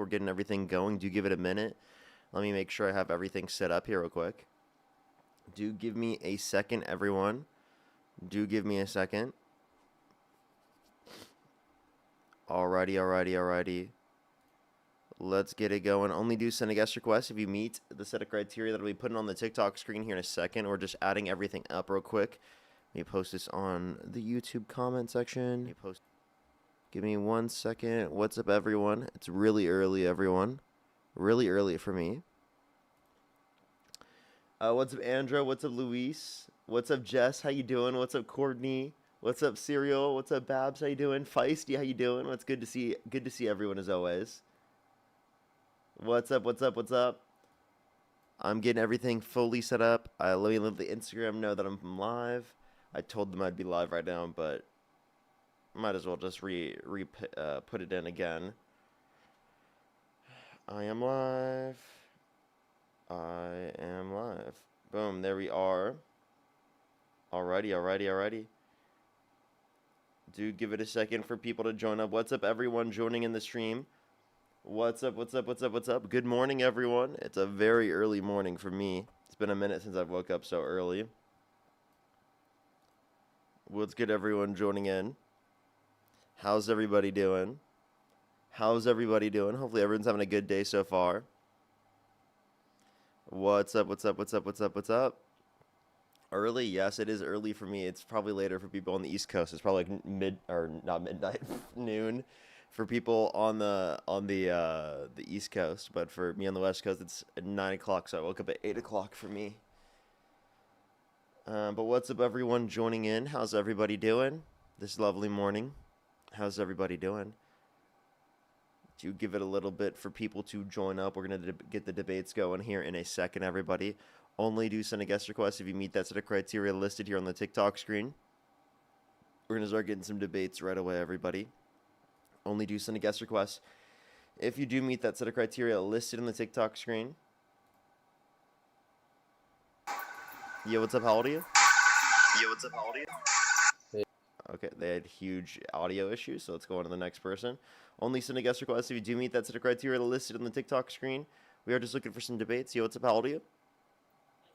We're getting everything going. Do give it a minute. Let me make sure I have everything set up here real quick. Do give me a second, everyone. Do give me a second. Alrighty. Let's get it going. Only do send a guest request if you meet the set of criteria that I'll be putting on the TikTok screen here in a second. We're just adding everything up real quick. Let me post this on the YouTube comment section. Give me 1 second. What's up, everyone? It's really early, everyone. Really early for me. What's up, Andra? What's up, Luis? What's up, Jess? How you doing? What's up, Courtney? What's up, Serial? What's up, Babs? How you doing? Feisty, how you doing? What's good to see? Good to see everyone as always. What's up? I'm getting everything fully set up. Let me let the Instagram know that I'm live. I told them I'd be live right now, but might as well just put it in again. I am live. Boom, there we are. Alrighty. Do give it a second for people to join up. What's up, everyone joining in the stream? What's up? Good morning, everyone. It's a very early morning for me. It's been a minute since I woke up so early. What's good, everyone joining in? How's everybody doing? Hopefully everyone's having a good day so far. What's up? Early? Yes, it is early for me. It's probably later for people on the East Coast. It's probably like not midnight, noon for people on the East Coast. But for me on the West Coast, it's 9 o'clock. So I woke up at 8 o'clock for me. But what's up, everyone joining in? How's everybody doing this lovely morning? How's everybody doing? To give it a little bit for people to join up. We're going to get the debates going here in a second, everybody. Only do send a guest request if you meet that set of criteria listed here on the TikTok screen. We're going to start getting some debates right away, everybody. Only do send a guest request if you do meet that set of criteria listed on the TikTok screen. Yo, what's up? How old are you? Okay, they had huge audio issues, so let's go on to the next person. Only send a guest request if you do meet that set of criteria listed on the TikTok screen. We are just looking for some debates. Yo, what's up? How old are you?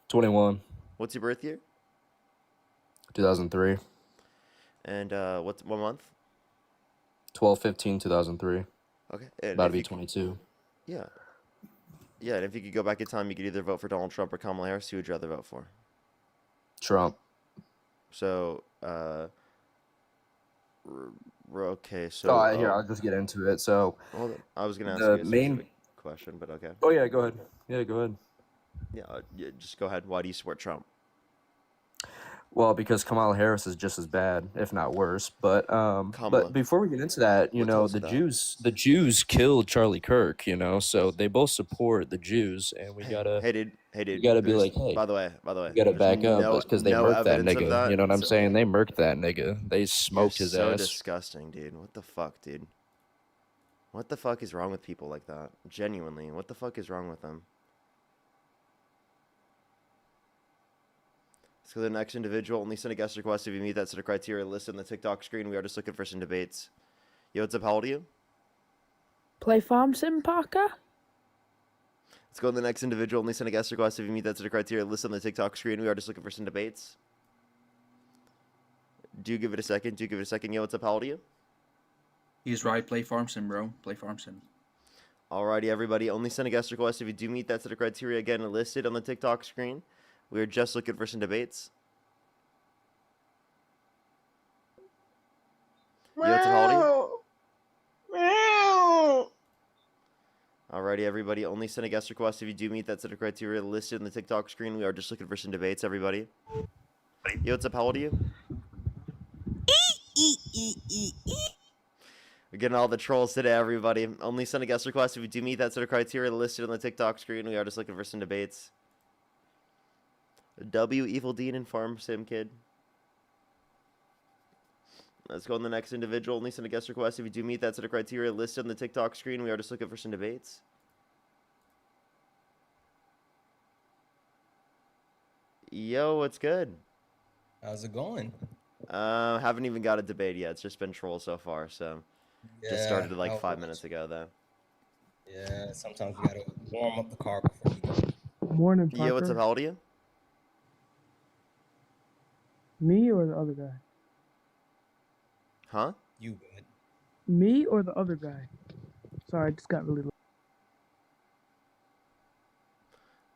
21. What's your birth year? 2003. And what month? 12/15/2003. Okay. And about to be 22. Yeah, and if you could go back in time, you could either vote for Donald Trump or Kamala Harris. Who would you rather vote for? Trump. So, okay, so... Here, I'll just get into it. So, well, I was going to ask you a specific question, but okay. Oh, yeah, go ahead. Yeah, just go ahead. Why do you support Trump? Well, because Kamala Harris is just as bad, if not worse. But before we get into that, the Jews killed Charlie Kirk, so they both support the Jews, and we gotta you gotta be like, hey, by the way, you gotta back up because they murked that nigga. that. You know what I'm saying? They murked that nigga. They smoked his ass. So disgusting, dude. What the fuck, dude? What the fuck is wrong with people like that? Genuinely, what the fuck is wrong with them? Let's go to the next individual. Only send a guest request if you meet that set of criteria listed on the TikTok screen. We are just looking for some debates. Yo, what's up? How old are you? Play Farm Sim, Parker. Let's go to the next individual. Only send a guest request if you meet that set of criteria listed on the TikTok screen. We are just looking for some debates. Do give it a second. Yo, what's up? How old are you? He's right. Play Farm Sim, bro. Play Farm Sim. Alrighty, everybody. Only send a guest request if you do meet that set of criteria again listed on the TikTok screen. We are just looking for some debates. Yo, what's up? How old are you? Alrighty, everybody. Only send a guest request if you do meet that set of criteria listed on the TikTok screen. We are just looking for some debates, everybody. Yo, what's up? How old are you? We're getting all the trolls today, everybody. Only send a guest request if you do meet that set of criteria listed on the TikTok screen. We are just looking for some debates. W, Evil Dean, and Farm Sim Kid. Let's go on the next individual. Only send a guest request if you do meet that set of criteria listed on the TikTok screen. We are just looking for some debates. Yo, what's good? How's it going? Haven't even got a debate yet. It's just been troll so far, so just started like 5 minutes ago, though. Yeah, sometimes we gotta warm up the car before we go. Morning, Yeah, what's up? Parker. How old are you? Me or the other guy? Huh? You good? Me or the other guy? Sorry, I just got really.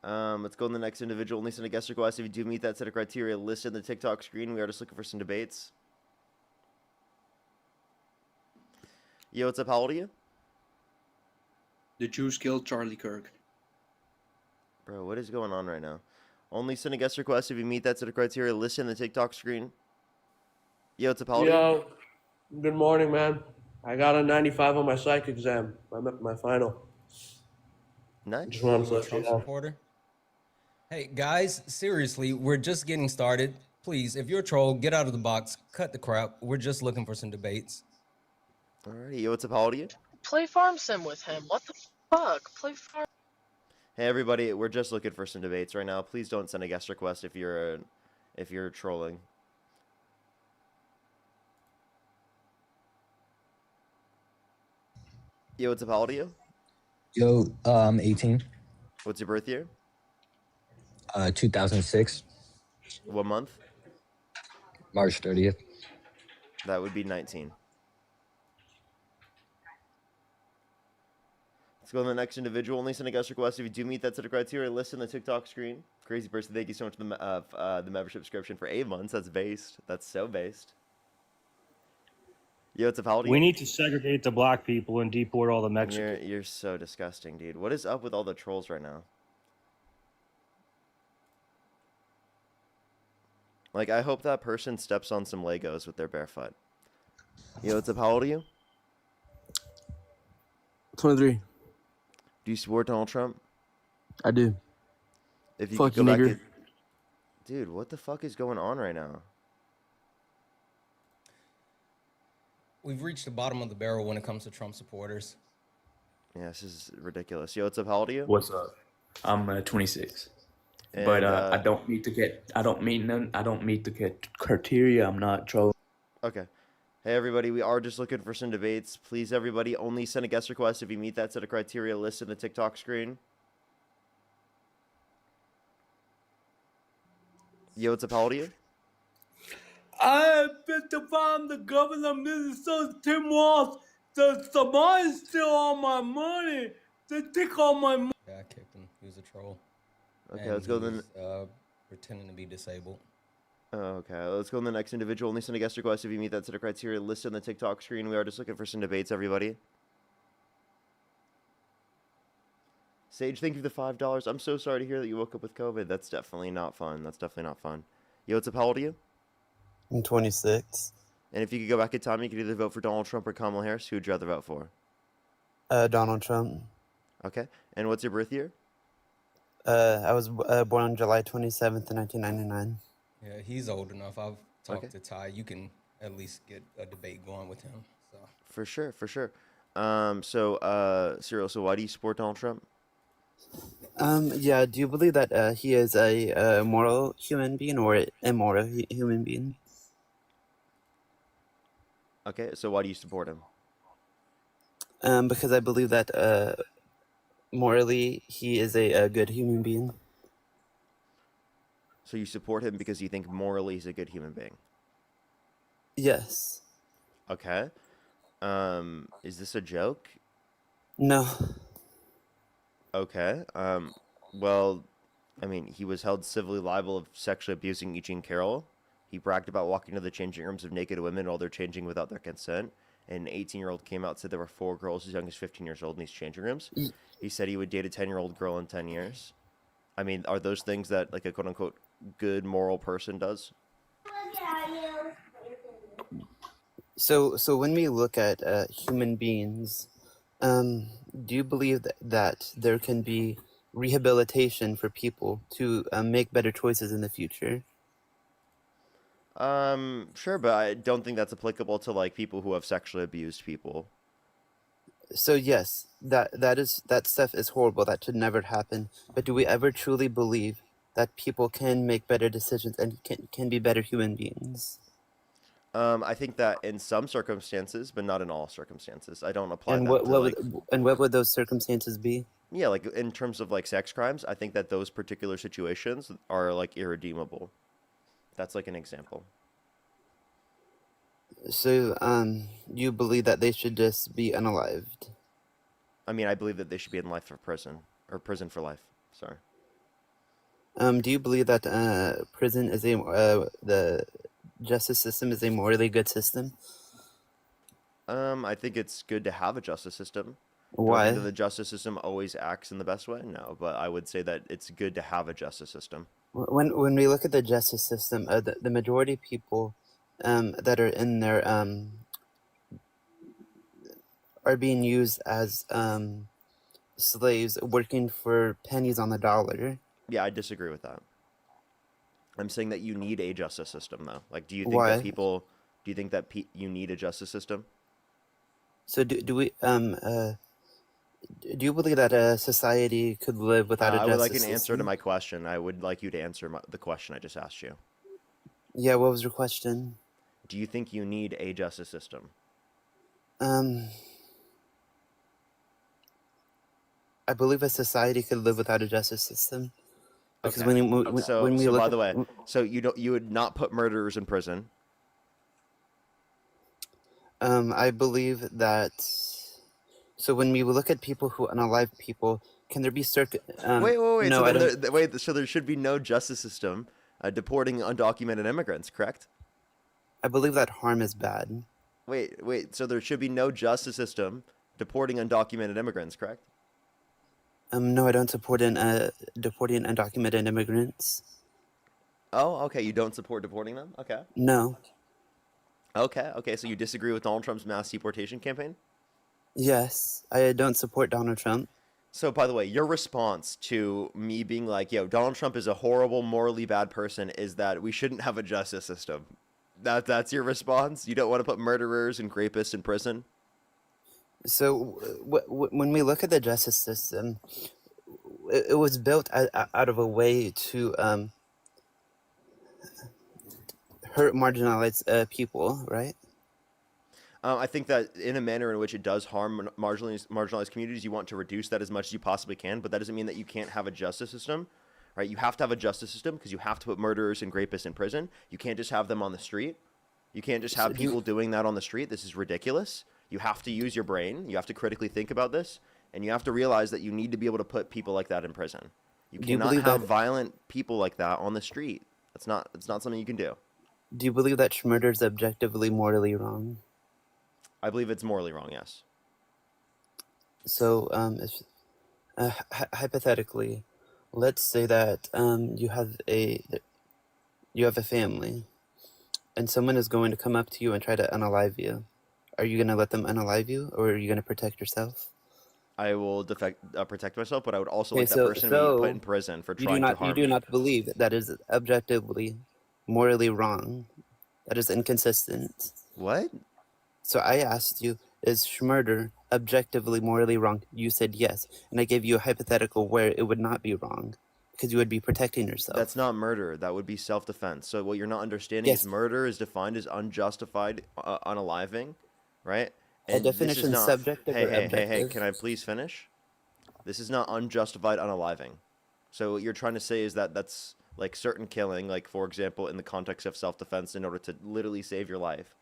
Let's go to the next individual. Only send a guest request if you do meet that set of criteria listed in the TikTok screen. We are just looking for some debates. Yo, what's up? How old are you? The Jews killed Charlie Kirk. Bro, what is going on right now? Only send a guest request if you meet that set of criteria listed in the TikTok screen. Yo, what's up? How old are you? Yo, good morning, man. I got a 95 on my psych exam. I'm at my final. Nice. Just wanted to You a let you Trump know. supporter? Hey guys, seriously, we're just getting started. Please, if you're a troll, get out of the box, cut the crap. We're just looking for some debates. Alrighty. Yo, what's up? How old are you? Play farm sim with him. What the fuck? Play farm. Hey, everybody. We're just looking for some debates right now. Please don't send a guest request if you're trolling. Yo, what's up? How old are you? Yo, I'm 18. What's your birth year? 2006, What month? March 30th. That would be 19. Let's go to the next individual. Only send a guest request if you do meet that set of criteria listed in the TikTok screen. Crazy person, thank you so much for the membership subscription for 8 months. That's based. That's so based. Yo, what's up? How old are you? We need to segregate the black people and deport all the Mexicans. You're so disgusting, dude. What is up with all the trolls right now? Like, I hope that person steps on some Legos with their bare foot. Yo, what's up? How old are you? 23. Do you support Donald Trump? I do. If you Fuck could go you, back nigger. in... Dude, what the fuck is going on right now? We've reached the bottom of the barrel when it comes to Trump supporters. Yeah, this is ridiculous. Yo, what's up? How old are you? What's up? I'm 26, And, but I don't meet the criteria. I'm not trolling. Okay. Hey, everybody, we are just looking for some debates. Please, everybody, only send a guest request if you meet that set of criteria listed in the TikTok screen. Yo, what's up? How old are you? I bet to find the governor of Minnesota, Tim Walz. The money's still on my money. They take all my money. Yeah, I kicked him. He was a troll. Okay, And let's go he then. was, pretending to be disabled. Okay, let's go to the next individual. Only send a guest request if you meet that set of criteria listed on the TikTok screen. We are just looking for some debates, everybody. Sage, thank you for the $5. I'm so sorry to hear that you woke up with COVID. That's definitely not fun. That's definitely not fun. Yo, what's up? How old are you? I'm 26. And if you could go back in time, you could either vote for Donald Trump or Kamala Harris. Who would you rather vote for? Donald Trump. Okay. And what's your birth year? I was born on July 27th, 1999. Yeah, he's old enough. I've talked to Ty. You can at least get a debate going with him. So For sure, for sure. Cyril, so why do you support Donald Trump? Yeah, do you believe that he is a moral human being or immoral human being? Okay, so why do you support him? Because I believe that morally he is a good human being. So you support him because you think morally he's a good human being? Yes. Okay. Is this a joke? No. Okay. Well, I mean, he was held civilly liable of sexually abusing Eugene Carroll. He bragged about walking to the changing rooms of naked women while they're changing without their consent. And an 18-year-old came out and said there were 4 girls as young as 15 years old in these changing rooms. He said he would date a 10-year-old girl in 10 years. I mean, are those things that, like, a quote-unquote good moral person does? So when we look at human beings, do you believe that there can be rehabilitation for people to make better choices in the future? Sure, but I don't think that's applicable to, like, people who have sexually abused people. So yes, that stuff is horrible. That should never happen. But do we ever truly believe that people can make better decisions and can be better human beings? I think that in some circumstances, but not in all circumstances. I don't apply And that to like. what would those circumstances be? Yeah, like in terms of like sex crimes, I think that those particular situations are like irredeemable. That's like an example. So, you believe that they should just be unalived? I mean, I believe that they should be in life for prison or prison for life. Sorry. Do you believe that prison is the justice system is a morally good system? I think it's good to have a justice system. Do I Why? think that the justice system always acts in the best way? No, but I would say that it's good to have a justice system. When we look at the justice system, the majority of people that are in there are being used as slaves working for pennies on the dollar. Yeah, I disagree with that. I'm saying that you need a justice system, though. Like, do you think Why? that people, do you think that you need a justice system? So do you believe that a society could live without a I justice would like an answer to system? my question. I would like you to answer the question I just asked you. Yeah, what was your question? Do you think you need a justice system? I believe a society could live without a justice system. Because Okay. when we So look by at, the way, so you would not put murderers in prison. I believe that. So when we look at people who unalive people, can there be Wait. No, So I then, don't. so there should be no justice system deporting undocumented immigrants, correct? I believe that harm is bad. Wait. So there should be no justice system deporting undocumented immigrants, correct? No, I don't support deporting undocumented immigrants. Oh, okay. You don't support deporting them? Okay. No. Okay. So you disagree with Donald Trump's mass deportation campaign? Yes, I don't support Donald Trump. So, by the way, your response to me being like, yo, Donald Trump is a horrible, morally bad person is that we shouldn't have a justice system. That's your response? You don't want to put murderers and rapists in prison? So when we look at the justice system, it was built out of a way to hurt marginalized people, right? I think that in a manner in which it does harm marginalized communities, you want to reduce that as much as you possibly can, but that doesn't mean that you can't have a justice system, right? You have to have a justice system because you have to put murderers and rapists in prison. You can't just have them on the street. You can't just have people doing that on the street. This is ridiculous. You have to use your brain. You have to critically think about this, and you have to realize that you need to be able to put people like that in prison. You cannot have violent people like that on the street. It's not something you can do. Do you believe that murder is objectively morally wrong? I believe it's morally wrong, yes. So, hypothetically, let's say that you have a family, and someone is going to come up to you and try to unalive you. Are you going to let them unalive you, or are you going to protect yourself? I will protect myself, but I would also like that person to be put in prison for trying to harm me. You do not believe that is objectively morally wrong. That is inconsistent. What? So I asked you, is murder objectively morally wrong? You said yes, and I gave you a hypothetical where it would not be wrong, because you would be protecting yourself. That's not murder. That would be self-defense. So what you're not understanding is murder is defined as unjustified unaliving, right? And a definition is subjective or objective. Hey, can I please finish? This is not unjustified unaliving. So what you're trying to say is that that's like certain killing, like for example, in the context of self-defense in order to literally save your life.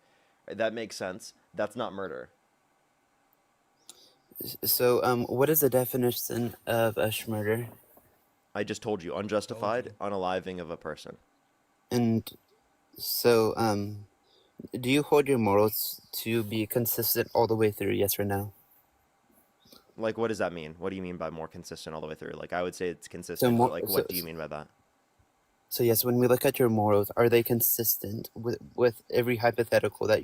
That makes sense. That's not murder. So, what is the definition of a murder? I just told you, unjustified unaliving of a person. And so, do you hold your morals to be consistent all the way through, yes or no? Like, what does that mean? What do you mean by more consistent all the way through? Like, I would say it's consistent, but like, what do you mean by that? So yes, when we look at your morals, are they consistent with every hypothetical that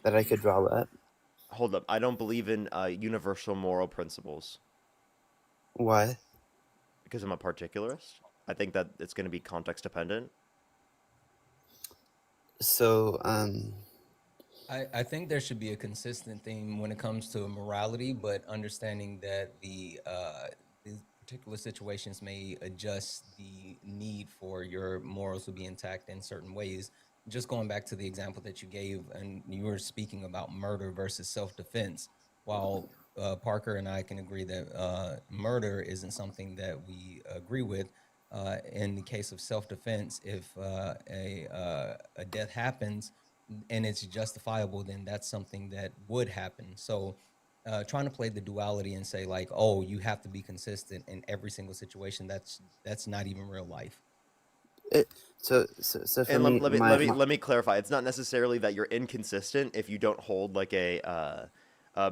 I could draw up? Hold up, I don't believe in universal moral principles. Why? Because I'm a particularist. I think that it's going to be context dependent. So, I think there should be a consistent theme when it comes to morality, but understanding that the particular situations may adjust the need for your morals to be intact in certain ways. just going back to the example that you gave, and you were speaking about murder versus self-defense. While Parker and I can agree that murder isn't something that we agree with, in the case of self-defense, if a death happens and it's justifiable, then that's something that would happen. So trying to play the duality and say like, oh, you have to be consistent in every single situation, that's not even real life. So for And me, let me clarify. It's not necessarily that you're inconsistent if you don't hold like a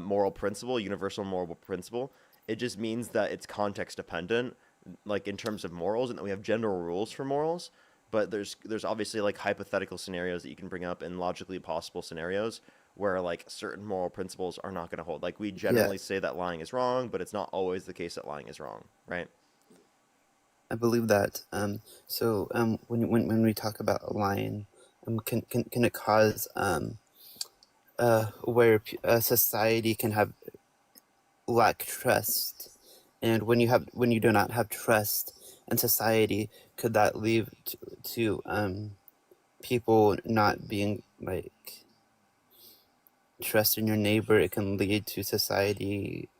moral principle, universal moral principle. It just means that it's context dependent, like in terms of morals, and that we have general rules for morals. But there's obviously like hypothetical scenarios that you can bring up and logically possible scenarios where like certain moral principles are not going to hold. Like we generally say that lying is wrong, but it's not always the case that lying is wrong, right? I believe that. So when we talk about lying, can it cause where a society can have lack trust, and when you do not have trust in society, could that lead to people not being like trust in your neighbor? It can lead to society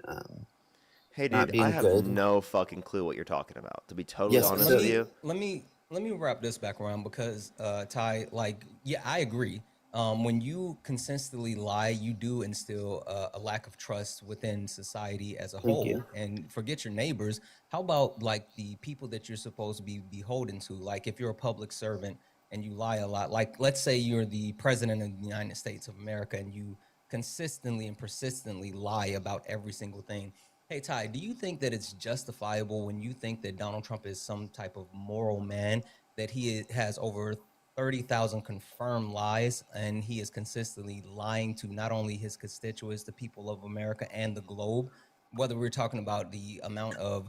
Hey, not dude, being I have good. no fucking clue what you're talking about, to be totally honest with you. Let me wrap this back around because Ty, like, yeah, I agree. When you consistently lie, you do instill a lack of trust within society as a whole. you. And forget your neighbors. How about like the people that you're supposed to be beholden to? Like if you're a public servant and you lie a lot, like let's say you're the president of the United States of America and you consistently and persistently lie about every single thing. Hey, Ty, do you think that it's justifiable when you think that Donald Trump is some type of moral man, that he has over 30,000 confirmed lies and he is consistently lying to not only his constituents, the people of America and the globe, whether we're talking about the amount of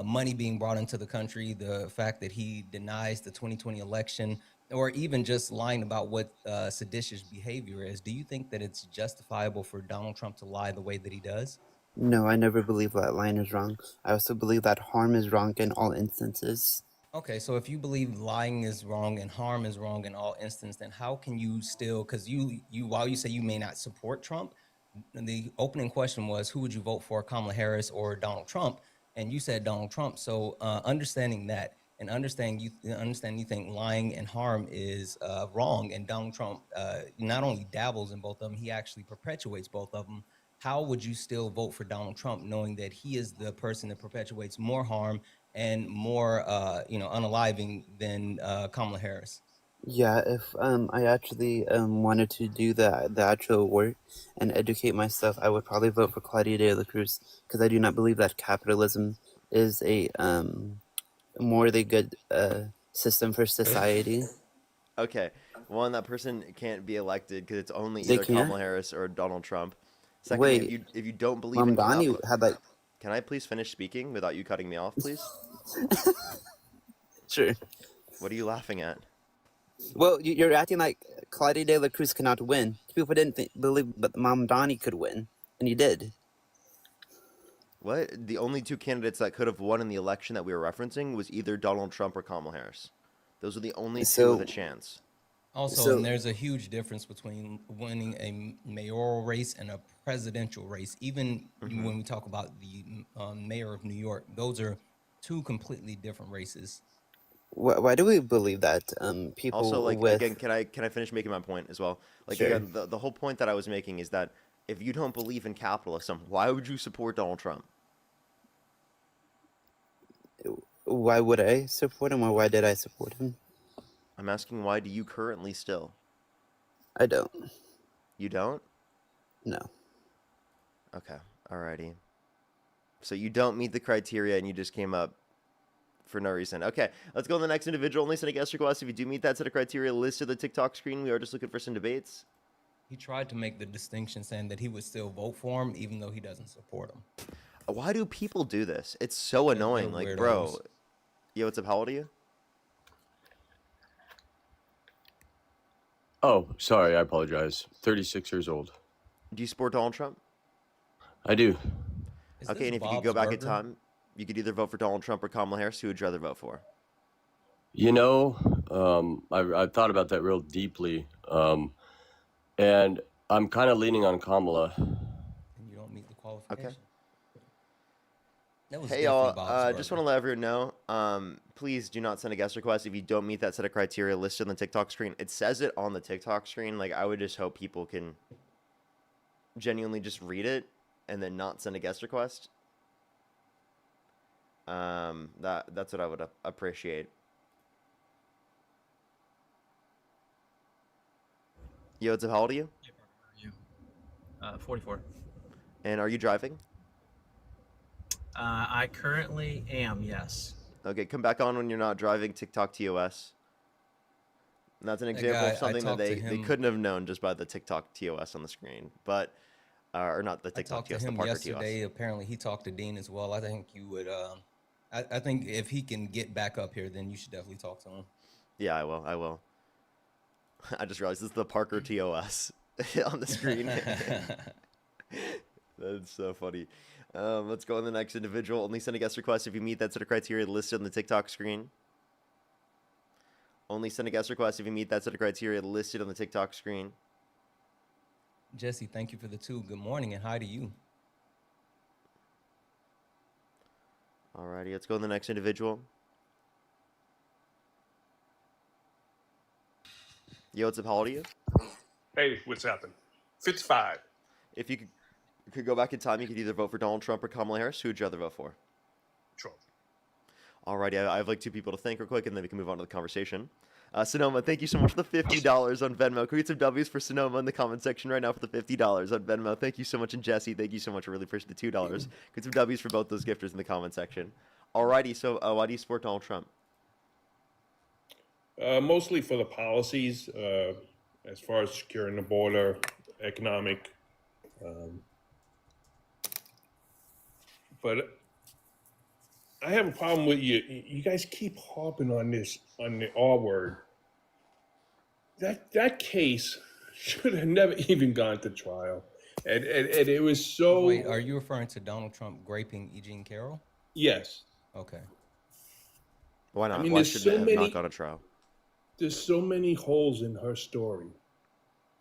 money being brought into the country, the fact that he denies the 2020 election, or even just lying about what seditious behavior is? Do you think that it's justifiable for Donald Trump to lie the way that he does? No, I never believe that lying is wrong. I also believe that harm is wrong in all instances. Okay, so if you believe lying is wrong and harm is wrong in all instances, then how can you still, because you while you say you may not support Trump, the opening question was who would you vote for, Kamala Harris or Donald Trump? And you said Donald Trump. So understanding that and understand you think lying and harm is wrong, and Donald Trump not only dabbles in both of them, he actually perpetuates both of them. How would you still vote for Donald Trump, knowing that he is the person that perpetuates more harm and more, unaliving than Kamala Harris? Yeah, if I actually wanted to do the actual work and educate myself, I would probably vote for Claudia de la Cruz, because I do not believe that capitalism is a morally good system for society. Okay, one, that person can't be elected because it's only either Kamala Harris or Donald Trump. Secondly, if you don't believe in capitalism, had like. Can I please finish speaking without you cutting me off, please? Sure. What are you laughing at? Well, you're acting like Claudia de la Cruz cannot win. People didn't believe that Mamdani could win, and he did. What? The only two candidates that could have won in the election that we were referencing was either Donald Trump or Kamala Harris. Those are the only two with a chance. Also, and there's a huge difference between winning a mayoral race and a presidential race. Even when we talk about the mayor of New York, those are two completely different races. Why do we believe that people also, like, with... again, can I finish making my point as well? Like, Sure. again, the whole point that I was making is that if you don't believe in capitalism, why would you support Donald Trump? Why would I support him, or why did I support him? I'm asking, why do you currently still? I don't. You don't? No. Okay, alrighty. So you don't meet the criteria and you just came up for no reason. Okay, let's go to the next individual. Only send a guest request if you do meet that set of criteria listed on the TikTok screen. We are just looking for some debates. He tried to make the distinction saying that he would still vote for him even though he doesn't support him. Why do people do this? It's so annoying. Like, bro. Yo, what's up? How old are you? Oh, sorry. I apologize. 36 years old. Do you support Donald Trump? I do. Okay, and if you could go back in time, you could either vote for Donald Trump or Kamala Harris. Who would you rather vote for? You know, I've thought about that real deeply, and I'm kind of leaning on Kamala. And you don't meet the qualification. Okay. That was Hey y'all, just want to let everyone know, please do not send a guest request if you don't meet that set of criteria listed on the TikTok screen. It says it on the TikTok screen. Like, I would just hope people can genuinely just read it and then not send a guest request. That's what I would appreciate. Yo, what's up? How old are you? 44. And are you driving? I currently am, yes. Okay, come back on when you're not driving. TikTok TOS. And that's an example of something that they couldn't have known just by the TikTok TOS on the screen, but or not the TikTok TOS, the Parker yesterday. TOS. Apparently, he talked to Dean as well. I think you would. I think if he can get back up here, then you should definitely talk to him. Yeah, I will. I will. I just realized this is the Parker TOS on the screen. That's so funny. Let's go on the next individual. Only send a guest request if you meet that set of criteria listed on the TikTok screen. Only send a guest request if you meet that set of criteria listed on the TikTok screen. Jesse, thank you for the 2. Good morning and hi to you. Alrighty, let's go on the next individual. Yo, what's up? How old are you? Hey, what's happening? 55. If you could go back in time, you could either vote for Donald Trump or Kamala Harris. Who would you rather vote for? Trump. Alrighty, I have like 2 people to thank real quick, and then we can move on to the conversation. Sonoma, thank you so much for the $50 on Venmo. Can we get some W's for Sonoma in the comment section right now for the $50 on Venmo? Thank you so much. And Jesse, thank you so much. I really appreciate the $2. Get some W's for both those gifters in the comment section. Alrighty, so why do you support Donald Trump? Mostly for the policies, as far as securing the border, economic. But I have a problem with you. You guys keep harping on this, on the R word. That case should have never even gone to trial. And it was so... Wait, are you referring to Donald Trump raping E. Jean Carroll? Yes. Okay. Why not? I mean, Why should it have not gone to trial? There's so many holes in her story.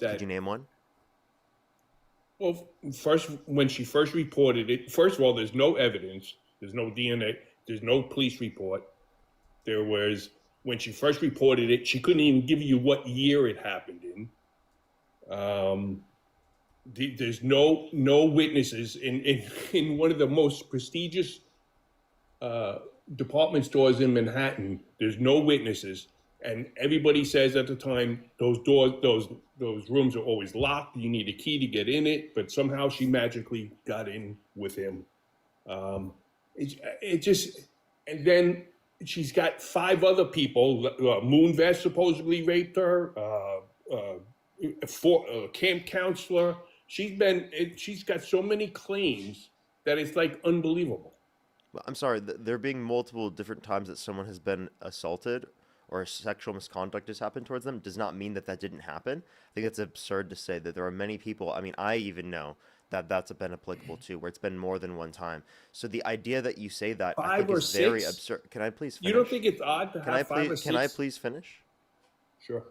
Could you name one? Well, first, when she first reported it, first of all, there's no evidence. There's no DNA. There's no police report. There was, when she first reported it, she couldn't even give you what year it happened in. There's no witnesses in one of the most prestigious department stores in Manhattan. There's no witnesses, and everybody says at the time those rooms are always locked. You need a key to get in it, but somehow she magically got in with him. It just, and then she's got 5 other people. Moonves supposedly raped her. Camp counselor. She's got so many claims that it's like unbelievable. I'm sorry, there being multiple different times that someone has been assaulted or sexual misconduct has happened towards them does not mean that didn't happen. I think it's absurd to say that there are many people. I mean, I even know that that's been applicable to, where it's been more than one time. So the idea that you say that, I think is very absurd. Can I please finish? You don't think it's odd to have 5 or 6? Can I please finish? Sure.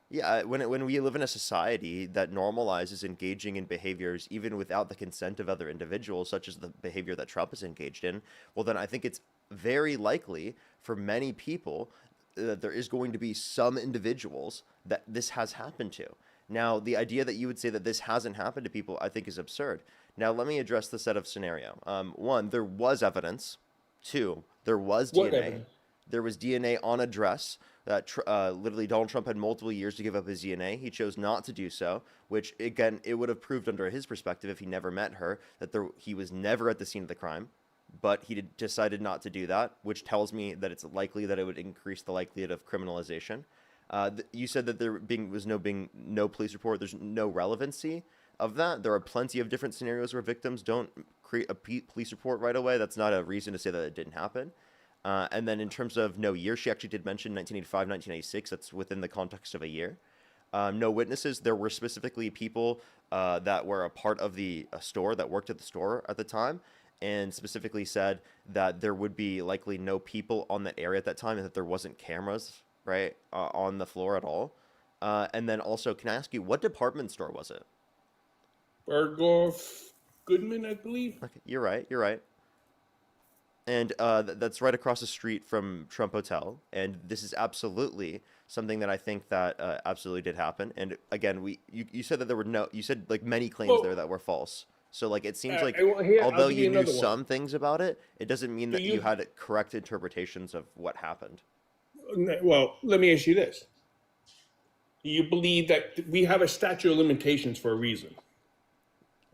Yeah, when we live in a society that normalizes engaging in behaviors even without the consent of other individuals, such as the behavior that Trump is engaged in, well, then I think it's very likely for many people that there is going to be some individuals that this has happened to. Now, the idea that you would say that this hasn't happened to people, I think is absurd. Now, let me address the set of scenario. 1, there was evidence. 2, there was DNA. Evidence? There was DNA on a dress that literally Donald Trump had multiple years to give up his DNA. He chose not to do so, which, again, it would have proved under his perspective if he never met her that he was never at the scene of the crime. But he decided not to do that, which tells me that it's likely that it would increase the likelihood of criminalization. You said that there was no police report. There's no relevancy of that. There are plenty of different scenarios where victims don't create a police report right away. That's not a reason to say that it didn't happen. And then in terms of no year, she actually did mention 1985, 1996. That's within the context of a year. No witnesses. There were specifically people that were a part of the store, that worked at the store at the time, and specifically said that there would be likely no people on that area at that time and that there wasn't cameras right, on the floor at all. And then also, can I ask you, what department store was it? Bergdorf Goodman, I believe. Okay, you're right. You're right. And that's right across the street from Trump Hotel. And this is absolutely something that I think that absolutely did happen. And again, you said that there were you said like many claims there that were false. So like it seems like although you knew some things about it, it doesn't mean that you had correct interpretations of what happened. Well, let me ask you this. Do you believe that we have a statute of limitations for a reason?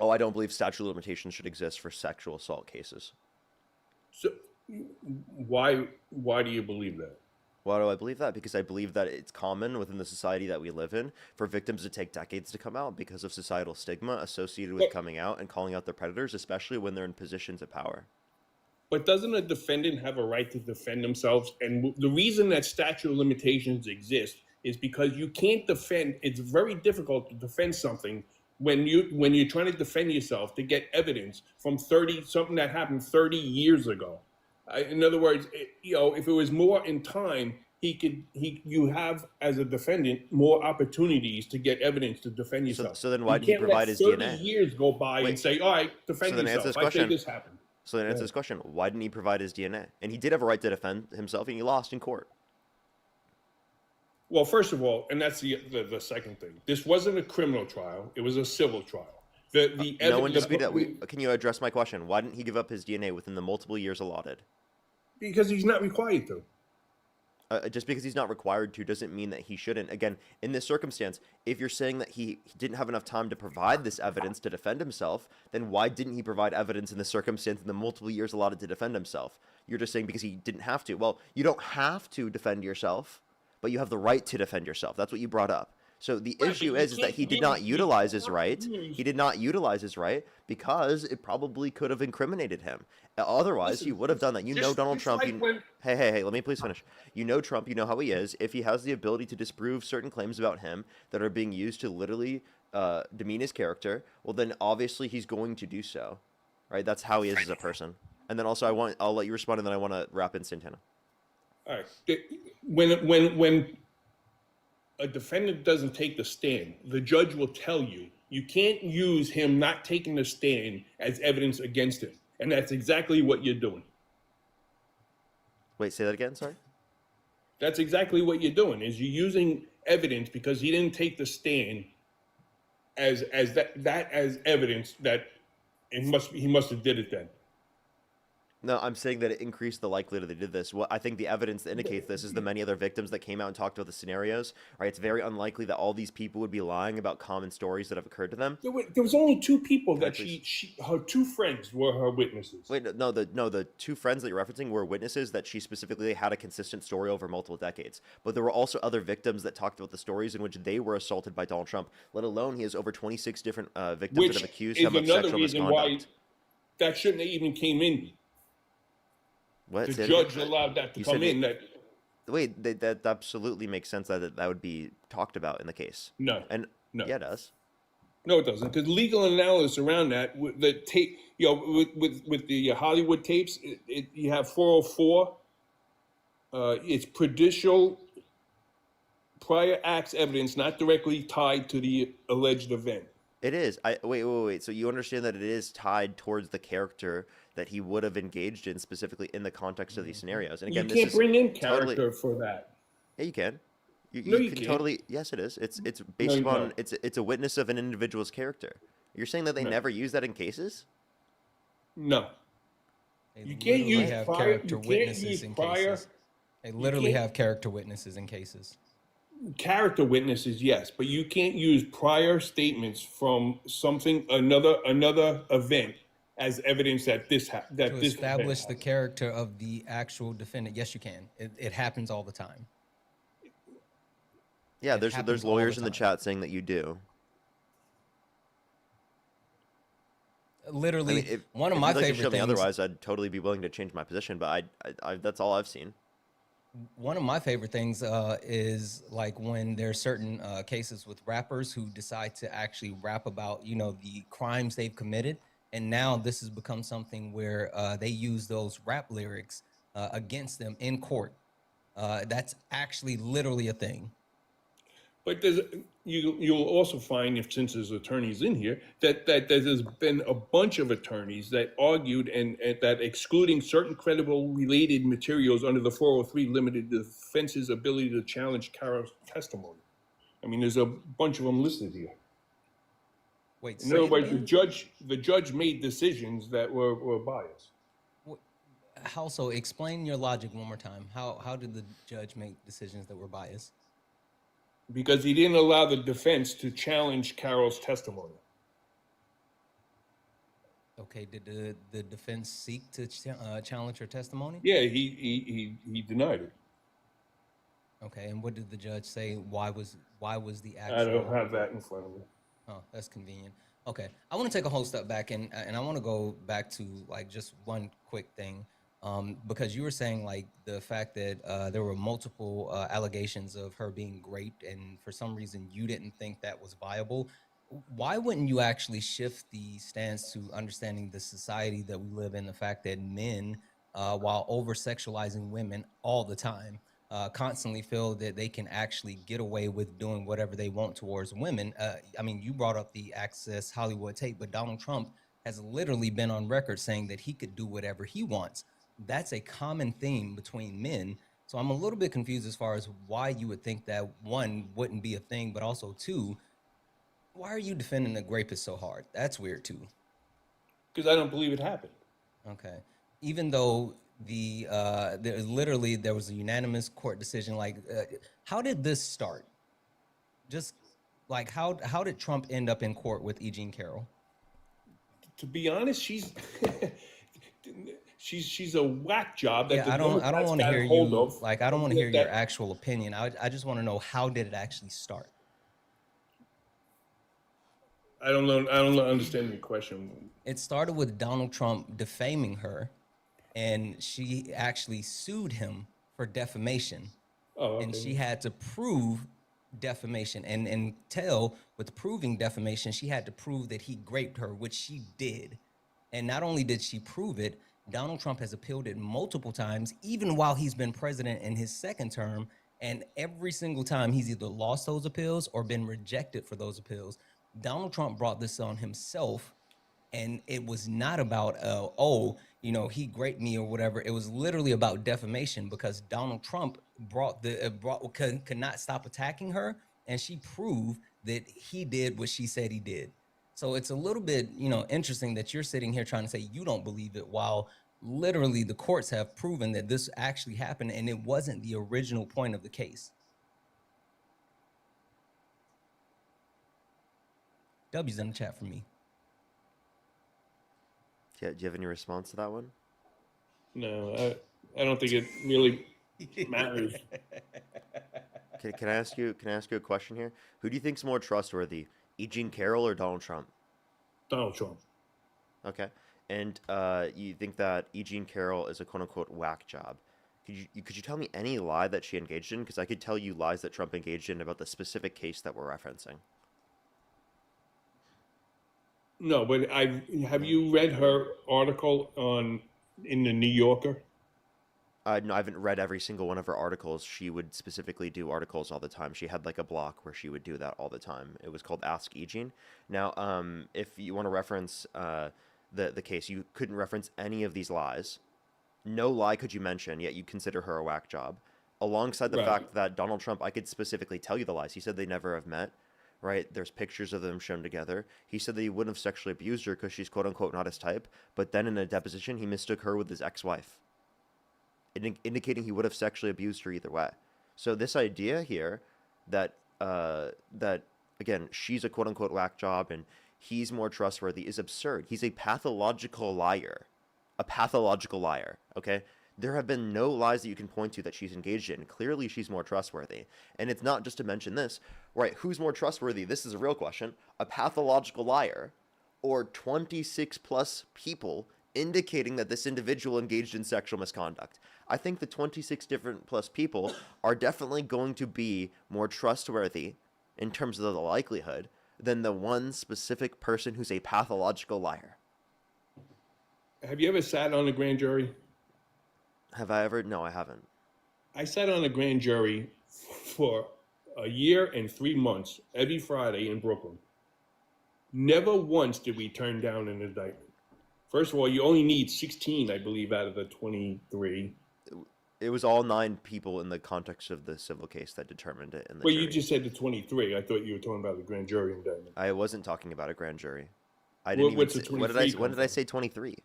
Oh, I don't believe statute of limitations should exist for sexual assault cases. So why do you believe that? Why do I believe that? Because I believe that it's common within the society that we live in for victims to take decades to come out because of societal stigma associated with coming out and calling out their predators, especially when they're in positions of power. But doesn't a defendant have a right to defend themselves? And the reason that statute of limitations exists is because you can't defend. It's very difficult to defend something when you're trying to defend yourself to get evidence from something that happened 30 years ago. In other words, if it was more in time, you have as a defendant more opportunities to get evidence to defend yourself. So then why did he provide his DNA? 30 years go by and say, all right, defend yourself. I say this happened. So then answer this question. Why didn't he provide his DNA? And he did have a right to defend himself, and he lost in court. Well, first of all, and that's the second thing. This wasn't a criminal trial. It was a civil trial. No one disputed that. Can you address my question? Why didn't he give up his DNA within the multiple years allotted? Because he's not required to. Just because he's not required to doesn't mean that he shouldn't. Again, in this circumstance, if you're saying that he didn't have enough time to provide this evidence to defend himself, then why didn't he provide evidence in the circumstance in the multiple years allotted to defend himself? You're just saying because he didn't have to. Well, you don't have to defend yourself, but you have the right to defend yourself. That's what you brought up. So the issue is that he did not utilize his right. He did not utilize his right because it probably could have incriminated him. Otherwise, he would have done that. You know Donald Trump. Hey, let me please finish. You know Trump. You know how he is. If he has the ability to disprove certain claims about him that are being used to literally demean his character, well, then obviously he's going to do so. Right? That's how he is as a person. And then also, I'll let you respond, and then I want to wrap in Santana. All right. When a defendant doesn't take the stand, the judge will tell you you can't use him not taking the stand as evidence against him. And that's exactly what you're doing. Wait, say that again, sorry? That's exactly what you're doing, is you're using evidence because he didn't take the stand as evidence that he must have did it then. No, I'm saying that it increased the likelihood that they did this. What I think the evidence that indicates this is the many other victims that came out and talked about the scenarios. Right, it's very unlikely that all these people would be lying about common stories that have occurred to them. There was only two people that her two friends were her witnesses. Wait, no, the two friends that you're referencing were witnesses that she specifically had a consistent story over multiple decades. But there were also other victims that talked about the stories in which they were assaulted by Donald Trump. Let alone he has over 26 different victims that have accused him of sexual misconduct. Why that shouldn't have even came in. What? The judge allowed that to come in. That absolutely makes sense that would be talked about in the case. No. Yeah, it does. No, it doesn't. Because legal analysis around that, the tape, with the Hollywood tapes, you have 404. It's prejudicial prior acts evidence not directly tied to the alleged event. It is. Wait. So you understand that it is tied towards the character that he would have engaged in, specifically in the context of these scenarios. And again, you can't bring in character for that. Yeah, you can. You can can't. totally. Yes, it is. It's based upon it's a witness of an individual's character. You're saying that they never use that in cases? No. You can't use character witnesses in cases. They literally have character witnesses in cases. Character witnesses, yes, but you can't use prior statements from another event as evidence that this happened. To establish the character of the actual defendant, yes, you can. It happens all the time. Yeah, there's lawyers in the chat saying that you do. Literally, one of my favorite things. Otherwise, I'd totally be willing to change my position, but I that's all I've seen. One of my favorite things is like when there's certain cases with rappers who decide to actually rap about, the crimes they've committed. And now this has become something where they use those rap lyrics against them in court. That's actually literally a thing. But you'll also find, if since there's attorneys in here, that there's been a bunch of attorneys that argued and that excluding certain credible related materials under the 403 limited the defense's ability to challenge Carol's testimony. I mean, there's a bunch of them listed here. Wait, in other words, the judge made decisions that were biased. How so? Explain your logic one more time. How did the judge make decisions that were biased? Because he didn't allow the defense to challenge Carol's testimony. Okay, did the defense seek to challenge her testimony? Yeah, he denied it. Okay, and what did the judge say? Why was the actual? I don't have that in front of me. Oh, that's convenient. Okay, I want to take a whole step back and I want to go back to like just one quick thing, because you were saying like the fact that there were multiple allegations of her being raped, and for some reason you didn't think that was viable. Why wouldn't you actually shift the stance to understanding the society that we live in, the fact that men, while over-sexualizing women all the time, constantly feel that they can actually get away with doing whatever they want towards women? I mean, you brought up the Access Hollywood tape, but Donald Trump has literally been on record saying that he could do whatever he wants. That's a common theme between men. So I'm a little bit confused as far as why you would think that, one, wouldn't be a thing, but also two, why are you defending the rapist so hard? That's weird too. Because I don't believe it happened. Okay. Even though there was a unanimous court decision, like how did this start? Just like how did Trump end up in court with E. Jean Carroll? To be honest, she's she's a whack job that I don't want to hear you like I don't want to hear your actual opinion. I just want to know, how did it actually start? I don't know. I don't understand your question. It started with Donald Trump defaming her, and she actually sued him for defamation. Oh, okay. And she had to prove defamation, and with proving defamation, she had to prove that he raped her, which she did. And not only did she prove it, Donald Trump has appealed it multiple times, even while he's been president in his second term. And every single time he's either lost those appeals or been rejected for those appeals. Donald Trump brought this on himself, and it was not about, he raped me or whatever. It was literally about defamation, because Donald Trump could not stop attacking her, and she proved that he did what she said he did. So it's a little bit, interesting that you're sitting here trying to say you don't believe it, while literally the courts have proven that this actually happened, and it wasn't the original point of the case. W's in the chat for me. Yeah, do you have any response to that one? No, I don't think it really matters. Can I ask you a question here? Who do you think's more trustworthy, E. Jean Carroll or Donald Trump? Donald Trump. Okay. And you think that E. Jean Carroll is a quote-unquote whack job. Could you tell me any lie that she engaged in? Because I could tell you lies that Trump engaged in about the specific case that we're referencing. No, but have you read her article in the New Yorker? No, I haven't read every single one of her articles. She would specifically do articles all the time. She had like a block where she would do that all the time. It was called Ask E. Jean. Now, if you want to reference the case, you couldn't reference any of these lies. No lie could you mention, yet you consider her a whack job. Alongside the fact that Donald Trump, I could specifically tell you the lies. He said they never have met. Right? There's pictures of them shown together. He said that he wouldn't have sexually abused her because she's quote-unquote not his type, but then in a deposition, he mistook her with his ex-wife, indicating he would have sexually abused her either way. So this idea here that, again, she's a quote-unquote whack job and he's more trustworthy is absurd. He's a pathological liar. A pathological liar, okay? There have been no lies that you can point to that she's engaged in. Clearly, she's more trustworthy. And it's not just to mention this, right? Who's more trustworthy? This is a real question. A pathological liar or 26 plus people indicating that this individual engaged in sexual misconduct. I think the 26 different plus people are definitely going to be more trustworthy in terms of the likelihood than the one specific person who's a pathological liar. Have you ever sat on a grand jury? Have I ever? No, I haven't. I sat on a grand jury for a year and 3 months every Friday in Brooklyn. Never once did we turn down an indictment. First of all, you only need 16, I believe, out of the 23. It was all 9 people in the context of the civil case that determined it in the Well, jury. you just said the 23. I thought you were talking about the grand jury indictment. I wasn't talking about a grand jury. I didn't even say, when did I say 23?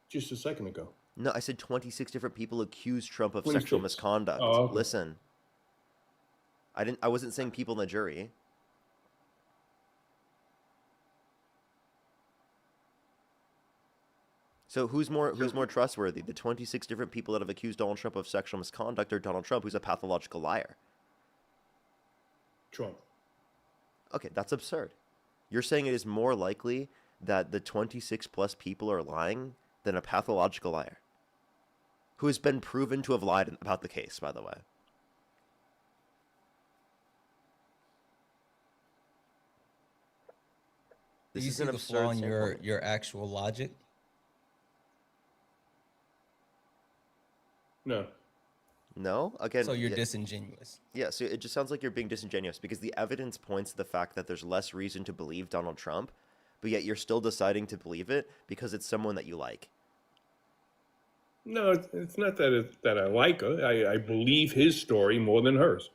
Just a second ago. No, I said 26 different people accused Trump of 26. sexual misconduct. Oh, okay. Listen. I wasn't saying people in the jury. So who's more trustworthy? The 26 different people that have accused Donald Trump of sexual misconduct, or Donald Trump, who's a pathological liar? Trump. Okay, that's absurd. You're saying it is more likely that the 26 plus people are lying than a pathological liar, who has been proven to have lied about the case, by the way. Do you see the flaw in your actual logic? No. No? Again, so you're disingenuous. Yeah, so it just sounds like you're being disingenuous because the evidence points to the fact that there's less reason to believe Donald Trump, but yet you're still deciding to believe it because it's someone that you like. No, it's not that I like her. I believe his story more than hers.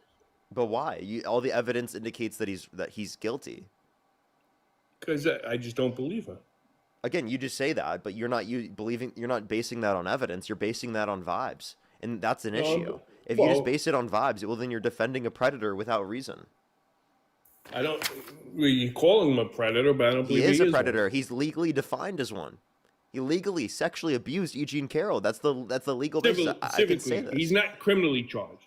But why? All the evidence indicates that he's guilty. Because I just don't believe her. Again, you just say that, but you're not basing that on evidence. You're basing that on vibes, and that's an issue. If you just base it on vibes, well, then you're defending a predator without reason. I don't. You call him a predator, but I don't believe he is a predator. One. He's legally defined as one. He legally sexually abused Eugene Carroll. That's the legal basis. I can say this. He's not criminally charged.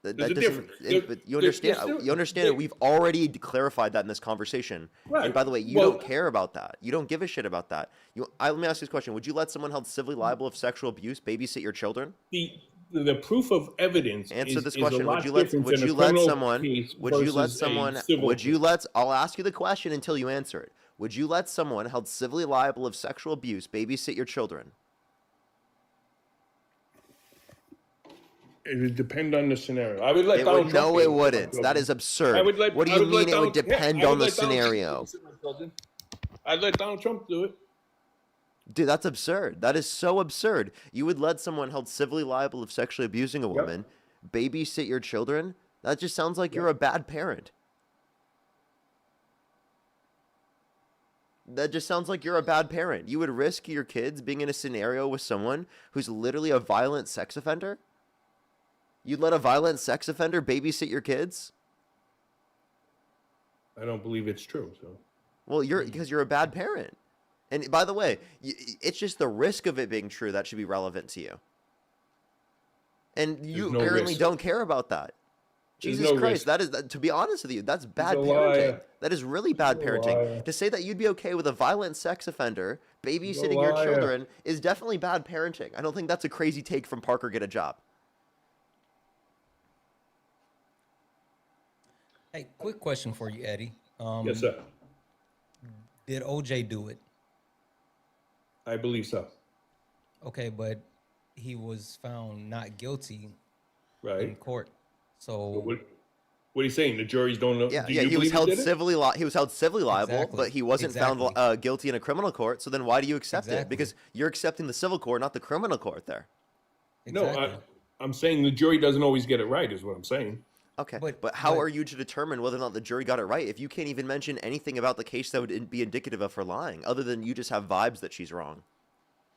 There's a difference. But you understand. You understand it. We've already clarified that in this conversation. Right. And by the way, you don't care about that. You don't give a shit about that. Let me ask you this question: would you let someone held civilly liable of sexual abuse babysit your children? The proof of evidence. Answer this question: would you let someone? I'll ask you the question until you answer it. Would you let someone held civilly liable of sexual abuse babysit your children? It would depend on the scenario. I would let Donald Trump. No, it wouldn't. That is absurd. What do you mean it would depend on the scenario? I'd let Donald Trump do it. Dude, that's absurd. That is so absurd. You would let someone held civilly liable of sexually abusing a woman babysit your children? That just sounds like you're a bad parent. That just sounds like you're a bad parent. You would risk your kids being in a scenario with someone who's literally a violent sex offender? You'd let a violent sex offender babysit your kids? I don't believe it's true. So, well, because you're a bad parent. And by the way, it's just the risk of it being true that should be relevant to you. And you apparently don't care about that. Jesus Christ, that is, to be honest with you, that's bad parenting. That is really bad parenting. To say that you'd be okay with a violent sex offender babysitting your children is definitely bad parenting. I don't think that's a crazy take from Parker Get a Job. Hey, quick question for you, Eddie. Yes, sir. Did OJ do it? I believe so. Okay, but he was found not guilty in court. So what are you saying? The juries don't know? Yeah, he was held civilly liable, but he wasn't found guilty in a criminal court. So then why do you accept it? Because you're accepting the civil court, not the criminal court there. No, I'm saying the jury doesn't always get it right is what I'm saying. Okay, but how are you to determine whether or not the jury got it right if you can't even mention anything about the case that would be indicative of her lying, other than you just have vibes that she's wrong?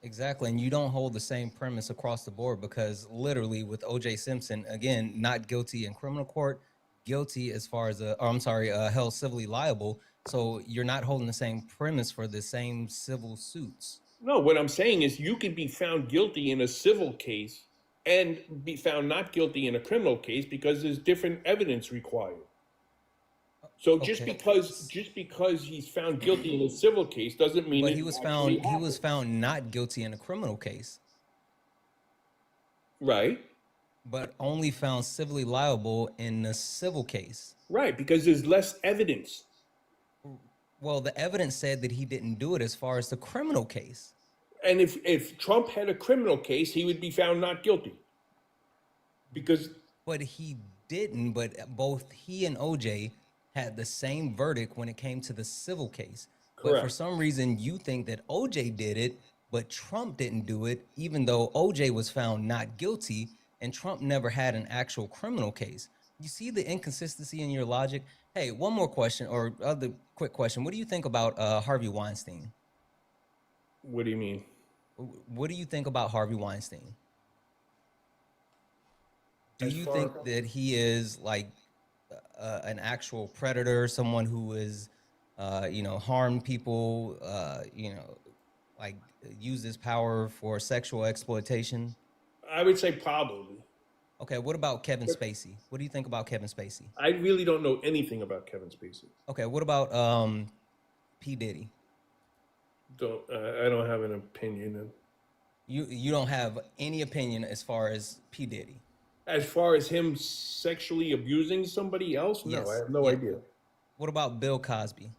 Exactly, and you don't hold the same premise across the board because literally with O.J. Simpson, again, not guilty in criminal court, guilty as far as held civilly liable. So you're not holding the same premise for the same civil suits. No, what I'm saying is you can be found guilty in a civil case and be found not guilty in a criminal case because there's different evidence required. So just because he's found guilty in a civil case doesn't mean he was found not guilty in a criminal case. Right. But only found civilly liable in a civil case. Right, because there's less evidence. Well, the evidence said that he didn't do it as far as the criminal case. And if Trump had a criminal case, he would be found not guilty. Because But he didn't. But both he and OJ had the same verdict when it came to the civil case. But for correct. some reason, you think that OJ did it, but Trump didn't do it, even though OJ was found not guilty and Trump never had an actual criminal case. You see the inconsistency in your logic? Hey, one more question, or other quick question. What do you think about Harvey Weinstein? What do you mean? What do you think about Harvey Weinstein? Do As you far think that he is like an actual predator, someone who is, harmed people, like use his power for sexual exploitation? I would say probably. Okay, what about Kevin Spacey? What do you think about Kevin Spacey? I really don't know anything about Kevin Spacey. Okay, what about P. Diddy? I don't have an opinion. You don't have any opinion as far as P. Diddy? As far as him sexually abusing somebody else, no, Yes. I have no idea. What about Bill Cosby?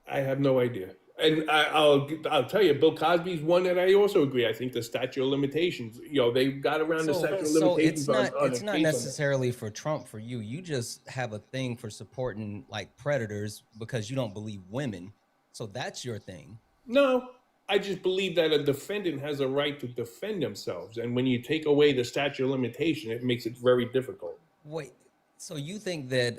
I have no idea. And I'll tell you, Bill Cosby's one that I also agree. I think the statute of limitations, they got around the statute of limitations. So it's not necessarily for Trump for you. You just have a thing for supporting like predators because you don't believe women. So that's your thing. No, I just believe that a defendant has a right to defend themselves. And when you take away the statute of limitation, it makes it very difficult. Wait, so you think that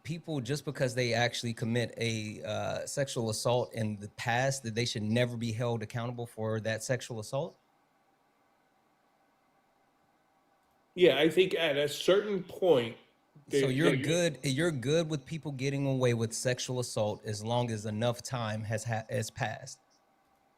people, just because they actually commit a sexual assault in the past, that they should never be held accountable for that sexual assault? Yeah, I think at a certain point. So you're good with people getting away with sexual assault as long as enough time has passed.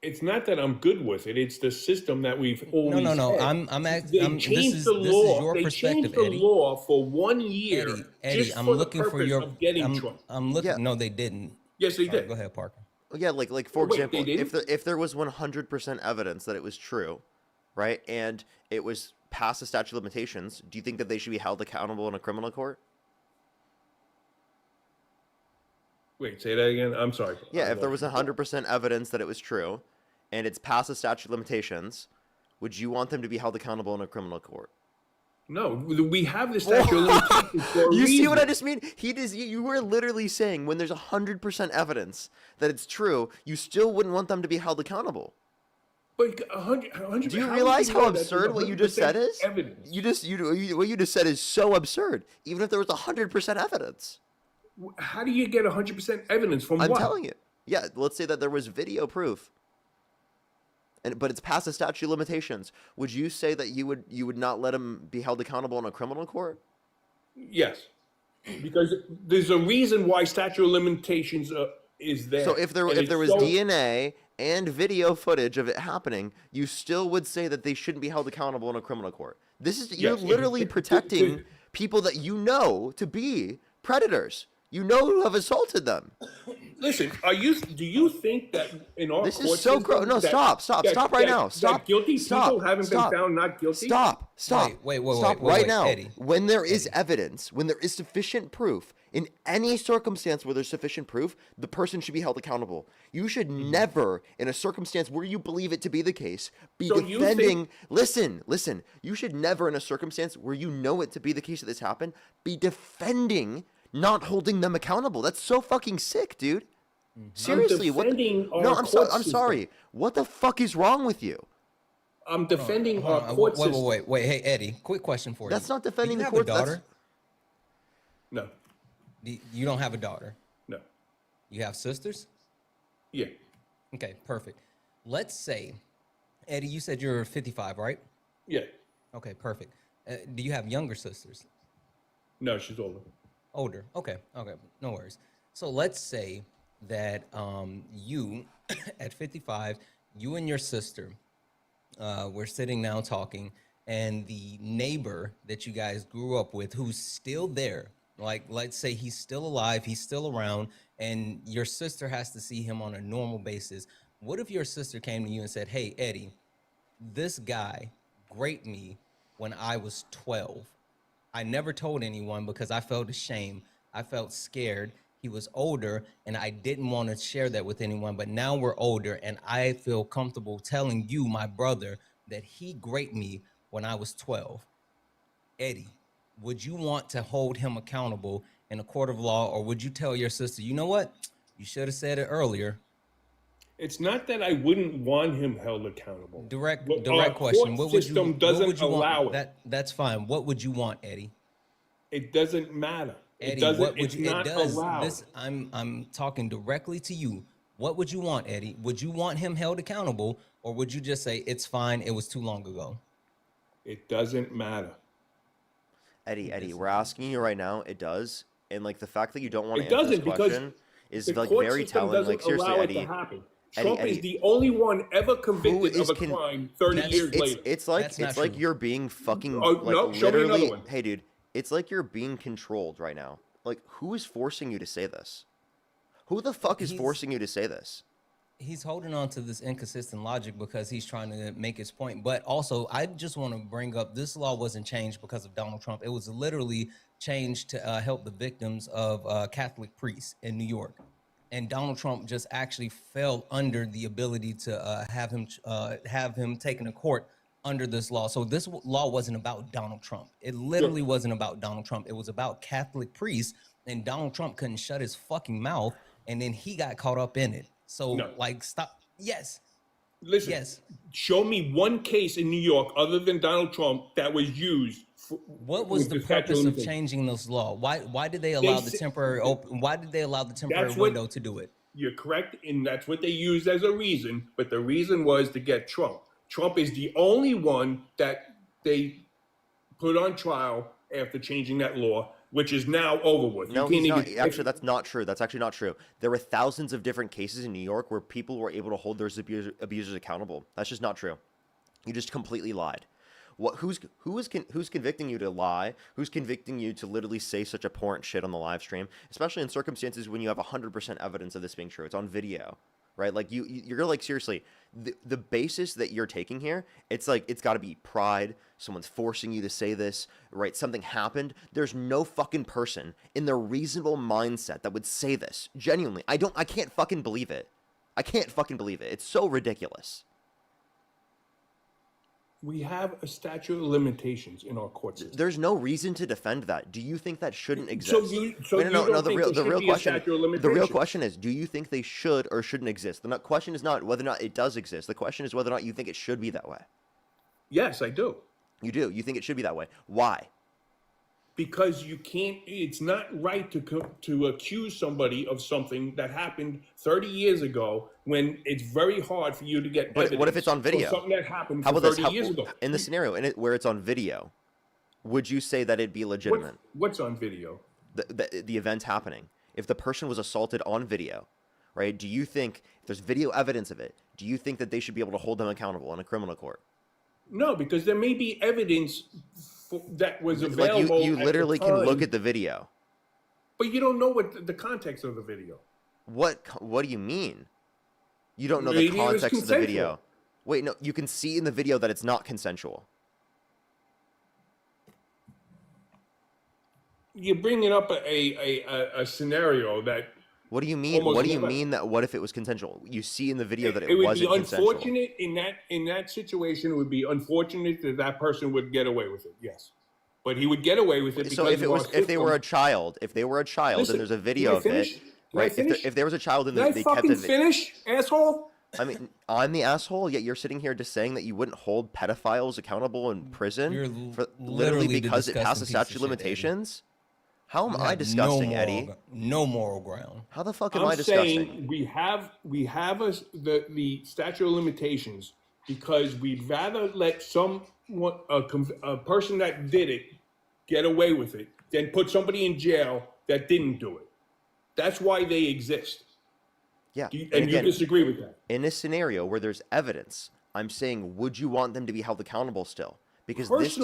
It's not that I'm good with it. It's the system that we've always No. had. They changed the law. They changed the law for 1 year. Eddie, I'm looking for your. Trump. I'm looking. Yeah. No, they didn't. Yes, they did. Go ahead, Parker. Yeah, like for example, if there was 100% evidence that it was true, right, and it was past the statute of limitations, do you think that they should be held accountable in a criminal court? Wait, say that again. I'm sorry. Yeah, if there was 100% evidence that it was true, and it's past the statute of limitations, would you want them to be held accountable in a criminal court? No, we have the statute of limitations for a You reason. see what I just mean? You were literally saying when there's 100% evidence that it's true, you still wouldn't want them to be held accountable. But 100. Do you realize how know that absurd what you just said is? Evidence. What you just said is so absurd. Even if there was 100% evidence. How do you get 100% evidence from what? I'm telling you. Yeah, let's say that there was video proof, but it's past the statute of limitations. Would you say that you would not let him be held accountable in a criminal court? Yes, because there's a reason why statute of limitations is there. So if there was DNA and video footage of it happening, you still would say that they shouldn't be held accountable in a criminal court. You're literally protecting people that you know to be predators. You know who have assaulted them. Listen, do you think that in our this is so gross? No, stop right now. Stop. Guilty people haven't been found not guilty. Stop. Wait, right now. Eddie. When there is evidence, when there is sufficient proof, in any circumstance where there's sufficient proof, the person should be held accountable. You should never, in a circumstance where you believe it to be the case, be defending. Listen. You should never, in a circumstance where you know it to be the case that this happened, be defending not holding them accountable. That's so fucking sick, dude. Seriously, I'm sorry. What the fuck is wrong with you? I'm defending our court system. Wait. Hey, Eddie, quick question for you. That's not defending the court. court. Do you have a daughter? No. You don't have a daughter? No. You have sisters? Yeah. Okay, perfect. Let's say, Eddie, you said you're 55, right? Yeah. Okay, perfect. Do you have younger sisters? No, she's older. Older. Okay, no worries. So let's say that you, at 55, you and your sister were sitting down talking, and the neighbor that you guys grew up with, who's still there, like let's say he's still alive, he's still around, and your sister has to see him on a normal basis. What if your sister came to you and said, "Hey, Eddie, this guy raped me when I was 12. I never told anyone because I felt ashamed. I felt scared. He was older, and I didn't want to share that with anyone. But now we're older, and I feel comfortable telling you, my brother, that he raped me when I was 12. Eddie, would you want to hold him accountable in a court of law, or would you tell your sister, you know what, you should have said it earlier? It's not that I wouldn't want him held accountable. Direct Our question. court system doesn't allow it. That's fine. What would you want, Eddie? It doesn't matter. Eddie, It's not allowed. I'm talking directly to you. What would you want, Eddie? Would you want him held accountable, or would you just say it's fine, it was too long ago? It doesn't matter. Eddie, we're asking you right now. It does, and like the fact that you don't want It to answer this doesn't, question because is the like court very system telling. doesn't Like seriously, allow it Eddie. to happen. Eddie, Trump Eddie, is the only one ever convicted is of a crime 30 years later. It's like you're being fucking Oh, like no, show me another literally. one. Hey, dude, it's like you're being controlled right now. Like, who is forcing you to say this? Who the fuck is forcing you to say this? He's holding on to this inconsistent logic because he's trying to make his point. But also, I just want to bring up, this law wasn't changed because of Donald Trump. It was literally changed to help the victims of Catholic priests in New York. And Donald Trump just actually fell under the ability to have him taken to court under this law. So this law wasn't about Donald Trump. It literally wasn't about Donald Trump. It was about Catholic priests, and Donald Trump couldn't shut his fucking mouth, and then he got caught up in it. So like, stop. Yes. Listen, yes. Show me one case in New York other than Donald Trump that was used. What was the purpose of changing this law? Why did they allow the temporary Why did they allow the temporary window to do it? You're correct, and that's what they used as a reason. But the reason was to get Trump. Trump is the only one that they put on trial after changing that law, which is now over with. No, he's not. Actually, that's not true. That's actually not true. There were thousands of different cases in New York where people were able to hold their abusers accountable. That's just not true. You just completely lied. Who's convicting you to lie? Who's convicting you to literally say such abhorrent shit on the live stream? Especially in circumstances when you have 100% evidence of this being true. It's on video, right? Like you're like, seriously, the basis that you're taking here, it's like, it's got to be pride. Someone's forcing you to say this, right? Something happened. There's no fucking person in their reasonable mindset that would say this. Genuinely, I can't fucking believe it. I can't fucking believe it. It's so ridiculous. We have a statute of limitations in our court system. There's no reason to defend that. Do you think that shouldn't exist? The real question is, do you think they should or shouldn't exist? The question is not whether or not it does exist. The question is whether or not you think it should be that way. Yes, I do. You do. You think it should be that way. Why? Because you can't. It's not right to accuse somebody of something that happened 30 years ago when it's very hard for you to get evidence. What if it's on video? Something that happened 30 years ago. In the scenario where it's on video, would you say that it'd be legitimate? What's on video? The event happening. If the person was assaulted on video, right? Do you think, if there's video evidence of it, do you think that they should be able to hold them accountable in a criminal court? No, because there may be evidence that was available. Like you literally can look at the video. But you don't know what the context of the video. What do you mean? You don't know the context of the video. Wait, no, you can see in the video that it's not consensual. You're bringing up a scenario that. What do you mean? What do you mean that? What if it was consensual? You see in the video that it wasn't consensual. It would be unfortunate in that situation. It would be unfortunate that person would get away with it. Yes, but he would get away with it. So if they were a child, and there's a video of it, right? If there was a child and they kept it. Finish, asshole. I mean, I'm the asshole. Yet you're sitting here just saying that you wouldn't hold pedophiles accountable in prison for literally because it passed the statute of limitations. How am I disgusting, Eddie? No moral ground. How the fuck am I disgusting? I'm saying we have the statute of limitations because we'd rather let a person that did it get away with it than put somebody in jail that didn't do it. That's why they exist. Yeah. And you disagree with that? In a scenario where there's evidence, I'm saying, would you want them to be held accountable still? Because this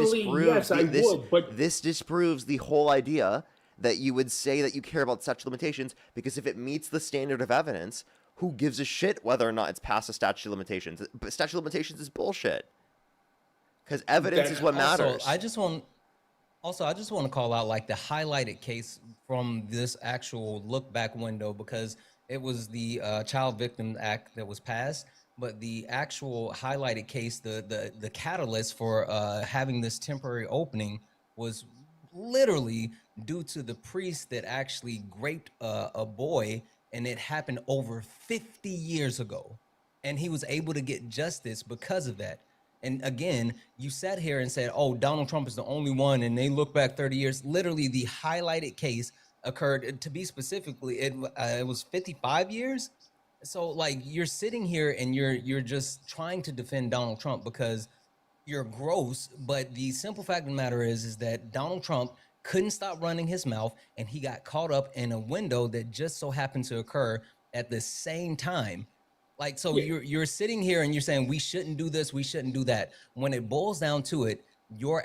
disproves the whole idea that you would say that you care about statute of limitations, because if it meets the standard of evidence, who gives a shit whether or not it's past the statute of limitations? But statute of limitations is bullshit. Because evidence is what matters. I just want to call out like the highlighted case from this actual look back window, because it was the Child Victims Act that was passed. But the actual highlighted case, the catalyst for having this temporary opening was literally due to the priest that actually raped a boy, and it happened over 50 years ago. And he was able to get justice because of that. And again, you sat here and said, oh, Donald Trump is the only one, and they look back 30 years. Literally, the highlighted case occurred, to be specifically, it was 55 years. So like, you're sitting here and you're just trying to defend Donald Trump because you're gross. But the simple fact of the matter is that Donald Trump couldn't stop running his mouth, and he got caught up in a window that just so happened to occur at the same time. Like, so you're sitting here and you're saying we shouldn't do this, we shouldn't do that. When it boils down to it, your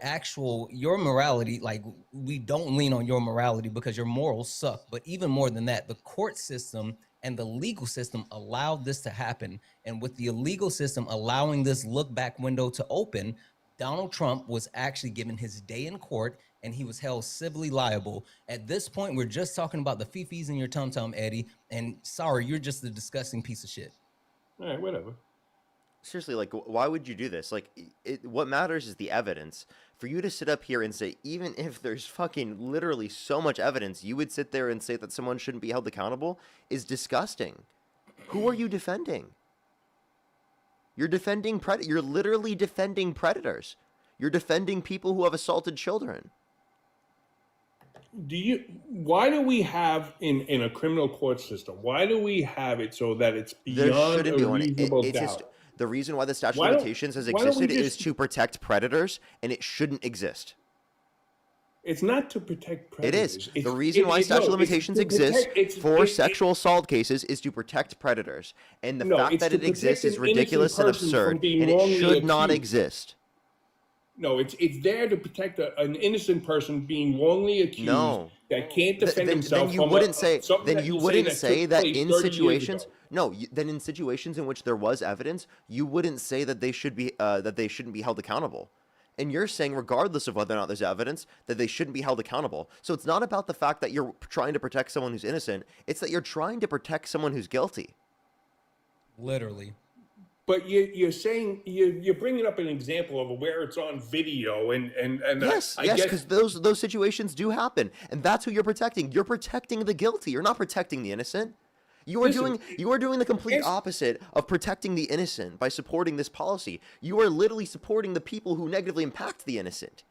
morality, like, we don't lean on your morality because your morals suck. But even more than that, the court system and the legal system allowed this to happen. And with the legal system allowing this look back window to open, Donald Trump was actually given his day in court, and he was held civilly liable. At this point, we're just talking about the fifis in your tum-tum, Eddie. And sorry, you're just a disgusting piece of shit. All right, whatever. Seriously, like, why would you do this? Like, what matters is the evidence. For you to sit up here and say, even if there's fucking literally so much evidence, you would sit there and say that someone shouldn't be held accountable is disgusting. Who are you defending? You're defending You're literally defending predators. You're defending people who have assaulted children. Why do we have in a criminal court system, why do we have it so that it's beyond a reasonable doubt? The reason why the statute of limitations has existed is to protect predators, and it shouldn't exist. It's not to protect predators. It is. The reason why statute of limitations exists for sexual assault cases is to protect predators. And the fact that it exists is ridiculous and absurd, and it should not exist. No, it's there to protect an innocent person being wrongly accused that can't defend himself. Then you wouldn't say. Then you wouldn't say that in situations. No, then in situations in which there was evidence, you wouldn't say that they should be that they shouldn't be held accountable. And you're saying, regardless of whether or not there's evidence, that they shouldn't be held accountable. So it's not about the fact that you're trying to protect someone who's innocent. It's that you're trying to protect someone who's guilty. Literally. But you're saying you're bringing up an example of where it's on video and yes, because those situations do happen, and that's who you're protecting. You're protecting the guilty. You're not protecting the innocent. You are doing the complete opposite of protecting the innocent by supporting this policy. You are literally supporting the people who negatively impact the innocent.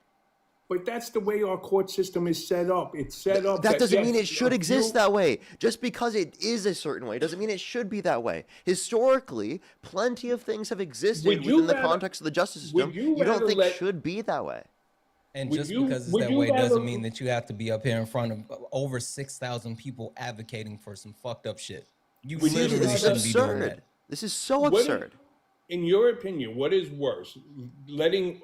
But that's the way our court system is set up. It's set up. That doesn't mean it should exist that way. Just because it is a certain way doesn't mean it should be that way. Historically, plenty of things have existed within the context of the justice system you don't think should be that way. And just because it's that way doesn't mean that you have to be up here in front of over 6,000 people advocating for some fucked up shit. You literally shouldn't be doing that. This is so absurd. In your opinion, what is worse, letting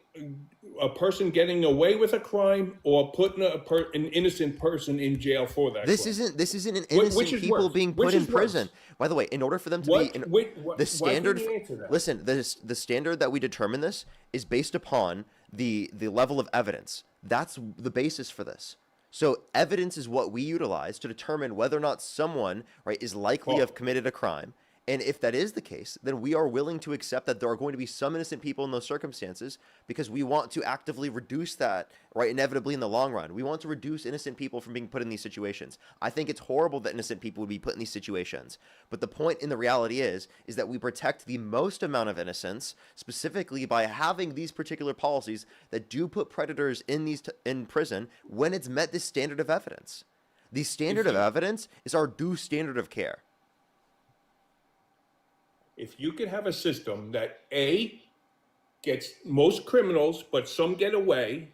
a person getting away with a crime or putting an innocent person in jail for that? This isn't an innocent people being put in prison. By the way, in order for them to be the standard, listen, the standard that we determine this is based upon the level of evidence. That's the basis for this. So evidence is what we utilize to determine whether or not someone, right, is likely to have committed a crime. And if that is the case, then we are willing to accept that there are going to be some innocent people in those circumstances because we want to actively reduce that, right, inevitably in the long run. We want to reduce innocent people from being put in these situations. I think it's horrible that innocent people would be put in these situations. But the point in the reality is that we protect the most amount of innocence, specifically by having these particular policies that do put predators in prison when it's met this standard of evidence. The standard of evidence is our due standard of care. If you could have a system that A, gets most criminals, but some get away,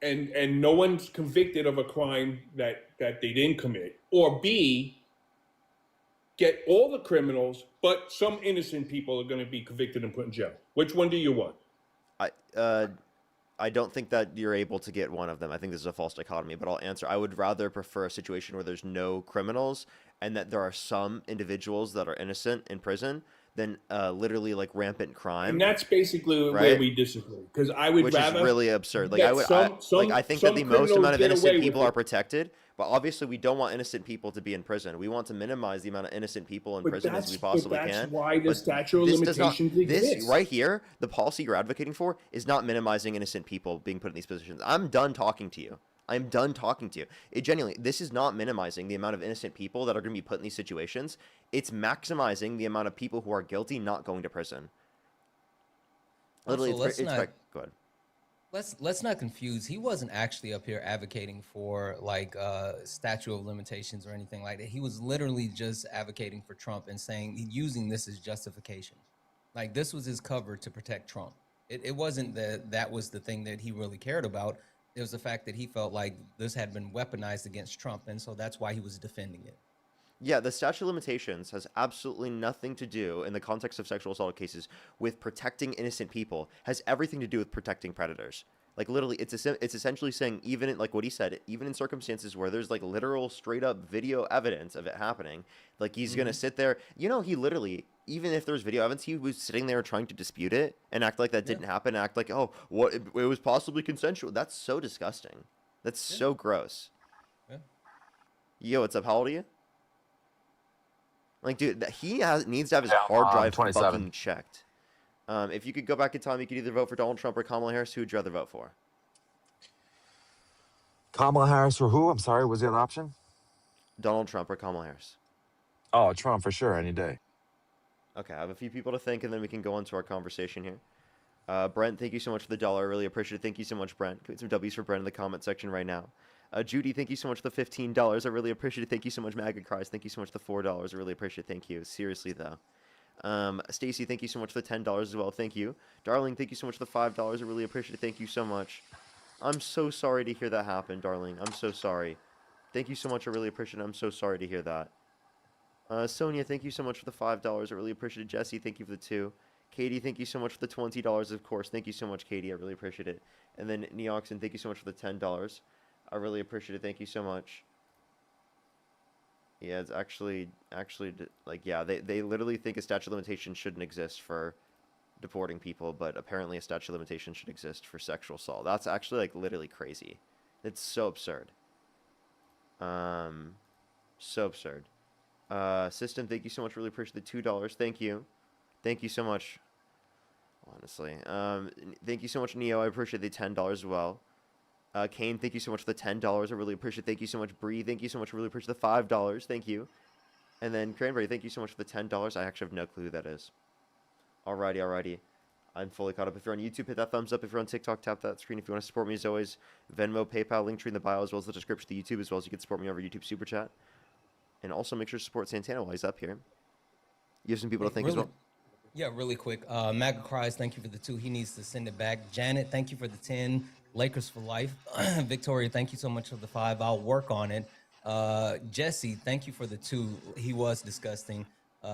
and no one's convicted of a crime that they didn't commit, or B, get all the criminals, but some innocent people are going to be convicted and put in jail. Which one do you want? I don't think that you're able to get one of them. I think this is a false dichotomy, but I'll answer. I would rather prefer a situation where there's no criminals and that there are some individuals that are innocent in prison than literally like rampant crime. And that's basically right? where we disagree. Because I would Which rather is really absurd. Like that I think that the most amount of innocent people it. are protected, but obviously we don't want innocent people to be in prison. We want to minimize the amount of innocent people in prison as we possibly But that's can. why the But statute of this does not. limitations exists. This right here, the policy you're advocating for, is not minimizing innocent people being put in these positions. I'm done talking to you. I'm done talking to you. It genuinely, this is not minimizing the amount of innocent people that are going to be put in these situations. It's maximizing the amount of people who are guilty not going to prison. Literally, Also, go ahead. Let's not confuse. He wasn't actually up here advocating for like statute of limitations or anything like that. He was literally just advocating for Trump and saying, using this as justification. Like, this was his cover to protect Trump. It wasn't that was the thing that he really cared about. It was the fact that he felt like this had been weaponized against Trump, and so that's why he was defending it. Yeah, the statute of limitations has absolutely nothing to do, in the context of sexual assault cases, with protecting innocent people. Has everything to do with protecting predators. Like, literally, it's essentially saying, even in, like what he said, even in circumstances where there's like literal straight up video evidence of it happening, like he's gonna sit there. You know, he literally, even if there's video evidence, he was sitting there trying to dispute it and act like that didn't happen, act like, oh, what, it was possibly consensual. That's so disgusting. That's so gross. Yeah. Yo, what's up? How old are you? Like, dude, needs to have his hard drive 27. fucking checked. If you could go back in time, you could either vote for Donald Trump or Kamala Harris. Who would you rather vote for? Kamala Harris or who? I'm sorry, was the other option? Donald Trump or Kamala Harris? Oh, Trump for sure, any day. Okay, I have a few people to thank, and then we can go on to our conversation here. Brent, thank you so much for the $1. I really appreciate it. Thank you so much, Brent. Put some W's for Brent in the comment section right now. Judy, thank you so much for the $15. I really appreciate it. Thank you so much, MAGA Cries. Thank you so much for the $4. I really appreciate it. Thank you. Seriously, though. Stacy, thank you so much for the $10 as well. Thank you. Darling, thank you so much for the $5. I really appreciate it. Thank you so much. I'm so sorry to hear that happen, darling. I'm so sorry. Thank you so much. I really appreciate it. I'm so sorry to hear that. Sonia, thank you so much for the $5. I really appreciate it. Jesse, thank you for the 2. Katie, thank you so much for the $20, of course. Thank you so much, Katie. I really appreciate it. And then Neoxin, thank you so much for the $10. I really appreciate it. Thank you so much. Yeah, it's actually, like, yeah, they literally think a statute of limitations shouldn't exist for deporting people, but apparently a statute of limitations should exist for sexual assault. That's actually, like, literally crazy. It's so absurd. So absurd. System, thank you so much. Really appreciate the $2. Thank you. Thank you so much. Honestly. Thank you so much, Neo. I appreciate the $10 as well. Kane, thank you so much for the $10. I really appreciate it. Thank you so much. Bree, thank you so much. I really appreciate the $5. Thank you. And then Cranberry, thank you so much for the $10. I actually have no clue who that is. Alrighty. I'm fully caught up. If you're on YouTube, hit that thumbs up. If you're on TikTok, tap that screen. If you want to support me, as always, Venmo, PayPal, Linktree in the bio, as well as the description of the YouTube, as well as you can support me over YouTube Super Chat. And also make sure to support Santana while he's up here. You have some people to thank as well. Yeah, really quick. MAGA Cries, thank you for the 2. He needs to send it back. Janet, thank you for the 10. Lakers for life. Victoria, thank you so much for the 5. I'll work on it. Jesse, thank you for the 2. He was disgusting.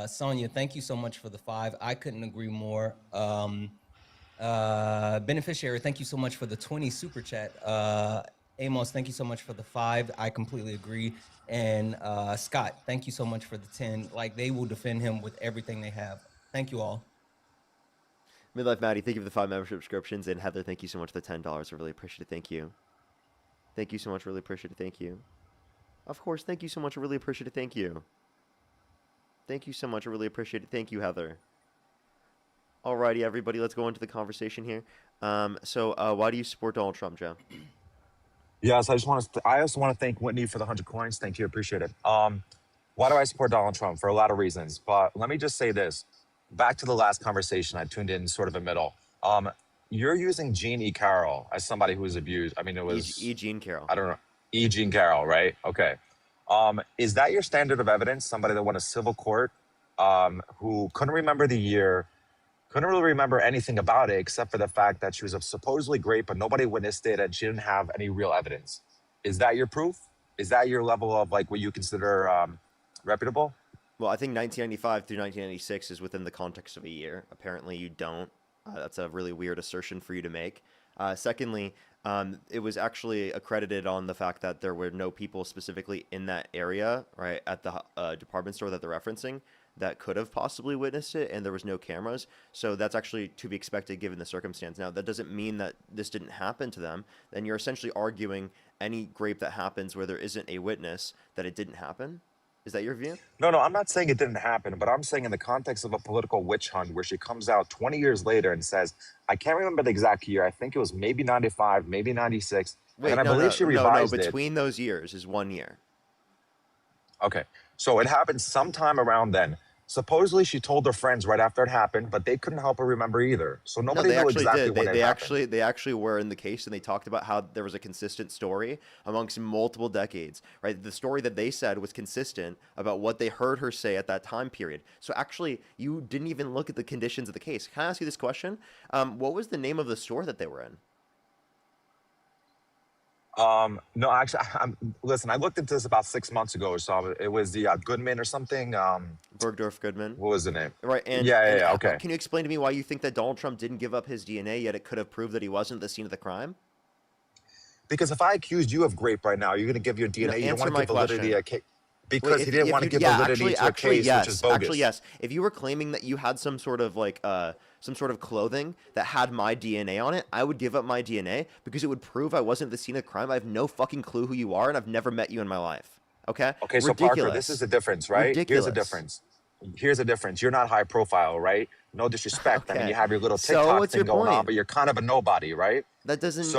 Sonia, thank you so much for the 5. I couldn't agree more. Beneficiary, thank you so much for the 20 super chat. Amos, thank you so much for the 5. I completely agree. And Scott, thank you so much for the 10. Like, they will defend him with everything they have. Thank you all. Midlife Maddie, thank you for the 5 membership subscriptions. And Heather, thank you so much for the $10. I really appreciate it. Thank you. Thank you so much. Really appreciate it. Thank you. Of course, thank you so much. I really appreciate it. Thank you. Thank you so much. I really appreciate it. Thank you, Heather. Alrighty, everybody, let's go into the conversation here. So why do you support Donald Trump, Joe? Yes, I also want to thank Whitney for the 100 coins. Thank you, appreciate it. Why do I support Donald Trump? For a lot of reasons, but let me just say this. Back to the last conversation, I tuned in sort of in the middle. You're using Jean E. Carroll as somebody who was abused. I mean, it was E. Jean Carroll. I don't know. E. Jean Carroll, right? Okay. Is that your standard of evidence? Somebody that went to civil court, who couldn't remember the year, couldn't really remember anything about it except for the fact that she was supposedly great, but nobody witnessed it and she didn't have any real evidence. Is that your proof? Is that your level of like what you consider reputable? Well, I think 1995 through 1996 is within the context of a year. Apparently you don't. That's a really weird assertion for you to make. Secondly, it was actually accredited on the fact that there were no people specifically in that area, right, at the department store that they're referencing, that could have possibly witnessed it, and there was no cameras. So that's actually to be expected given the circumstance. Now, that doesn't mean that this didn't happen to them. Then you're essentially arguing any rape that happens where there isn't a witness that it didn't happen. Is that your view? No, I'm not saying it didn't happen, but I'm saying in the context of a political witch hunt where she comes out 20 years later and says, I can't remember the exact year. I think it was maybe 95, maybe 96. Wait, and I believe she revised it. Between those years is 1 year. Okay, so it happened sometime around then. Supposedly she told her friends right after it happened, but they couldn't help her remember either. So nobody knew exactly when it happened. They actually were in the case, and they talked about how there was a consistent story amongst multiple decades, right? The story that they said was consistent about what they heard her say at that time period. So actually, you didn't even look at the conditions of the case. Can I ask you this question? What was the name of the store that they were in? No, actually, listen, I looked into this about 6 months ago or so. It was the Goodman or something. Bergdorf Goodman. What was the name? Right. And yeah, okay. Can you explain to me why you think that Donald Trump didn't give up his DNA, yet it could have proved that he wasn't at the scene of the crime? Because if I accused you of grape right now, you're going to give your DNA. No, you don't want to give validity to a case. Because Wait, he didn't want to give validity to a case, yes, which is bogus. Actually, yes. If you were claiming that you had some sort of some sort of clothing that had my DNA on it, I would give up my DNA because it would prove I wasn't at the scene of the crime. I have no fucking clue who you are, and I've never met you in my life. Okay? Okay, so Parker, this is the difference, right? Ridiculous. Here's the difference. You're not high profile, right? No disrespect. Okay. I mean, you have your little TikTok thing going point? on, but you're kind of a nobody, right? That doesn't mean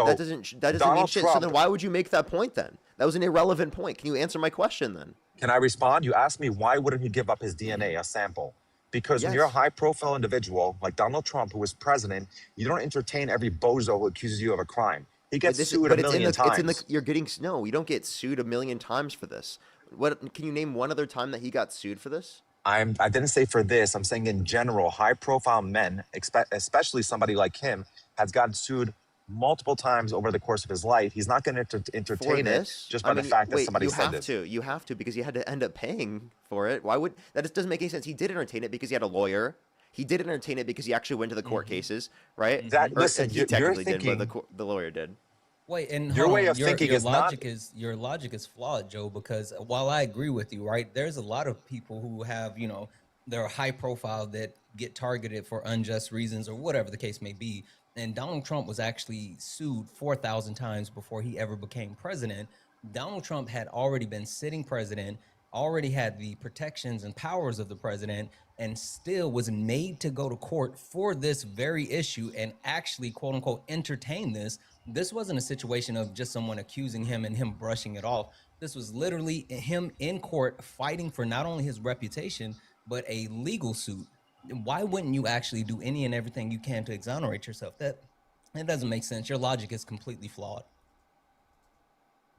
Donald shit. Trump, So then why would you make that point then? That was an irrelevant point. Can you answer my question then? Can I respond? You asked me why wouldn't he give up his DNA, a sample? Because when you're a high-profile individual like Donald Trump, who was president, you don't entertain every bozo who accuses you of a crime. He gets sued a million times. You don't get sued a million times for this. What can you name one other time that he got sued for this? I didn't say for this. I'm saying in general, high-profile men, especially somebody like him, has gotten sued multiple times over the course of his life. He's not going to entertain it just by the fact that somebody said this. You have to because he had to end up paying for it. Why would that? Just doesn't make any sense. He did entertain it because he had a lawyer. He did entertain it because he actually went to the court cases, right? Listen, he technically did, but the lawyer did. Wait, and your way of thinking your is logic your logic is flawed, Joe. Because while I agree with you, right, there's a lot of people who have they're high profile that get targeted for unjust reasons or whatever the case may be. And Donald Trump was actually sued 4,000 times before he ever became president. Donald Trump had already been sitting president, already had the protections and powers of the president, and still was made to go to court for this very issue and actually, quote unquote, entertain this. This wasn't a situation of just someone accusing him and him brushing it off. This was literally him in court fighting for not only his reputation, but a legal suit. Why wouldn't you actually do any and everything you can to exonerate yourself? That doesn't make sense. Your logic is completely flawed.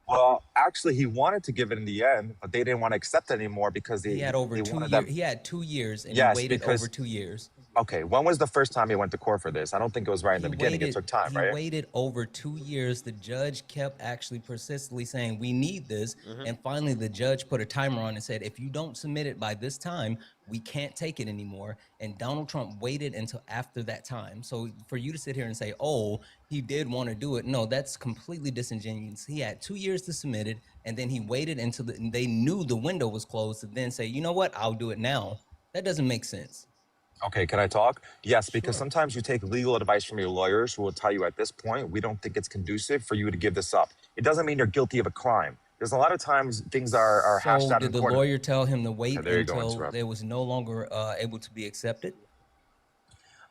Well, actually, he wanted to give it in the end, but they didn't want to accept it anymore because he had over 2 years. He had 2 years, and he waited over 2 years. Okay, when was the first time he went to court for this? I don't think it was right in the beginning. It took time, right? He waited over 2 years. The judge kept actually persistently saying, we need this. And finally, the judge put a timer on and said, if you don't submit it by this time, we can't take it anymore. And Donald Trump waited until after that time. So for you to sit here and say, oh, he did want to do it. No, that's completely disingenuous. He had 2 years to submit it. And then he waited until they knew the window was closed to then say, you know what, I'll do it now. That doesn't make sense. Okay, can I talk? Yes, because sometimes you take legal advice from your lawyers who will tell you at this point, we don't think it's conducive for you to give this up. It doesn't mean you're guilty of a crime. There's a lot of times things are hashed out in court. Did the lawyer tell him to wait until it was no longer able to be accepted?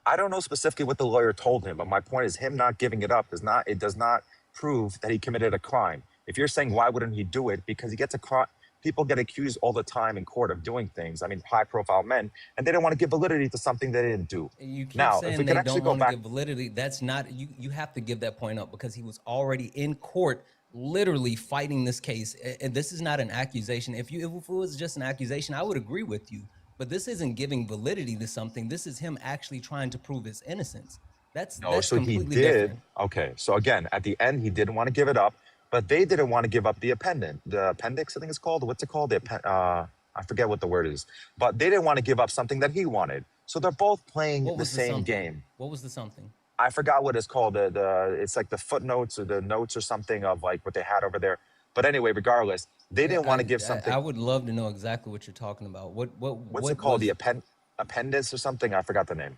I don't know specifically what the lawyer told him, but my point is him not giving it up does not prove that he committed a crime. If you're saying why wouldn't he do it, because he gets a crime. People get accused all the time in court of doing things. I mean, high-profile men, and they don't want to give validity to something they didn't do. You keep saying they don't want to give validity. That's not you have to give that point up because he was already in court, literally fighting this case. And this is not an accusation. If it was just an accusation, I would agree with you. But this isn't giving validity to something. This is him actually trying to prove his innocence. That's completely different. Okay, so again, at the end, he didn't want to give it up. But they didn't want to give up the appendix, I think it's called. What's it called? I forget what the word is. But they didn't want to give up something that he wanted. So they're both playing the same game. What was the something? I forgot what it's called. It's like the footnotes or the notes or something of like what they had over there. But anyway, regardless, They Yeah, didn't want to give something. I would love to know exactly what you're talking about. What's What it called? was? The appendix or something? I forgot the name.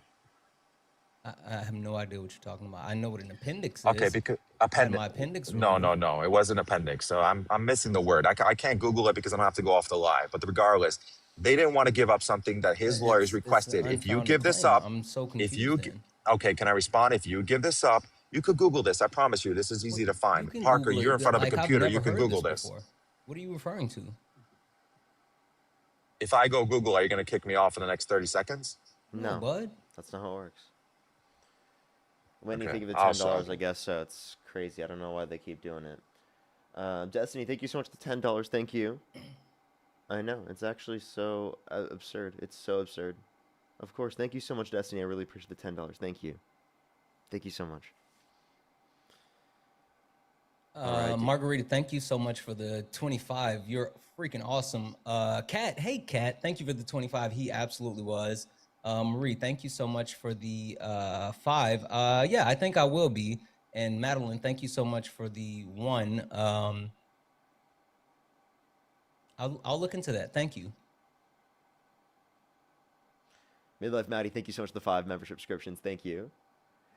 I have no idea what you're talking about. I know what an appendix Okay, is. because I had appendix. my appendix No, removed. no, no. It wasn't appendix. So I'm missing the word. I can't Google it because I don't have to go off the lie. But regardless, they didn't want to give up something that his lawyers It's an requested. If you unfounded give this claim. up, I'm so if confused you then. okay, can I respond? If you give this up, you could Google this. I promise you, this is easy to You find. can Parker, Google you're it. in front of a Like, I've computer. You never can heard Google this this. before. What are you referring to? If I go Google, are you going to kick me off in the next 30 seconds? No, bud. That's not how it works. When you Okay, think of the I'll $10, stop. I guess so. It's crazy. I don't know why they keep doing it. Destiny, thank you so much for the $10. Thank you. I know. It's actually so absurd. It's so absurd. Of course. Thank you so much, Destiny. I really appreciate the $10. Thank you. Thank you so much. Margarita, thank you so much for the 25. You're freaking awesome. Kat, hey Kat, thank you for the 25. He absolutely was. Marie, thank you so much for the 5. Yeah, I think I will be. And Madeline, thank you so much for the 1. I'll look into that. Thank you. Midlife Maddie, thank you so much for the 5 membership subscriptions. Thank you.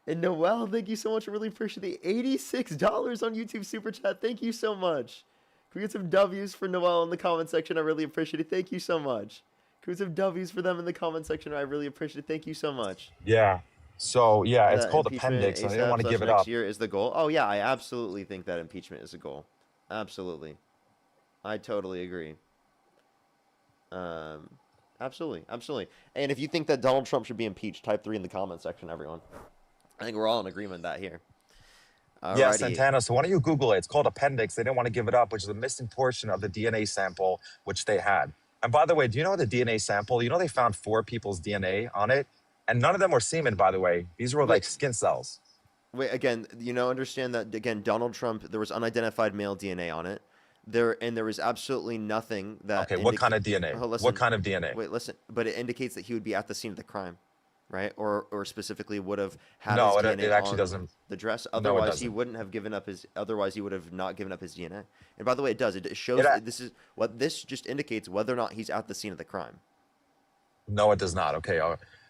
And Noel, thank you so much. I really appreciate the $86 on YouTube Super Chat. Thank you so much. Can we get some W's for Noel in the comment section? I really appreciate it. Thank you so much. Can we get some W's for them in the comment section? I really appreciate it. Thank you so much. Yeah. So, yeah, it's called Impeachment appendix. I didn't want to give it next up. year is the goal. Oh, yeah, I absolutely think that impeachment is a goal. Absolutely. I totally agree. Absolutely. Absolutely. And if you think that Donald Trump should be impeached, type 3 in the comment section, everyone. I think we're all in agreement that here. Alrighty. Yeah, Santana. So why don't you Google it? It's called appendix. They didn't want to give it up, which is a missing portion of the DNA sample which they had. And by the way, do you know the DNA sample? You know they found 4 people's DNA on it, and none of them were semen. By the way, these were like skin cells. Wait, again, understand that again. Donald Trump, there was unidentified male DNA on it. There was absolutely nothing that. Okay, what kind of DNA? Oh, listen, what kind of DNA? Wait, listen, but it indicates that he would be at the scene of the crime. Right, or specifically would have had No, his DNA it actually on doesn't. the dress. No, it Otherwise, he doesn't. wouldn't have given up his. Otherwise, he would have not given up his DNA. And by the way, it does. It shows this is what this just indicates whether or not he's at the scene of the crime. No, it does not. Okay,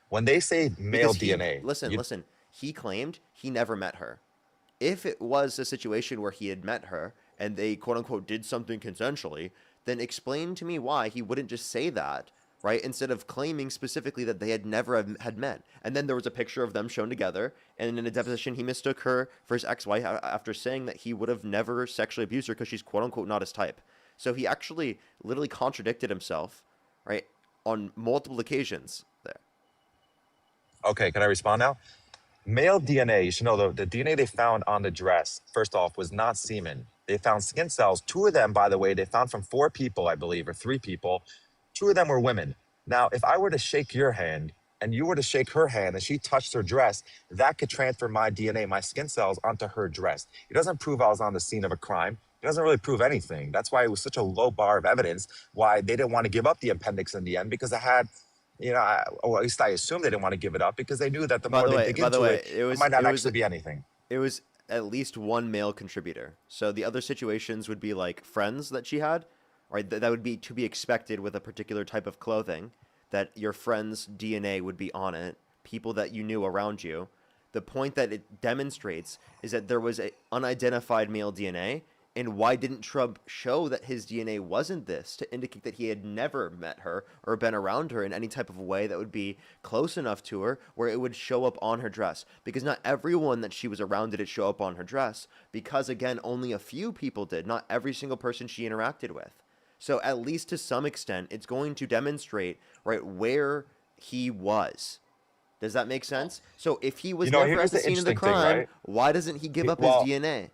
when they say male DNA, Listen. He claimed he never met her. If it was a situation where he had met her and they quote unquote did something consensually, then explain to me why he wouldn't just say that. Right, instead of claiming specifically that they had never had met. And then there was a picture of them shown together, and in a deposition he mistook her for his ex-wife after saying that he would have never sexually abused her because she's quote-unquote not his type. So he actually literally contradicted himself, right, on multiple occasions there. Okay, can I respond now? Male DNA, you should know the DNA they found on the dress, first off, was not semen. They found skin cells. 2 of them, by the way, they found from 4 people, I believe, or 3 people. 2 of them were women. Now, if I were to shake your hand and you were to shake her hand and she touched her dress, that could transfer my DNA, my skin cells, onto her dress. It doesn't prove I was on the scene of a crime. It doesn't really prove anything. That's why it was such a low bar of evidence, why they didn't want to give up the appendix in the end, because it had, or at least I assume they didn't want to give it up because they knew that the more they dig into it might not actually be anything. It was at least one male contributor. So the other situations would be like friends that she had. Right, that would be to be expected with a particular type of clothing, that your friend's DNA would be on it, people that you knew around you. The point that it demonstrates is that there was an unidentified male DNA, and why didn't Trump show that his DNA wasn't this, to indicate that he had never met her or been around her in any type of way that would be close enough to her where it would show up on her dress? Because not everyone that she was around did it show up on her dress, because again, only a few people did, not every single person she interacted with. So at least to some extent, it's going to demonstrate, right, where he was. Does that make sense? So if he was never at the scene of the crime, why doesn't he give up his DNA?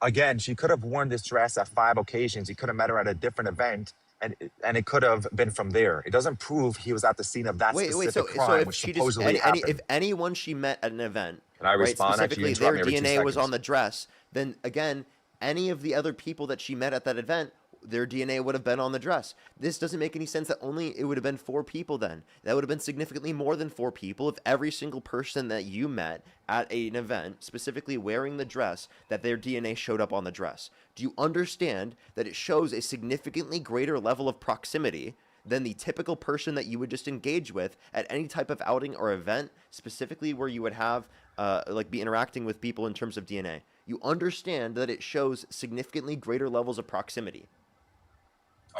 Again, she could have worn this dress at 5 occasions. He could have met her at a different event, and it could have been from there. It doesn't prove he was at the scene of that specific crime, which supposedly happened. If anyone she met at an event, Can I respond? right, specifically their DNA was seconds. on the dress, then again, any of the other people that she met at that event their DNA would have been on the dress. This doesn't make any sense that only it would have been 4 people then. That would have been significantly more than 4 people if every single person that you met at an event, specifically wearing the dress, that their DNA showed up on the dress. Do you understand that it shows a significantly greater level of proximity than the typical person that you would just engage with at any type of outing or event, specifically where you would have, be interacting with people in terms of DNA? You understand that it shows significantly greater levels of proximity.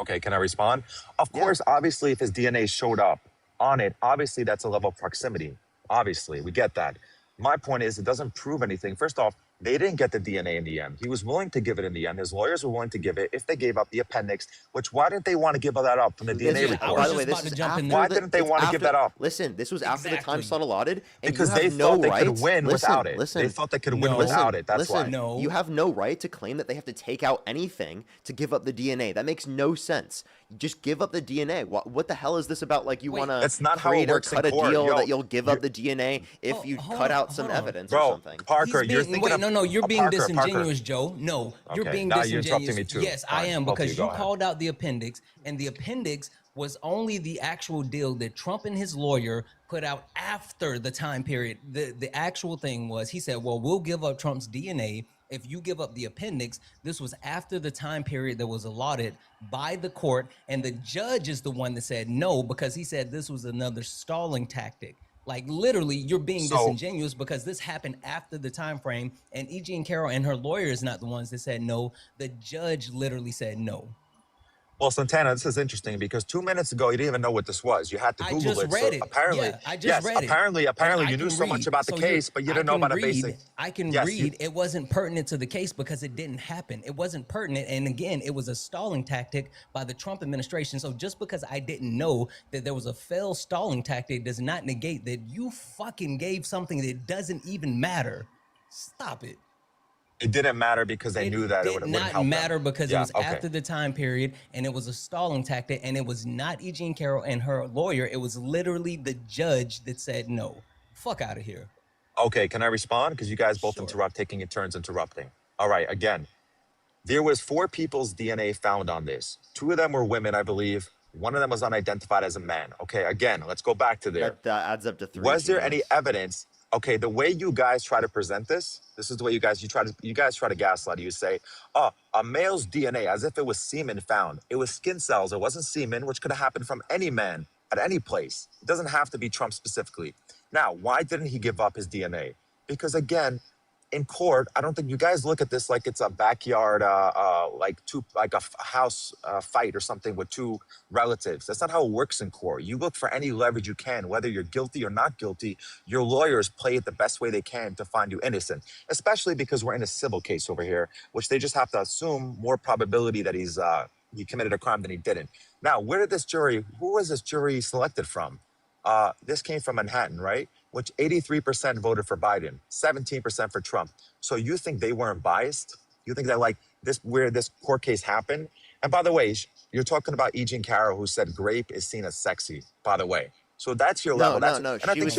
Okay, can I respond? Of course, obviously, if his DNA showed up on it, obviously that's a level of proximity. Obviously, we get that. My point is, it doesn't prove anything. First off, they didn't get the DNA in the end. He was willing to give it in the end. His lawyers were willing to give it if they gave up the appendix, which why didn't they want to give that up from the DNA report? By the way, this is after why didn't they want to give that up? Listen, this was after the time slot allotted. And because you they have no thought they right, could win without it. They thought they could win without it. That's why. No. You have no right to claim that they have to take out anything to give up the DNA. That makes no sense. Just give up the DNA. What the hell is this about? Like you want to create or cut a deal that you'll give up the DNA if you cut out some evidence or something. Parker, you're thinking you're being disingenuous, Joe. No, you're being now disingenuous. You're interrupting me too. Yes, I am, because you called out the appendix, and the appendix was only the actual deal that Trump and his lawyer put out after the time period. The actual thing was, he said, well, we'll give up Trump's DNA if you give up the appendix. This was after the time period that was allotted by the court, and the judge is the one that said no, because he said this was another stalling tactic. Like literally, you're being disingenuous because this happened after the time frame, and E. Jean Carroll and her lawyer is not the ones that said no. The judge literally said no. Well, Santana, this is interesting because 2 minutes ago, you didn't even know what this was. You had to Google it. I just read it. Apparently, I just read it. Apparently, you knew so much about the case, but you didn't know about the basic. I can read. It wasn't pertinent to the case because it didn't happen. It wasn't pertinent. And again, it was a stalling tactic by the Trump administration. So just because I didn't know that there was a failed stalling tactic does not negate that you fucking gave something that doesn't even matter. Stop it. It didn't matter because they knew that it wouldn't help them. It did not matter because it was after the time period, and it was a stalling tactic, and it was not E. Jean Carroll and her lawyer. It was literally the judge that said no. Fuck out of here. Okay, can I respond? Because you guys both interrupt, taking your turns interrupting. All right, again, there was 4 people's DNA found on this. 2 of them were women, I believe. 1 of them was unidentified as a man. Okay, again, let's go back to there. That adds up to 3. Was there any evidence? Okay, the way you guys try to present this is the way you guys try to gaslight. You say, oh, a male's DNA, as if it was semen found. It was skin cells. It wasn't semen, which could have happened from any man at any place. It doesn't have to be Trump specifically. Now, why didn't he give up his DNA? Because again, in court, I don't think you guys look at this like it's a backyard, like a house fight or something with 2 relatives. That's not how it works in court. You look for any leverage you can, whether you're guilty or not guilty. Your lawyers play it the best way they can to find you innocent, especially because we're in a civil case over here, which they just have to assume more probability that he committed a crime than he didn't. Now, who was this jury selected from? This came from Manhattan, right? Which 83% voted for Biden, 17% for Trump. So you think they weren't biased? You think that where this court case happened? And by the way, you're talking about E. Jean Carroll, who said grape is seen as sexy, by the way. So that's your level. No. She was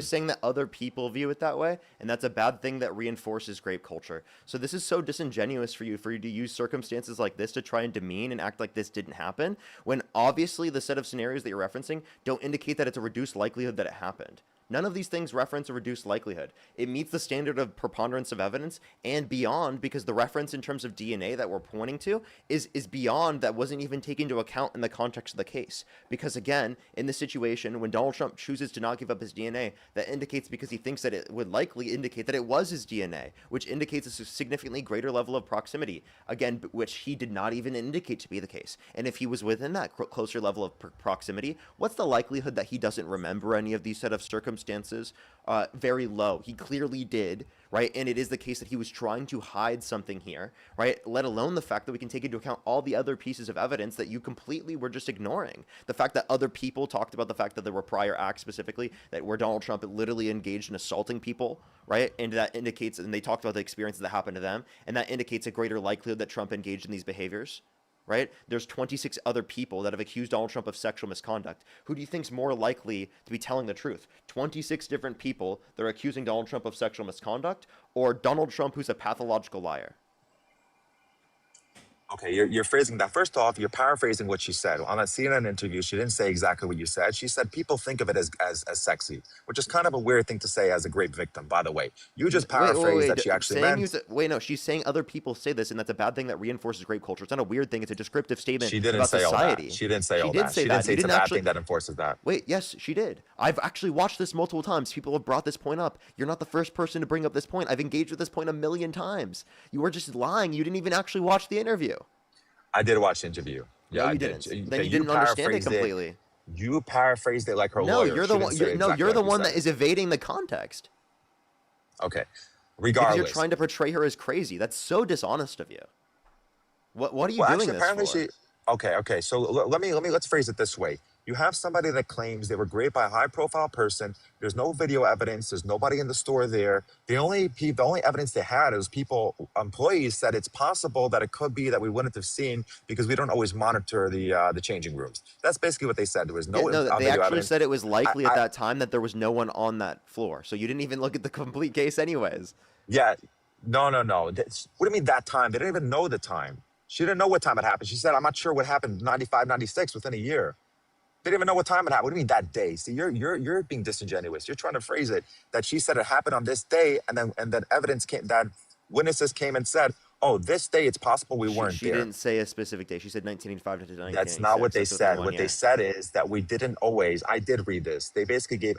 saying that other people view it that way, and that's a bad thing that reinforces grape culture. So this is so disingenuous for you to use circumstances like this to try and demean and act like this didn't happen, when obviously the set of scenarios that you're referencing don't indicate that it's a reduced likelihood that it happened. None of these things reference a reduced likelihood. It meets the standard of preponderance of evidence and beyond, because the reference in terms of DNA that we're pointing to is beyond, that wasn't even taken into account in the context of the case. Because again, in this situation, when Donald Trump chooses to not give up his DNA, that indicates because he thinks that it would likely indicate that it was his DNA, which indicates a significantly greater level of proximity, again, which he did not even indicate to be the case. And if he was within that closer level of proximity, what's the likelihood that he doesn't remember any of these set of circumstances? Very low. He clearly did, right? And it is the case that he was trying to hide something here, right? Let alone the fact that we can take into account all the other pieces of evidence that you completely were just ignoring. The fact that other people talked about the fact that there were prior acts specifically that where Donald Trump literally engaged in assaulting people, right? And that indicates, and they talked about the experiences that happened to them, and that indicates a greater likelihood that Trump engaged in these behaviors. Right? There's 26 other people that have accused Donald Trump of sexual misconduct. Who do you think is more likely to be telling the truth? 26 different people that are accusing Donald Trump of sexual misconduct, or Donald Trump, who's a pathological liar? Okay, you're phrasing that. First off, you're paraphrasing what she said. On a CNN interview, she didn't say exactly what you said. She said people think of it as sexy, which is kind of a weird thing to say as a rape victim, by the way. You just paraphrased that she actually meant. No, she's saying other people say this, and that's a bad thing that reinforces rape culture. It's not a weird thing. It's a descriptive statement She didn't about say society. all that. She didn't say all She did that. say She that. didn't say You it's a didn't bad actually... thing that enforces that. Wait, yes, she did. I've actually watched this multiple times. People have brought this point up. You're not the first person to bring up this point. I've engaged with this point 1,000,000 times. You were just lying. You didn't even actually watch the interview. I did watch the interview. Yeah, no, I you did. Didn't. Then you didn't understand it completely. You paraphrased it like her no, lawyer. You're the one. You're the one that is evading the context. Okay, regardless. Because you're trying to portray her as crazy. That's so dishonest of you. What are you doing actually, this apparently for? Okay. So let's phrase it this way. You have somebody that claims they were raped by a high-profile person. There's no video evidence. There's nobody in the store there. The only evidence they had is employees said it's possible that it could be that we wouldn't have seen because we don't always monitor the changing rooms. That's basically what they said. There was no. They actually said it was likely at that time that there was no one on that floor. So you didn't even look at the complete case, anyways. Yeah, no. What do you mean that time? They didn't even know the time. She didn't know what time it happened. She said, "I'm not sure what happened. 95, 96, within a year." They didn't even know what time it happened. What do you mean that day? See, you're being disingenuous. You're trying to phrase it that she said it happened on this day, and then evidence came, that witnesses came and said, "Oh, this day it's possible we weren't there." She didn't say a specific day. She said 1985 to 1996. That's not what they said. What they said is that we didn't always. I did read this. They basically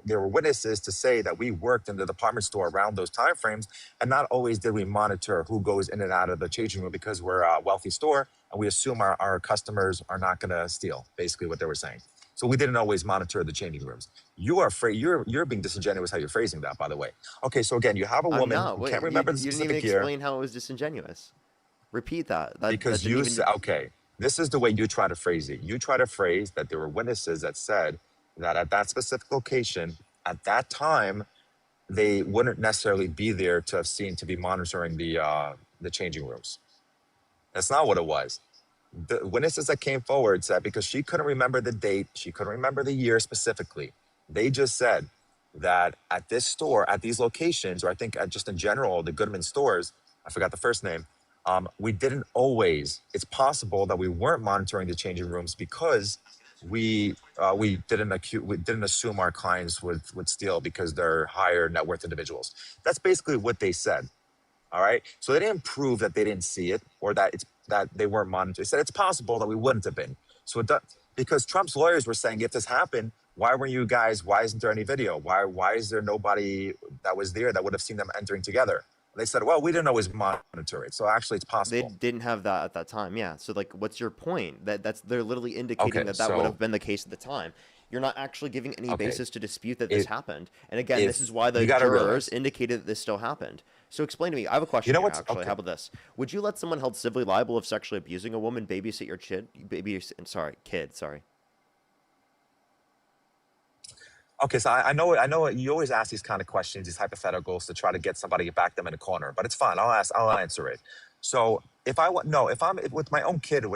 there were witnesses to say that we worked in the department store around those time frames, and not always did we monitor who goes in and out of the changing room because we're a wealthy store. And we assume our customers are not going to steal, basically what they were saying. So we didn't always monitor the changing rooms. You are afraid. You're being disingenuous how you're phrasing that, by the way. Okay, so again, you have a woman who can't remember the specific year. You didn't even explain how it was disingenuous. Repeat that. Because you said, okay, this is the way you try to phrase it. You try to phrase that there were witnesses that said that at that specific location, at that time, they wouldn't necessarily be there to have seen to be monitoring the changing rooms. That's not what it was. The witnesses that came forward said because she couldn't remember the date, she couldn't remember the year specifically. They just said that at this store, at these locations, or I think just in general, the Goodman stores, I forgot the first name, we didn't always, it's possible that we weren't monitoring the changing rooms because we didn't assume our clients would steal because they're higher net worth individuals. That's basically what they said. All right. So they didn't prove that they didn't see it or that they weren't monitored. They said it's possible that we wouldn't have been. So because Trump's lawyers were saying, if this happened, why isn't there any video? Why is there nobody that was there that would have seen them entering together? They said, well, we didn't always monitor it. So actually it's possible. They didn't have that at that time. Yeah. So like, what's your point? They're literally indicating that would have been the case at the time. You're not actually giving any basis to dispute that this happened. And again, this is why the jurors indicated that this still happened. So explain to me. I have a question here, actually. How about this? Would you let someone held civilly liable of sexually abusing a woman babysit your kid? Kid. Sorry. Okay, so I know you always ask these kind of questions, these hypotheticals to try to get somebody to back them in a corner, but it's fine. I'll answer it. So if I'm with my own kid,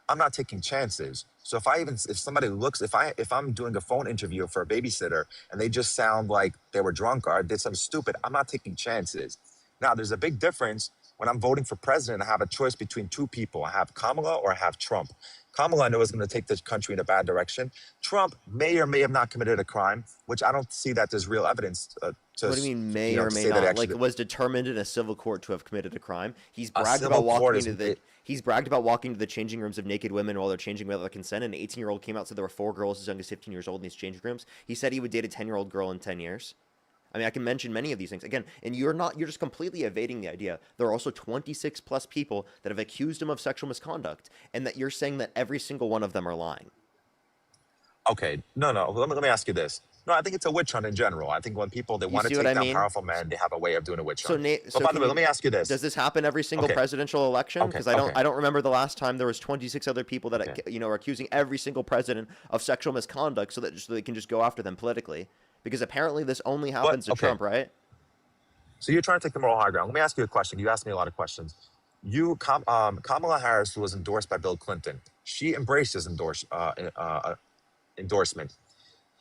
I'm not taking chances. So if somebody looks, if I'm doing a phone interview for a babysitter and they just sound like they were drunk or did something stupid, I'm not taking chances. Now, there's a big difference when I'm voting for president. I have a choice between two people. I have Kamala or I have Trump. Kamala, I know, is going to take this country in a bad direction. Trump may or may have not committed a crime, which I don't see that there's real evidence to. What do you mean may or may not? Like, was determined in a civil court to have committed a crime. He's bragged about walking to the changing rooms of naked women while they're changing without their consent. An 18-year-old came out and said there were 4 girls as young as 15 years old in these changing rooms. He said he would date a 10-year-old girl in 10 years. I mean, I can mention many of these things. Again, and you're just completely evading the idea. There are also 26 plus people that have accused him of sexual misconduct, and that you're saying that every single one of them are lying. Okay, no. Let me ask you this. No, I think it's a witch hunt in general. I think when people, they want to take down powerful men, they have a way of doing a witch hunt. So by the way, let me ask you this. Does this happen every single presidential election? Because I don't remember the last time there was 26 other people that are accusing every single president of sexual misconduct so they can just go after them politically. Because apparently this only happens to Trump, right? So you're trying to take the moral high ground. Let me ask you a question. You asked me a lot of questions. Kamala Harris was endorsed by Bill Clinton. She embraced his endorsement.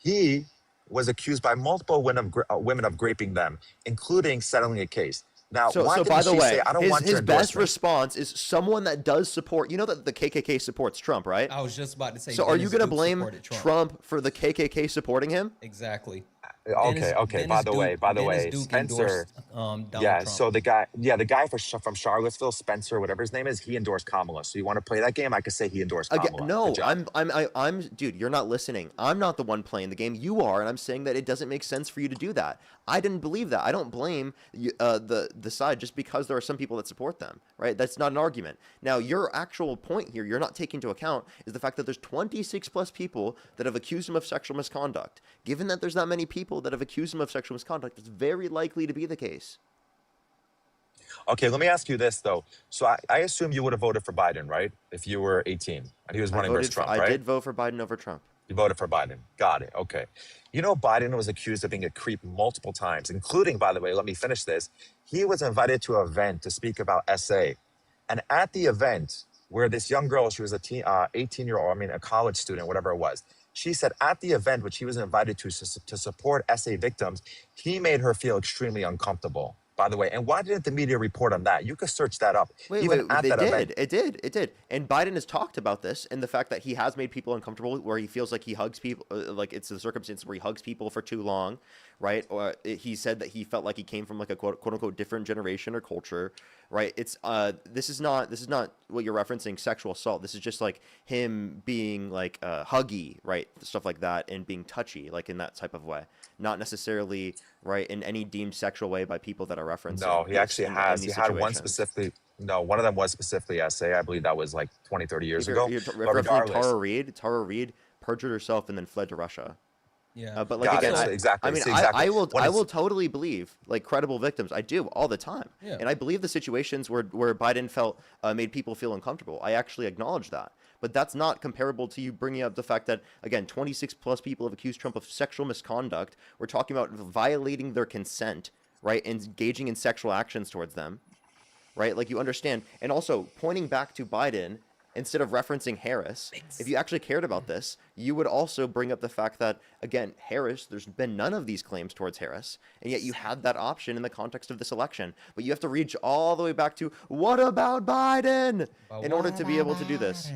He was accused by multiple women of raping them, including settling a case. Now, So, why so didn't by the she say, way, I don't want his your best endorsement? response is someone that does support. You know that the KKK supports Trump, right? I was just about to say. So, are you Dennis going to Duke blame supported Trump for the KKK supporting him? Exactly. Okay, okay. By the Dennis way, Duke Spencer. endorsed Donald Yeah. Trump. So the guy from Charlottesville, Spencer, whatever his name is, he endorsed Kamala. So you want to play that game? I could say he endorsed Again, Kamala. Good no, job. I'm, dude, you're not listening. I'm not the one playing the game. You are, and I'm saying that it doesn't make sense for you to do that. I didn't believe that. I don't blame the side just because there are some people that support them, right? That's not an argument. Now, your actual point here, you're not taking into account is the fact that there's 26 plus people that have accused him of sexual misconduct. Given that there's that many people that have accused him of sexual misconduct, it's very likely to be the case. Okay, let me ask you this though. So I assume you would have voted for Biden, right? If you were 18 and he was running versus Trump, right? I did vote for Biden over Trump. You voted for Biden. Got it. Okay. You know, Biden was accused of being a creep multiple times, including, by the way, let me finish this. He was invited to an event to speak about SA. And at the event where this young girl, she was a 18-year-old, I mean, a college student, whatever it was. She said at the event, which he was invited to support SA victims, he made her feel extremely uncomfortable, by the way. And why didn't the media report on that? You could search that up. Wait, it did. And Biden has talked about this and the fact that he has made people uncomfortable where he feels like he hugs people, like it's the circumstance where he hugs people for too long, right? Or he said that he felt like he came from like a quote unquote different generation or culture, right? It's this is not what you're referencing, sexual assault. This is just like him being like huggy, right? Stuff like that, and being touchy, like in that type of way. Not necessarily right in any deemed sexual way by people that are referencing. No, he actually has. He had one specifically. No, one of them was specifically SA. I believe that was like 20, 30 years ago. You're But referencing regardless, Tara Reid perjured herself and then fled to Russia. Yeah. But like Got it. again, So exactly. I mean, So exactly. I When will it's- totally believe like credible victims. I do all the time, Yeah. and I believe the situations where Biden felt made people feel uncomfortable. I actually acknowledge that. But that's not comparable to you bringing up the fact that, again, 26 plus people have accused Trump of sexual misconduct. We're talking about violating their consent, right? Engaging in sexual actions towards them, right? Like you understand. And also pointing back to Biden instead of referencing Harris. If you actually cared about this, you would also bring up the fact that, again, Harris, there's been none of these claims towards Harris. And yet you had that option in the context of this election. But you have to reach all the way back to, what about Biden? In order to be able to do this.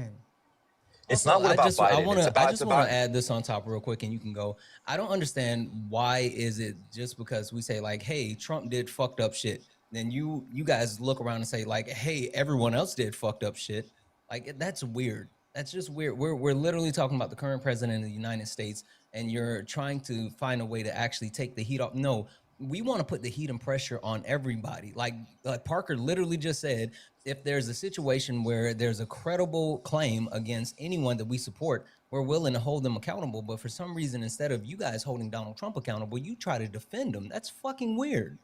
It's not what about Biden. I just want to add this on top real quick, and you can go. I don't understand why is it just because we say like, hey, Trump did fucked up shit. Then you guys look around and say like, hey, everyone else did fucked up shit. Like that's weird. That's just weird. We're literally talking about the current president of the United States, and you're trying to find a way to actually take the heat off. No, we want to put the heat and pressure on everybody. Like Parker literally just said, if there's a situation where there's a credible claim against anyone that we support, we're willing to hold them accountable. But for some reason, instead of you guys holding Donald Trump accountable, you try to defend him. That's fucking weird.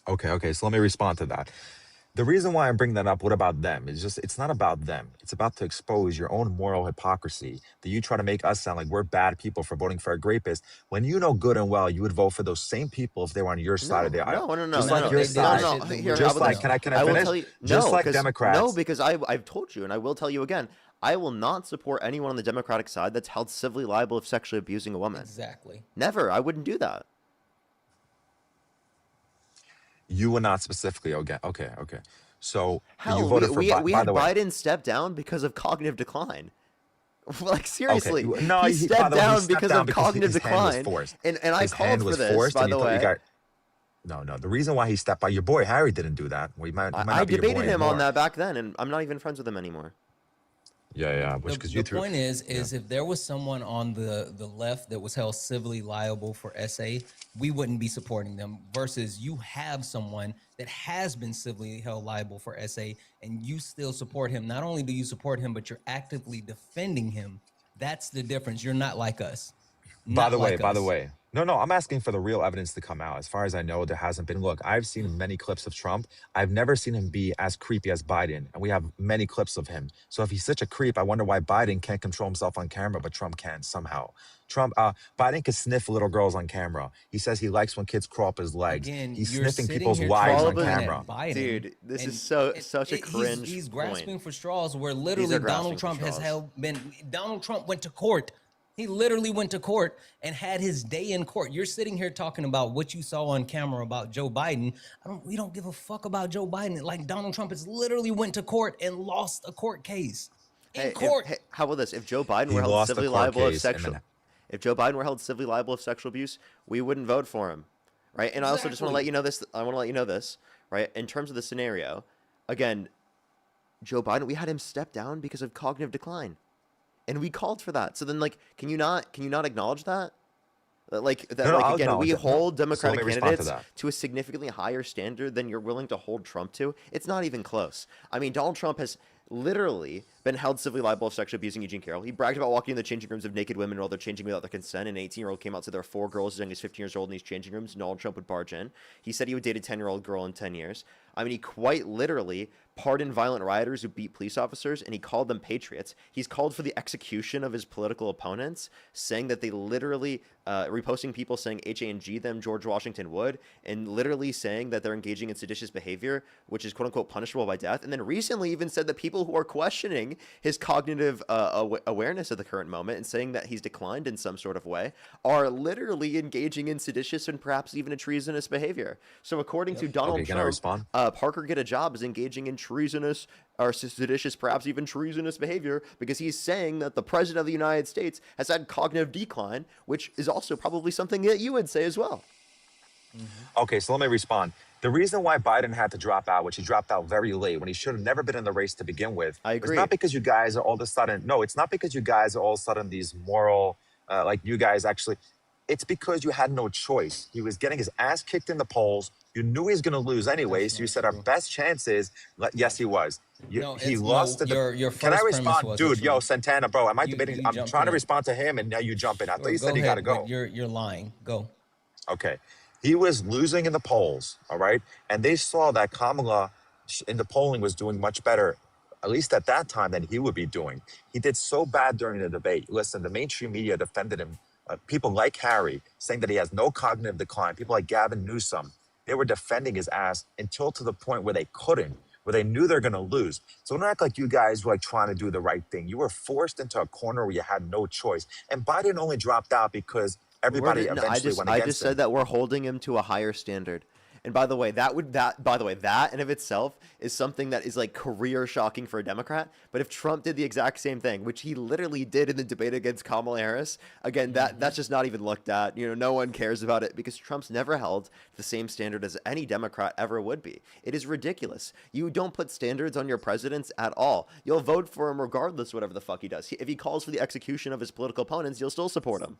Okay. So let me respond to that. The reason why I'm bringing that up, what about them? It's not about them. It's about to expose your own moral hypocrisy that you try to make us sound like we're bad people for voting for a rapist when you know good and well you would vote for those same people if they were on your side of the aisle. No. Just like your side. Just like, can I finish? Tell you, Just like because, Democrats. No, because I've told you, and I will tell you again, I will not support anyone on the Democratic side that's held civilly liable of sexually abusing a woman. Exactly. Never. I wouldn't do that. You would not specifically. Okay. So Hell, you voted for we by had the way. Biden step down because of cognitive decline. Like seriously, Okay. No, he by stepped the way, he down stepped because down of because cognitive his hand was decline. forced. And I His called hand for was this, forced, by and the you thought you way. got. No. The reason why he stepped by your boy Harry didn't do that. Well, he might I not be your boy debated him anymore. on that back then, and I'm not even friends with him anymore. Yeah. Which because you The threw. point is if there was someone on the left that was held civilly liable for SA, we wouldn't be supporting them. Versus you have someone that has been civilly held liable for SA, and you still support him. Not only do you support him, but you're actively defending him. That's the difference. You're not like us. By the Not like us. way. No, I'm asking for the real evidence to come out. As far as I know, there hasn't been. Look, I've seen many clips of Trump. I've never seen him be as creepy as Biden, and we have many clips of him. So if he's such a creep, I wonder why Biden can't control himself on camera, but Trump can somehow. Biden can sniff little girls on camera. He says he likes when kids crawl up his legs. Again, He's you're sniffing sitting people's here wives on looking at camera. Biden, Dude, this and is such a cringe He's point. grasping for straws where These literally are grasping Donald for Trump straws. Donald Trump went to court He literally went to court and had his day in court. You're sitting here talking about what you saw on camera about Joe Biden. We don't give a fuck about Joe Biden. Like Donald Trump has literally went to court and lost a court case. In court. How about this? If Joe Biden He were held lost civilly the court liable of case, sexual, if Joe Biden were held civilly liable of sexual abuse, we wouldn't vote for him, right? And I also just want to let you know this. I want to let you know this, right? In terms of the scenario, again, Joe Biden, we had him step down because of cognitive decline, and we called for that. So then, like, can you not acknowledge that? Like that, No, like again, I'll we acknowledge it. hold So let Democratic me respond to candidates that. to a significantly higher standard than you're willing to hold Trump to. It's not even close. I mean, Donald Trump has literally been held civilly liable of sexually abusing Eugene Carroll. He bragged about walking in the changing rooms of naked women while they're changing without their consent. An 18-year-old came out, said there are 4 girls as young as 15 years old in these changing rooms. Donald Trump would barge in. He said he would date a 10-year-old girl in 10 years. I mean, he quite literally pardoned violent rioters who beat police officers, and he called them patriots. He's called for the execution of his political opponents, saying that they literally, reposting people saying H-A-N-G them, George Washington would, and literally saying that they're engaging in seditious behavior, which is quote-unquote punishable by death. And then recently even said that people who are questioning his cognitive awareness of the current moment and saying that he's declined in some sort of way are literally engaging in seditious and perhaps even a treasonous behavior. So according to Donald Okay, can I Trump, respond? Parker Get a Job is engaging in treasonous or seditious, perhaps even treasonous behavior because he's saying that the president of the United States has had cognitive decline, which is also probably something that you would say as well. Okay, so let me respond. The reason why Biden had to drop out, which he dropped out very late when he should have never been in the race to begin with, I agree. It's not because you guys are all of a sudden, no, it's not because you guys are all of a sudden these moral, like you guys actually, it's because you had no choice. He was getting his ass kicked in the polls. You knew he was going to lose anyway, so you said our best chance is, yes, he was. He lost to the. Your Can I first premise respond, was dude? it's Yo, wrong. Santana, bro, am I You debating? I'm jumped trying to in. respond to him, and now you jump in. I thought you said Go he got to ahead, go. but you're lying. Go. Okay. He was losing in the polls, all right? And they saw that Kamala in the polling was doing much better, at least at that time, than he would be doing. He did so bad during the debate. Listen, the mainstream media defended him. People like Harry saying that he has no cognitive decline. People like Gavin Newsom, they were defending his ass until to the point where they couldn't, where they knew they're going to lose. So don't act like you guys were like trying to do the right thing. You were forced into a corner where you had no choice. And Biden only dropped out because everybody eventually went against him. I just said that we're holding him to a higher standard. And by the way, that in of itself is something that is like career shocking for a Democrat. But if Trump did the exact same thing, which he literally did in the debate against Kamala Harris, again, that's just not even looked at. You know, no one cares about it because Trump's never held the same standard as any Democrat ever would be. It is ridiculous. You don't put standards on your presidents at all. You'll vote for him regardless, whatever the fuck he does. If he calls for the execution of his political opponents, you'll still support him.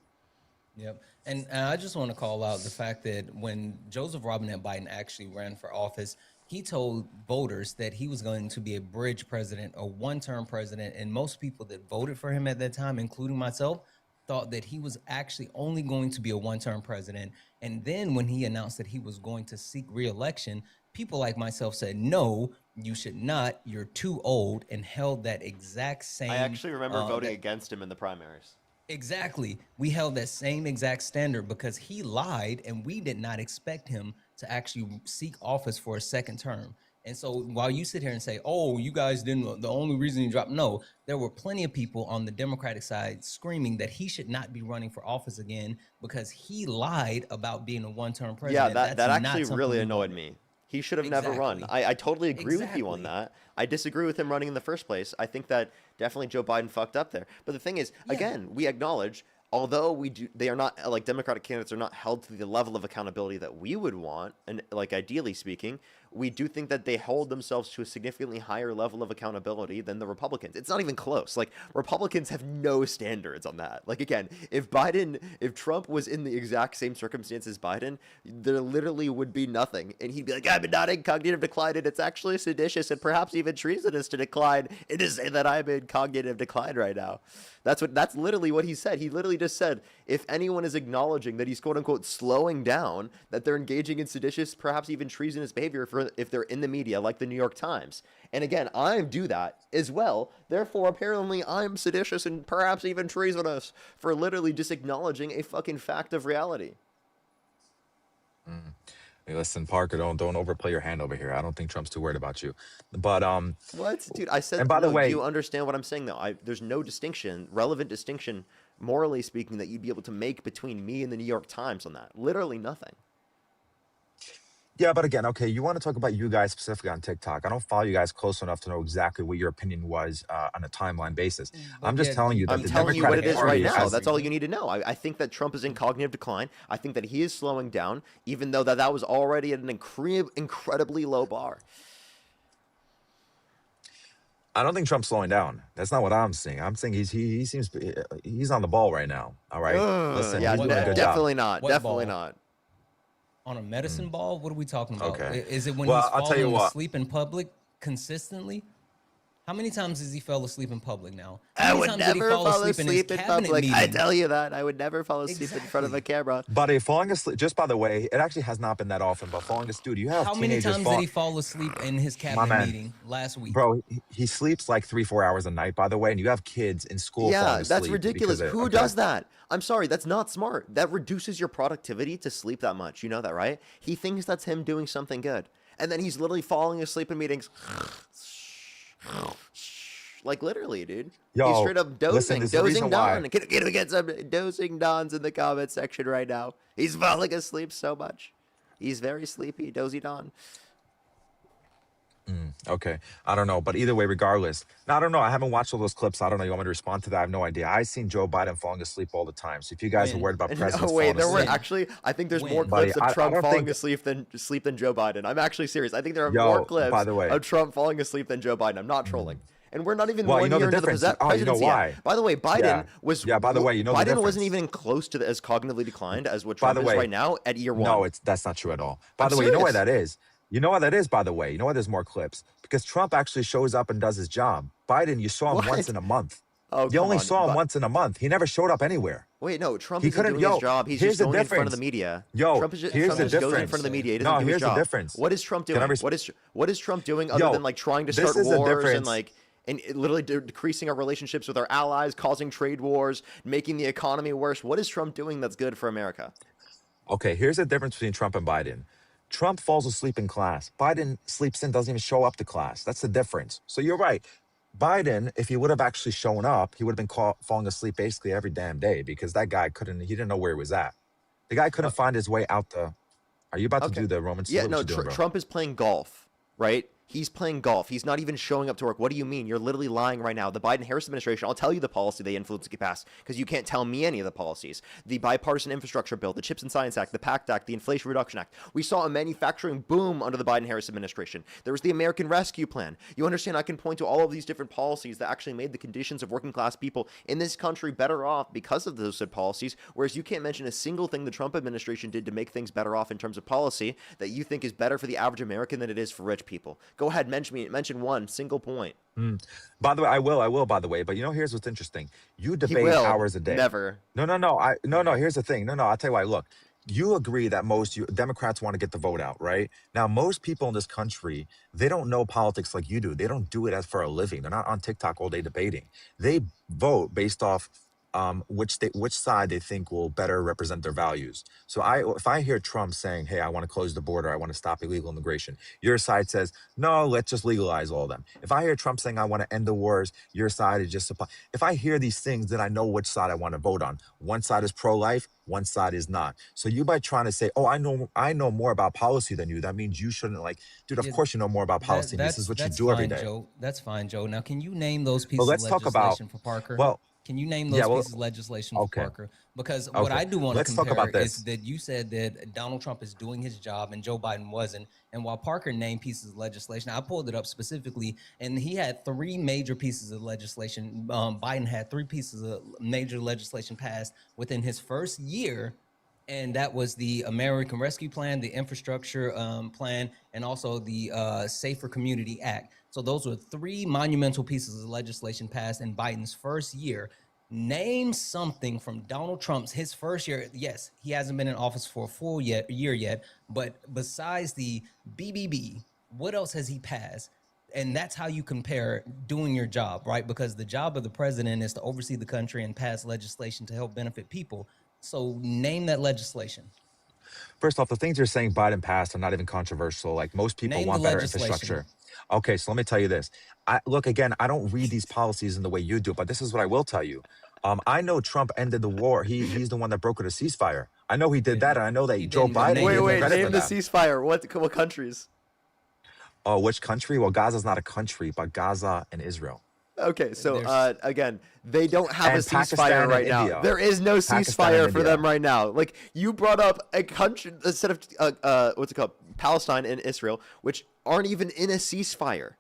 Yep. And I just want to call out the fact that when Joseph Robinette Biden actually ran for office, he told voters that he was going to be a bridge president, a one-term president. And most people that voted for him at that time, including myself, thought that he was actually only going to be a one-term president. And then when he announced that he was going to seek re-election, people like myself said, no, you should not. You're too old, and held that exact same. I actually remember voting against him in the primaries. Exactly. We held that same exact standard because he lied and we did not expect him to actually seek office for a second term. And so while you sit here and say, oh, you guys didn't, the only reason you dropped, no, there were plenty of people on the Democratic side screaming that he should not be running for office again because he lied about being a one-term president. Yeah, that actually really annoyed me. He should have never run. I totally agree with you on that. I disagree with him running in the first place. I think that definitely Joe Biden fucked up there. But the thing is, again, we acknowledge, although they are not, like, Democratic candidates are not held to the level of accountability that we would want, and like ideally speaking, we do think that they hold themselves to a significantly higher level of accountability than the Republicans. It's not even close. Like, Republicans have no standards on that. Like, again, if Trump was in the exact same circumstances as Biden, there literally would be nothing. And he'd be like, I'm not in cognitive decline, and it's actually seditious and perhaps even treasonous to decline and to say that I'm in cognitive decline right now. That's literally what he said. He literally just said, if anyone is acknowledging that he's quote unquote slowing down, that they're engaging in seditious, perhaps even treasonous behavior if they're in the media, like the New York Times. And again, I do that as well. Therefore, apparently I'm seditious and perhaps even treasonous for literally just acknowledging a fucking fact of reality. Hey, listen, Parker, don't overplay your hand over here. I don't think Trump's too worried about you. But what, dude? I said. And by the way, do you understand what I'm saying though? There's no distinction, relevant distinction morally speaking, that you'd be able to make between me and the New York Times on that? Literally nothing. Yeah, but again, okay, you want to talk about you guys specifically on TikTok. I don't follow you guys close enough to know exactly what your opinion was on a timeline basis. I'm just telling you that I'm the telling you what it Democratic is right Party now. has. That's all you need to know. I think that Trump is in cognitive decline. I think that he is slowing down, even though that was already at an incredibly low bar. I don't think Trump's slowing down. That's not what I'm saying. I'm saying he seems he's on the ball right now. All right, listen, Yeah, he's doing a good definitely job. not. What Definitely ball? not. On a medicine ball? What are we talking about? Okay. Is it when Well, he's I'll tell you falling what. asleep in public consistently? How many times has he fell asleep in public now? I How many would times did he never fall fall asleep in his asleep in cabinet public. I meeting? tell you that. I would never fall asleep in front of a camera. Buddy, falling asleep, just by the way, it actually has not been that often, but falling asleep, dude, you have How many teenagers times did he fall asleep in his My cabinet man. meeting last week? Bro, he sleeps like 3-4 hours a night, by the way, and you have kids in school falling Yeah, asleep. that's ridiculous. because Who okay. does that? I'm sorry, that's not smart. That reduces your productivity to sleep that much. You know that, right? He thinks that's him doing something good. And then he's literally falling asleep in meetings. Like literally, dude. He's Yo, straight up listen, dozing, there's a dozing reason why. Don. Can we get some dozing Dons in the comment section right now? He's falling asleep so much. He's very sleepy, dozy Don. Okay, I don't know, but either way, regardless, I don't know. I haven't watched all those clips. I don't know. You want me to respond to that? I have no idea. I've seen Joe Biden falling asleep all the time. So if you guys are worried about presidents No, wait, falling there were asleep, actually, I think there's more Buddy, clips of I Trump don't falling think- asleep than Joe Biden. I'm actually serious. I think there are Yo, more clips by the way. of Trump falling asleep than Joe Biden. I'm not trolling. And we're not even Well, one you know year the into the difference. Oh, you know presidency why? yet. By the way, Biden Yeah. was. Yeah, by the way, you know the Biden difference. wasn't even close to as cognitively declined as what By Trump the is way, right now at year one. no, that's not true at all. By I'm the way, you know why serious. that is? You know why that is, by the way? You know why there's more clips? Because Trump actually shows up and does his job. Biden, you saw him What? once in a month. Oh, You come only on. saw him But- once in a month. He never showed up anywhere. Wait, no, Trump He isn't couldn't- doing yo, his job. He's here's just the going in front of the difference. media. Yo, Trump is just, here's Trump the just goes in difference. front of the media. He doesn't No, do his here's the job. difference. What is Trump Can I doing? res- What is Trump doing other Yo, than like trying to this start is the wars and difference. like and literally decreasing our relationships with our allies, causing trade wars, making the economy worse? What is Trump doing that's good for America? Okay, here's the difference between Trump and Biden. Trump falls asleep in class. Biden sleeps in, doesn't even show up to class. That's the difference. So you're right. Biden, if he would have actually shown up, he would have been falling asleep basically every damn day because that guy he didn't know where he was at. The guy couldn't find his way out the. Are you about to do the Roman Yeah, salute? no, What you doing, bro? Trump is playing golf, right? He's playing golf. He's not even showing up to work. What do you mean? You're literally lying right now. The Biden-Harris administration, I'll tell you the policy they influenced to get passed because you can't tell me any of the policies. The Bipartisan Infrastructure Bill, the CHIPS and Science Act, the PACT Act, the Inflation Reduction Act. We saw a manufacturing boom under the Biden-Harris administration. There was the American Rescue Plan. You understand, I can point to all of these different policies that actually made the conditions of working class people in this country better off because of those said policies, whereas you can't mention a single thing the Trump administration did to make things better off in terms of policy that you think is better for the average American than it is for rich people. Go ahead, mention one single point. By the way, I will, by the way. But here's what's interesting. You debate will. hours a day. Never. No. Here's the thing. No, I'll tell you why. Look, you agree that most Democrats want to get the vote out, right? Now, most people in this country, they don't know politics like you do. They don't do it as for a living. They're not on TikTok all day debating. They vote based off which side they think will better represent their values. So if I hear Trump saying, hey, I want to close the border, I want to stop illegal immigration, your side says, no, let's just legalize all of them. If I hear Trump saying, I want to end the wars, your side is just supply. If I hear these things, then I know which side I want to vote on. One side is pro-life, one side is not. So you by trying to say, oh, I know more about policy than you, that means you shouldn't dude, of course you know more about policy. This is what you do every day. Joe. That's fine, Joe. Now, can you name those pieces But let's of talk about, legislation for Parker? well, Can you name those pieces of legislation for Parker? Because what I do want to Let's talk compare about this. is that you said that Donald Trump is doing his job and Joe Biden wasn't. And while Parker named pieces of legislation, I pulled it up specifically, and he had 3 major pieces of legislation. Biden had 3 pieces of major legislation passed within his first year. And that was the American Rescue Plan, the Infrastructure Plan, and also the Safer Community Act. So those were 3 monumental pieces of legislation passed in Biden's first year. Name something from Donald Trump's his first year. Yes, he hasn't been in office for a full year yet, but besides the BBB, what else has he passed? And that's how you compare doing your job, right? Because the job of the president is to oversee the country and pass legislation to help benefit people. So name that legislation. First off, the things you're saying Biden passed are not even controversial. Like most people Name want the better legislation. infrastructure. Okay, so let me tell you this. Look, again, I don't read these policies in the way you do, but this is what I will tell you. I know Trump ended the war. He's the one that brokered a ceasefire. I know he did that, and I know that He Joe didn't, but Biden Wait, gave him wait, credit name for the that. ceasefire. What countries? Oh, which country? Well, Gaza's not a country, but Gaza and Israel. Okay, so again, they don't have a And ceasefire Pakistan right and now. India. There is no Pakistan ceasefire and for India. them right now. Like, you brought up a country instead of what's it called, Palestine and Israel, which aren't even in a ceasefire.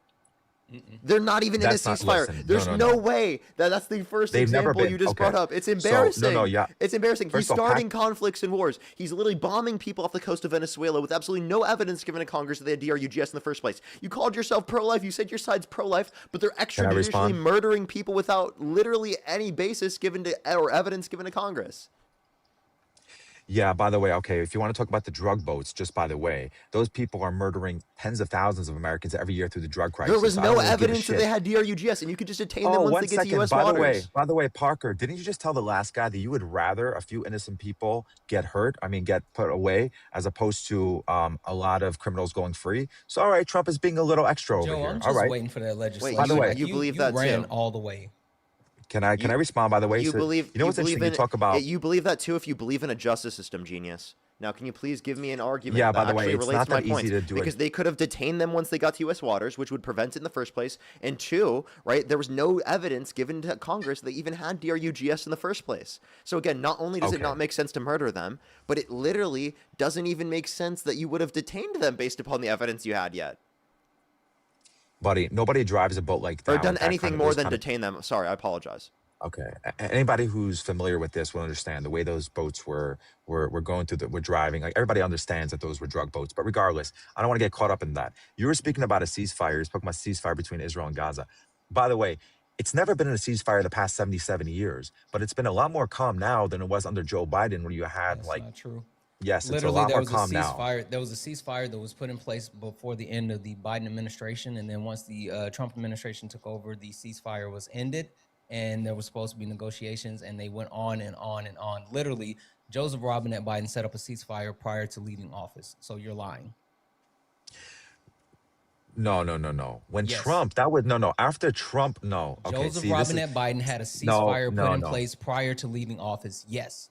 They're not even That's in a not- ceasefire. listen, There's no. no way that's the first They've never example been- you just okay. brought up. It's So, embarrassing. yeah. It's embarrassing. He's First of all, starting conflicts and wars. He's literally bombing people off the coast of Venezuela with absolutely no evidence given to Congress that they had DRUGS in the first place. You called yourself pro-life. You said your side's pro-life, but they're extrajudicially respond? murdering people without literally any basis given to or evidence given to Congress. Yeah, by the way, okay, if you want to talk about the drug boats, just by the way, those people are murdering tens of thousands of Americans every year through the drug crisis. There was So I no don't really give a evidence that shit. they had DRUGS, and you could just detain them Oh, once one they get to second. U.S. By waters. the way, Parker, didn't you just tell the last guy that you would rather a few innocent people get hurt? I mean, get put away, as opposed to a lot of criminals going free. So, all right, Trump is being a little extra over Joe, here. I'm all just right. waiting for that legislation. By the way, you believe that ran too? all the way. Can I respond? By the way, You so, believe? you know what's believe interesting? in, You talk about you believe that too if you believe in a justice system, genius. Now, can you please give me an argument Yeah, that by the way, actually it's relates not to my that easy points? to do it. Because they could have detained them once they got to U.S. waters, which would prevent it in the first place. And two, right, there was no evidence given to Congress that they even had DRUGS in the first place. So again, not only does it Okay. not make sense to murder them, but it literally doesn't even make sense that you would have detained them based upon the evidence you had yet. buddy, nobody drives a boat like that. Or with done that anything kind of- more those than kind of- detain them. Sorry, I apologize. Okay. Anybody who's familiar with this will understand the way those boats were going through were driving. Like, everybody understands that those were drug boats. But regardless, I don't want to get caught up in that. You were speaking about a ceasefire. You're speaking about a ceasefire between Israel and Gaza. By the way, it's never been in a ceasefire the past 77 years, but it's been a lot more calm now than it was under Joe Biden, when you had That's like, not true. yes, it's a Literally, lot there more was a calm now. ceasefire. There was a ceasefire that was put in place before the end of the Biden administration, and then once the Trump administration took over, the ceasefire was ended, and there was supposed to be negotiations, and they went on and on and on. Literally, Joseph Robinette Biden set up a ceasefire prior to leaving office. So you're lying. No. When Yes. Trump, that would no. After Trump, no. Okay, Joseph see, this is, Robinette Biden had a ceasefire no, put in no. place prior to leaving office. Yes.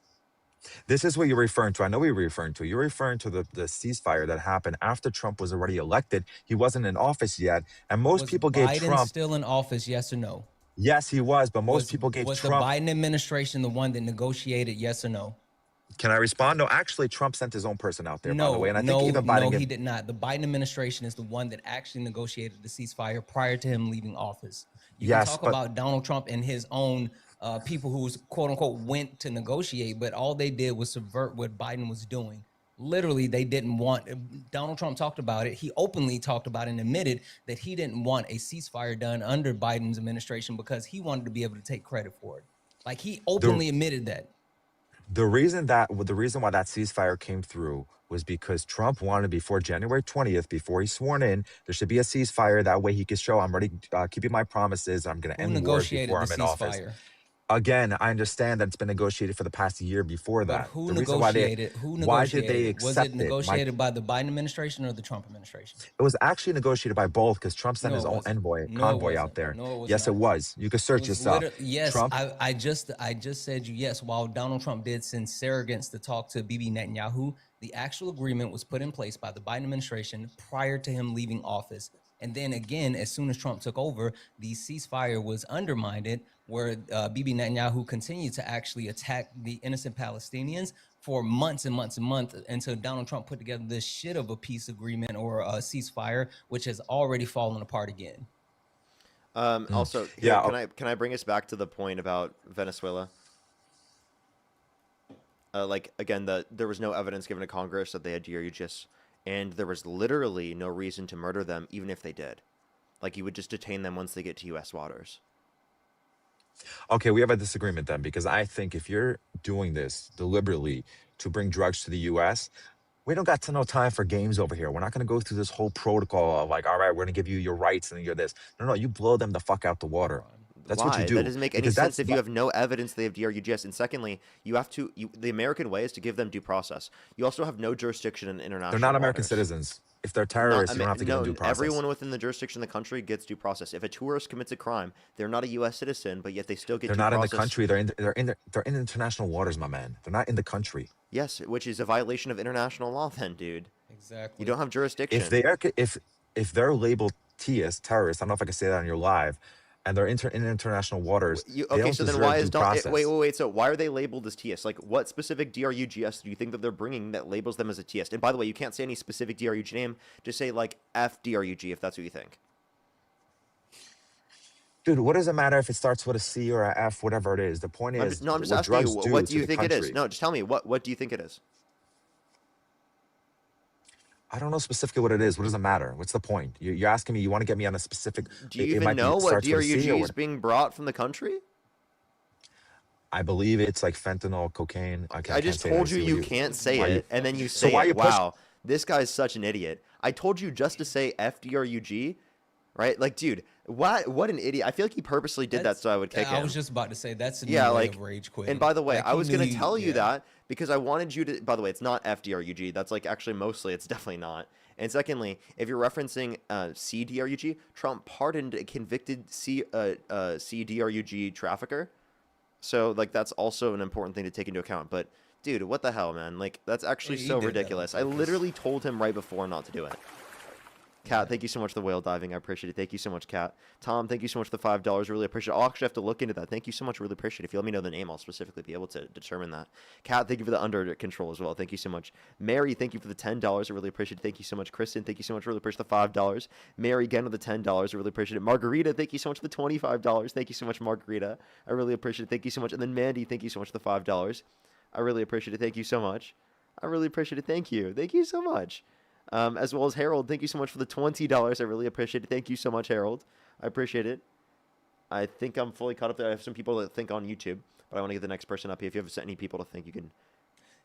This is what you're referring to. I know what you're referring to. You're referring to the ceasefire that happened after Trump was already elected. He wasn't in office yet, and most Was people gave Biden Trump. still in office? Yes or no? Yes, he was, but most people gave Was Trump. the Biden administration the one that negotiated? Yes or no? Can I respond? No, actually, Trump sent his own person out there, by the way, and I think even no, Biden. he did not. The Biden administration is the one that actually negotiated the ceasefire prior to him leaving office. You Yes, can talk but- about Donald Trump and his own people who quote unquote went to negotiate, but all they did was subvert what Biden was doing. Literally, they didn't want. Donald Trump talked about it. He openly talked about it and admitted that he didn't want a ceasefire done under Biden's administration because he wanted to be able to take credit for it. Like, he openly admitted that. The reason why that ceasefire came through was because Trump wanted, before January 20th, before he's sworn in, there should be a ceasefire. That way he could show, I'm ready, keeping my promises. I'm going to Who end wars negotiated before the I'm in office. ceasefire? Again, I understand that it's been negotiated for the past year before But that. who The reason why negotiated? Who negotiated? why did they Was accept it negotiated by the Biden administration or the Trump administration? It was actually negotiated by both, because Trump sent No, his it own wasn't. convoy No, it convoy out wasn't. there. No, it was Yes, not. it was. You can search It was yourself. yes, Trump. I just said you yes. While Donald Trump did send surrogates to talk to Bibi Netanyahu, the actual agreement was put in place by the Biden administration prior to him leaving office. And then again, as soon as Trump took over, the ceasefire was undermined, where Bibi Netanyahu continued to actually attack the innocent Palestinians for months and months and months until Donald Trump put together this shit of a peace agreement or a ceasefire, which has already fallen apart again. Also, here, can I bring us back to the point about Venezuela? Like, again, there was no evidence given to Congress that they had DRUGS, and there was literally no reason to murder them, even if they did. Like, you would just detain them once they get to U.S. waters. Okay, we have a disagreement then, because I think if you're doing this deliberately to bring drugs to the U.S., we don't got no time for games over here. We're not going to go through this whole protocol of like, all right, we're going to give you your rights and you're this. No, you blow them the fuck out the water. That's Why? what you do. That doesn't make any Because sense that's if you have no evidence they have DRUGS. And secondly, the American way is to give them due process. You also have no jurisdiction in international They're not American waters. citizens. if they're terrorists, you don't have to give them No, due process. everyone within the jurisdiction of the country gets due process. If a tourist commits a crime, they're not a U.S. citizen, but yet they still get They're due not process. in the country. They're in international waters, my man. They're not in the country. Yes, which is a violation of international law, then, dude. Exactly. You don't have jurisdiction. If they're labeled T as terrorists, I don't know if I can say that on your live, and they're in international waters, they don't so then deserve why is due process. wait? So why are they labeled as TS? Like, what specific DRUGS do you think that they're bringing that labels them as a TS? And by the way, you can't say any specific DRUG name. Just say like FDRUG if that's what you think. Dude, what does it matter if it starts with a C or a F, whatever it is? The point is, I'm just what asking you, drugs what do to you the think it is? country. No, just tell me what do you think it is? I don't know specifically what it is. What does it matter? What's the point? You're asking me. You want to get me on a specific. Do you even know what DRUG is being brought from the country? I believe it's like fentanyl, cocaine. I just told you can't say it, and then you say it. Wow, this guy's such an idiot. I told you just to say FDRUG, right? Like, dude, what an idiot. I feel like he purposely did that so I would kick him. I was just about to say that's a new way of rage quitting. And by the way, Like, I was going to tell you yeah. that because I wanted you to. By the way, it's not FDRUG. That's like actually mostly. It's definitely not. And secondly, if you're referencing CDRUG, Trump pardoned a convicted CDRUG trafficker. So like that's also an important thing to take into account. But dude, what the hell, man? Like that's actually so ridiculous. I literally told him right before not to do it. Kat, thank you so much for the whale diving. I appreciate it. Thank you so much, Kat. Tom, thank you so much for the $5. Really appreciate it. I'll actually have to look into that. Thank you so much. Really appreciate it. If you let me know the name, I'll specifically be able to determine that. Kat, thank you for the under control as well. Thank you so much. Mary, thank you for the $10. I really appreciate it. Thank you so much. Kristen, thank you so much. Really appreciate the $5. Mary, again with the $10. I really appreciate it. Margarita, thank you so much for the $25. Thank you so much, Margarita. I really appreciate it. Thank you so much. And then Mandy, thank you so much for the $5. I really appreciate it. Thank you so much. I really appreciate it. Thank you. Thank you so much. As well as Harold, thank you so much for the $20. I really appreciate it. Thank you so much, Harold. I appreciate it. I think I'm fully caught up there. I have some people that think on YouTube, but I want to get the next person up here. If you have any people to think, you can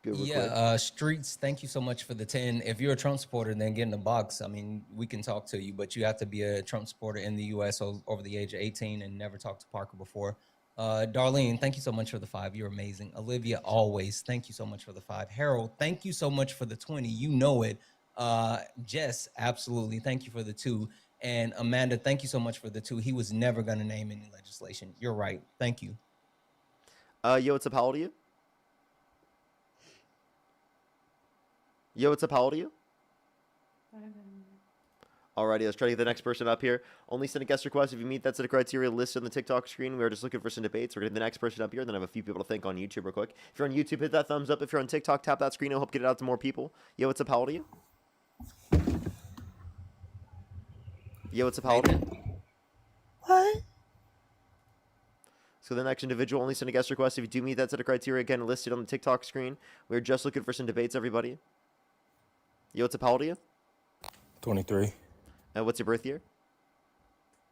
go real quick. Streets, thank you so much for the 10. If you're a Trump supporter, then get in the box. I mean, we can talk to you, but you have to be a Trump supporter in the U.S. over the age of 18 and never talked to Parker before. Darlene, thank you so much for the 5. You're amazing. Olivia, always, thank you so much for the 5. Harold, thank you so much for the 20. You know it. Jess, absolutely. Thank you for the 2. And Amanda, thank you so much for the 2. He was never going to name any legislation. You're right. Thank you. Yo, what's up? How old are you? Yo, what's up? How old are you? Alrighty, let's try to get the next person up here. Only send a guest request if you meet that set of criteria listed on the TikTok screen. We're just looking for some debates. We're going to get the next person up here, then I have a few people to think on YouTube real quick. If you're on YouTube, hit that thumbs up. If you're on TikTok, tap that screen. It'll help get it out to more people. Yo, what's up? How old are you? Yo, what's up? How old are you? What? So the next individual, only send a guest request if you do meet that set of criteria, again, listed on the TikTok screen. We're just looking for some debates, everybody. Yo, what's up? How old are you? 23. What's your birth year?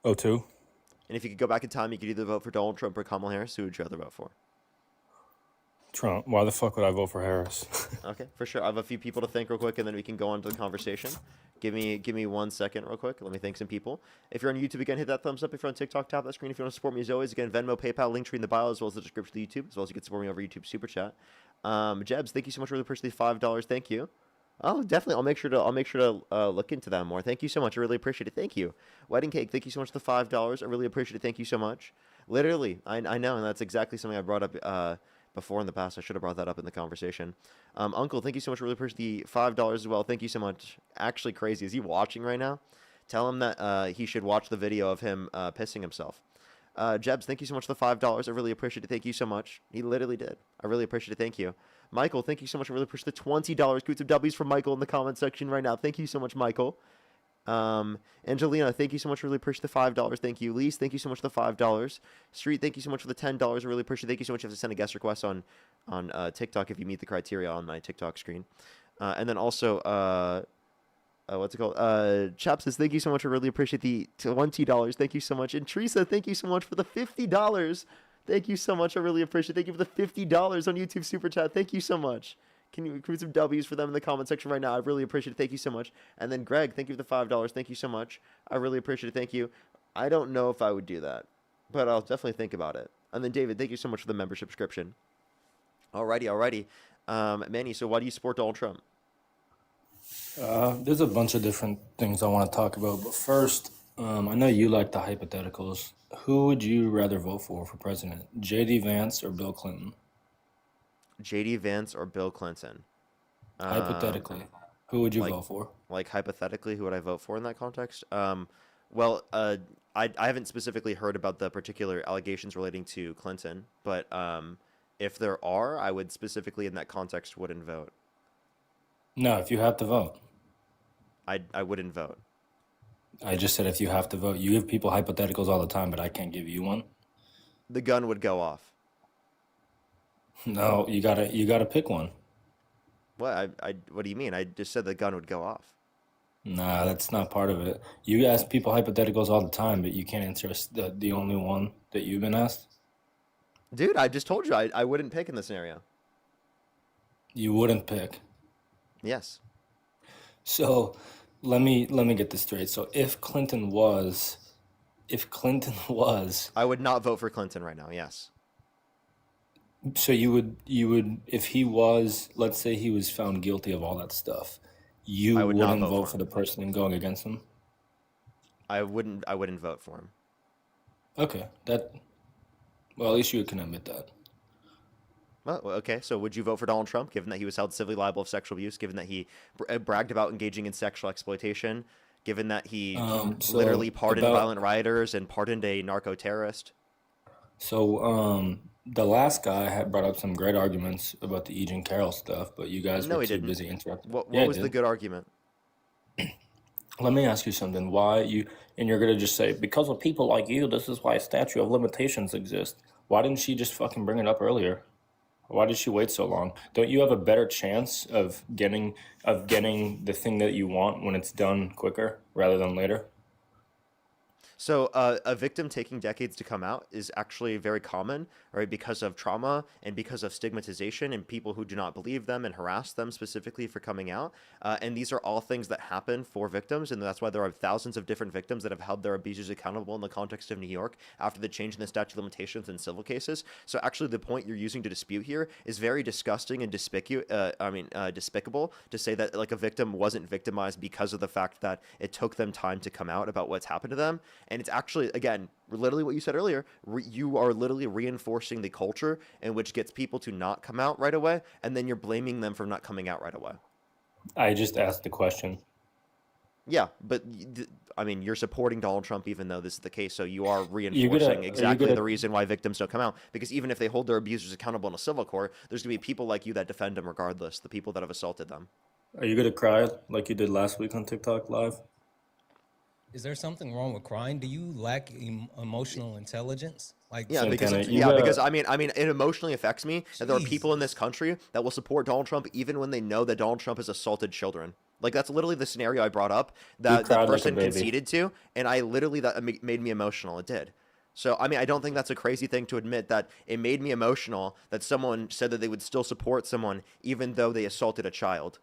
02. And if you could go back in time, you could either vote for Donald Trump or Kamala Harris. Who would you rather vote for? Trump. Why the fuck would I vote for Harris? Okay, for sure. I have a few people to thank real quick, and then we can go on to the conversation. Give me 1 second real quick. Let me thank some people. If you're on YouTube, again, hit that thumbs up. If you're on TikTok, tap that screen. If you want to support me as always, again, Venmo, PayPal, link tree in the bio, as well as the description of YouTube, as well as you can support me over YouTube Super Chat. Jebs, thank you so much for the personally $5. Thank you. Oh, definitely. I'll make sure to look into that more. Thank you so much. I really appreciate it. Thank you. Wedding Cake, thank you so much for the $5. I really appreciate it. Thank you so much. Literally, I know, and that's exactly something I brought up before in the past. I should have brought that up in the conversation. Uncle, thank you so much. Really appreciate the $5 as well. Thank you so much. Actually crazy. Is he watching right now? Tell him that he should watch the video of him pissing himself. Jebs, thank you so much for the $5. I really appreciate it. Thank you so much. He literally did. I really appreciate it. Thank you. Michael, thank you so much. I really appreciate the $20. Good some W's from Michael in the comment section right now. Thank you so much, Michael. Angelina, thank you so much. Really appreciate the $5. Thank you. Lise, thank you so much for the $5. Street, thank you so much for the $10. I really appreciate it. Thank you so much. You have to send a guest request on TikTok if you meet the criteria on my TikTok screen. And then also, what's it called? Chap says, thank you so much. I really appreciate the $20. Thank you so much. And Teresa, thank you so much for the $50. Thank you so much. I really appreciate it. Thank you for the $50 on YouTube Super Chat. Thank you so much. Can you include some W's for them in the comment section right now? I really appreciate it. Thank you so much. And then Greg, thank you for the $5. Thank you so much. I really appreciate it. Thank you. I don't know if I would do that, but I'll definitely think about it. And then David, thank you so much for the membership subscription. Alrighty. Manny, so why do you support Donald Trump? There's a bunch of different things I want to talk about, but first, I know you like the hypotheticals. Who would you rather vote for president? J.D. Vance or Bill Clinton? J.D. Vance or Bill Clinton? Hypothetically, who would you Like, vote for? like hypothetically, who would I vote for in that context? Well, I haven't specifically heard about the particular allegations relating to Clinton, but if there are, I would specifically in that context wouldn't vote. No, if you have to vote. I wouldn't vote. I just said if you have to vote. You give people hypotheticals all the time, but I can't give you one. The gun would go off. No, you gotta pick one. What? What do you mean? I just said the gun would go off. Nah, that's not part of it. You ask people hypotheticals all the time, but you can't answer the only one that you've been asked. Dude, I just told you I wouldn't pick in this scenario. You wouldn't pick. Yes. So let me get this straight. So if Clinton was, I would not vote for Clinton right now. Yes. so you would if he was, let's say he was found guilty of all that stuff, you I would not wouldn't vote vote for for the person going against him? I wouldn't vote for him. Okay, well, at least you can admit that. Well, okay. So would you vote for Donald Trump, given that he was held civilly liable of sexual abuse, given that he bragged about engaging in sexual exploitation, given that he So literally pardoned about violent rioters and pardoned a narco-terrorist? so the last guy had brought up some great arguments about the E. Jean Carroll stuff, but you guys No, were he too didn't. busy interrupting. What Yeah, he was the did. good argument? Let me ask you something. And you're gonna just say, because of people like you, this is why a statute of limitations exists. Why didn't she just fucking bring it up earlier? Why did she wait so long? Don't you have a better chance of getting the thing that you want when it's done quicker rather than later? So a victim taking decades to come out is actually very common, right? Because of trauma and because of stigmatization and people who do not believe them and harass them specifically for coming out. And these are all things that happen for victims, and that's why there are thousands of different victims that have held their abusers accountable in the context of New York after the change in the statute of limitations in civil cases. So actually, the point you're using to dispute here is very disgusting and despicable to say that like a victim wasn't victimized because of the fact that it took them time to come out about what's happened to them. And it's actually, again, literally what you said earlier, you are literally reinforcing the culture in which gets people to not come out right away, and then you're blaming them for not coming out right away. I just asked the question. Yeah, but I mean, you're supporting Donald Trump even though this is the case, so you are Are you reinforcing exactly gonna the reason why victims don't come out. Because even if they hold their abusers accountable in a civil court, there's going to be people like you that defend them regardless, the people that have assaulted them. are you gonna cry like you did last week on TikTok Live? Is there something wrong with crying? Do you lack emotional intelligence? Like, Yeah, because I mean, it emotionally affects me that there are people in this country that will support Donald Trump even when they know that Donald Trump has assaulted children. Like that's literally the scenario I brought up that the cried like a person baby. conceded to, and I literally that made me emotional. It did. So I mean, I don't think that's a crazy thing to admit that it made me emotional that someone said that they would still support someone even though they assaulted a child.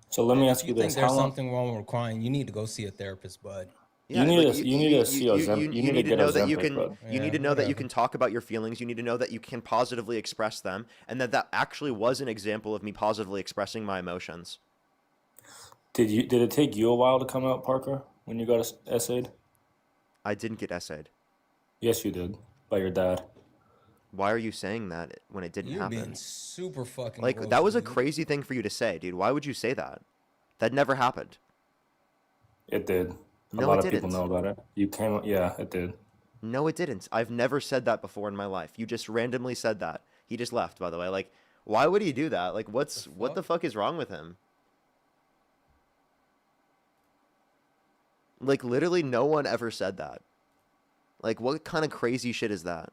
So let me ask if you you think this: there's How long? something wrong with crying, you need to go see a therapist, bud. Yeah, You like need to see Ozempic. You need to get know that you Ozempic, can bud. you need to know that you can talk about your feelings. You need to know that you can positively express them, and that actually was an example of me positively expressing my emotions. Did it take you a while to come out, Parker, when you got essayed? I didn't get essayed. Yes, you did, by your dad. Why are you saying that when it didn't You're happen? being super fucking Like gross, that was a dude. crazy thing for you to say, dude. Why would you say that? That never happened. It did. A No, lot it of people didn't. know about it. Yeah, it did. No, it didn't. I've never said that before in my life. You just randomly said that. He just left, by the way. Like, why would he do that? Like, what the fuck is wrong with him? Like, literally, no one ever said that. Like, what kind of crazy shit is that?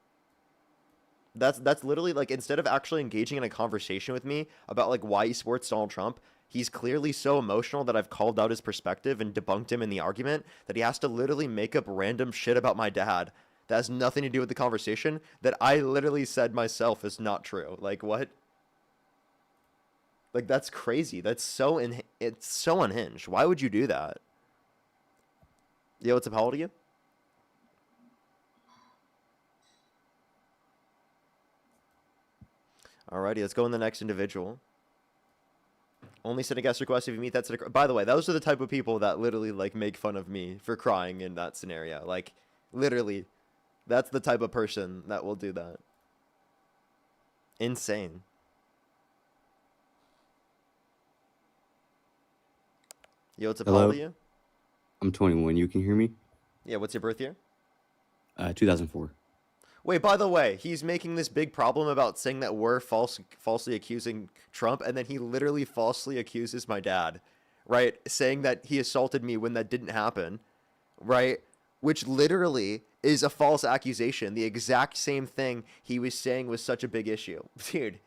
That's literally like instead of actually engaging in a conversation with me about like why he supports Donald Trump, he's clearly so emotional that I've called out his perspective and debunked him in the argument that he has to literally make up random shit about my dad that has nothing to do with the conversation that I literally said myself is not true. Like what? Like that's crazy. That's so it's so unhinged. Why would you do that? Yo, what's up? How old are you? Alrighty, let's go on the next individual. Only send a guest request if you meet that set of... By the way, those are the type of people that literally, like, make fun of me for crying in that scenario. Like, literally, that's the type of person that will do that. Insane. Yo, what's up, how old are you? I'm 21. You can hear me? Yeah, what's your birth year? 2004. Wait, by the way, he's making this big problem about saying that we're falsely accusing Trump, and then he literally falsely accuses my dad, right? Saying that he assaulted me when that didn't happen, right? Which literally is a false accusation. The exact same thing he was saying was such a big issue. Dude,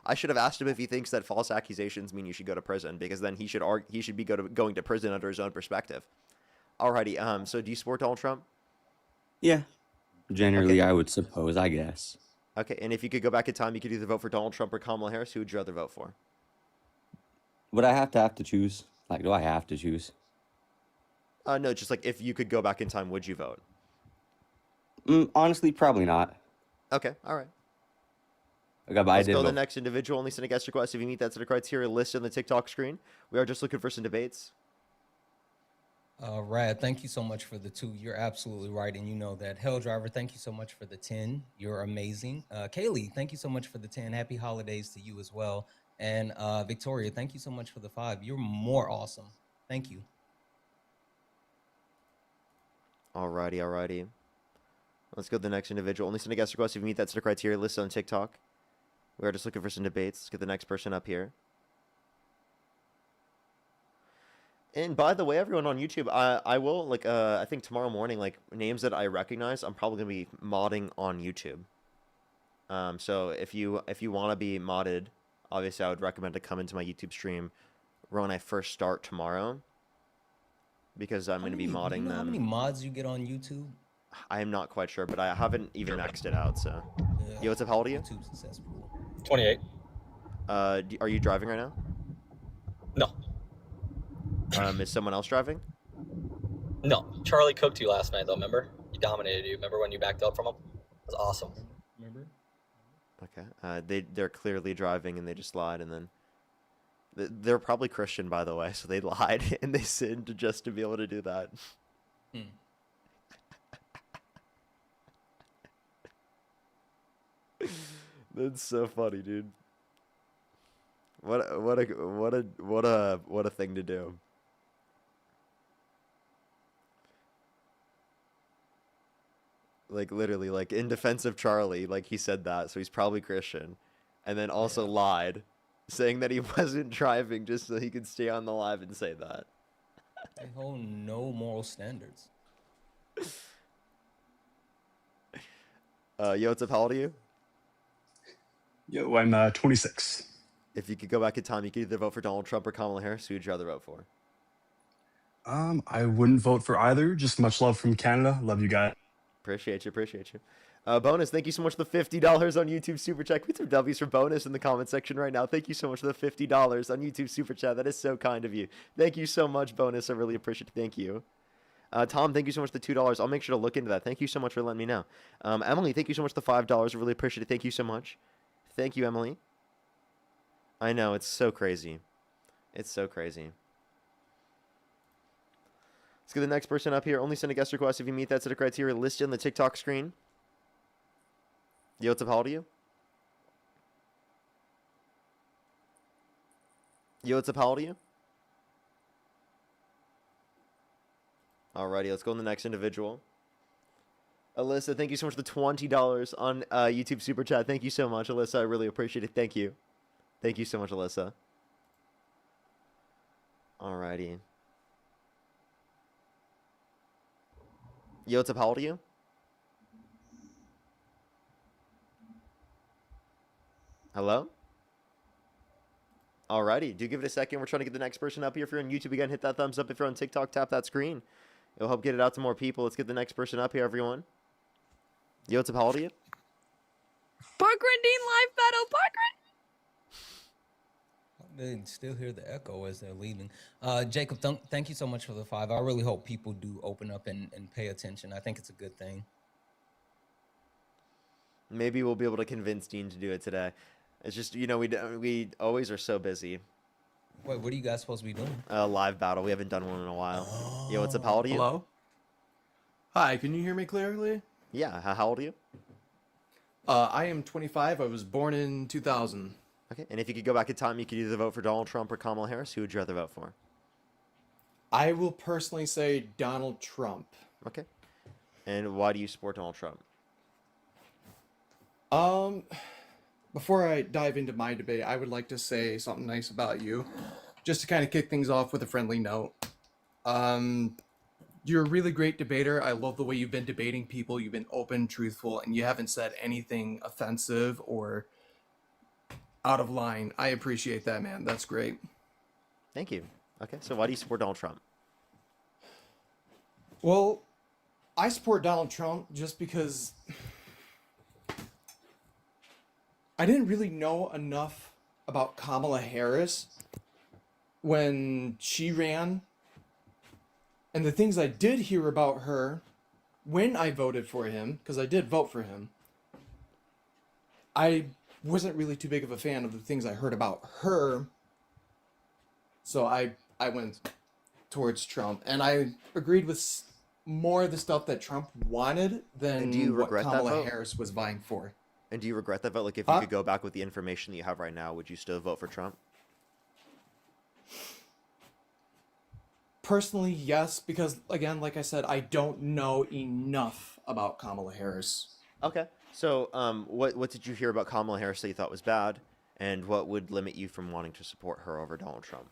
I should have asked him if he thinks that false accusations mean you should go to prison, because then he should be going to prison under his own perspective. Alrighty, so do you support Donald Trump? Yeah. Generally, Okay. I would suppose, I guess. Okay, and if you could go back in time, you could either vote for Donald Trump or Kamala Harris. Who would you rather vote for? Would I have to choose? Like, do I have to choose? No, just like if you could go back in time, would you vote? Honestly, probably not. Okay, all right. Okay, but I Let's did go to the vote. next individual. Only send a guest request if you meet that set of criteria listed on the TikTok screen. We are just looking for some debates. Rad, thank you so much for the 2. You're absolutely right, and you know that. Hell Driver, thank you so much for the 10. You're amazing. Kaylee, thank you so much for the 10. Happy holidays to you as well. And Victoria, thank you so much for the 5. You're more awesome. Thank you. Alrighty. Let's go to the next individual. Only send a guest request if you meet that set of criteria listed on TikTok. We are just looking for some debates. Let's get the next person up here. And by the way, everyone on YouTube, I will, like, I think tomorrow morning, like, names that I recognize, I'm probably going to be modding on YouTube. So if you want to be modded, obviously I would recommend to come into my YouTube stream when I first start tomorrow. Because I'm going to be modding you know them. how many mods you get on YouTube? I am not quite sure, but I haven't even maxed it out, so. Yo, what's up, how old are you? YouTube successful. 28. Are you driving right now? No. Is someone else driving? No. Charlie cooked you last night, though, remember? He dominated you. Remember when you backed up from him? It was awesome. Remember? Okay. They're clearly driving and they just lied, and then they're probably Christian, by the way, so they lied and they sinned just to be able to do that. That's so funny, dude. What a thing to do. Like, literally, like, in defense of Charlie, like, he said that, so he's probably Christian. And then also lied, saying that he wasn't driving just so he could stay on the live and say that. They hold no moral standards. Yo, what's up, how old are you? Yo, I'm 26. If you could go back in time, you could either vote for Donald Trump or Kamala Harris. Who would you rather vote for? I wouldn't vote for either. Just much love from Canada. Love you guys. Appreciate you. Bonus, thank you so much for the $50 on YouTube Super Chat. Put some W's for Bonus in the comment section right now. Thank you so much for the $50 on YouTube Super Chat. That is so kind of you. Thank you so much, Bonus. I really appreciate it. Thank you. Tom, thank you so much for the $2. I'll make sure to look into that. Thank you so much for letting me know. Emily, thank you so much for the $5. I really appreciate it. Thank you so much. Thank you, Emily. I know, it's so crazy. It's so crazy. Let's get the next person up here. Only send a guest request if you meet that set of criteria listed on the TikTok screen. Yo, what's up, how old are you? Yo, what's up, how old are you? Alrighty, let's go on the next individual. Alyssa, thank you so much for the $20 on YouTube Super Chat. Thank you so much, Alyssa. I really appreciate it. Thank you. Thank you so much, Alyssa. Alrighty. Yo, what's up? How old are you? Hello? Alrighty. Do give it a second. We're trying to get the next person up here. If you're on YouTube, again, hit that thumbs up. If you're on TikTok, tap that screen. It'll help get it out to more people. Let's get the next person up here, everyone. Yo, what's up? How old are you? Parker and Dean live battle. Parker. They still hear the echo as they're leaving. Jacob, thank you so much for the 5. I really hope people do open up and pay attention. I think it's a good thing. Maybe we'll be able to convince Dean to do it today. It's just, you know, we always are so busy. Wait, what are you guys supposed to be doing? A live battle. We haven't done one in a while. Yo, what's up? How old are you? Hello? Hi, can you hear me clearly? Yeah. How old are you? I am 25. I was born in 2000. Okay. And if you could go back in time, you could either vote for Donald Trump or Kamala Harris. Who would you rather vote for? I will personally say Donald Trump. Okay. And why do you support Donald Trump? Before I dive into my debate, I would like to say something nice about you, just to kind of kick things off with a friendly note. You're a really great debater. I love the way you've been debating people. You've been open, truthful, and you haven't said anything offensive or out of line. I appreciate that, man. That's great. Thank you. Okay. So why do you support Donald Trump? Well, I support Donald Trump just because I didn't really know enough about Kamala Harris when she ran. And the things I did hear about her when I voted for him, because I did vote for him, I wasn't really too big of a fan of the things I heard about her. So I went towards Trump. And I agreed with more of the stuff that Trump wanted than what Kamala Harris was vying for. And do you regret that vote? Like, if you could go back with the information that you have right now, would you still vote for Trump? Personally, yes, because again, like I said, I don't know enough about Kamala Harris. Okay. So, what did you hear about Kamala Harris that you thought was bad, and what would limit you from wanting to support her over Donald Trump?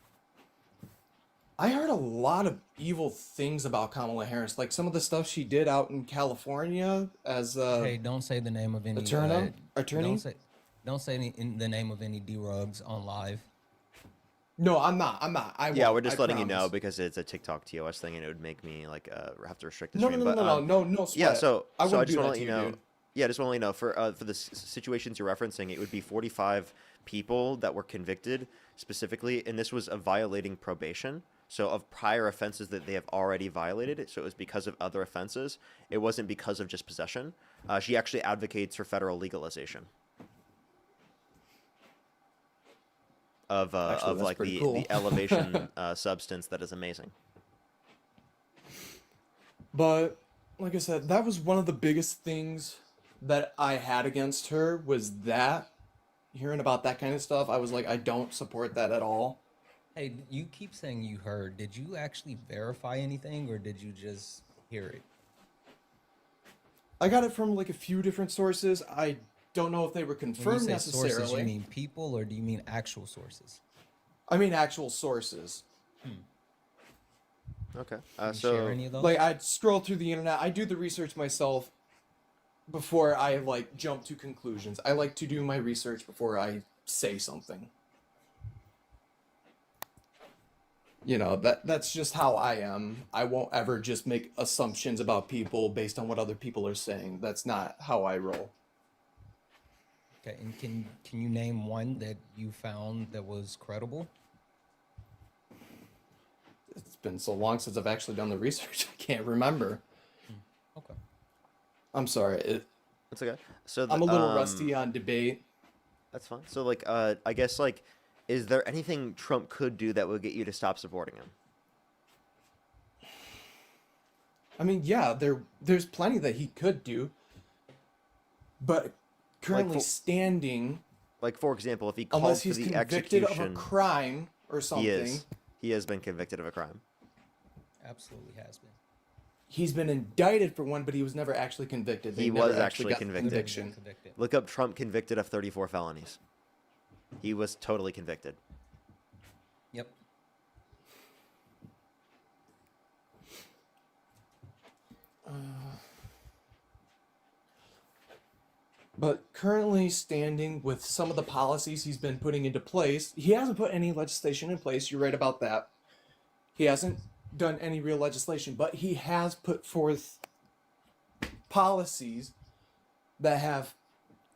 I heard a lot of evil things about Kamala Harris, like some of the stuff she did out in California as Hey, don't say the name of any attorney. Don't say the name of any D-Rugs on live. No, I'm not. Yeah, won't, we're just I letting you promise. know because it's a TikTok TOS thing, and it would make me like have to restrict the No, stream. no, but, no sweat. Yeah, so I I wouldn't just do want that to let to you you, know. dude. Yeah, I just want to let you know for the situations you're referencing, it would be 45 people that were convicted specifically, and this was of violating probation. So of prior offenses that they have already violated. So it was because of other offenses. It wasn't because of just possession. She actually advocates for federal legalization of Actually, like pretty the cool. the elevation substance that is amazing. But like I said, that was one of the biggest things that I had against her was that hearing about that kind of stuff. I was like, I don't support that at all. Hey, you keep saying you heard. Did you actually verify anything, or did you just hear it? I got it from like a few different sources. I don't know if they were When you confirmed say necessarily. sources, you mean people, or do you mean actual sources? I mean actual sources. Okay. Can you So share any of those? Like I'd scroll through the internet. I do the research myself before I like jump to conclusions. I like to do my research before I say something. You know, that's just how I am. I won't ever just make assumptions about people based on what other people are saying. That's not how I roll. Okay, and can you name one that you found that was credible? It's been so long since I've actually done the research. I can't remember. Okay. I'm sorry. That's okay. So I'm a little rusty on debate. That's fine. So like, I guess like, is there anything Trump could do that would get you to stop supporting him? I mean, yeah, there's plenty that he could do, but currently standing, Like for example, if he called unless for he's the convicted execution, of a crime or something, he has been convicted of a crime. Absolutely has been. he's been indicted for one, but he was never actually convicted. They He never was actually got the convicted. conviction. Look up Trump convicted of 34 felonies. He was totally convicted. Yep. But currently standing with some of the policies he's been putting into place, he hasn't put any legislation in place. You're right about that. He hasn't done any real legislation, but he has put forth policies that have,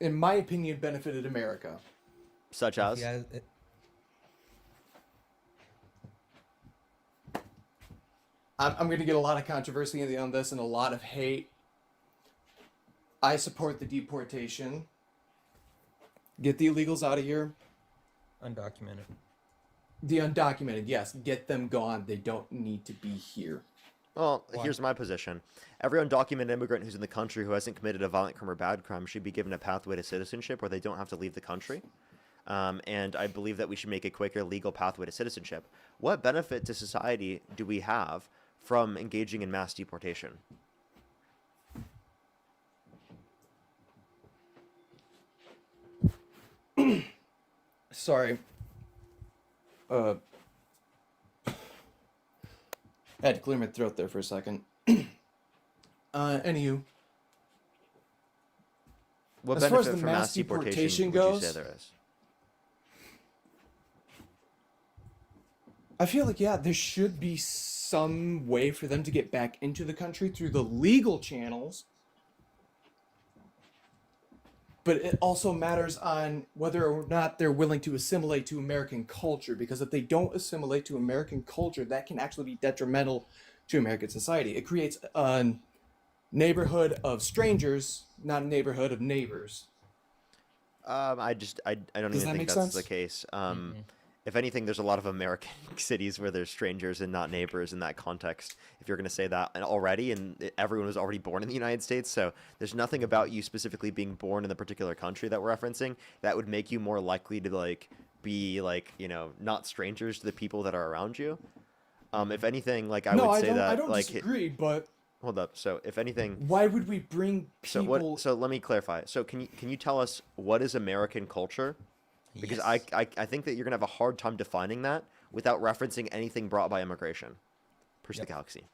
in my opinion, benefited America. Such as? Yeah, I'm going to get a lot of controversy on this and a lot of hate. I support the deportation. Get the illegals out of here. undocumented. The undocumented, yes, get them gone. They don't need to be here. Well, here's my position. Every undocumented immigrant who's in the country who hasn't committed a violent crime or bad crime should be given a pathway to citizenship where they don't have to leave the country. And I believe that we should make a quicker legal pathway to citizenship. What benefit to society do we have from engaging in mass deportation? Sorry. I had to clear my throat there for a second. Anywho. What as far as benefit the from mass deportation would you goes, say there is? I feel like, yeah, there should be some way for them to get back into the country through the legal channels. But it also matters on whether or not they're willing to assimilate to American culture, because if they don't assimilate to American culture, that can actually be detrimental to American society. It creates a neighborhood of strangers, not a neighborhood of neighbors. I don't Does even that think make that's sense? the case. If anything, there's a lot of American cities where there's strangers and not neighbors in that context. If you're going to say that already, and everyone was already born in the United States, so there's nothing about you specifically being born in the particular country that we're referencing that would make you more likely to be not strangers to the people that are around you. If anything, I would say that I don't disagree, but hold up. So if anything, why would we bring people? So let me clarify. So can you tell us what is American culture? Because I think that you're gonna have a hard time defining that without referencing anything brought by immigration. Push the galaxy.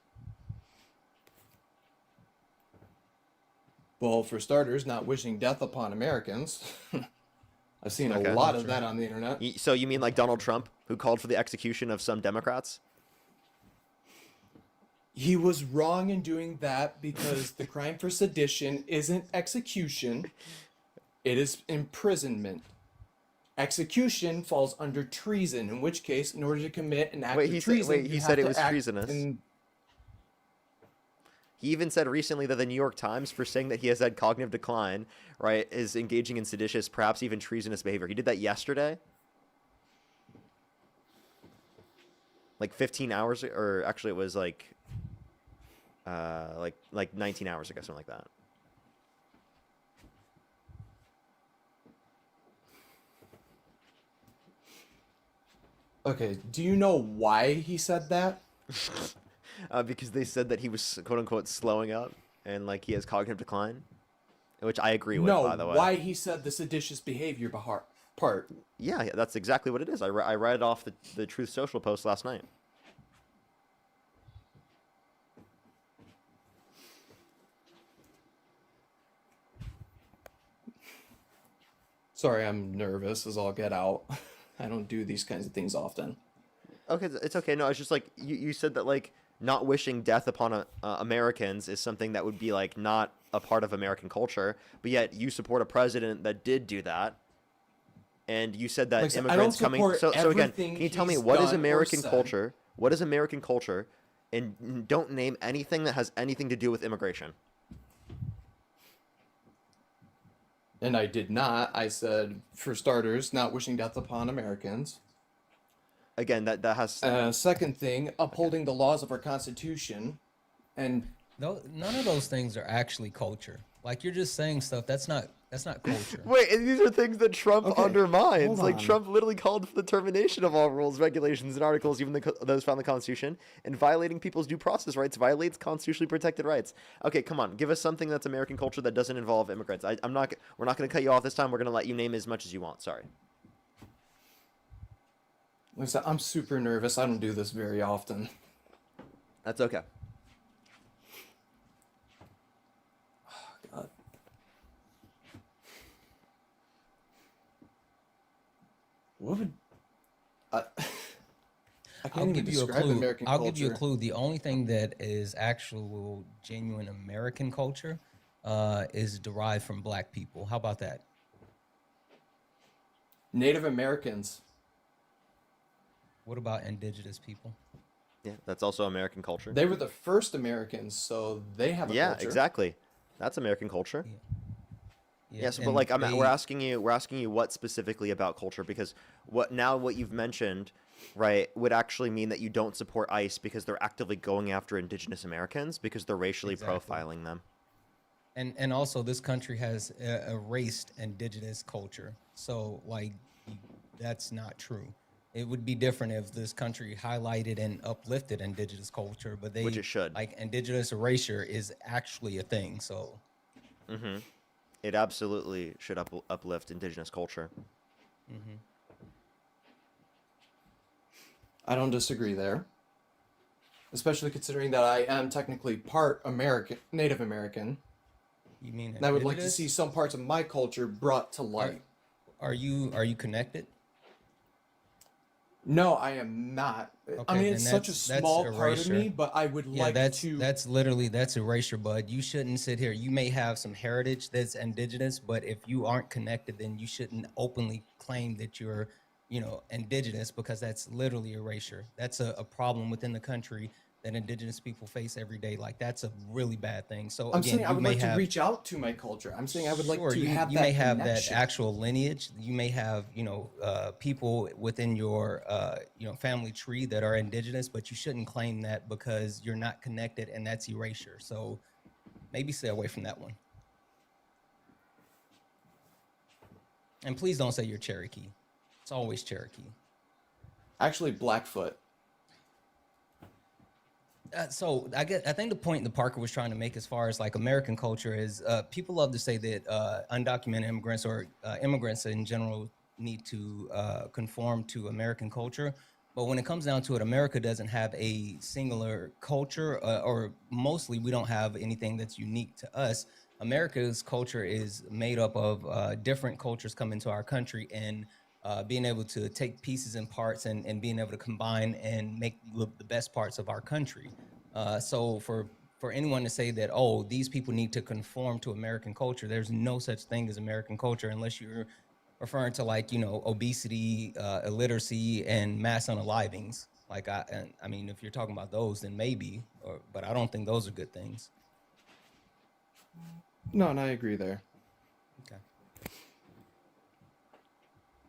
Well, for starters, not wishing death upon Americans. I've seen a lot of that on the internet. So you mean like Donald Trump, who called for the execution of some Democrats? He was wrong in doing that because the crime for sedition isn't execution. It is imprisonment. Execution falls under treason, in which case, in order to commit an act of treason, he said it was treasonous. He even said recently that the New York Times, for saying that he has had cognitive decline, right, is engaging in seditious, perhaps even treasonous behavior. He did that yesterday. Like 15 hours, or actually it was like 19 hours ago, something like that. Okay, do you know why he said that? Because they said that he was quote unquote slowing up and he has cognitive decline, which I agree with, by the way. Why he said the seditious behavior part. Yeah, that's exactly what it is. I read it off the Truth Social post last night. Sorry, I'm nervous as all get out. I don't do these kinds of things often. Okay, it's okay. No, it's just you said that not wishing death upon Americans is something that would be not a part of American culture, but yet you support a president that did do that, and you said that immigrants coming. So again, can you tell me what is American culture? What is American culture, and don't name anything that has anything to do with immigration. And I did not. I said, for starters, not wishing death upon Americans. Again, that has... second thing, upholding the laws of our Constitution. And... No, none of those things are actually culture. You're just saying stuff. That's not culture. Wait, and these are things that Trump undermines. hold on. Trump literally called for the termination of all rules, regulations, and articles, even those found in the Constitution, and violating people's due process rights violates constitutionally protected rights. Okay, come on, give us something that's American culture that doesn't involve immigrants. We're not going to cut you off this time. We're going to let you name as much as you want. Sorry. Listen, I'm super nervous. I don't do this very often. That's okay. What would I can't I'll even give you a describe clue. American I'll culture. give you a clue. The only thing that is actual genuine American culture is derived from black people. How about that? Native Americans. What about indigenous people? Yeah, that's also American culture. They were the first Americans, so they have a yeah, culture. Exactly. That's American culture. Yeah, Yes, but we're asking you what specifically about culture, because what you've mentioned right, would actually mean that you don't support ICE because they're actively going after Indigenous Americans because they're racially profiling them. And also this country has erased Indigenous culture. So like that's not true. It would be different if this country highlighted and uplifted Indigenous culture, but Which it should. like Indigenous erasure is actually a thing. So it absolutely should uplift Indigenous culture. I don't disagree there. Especially considering that I am technically part American, Native American. You mean And I would like to Indigenous? see some parts of my culture brought to light. Are you connected? No, I am not. I Okay, mean, then it's such a small part of erasure. me, but I would Yeah, like that's to. that's erasure, bud. You shouldn't sit here. You may have some heritage that's indigenous, but if you aren't connected, then you shouldn't openly claim that you're, indigenous, because that's literally erasure. That's a problem within the country that indigenous people face every day. Like that's a really bad thing. So I'm again, saying I you would may like to have reach out to my culture. I'm saying I would like Sure, to have you that may have that connection. actual lineage. You may have, people within your, family tree that are indigenous, but you shouldn't claim that because you're not connected, and that's erasure. So maybe stay away from that one. And please don't say you're Cherokee. It's always Cherokee. Actually, Blackfoot. So I think the point that Parker was trying to make as far as like American culture is people love to say that undocumented immigrants or immigrants in general need to conform to American culture. But when it comes down to it, America doesn't have a singular culture, or mostly we don't have anything that's unique to us. America's culture is made up of different cultures come into our country, and being able to take pieces and parts and being able to combine and make the best parts of our country. So for anyone to say that, oh, these people need to conform to American culture, there's no such thing as American culture unless you're referring to like, obesity, illiteracy, and mass unalivings. Like, I mean, if you're talking about those, then maybe, but I don't think those are good things. No, and I agree there. Okay.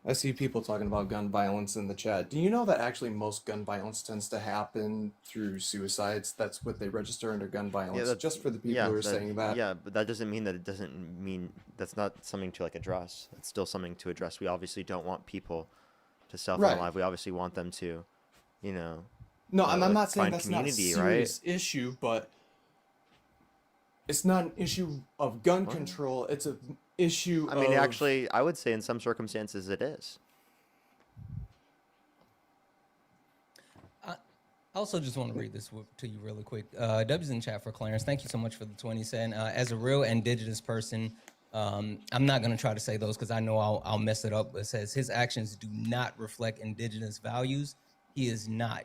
I see people talking about gun violence in the chat. Do you know that actually most gun violence tends to happen through suicides? That's what they register under gun violence. Just for the people who are saying that. Yeah, but that doesn't mean that's not something to like address. It's still something to address. We obviously don't want people to self-unalive. We obviously want them to, No, I'm not saying that's not a serious issue, but it's not an issue of gun control. It's an issue of... actually, I would say in some circumstances it is. I also just want to read this to you really quick. W's in chat for Clarence. Thank you so much for the 20 cent. As a real indigenous person, I'm not going to try to say those because I know I'll mess it up. It says his actions do not reflect indigenous values. He is not.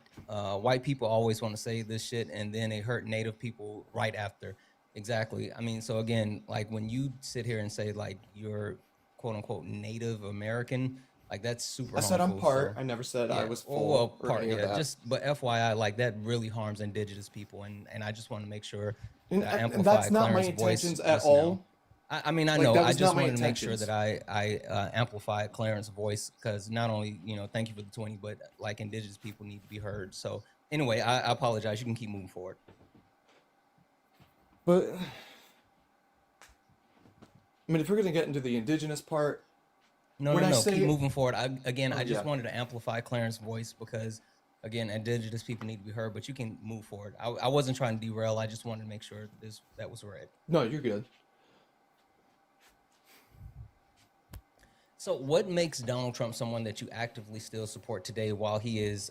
White people always want to say this shit, and then they hurt Native people right after. Exactly. I mean, so again, like when you sit here and say like you're quote unquote Native American, like that's super. I said I'm harmful, part. so- I never said I was Well, full. part, or any of yeah. that. But FYI, like that really harms indigenous people, and I just want to make sure And- that I and amplify that's not my Clarence's voice intentions at just now. all. I mean, I Like, know. that I was just not my wanted to make sure intentions. that I amplify Clarence's voice because not only thank you for the 20, but like indigenous people need to be heard. So anyway, I apologize. You can keep moving forward. But I mean, if we're gonna get into the indigenous part, No, when no, I no. say Keep moving forward. I Oh, just yeah. wanted to amplify Clarence's voice because, again, indigenous people need to be heard. But you can move forward. I wasn't trying to derail. I just wanted to make sure that was read. No, you're good. So, what makes Donald Trump someone that you actively still support today, while he is,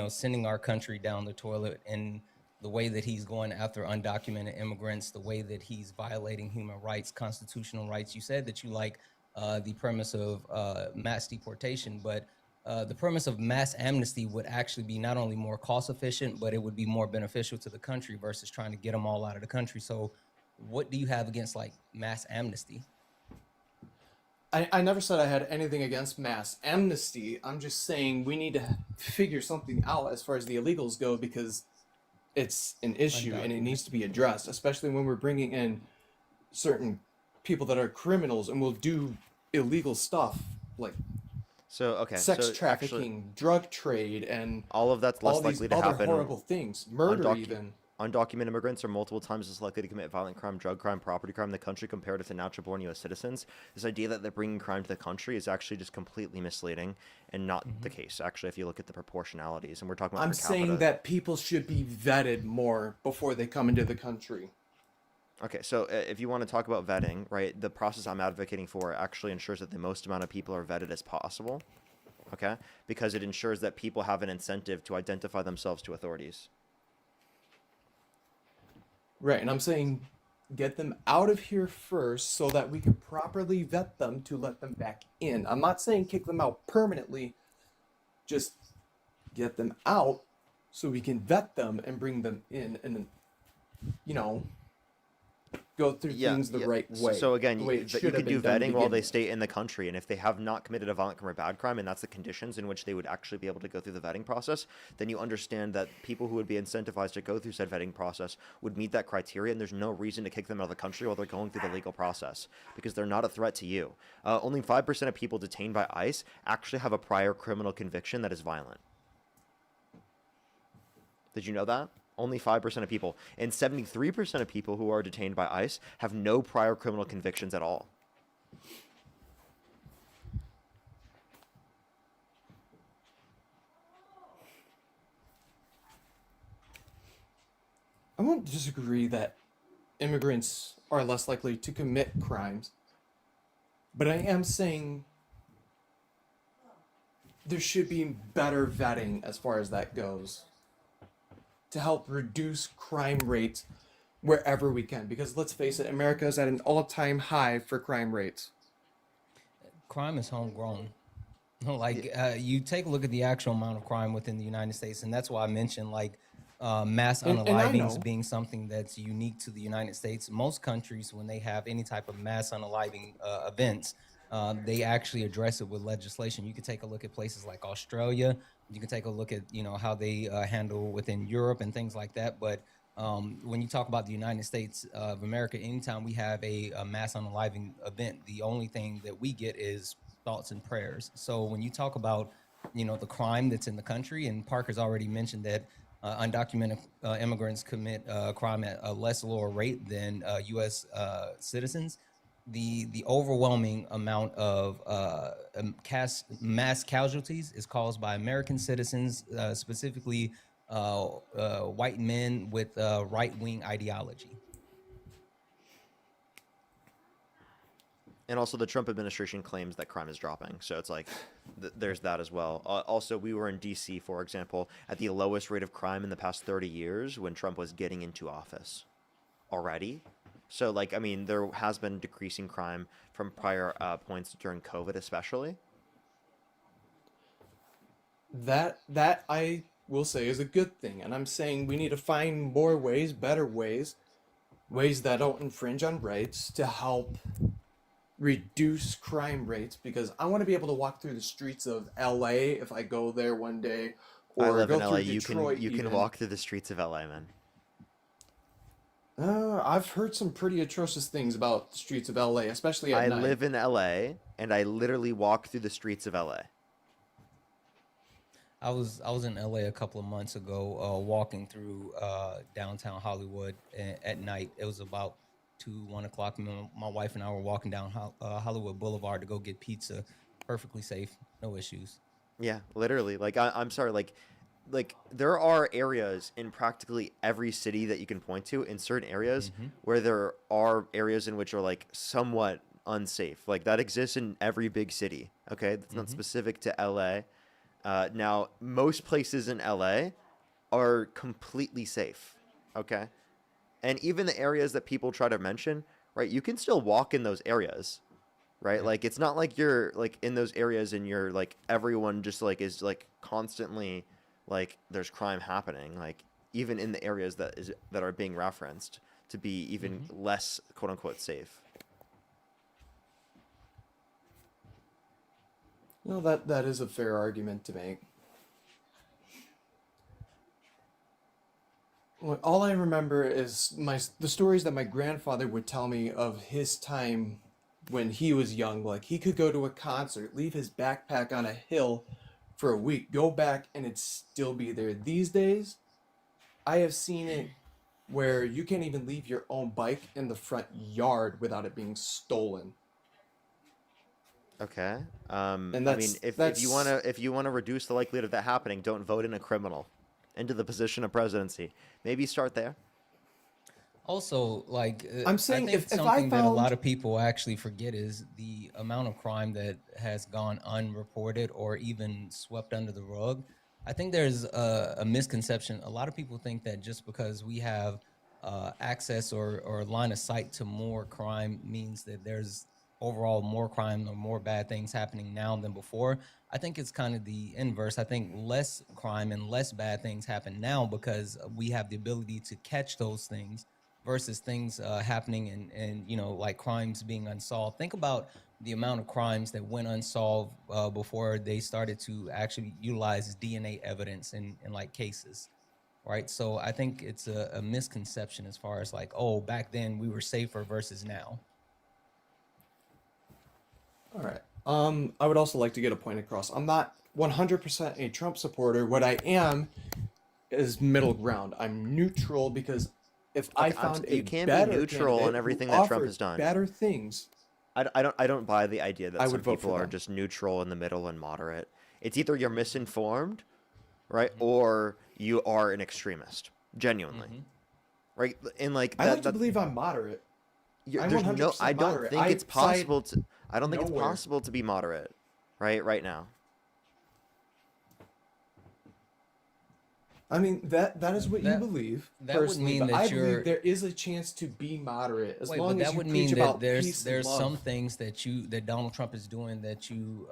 sending our country down the toilet in the way that he's going after undocumented immigrants, the way that he's violating human rights, constitutional rights? You said that you like the premise of mass deportation, but the premise of mass amnesty would actually be not only more cost efficient, but it would be more beneficial to the country versus trying to get them all out of the country. So, what do you have against like mass amnesty? I never said I had anything against mass amnesty. I'm just saying we need to figure something out as far as the illegals go because it's an issue and it needs to be addressed, especially when we're bringing in certain people that are criminals and will do illegal stuff. Like, So okay, sex so actually, trafficking, drug trade, and all of that's less all these likely to other happen. horrible things, murder even. Undocumented immigrants are multiple times as likely to commit violent crime, drug crime, property crime in the country compared to natural-born U.S. citizens. This idea that they're bringing crime to the country is actually just completely misleading and not the case. Actually, if you look at the proportionalities, and we're talking about I'm per capita. saying that people should be vetted more before they come into the country. Okay, so if you want to talk about vetting, right, the process I'm advocating for actually ensures that the most amount of people are vetted as possible, okay, because it ensures that people have an incentive to identify themselves to authorities. Right, and I'm saying get them out of here first so that we can properly vet them to let them back in. I'm not saying kick them out permanently, just get them out so we can vet them and bring them in and, you know, go through things the right way. So again, the way you it should can have been do done to vetting while begin they with. stay in the country, and if they have not committed a violent crime or bad crime, and that's the conditions in which they would actually be able to go through the vetting process, then you understand that people who would be incentivized to go through said vetting process would meet that criteria, and there's no reason to kick them out of the country while they're going through the legal process, because they're not a threat to you. Only 5% of people detained by ICE actually have a prior criminal conviction that is violent. Did you know that? Only 5% of people. And 73% of people who are detained by ICE have no prior criminal convictions at all. I won't disagree that immigrants are less likely to commit crimes, but I am saying there should be better vetting as far as that goes to help reduce crime rates wherever we can. Because let's face it, America is at an all-time high for crime rates. Crime is homegrown. Like you take a look at the actual amount of crime within the United States, and that's why I mentioned like mass And I unalivings know. being something that's unique to the United States. Most countries, when they have any type of mass unaliving events, they actually address it with legislation. You can take a look at places like Australia. You can take a look at how they handle within Europe and things like that. But when you talk about the United States of America, anytime we have a mass unaliving event, the only thing that we get is thoughts and prayers. So when you talk about the crime that's in the country, and Parker's already mentioned that undocumented immigrants commit crime at a less lower rate than U.S. Citizens. The overwhelming amount of mass casualties is caused by American citizens, specifically white men with right-wing ideology. And also the Trump administration claims that crime is dropping. So it's like, there's that as well. Also, we were in D.C., for example, at the lowest rate of crime in the past 30 years when Trump was getting into office already. So, like, I mean, there has been decreasing crime from prior points during COVID, especially. That I will say is a good thing. And I'm saying we need to find more ways, better ways, ways that don't infringe on rights to help reduce crime rates, because I want to be able to walk through the streets of LA if I go there one day, or I live go in LA. through Detroit. You can walk through the streets of LA, man. I've heard some pretty atrocious things about the streets of LA, especially at night. I live in LA, and I literally walk through the streets of LA. I was in LA a couple of months ago, walking through downtown Hollywood at night. It was about 1 o'clock. My wife and I were walking down Hollywood Boulevard to go get pizza. Perfectly safe, no issues. Yeah, literally. Like I'm sorry, like there are areas in practically every city that you can point to in certain areas where there are areas in which are like somewhat unsafe. Like that exists in every big city. Okay, that's not specific to LA. Now, most places in LA are completely safe. Okay. And even the areas that people try to mention, right, you can still walk in those areas, right? Like, it's not like you're, like, in those areas and you're, like, everyone just, like, is, like, constantly, like, there's crime happening. Like, even in the areas that are being referenced to be even less, quote-unquote, safe. No, that is a fair argument to make. Well, all I remember is the stories that my grandfather would tell me of his time when he was young. Like, he could go to a concert, leave his backpack on a hill for a week, go back, and it'd still be there. These days, I have seen it where you can't even leave your own bike in the front yard without it being stolen. Okay. And I mean, if you wanna reduce the likelihood of that happening, don't vote in a criminal into the position of presidency. Maybe start there. Also, like, I'm saying I think if I something that a lot found of people actually forget is the amount of crime that has gone unreported or even swept under the rug. I think there's a misconception. A lot of people think that just because we have access or line of sight to more crime means that there's overall more crime or more bad things happening now than before. I think it's kind of the inverse. I think less crime and less bad things happen now because we have the ability to catch those things versus things happening and like crimes being unsolved. Think about the amount of crimes that went unsolved before they started to actually utilize DNA evidence in like cases, right? So I think it's a misconception as far as like, oh, back then we were safer versus now. All right. I would also like to get a point across. I'm not 100% a Trump supporter. What I am is middle ground. I'm neutral because if I found a you can't be better neutral on candidate everything who that Trump offered has done. better things, I don't buy the idea that I some would vote people for are them. just neutral in the middle and moderate. It's either you're misinformed, right, or you are an extremist, genuinely, right? And like I like to believe I'm moderate. I'm there's 100% I don't moderate. think it's possible to. I don't think it's nowhere. possible to be moderate, right now. I mean, that is what you believe that would personally, mean but that I you're- believe there is a chance to be moderate as Wait, long but as that you would preach mean that about peace there's and love. some things that Donald Trump is doing that you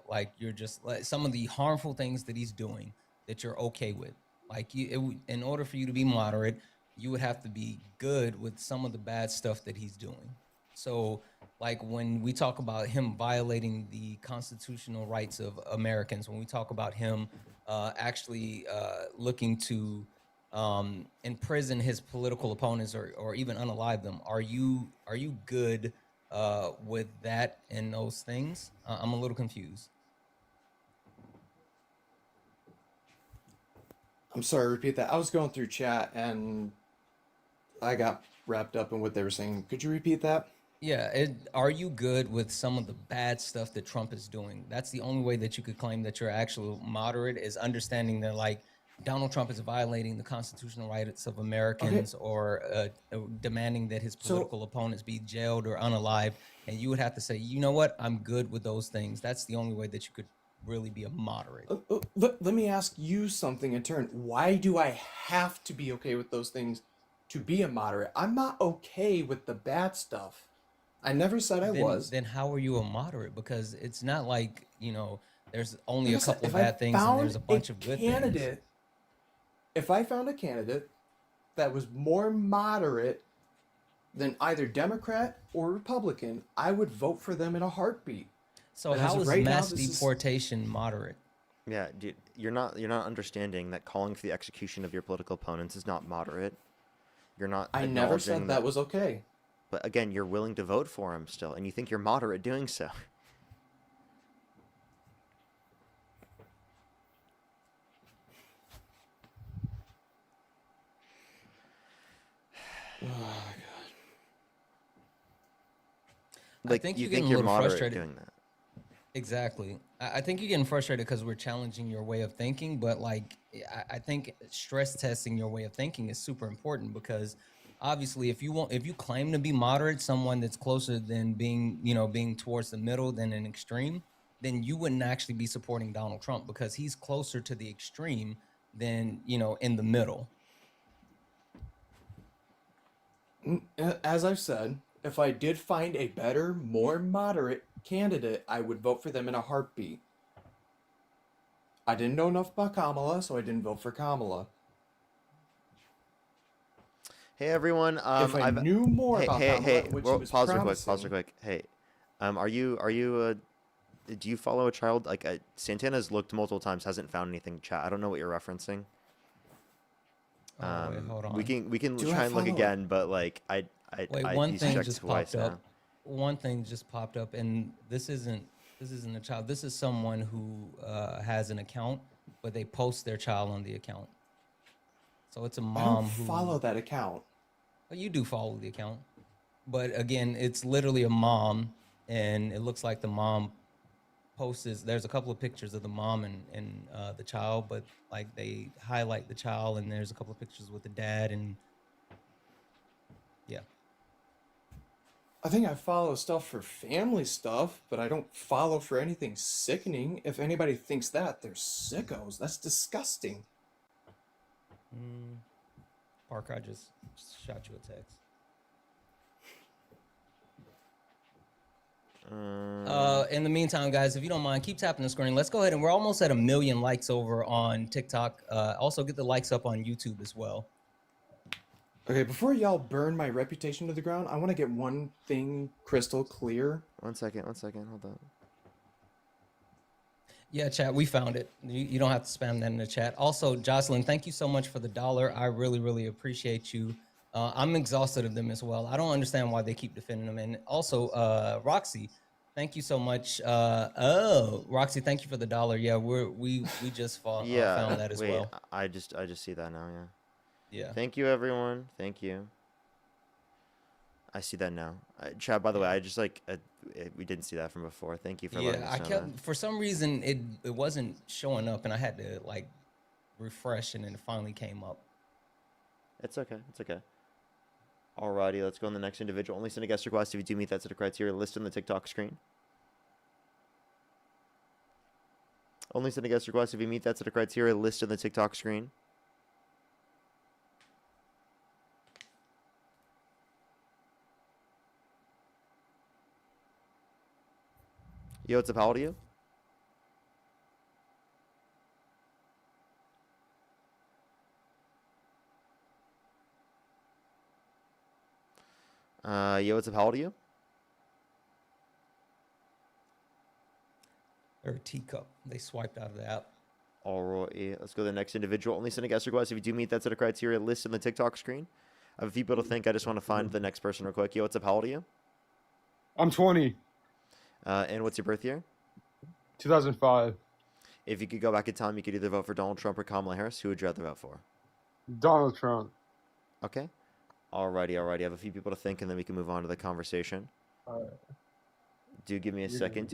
like you're just like some of the harmful things that he's doing that you're okay with. Like in order for you to be moderate, you would have to be good with some of the bad stuff that he's doing. So like when we talk about him violating the constitutional rights of Americans, when we talk about him actually looking to imprison his political opponents or even unalive them, are you good with that and those things? I'm a little confused. I'm sorry, repeat that. I was going through chat and I got wrapped up in what they were saying. Could you repeat that? Yeah, are you good with some of the bad stuff that Trump is doing? That's the only way that you could claim that you're actually moderate, is understanding that like Donald Trump is violating the constitutional rights of Americans or demanding that his political opponents be jailed or unalived. And you would have to say, you know what, I'm good with those things. That's the only way that you could really be a moderate. Let me ask you something in turn. Why do I have to be okay with those things to be a moderate? I'm not okay with the bad stuff. I never said I was. Then how are you a moderate? Because it's not like, there's only Like a I said, couple if bad I things and found there's a bunch of good things. candidate, if I found a candidate that was more moderate than either Democrat or Republican, I would vote for them in a heartbeat. So But as how of is right now, mass this is- deportation moderate? Yeah, dude, you're not understanding that calling for the execution of your political opponents is not moderate. You're not. I never said acknowledging that was okay. But again, you're willing to vote for him still, and you think you're moderate doing so. Oh, God. Like, I think you you're think getting you're a little moderate frustrated. doing that. Exactly. I think you're getting frustrated because we're challenging your way of thinking, but like I think stress testing your way of thinking is super important because obviously if you claim to be moderate, someone that's closer than being towards the middle than an extreme, then you wouldn't actually be supporting Donald Trump because he's closer to the extreme than, in the middle. As I've said, if I did find a better, more moderate candidate, I would vote for them in a heartbeat. I didn't know enough about Kamala, so I didn't vote for Kamala. Hey everyone. If I knew more about Kamala, which he was pause real promising, quick. Hey, are you do you follow a child? Like Santana's looked multiple times, hasn't found anything. Chat. I don't know what you're referencing. Wait, hold on. We can Do try I and look follow again, but like Wait, one he's thing checked just twice popped up. now. one thing just popped up, and this isn't a child. This is someone who has an account, but they post their child on the account. So it's a I mom don't who follow that account. Well, you do follow the account, but again, it's literally a mom, and it looks like the mom posts. There's a couple of pictures of the mom and the child, but like they highlight the child, and there's a couple of pictures with the dad, and yeah. I think I follow stuff for family stuff, but I don't follow for anything sickening. If anybody thinks that, they're sickos. That's disgusting. Parker, I just shot you a text. In the meantime, guys, if you don't mind, keep tapping the screen. Let's go ahead, and we're almost at 1 million likes over on TikTok. Also, get the likes up on YouTube as well. Okay, before y'all burn my reputation to the ground, I want to get one thing crystal clear. One second, hold on. Yeah, chat, we found it. You don't have to spam that in the chat. Also, Jocelyn, thank you so much for the $1. I really, really appreciate you. I'm exhausted of them as well. I don't understand why they keep defending them. And also, Roxy, thank you so much. Roxy, thank you for the $1. Yeah, we just found that as well. I just see that now. Yeah. Yeah. Thank you, everyone. Thank you. I see that now. Chad, by the way, I just we didn't see that from before. Thank you for letting us know that. For some reason it wasn't showing up, and I had to like refresh, and then it finally came up. It's okay. It's okay. Alrighty, let's go on the next individual. Only send a guest request if you do meet that set of criteria listed on the TikTok screen. Only send a guest request if you meet that set of criteria listed on the TikTok screen. Yo, what's up? How old are you? Yo, what's up? How old are you? Or teacup. They swiped out of the app. Alright, let's go to the next individual. Only send a guest request if you do meet that set of criteria listed on the TikTok screen. I have a few people to think. I just want to find the next person real quick. Yo, what's up? How old are you? I'm 20. And what's your birth year? 2005. If you could go back in time, you could either vote for Donald Trump or Kamala Harris. Who would you rather vote for? Donald Trump. Okay. Alrighty. I have a few people to think, and then we can move on to the conversation. Do give me a second.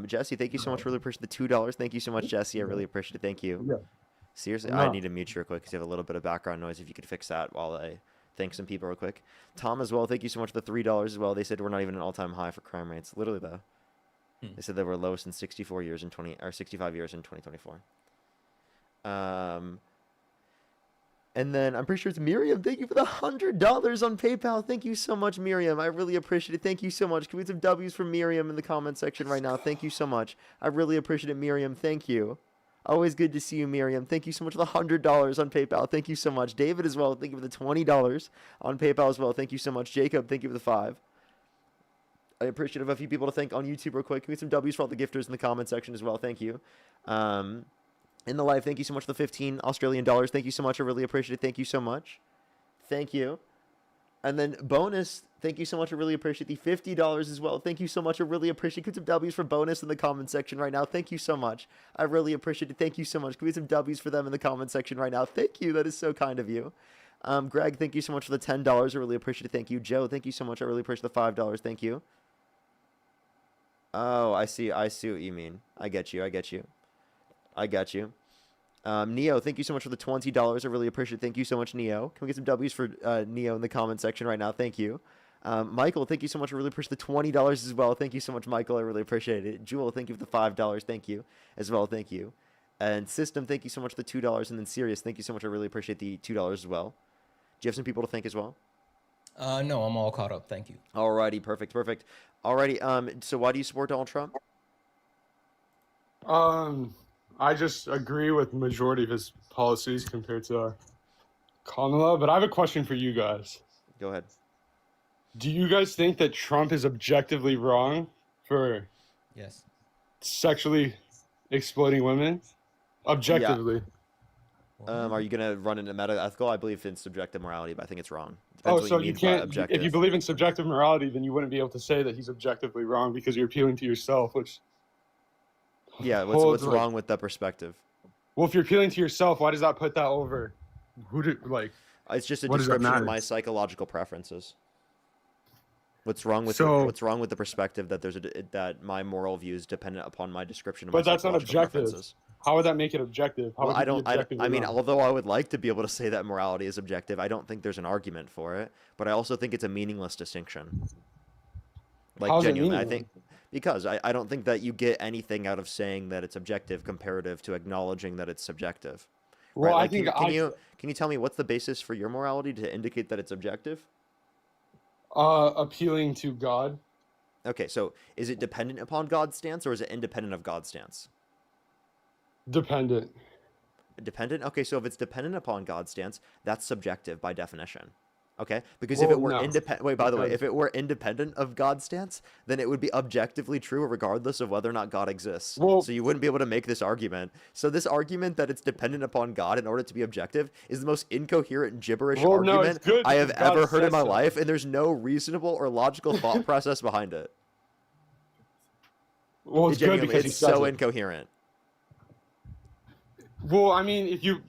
Jesse, thank you so much. Really appreciate the $2. Thank you so much, Jesse. I really appreciate it. Thank you. Yeah. Seriously, No. I need to mute you real quick because you have a little bit of background noise. If you could fix that while I thank some people real quick. Tom as well. Thank you so much for the $3 as well. They said we're not even an all-time high for crime rates. Literally though. They said they were lowest in 65 years in 2024. And then I'm pretty sure it's Miriam. Thank you for the $100 on PayPal. Thank you so much, Miriam. I really appreciate it. Thank you so much. Can we get some W's for Miriam in the comment section right now? Thank you so much. I really appreciate it, Miriam. Thank you. Always good to see you, Miriam. Thank you so much for the $100 on PayPal. Thank you so much. David as well. Thank you for the $20 on PayPal as well. Thank you so much. Jacob, thank you for the 5. I appreciate it. A few people to thank on YouTube real quick. Can we get some W's for all the gifters in the comment section as well? Thank you. In the live, thank you so much for the 15 Australian dollars. Thank you so much. I really appreciate it. Thank you so much. Thank you. And then bonus, thank you so much. I really appreciate the $50 as well. Thank you so much. I really appreciate it. Put some W's for bonus in the comment section right now. Thank you so much. I really appreciate it. Thank you so much. Can we get some W's for them in the comment section right now? Thank you. That is so kind of you. Greg, thank you so much for the $10. I really appreciate it. Thank you. Joe, thank you so much. I really appreciate the $5. Thank you. Oh, I see what you mean. I get you. Neo, thank you so much for the $20. I really appreciate it. Thank you so much, Neo. Can we get some W's for Neo in the comment section right now? Thank you. Michael, thank you so much. I really appreciate the $20 as well. Thank you so much, Michael. I really appreciate it. Jewel, thank you for the $5. Thank you as well. Thank you. And System, thank you so much for the $2. And then Sirius, thank you so much. I really appreciate the $2 as well. Do you have some people to thank as well? No, I'm all caught up. Thank you. Alrighty, perfect. Alrighty, so why do you support Donald Trump? I just agree with the majority of his policies compared to Kamala, but I have a question for you guys. Go ahead. Do you guys think that Trump is objectively wrong for sexually exploiting women? Objectively. Are you going to run into meta-ethical? I believe in subjective morality, but I think it's wrong. Oh, Depends what so you you mean by can't. objective. If you believe in subjective morality, then you wouldn't be able to say that he's objectively wrong because you're appealing to yourself, which. Yeah, holds, what's like- wrong with that perspective? Well, if you're appealing to yourself, why does that put that over? Who did like? It's just a what does that description of matter? my psychological preferences. What's wrong with the perspective that that my moral view is dependent upon my description of my But that's not psychological objective. preferences? How would that make it objective? How Well, would it be objectively I mean, wrong? although I would like to be able to say that morality is objective, I don't think there's an argument for it. But I also think it's a meaningless distinction. Like, How is it genuinely, I meaningless? think because I don't think that you get anything out of saying that it's objective comparative to acknowledging that it's subjective. Well, right? I Like, think can you tell me what's the basis for your morality to indicate that it's objective? Appealing to God. Okay, so is it dependent upon God's stance or is it independent of God's stance? Dependent. Dependent? Okay, so if it's dependent upon God's stance, that's subjective by definition. Okay? Because if it were independent, wait, by the way, if it were independent of God's stance, then it would be objectively true regardless of whether or not God exists. Well, so you wouldn't be able to make this argument. So this argument that it's dependent upon God in order to be objective is the most incoherent gibberish argument I have ever heard in my life, and there's no reasonable or logical thought process behind it. Well, it's good because it's so incoherent. Well, I mean, if you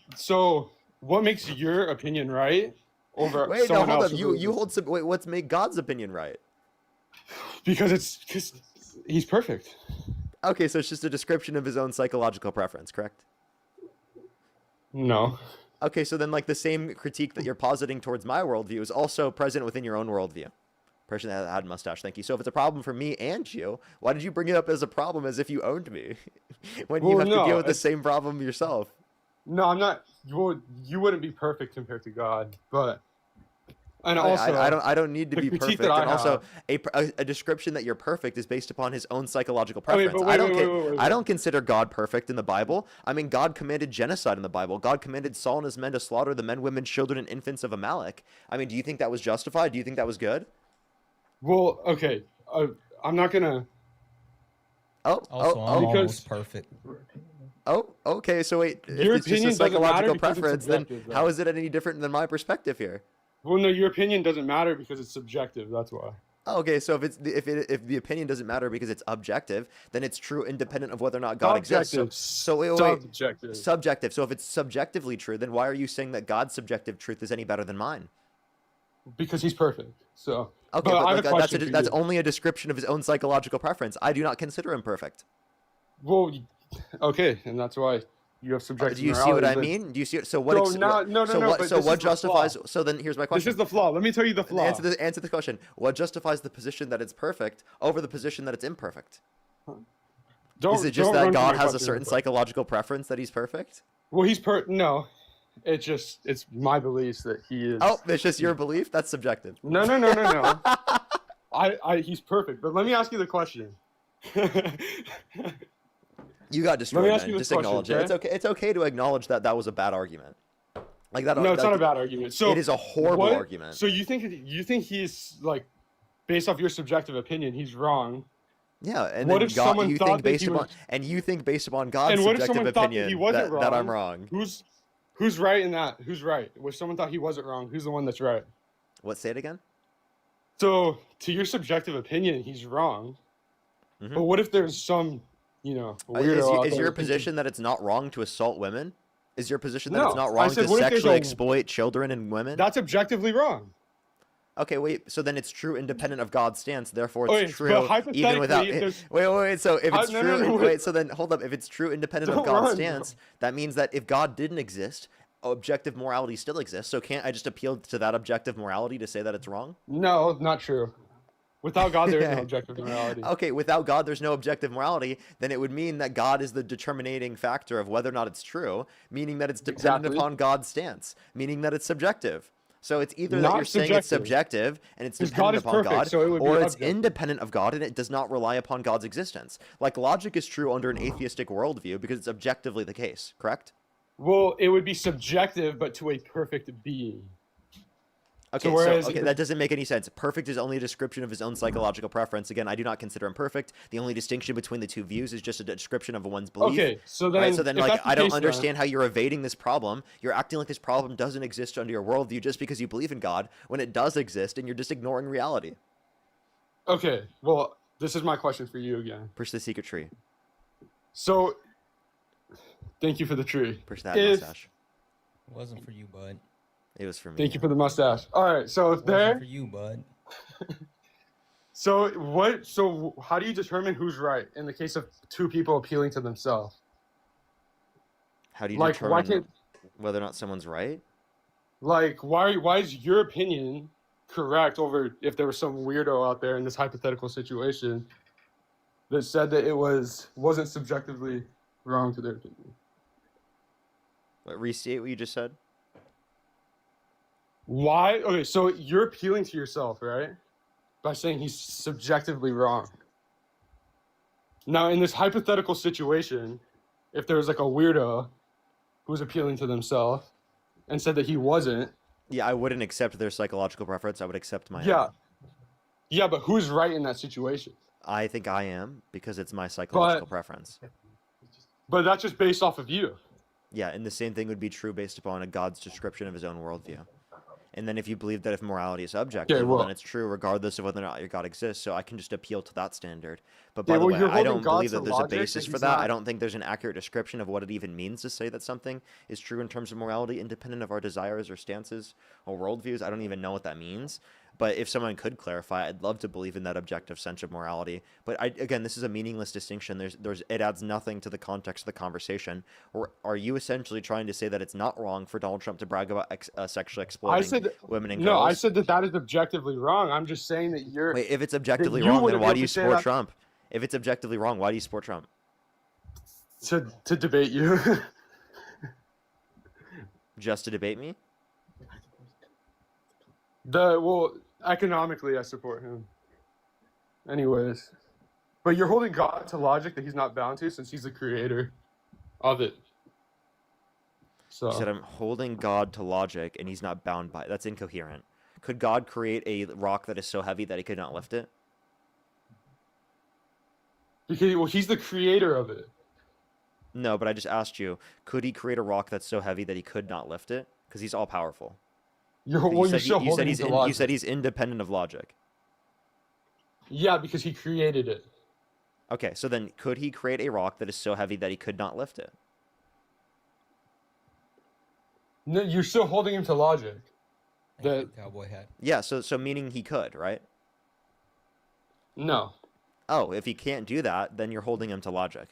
what makes your opinion right over Wait, no, someone hold else? up. You hold some. Wait, what's make God's opinion right? Because he's perfect. Okay, so it's just a description of his own psychological preference, correct? No. Okay, so then like the same critique that you're positing towards my worldview is also present within your own worldview. Person that had a mustache, thank you. So if it's a problem for me and you, why did you bring it up as a problem as if you owned me? when you have to deal with the same problem yourself. No, I'm not. You wouldn't be perfect compared to God, but and also I don't need to be perfect. And also a description that you're perfect is based upon his own psychological preference. I don't consider God perfect in the Bible. I mean, God commanded genocide in the Bible. God commanded Saul and his men to slaughter the men, women, children, and infants of Amalek. I mean, do you think that was justified? Do you think that was good? Well, okay. I'm not gonna. I'm almost perfect. Oh, okay. So wait, if your it's just opinion a psychological doesn't matter because preference, it's then subjective, how is it any different than my perspective here? Well, no, your opinion doesn't matter because it's subjective. That's why. Okay, so if the opinion doesn't matter because it's objective, then it's true independent of whether or not God exists. So wait. Subjective. So if it's subjectively true, then why are you saying that God's subjective truth is any better than mine? Because he's perfect. So okay, but that's only a description of his own psychological preference. I do not consider him perfect. Well, okay, and that's why you have subjective. Do you see what I mean? Do you see it? So what? So what justifies? So then here's my question. This is the flaw. Let me tell you the flaw. Answer the question. What justifies the position that it's perfect over the position that it's imperfect? Is it just that God has a certain psychological preference that he's perfect? Well, no. It's my beliefs that he is. Oh, it's just your belief? That's subjective. No. He's perfect. But let me ask you the question. You got destroyed. Let me ask you Just acknowledge it. It's okay to acknowledge that was a bad argument. Like that. No, it's not a bad argument. So it is a horrible argument. So you think he's like, based off your subjective opinion, he's wrong. Yeah, and what then if someone you think based upon God's subjective opinion that I'm wrong? Who's right in that? Who's right? If someone thought he wasn't wrong, who's the one that's right? What? Say it again. So to your subjective opinion, he's wrong. Mm-hmm. But what if there's some, is your position that it's not wrong to assault women? Is your position that it's not wrong to sexually exploit children and women? That's objectively wrong. Okay, wait. So then it's true independent of God's stance. Therefore, it's true even without. Wait. So if it's true, wait. So then hold up. If it's true independent of God's stance, that means that if God didn't exist, objective morality still exists. So can't I just appeal to that objective morality to say that it's wrong? No, not true. Without God, there is no objective morality. Okay, without God, there's no objective morality. Then it would mean that God is the determining factor of whether or not it's true, meaning that it's dependent upon God's stance, meaning that it's subjective. So it's either that you're saying it's subjective and it's dependent upon God, or it's independent of God and it does not rely upon God's existence. Like logic is true under an atheistic worldview because it's objectively the case, correct? Well, it would be subjective, but to a perfect being. Okay, whereas so that doesn't make any sense. Perfect is only a description of his own psychological preference. Again, I do not consider him perfect. The only distinction between the two views is just a description of one's belief. Okay, so then, right? So then, if like, that's the I don't case, understand how you're evading this problem. You're acting like this problem doesn't exist under your worldview just because you believe in God, when it does exist, and you're just ignoring reality. Okay, well, this is my question for you again. Push the secret tree. So, thank you for the tree. Push that mustache. It wasn't for you, bud. It was for me. Thank you for the mustache. All right, so if there. For you, bud. So how do you determine who's right in the case of two people appealing to themselves? How do you determine whether or not someone's right? Like, why is your opinion correct over if there was some weirdo out there in this hypothetical situation that said that it wasn't subjectively wrong to their opinion? Restate what you just said. Why? Okay, so you're appealing to yourself, right? By saying he's subjectively wrong. Now, in this hypothetical situation, if there was like a weirdo who was appealing to themselves and said that he wasn't. Yeah, I wouldn't accept their psychological preference. I would accept my Yeah. own. Yeah, but who's right in that situation? I think I am, because it's my psychological preference. But that's just based off of you. Yeah, and the same thing would be true based upon a God's description of his own worldview. And then if you believe that if morality is objective, well, then it's true regardless of whether or not your God exists. So I can just appeal to that standard. But by the way, I don't believe that there's a basis for that. I don't think there's an accurate description of what it even means to say that something is true in terms of morality, independent of our desires or stances or worldviews. I don't even know what that means. But if someone could clarify, I'd love to believe in that objective sense of morality. But again, this is a meaningless distinction. It adds nothing to the context of the conversation. Or are you essentially trying to say that it's not wrong for Donald Trump to brag about sexually exploiting women and girls? No, I said that is objectively wrong. I'm just saying that you're. Wait, if it's objectively wrong, then why do you support Trump? If it's objectively wrong, why do you support Trump? To debate you. Just to debate me? Economically, I support him. Anyways. But you're holding God to logic that he's not bound to since he's the creator of it. So. You said I'm holding God to logic and he's not bound by it. That's incoherent. Could God create a rock that is so heavy that he could not lift it? Because, he's the creator of it. No, but I just asked you, could he create a rock that's so heavy that he could not lift it? Because he's all powerful. You said he's independent of logic. Yeah, because he created it. Okay, so then could he create a rock that is so heavy that he could not lift it? No, you're still holding him to logic. Cowboy hat. Yeah, so meaning he could, right? No. Oh, if he can't do that, then you're holding him to logic.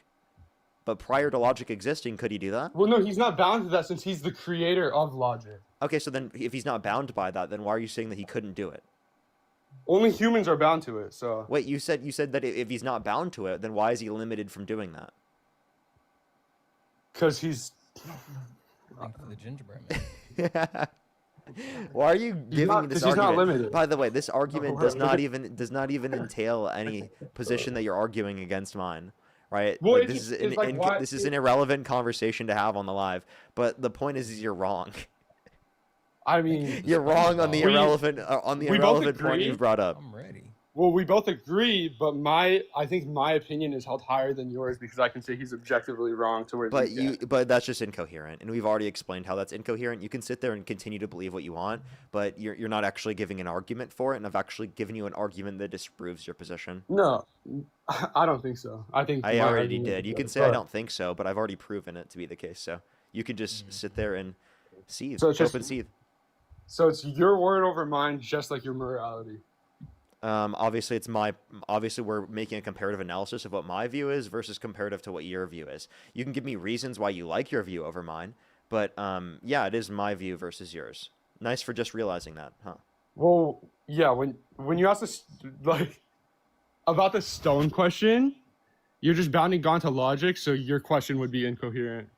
But prior to logic existing, could he do that? Well, no, he's not bound to that since he's the creator of logic. Okay, so then if he's not bound by that, then why are you saying that he couldn't do it? Only humans are bound to it, so. Wait, you said that if he's not bound to it, then why is he limited from doing that? Because he's. Thank you for the gingerbread man. Why are you giving me this argument? He's not limited. By the way, this argument does not even entail any position that you're arguing against mine, right? Well, like, this is an irrelevant conversation to have on the live. But the point is you're wrong. I mean, you're wrong on the irrelevant point you've brought up. I'm ready. Well, we both agree, but I think my opinion is held higher than yours because I can say he's objectively wrong to where. But that's just incoherent, and we've already explained how that's incoherent. You can sit there and continue to believe what you want, but you're not actually giving an argument for it, and I've actually given you an argument that disproves your position. No, I don't think so. I think I already did. You can say I don't think so, but I've already proven it to be the case. So you can just sit there and seethe. So open seethe. So it's your word over mine, just like your morality. Obviously we're making a comparative analysis of what my view is versus comparative to what your view is. You can give me reasons why you like your view over mine, but yeah, it is my view versus yours. Nice for just realizing that, huh? Well, yeah, when you ask this, like, about the stone question, you're just bounding gone to logic, so your question would be incoherent.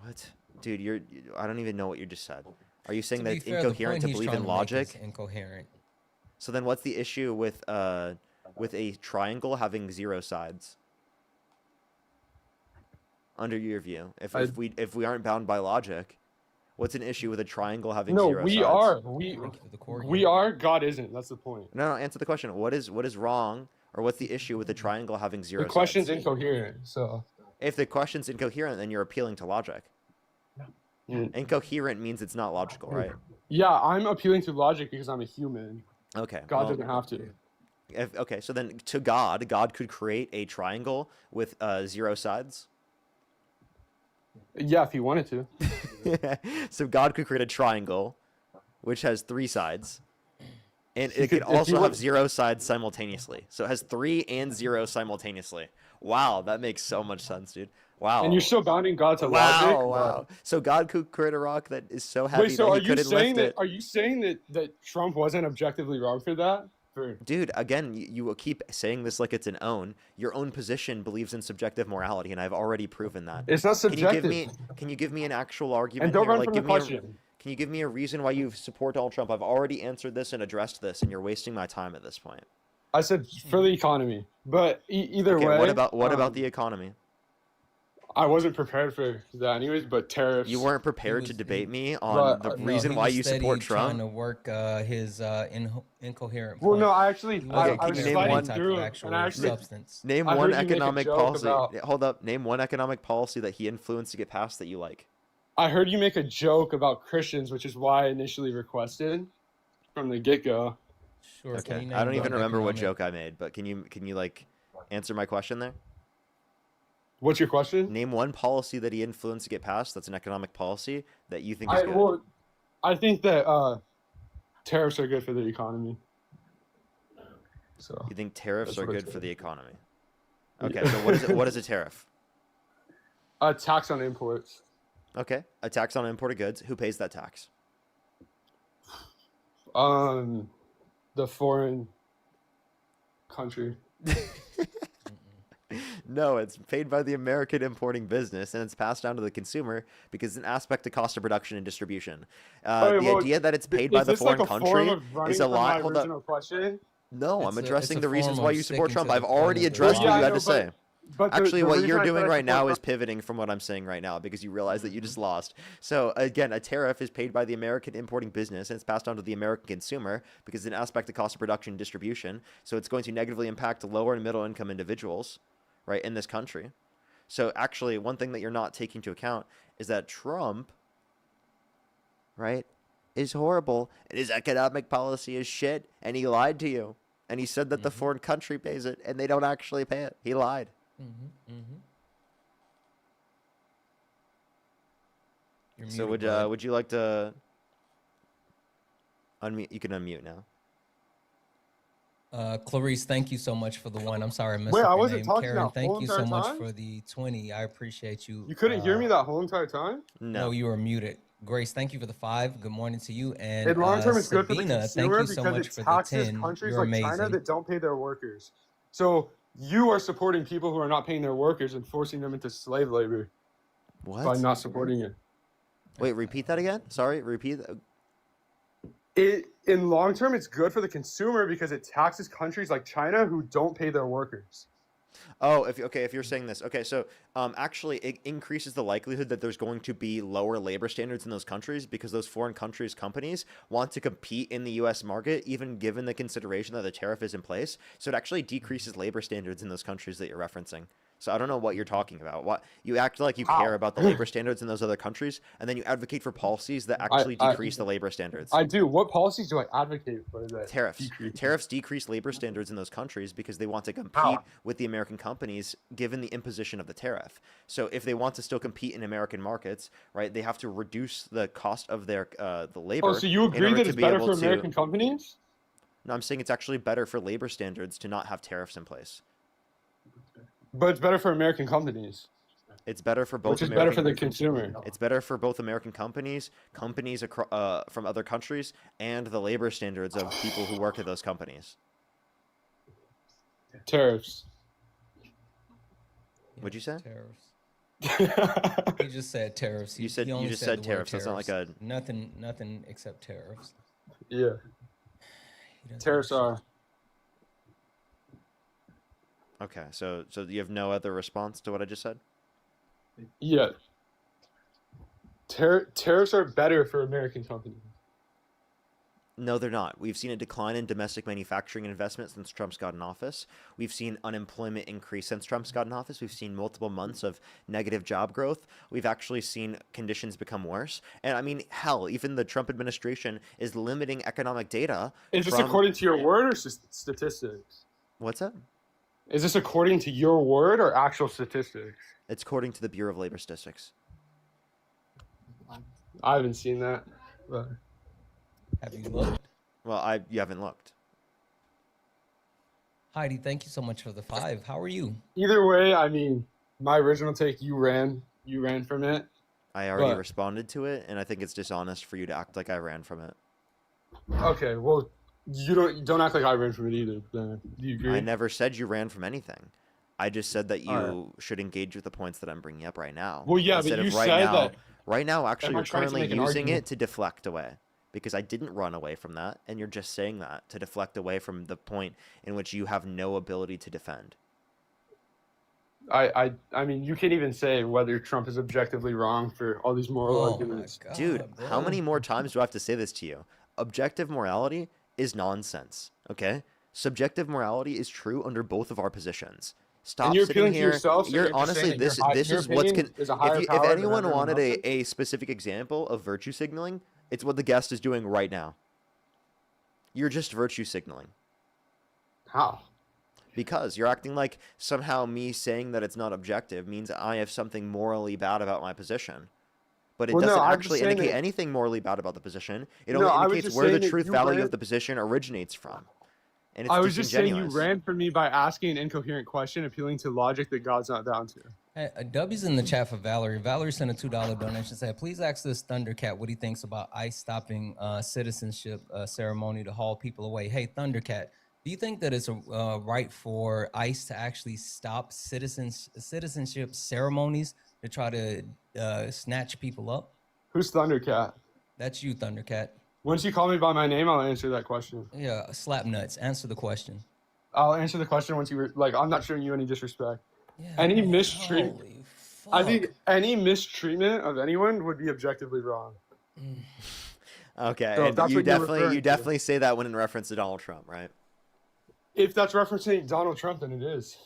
What? Dude, I don't even know what you just said. Are you saying that it's incoherent to believe in logic? Incoherent. So then what's the issue with a triangle having 0 sides? Under your view. If we aren't bound by logic, What's an issue with a triangle having No, 0 we sides? are. Thank you for the core We are. God isn't. That's the point. No, answer the question. What is wrong, or what's the issue with a triangle having 0 The question's sides? incoherent. So If the question's incoherent, then you're appealing to logic. Incoherent means it's not logical, right? yeah, I'm appealing to logic because I'm a human. Okay. God well, doesn't have to. okay, so then to God could create a triangle with 0 sides. Yeah, if he wanted to. So God could create a triangle, which has 3 sides, and it could- could if he also would- have 0 sides simultaneously. So it has 3 and 0 simultaneously. Wow, that makes so much sense, dude. Wow. And you're still bounding God to wow, logic. wow. So God could create a rock that is so heavy Wait, so that are he you couldn't saying lift it. that? Are you saying that Trump wasn't objectively wrong for that? Dude, again, you will keep saying this like it's an own. Your own position believes in subjective morality, and I've already proven that. It's not subjective. Can you give me an actual argument? And don't here? run Like, from the give me a- question. Can you give me a reason why you support Donald Trump? I've already answered this and addressed this, and you're wasting my time at this point. I said for the economy, but either Okay, way. what about the economy? I wasn't prepared for that, anyways. But tariffs. You weren't prepared to debate me on the reason why you support trying Trump. to work his incoherent. Well, point. no, I actually I can was you name sliding one through, and I actually substance. Name I one heard you make a economic joke policy. about- Hold up. Name one economic policy that he influenced to get passed that you like. I heard you make a joke about Christians, which is why I initially requested from the get-go. Sure. Okay. Can you name I don't even one remember what economic- joke I made, but can you like answer my question there? What's your question? Name one policy that he influenced to get passed that's an economic policy that you think is good. Well, I think that tariffs are good for the economy. So You think tariffs That's are what I good for the economy? Yeah. Okay, so what is it? What is a tariff? a tax on imports. Okay, a tax on imported goods. Who pays that tax? The foreign country. No, it's paid by the American importing business, and it's passed down to the consumer because it's an aspect of cost of production and distribution. Okay, The well, idea that it's paid is by the this like foreign a form country of running is a from lie. my Hold up. original question? No, I'm It's addressing a the reasons form why of you support sticking Trump. to I've the point already of the addressed Well, what yeah, you I had know, to say. but Actually, the what reason you're I doing said I right now support is pivoting from what I'm saying right now because you realize that you just lost. So again, a tariff is paid by the American importing business and it's passed on to the American consumer because it's an aspect of cost of production and distribution. So it's going to negatively impact lower and middle income individuals, right, in this country. So actually, one thing that you're not taking into account is that Trump, right, is horrible and his economic policy is shit and he lied to you. And he said that the foreign country pays it, and they don't actually pay it. He lied. You're So muted, bud. would you like to unmute? You can unmute now. Clarice, thank you so much for the one. I'm sorry I messed Wait, up I your wasn't name. talking Karen, that thank whole you so entire much time? for the 20. I appreciate you. You couldn't hear me that whole entire time? No, you were muted. Grace, thank you for the 5. Good morning to you. And In long term, it's good for the Sabina, thank consumer you so because much it for the taxes 10. countries You're like China amazing. that don't pay their workers. So you are supporting people who are not paying their workers and forcing them into slave labor by What? not supporting it. Wait, repeat that again. Sorry, repeat. In long term, it's good for the consumer because it taxes countries like China who don't pay their workers. Oh, if you're saying this, okay, so actually it increases the likelihood that there's going to be lower labor standards in those countries because those foreign countries' companies want to compete in the U.S. market, even given the consideration that the tariff is in place. So it actually decreases labor standards in those countries that you're referencing. So I don't know what you're talking about. What you act like you care about the labor standards in those other countries, and then you advocate for policies that actually decrease the labor standards. I do. What policies do I advocate for that? Tariffs. Tariffs decrease labor standards in those countries because they want to compete with the American companies given the imposition of the tariff. So if they want to still compete in American markets, right, they have to reduce the cost of their the labor. Oh, so you in agree order that to it's be better able for to- American companies? No, I'm saying it's actually better for labor standards to not have tariffs in place. But it's better for American companies. It's better for both. Which is better for the consumer. It's better for both American companies, from other countries, and the labor standards of people who work at those companies. Tariffs. What'd you say? Tariffs. He just said tariffs. You said- He you only just said said the word tariffs. That's not like a- nothing except tariffs. Yeah. Tariffs are. Okay, so you have no other response to what I just said? Yeah. tariffs are better for American companies. No, they're not. We've seen a decline in domestic manufacturing investment since Trump's got in office. We've seen unemployment increase since Trump's got in office. We've seen multiple months of negative job growth. We've actually seen conditions become worse. And I mean, hell, even the Trump administration is limiting economic data. Is this according to your word or statistics? What's that? Is this according to your word or actual statistics? It's according to the Bureau of Labor Statistics. I haven't seen that. But... Have you looked? Well, you haven't looked. Heidi, thank you so much for the 5. How are you? Either way, I mean, my original take, you ran from it. I already responded to it, and I think it's dishonest for you to act like I ran from it. Okay, well, you don't act like I ran from it either. Do you agree? I never said you ran from anything. I just said that you should engage with the points that I'm bringing up right now. Well, yeah, instead but you of right said now, that. Right now, actually, you're currently using argument. it to deflect away. Because I didn't run away from that, and you're just saying that to deflect away from the point in which you have no ability to defend. I mean, you can't even say whether Trump is objectively wrong for all these moral arguments. God, dude, bro. how many more times do I have to say this to you? Objective morality is nonsense, okay? Subjective morality is true under both of our positions. Stop and you're sitting appealing here. to yourself. So You're honestly, this is what's if anyone wanted a specific example of virtue signaling, it's what the guest is doing right now. You're just virtue signaling. How? Because you're acting like somehow me saying that it's not objective means I have something morally bad about my position. But it doesn't actually indicate anything morally bad about the position. It only indicates where the truth value of the position originates from. And it's I was just saying you ran from me by asking an incoherent question, appealing to logic that God's not down to. Hey, W's in the chat for Valerie. Valerie sent a $2 donation. Said, please ask this Thundercat what he thinks about ICE stopping citizenship ceremony to haul people away. Hey, Thundercat, do you think that it's a right for ICE to actually stop citizenship ceremonies to try to snatch people up? Who's Thundercat? That's you, Thundercat. Once you call me by my name, I'll answer that question. Yeah, slap nuts. Answer the question. I'll answer the question once you like. I'm not showing you any disrespect. Yeah, any mistreatment. I think any mistreatment of anyone would be objectively wrong. Okay, so and you definitely say that when in reference to Donald Trump, right? If that's referencing Donald Trump, then it is.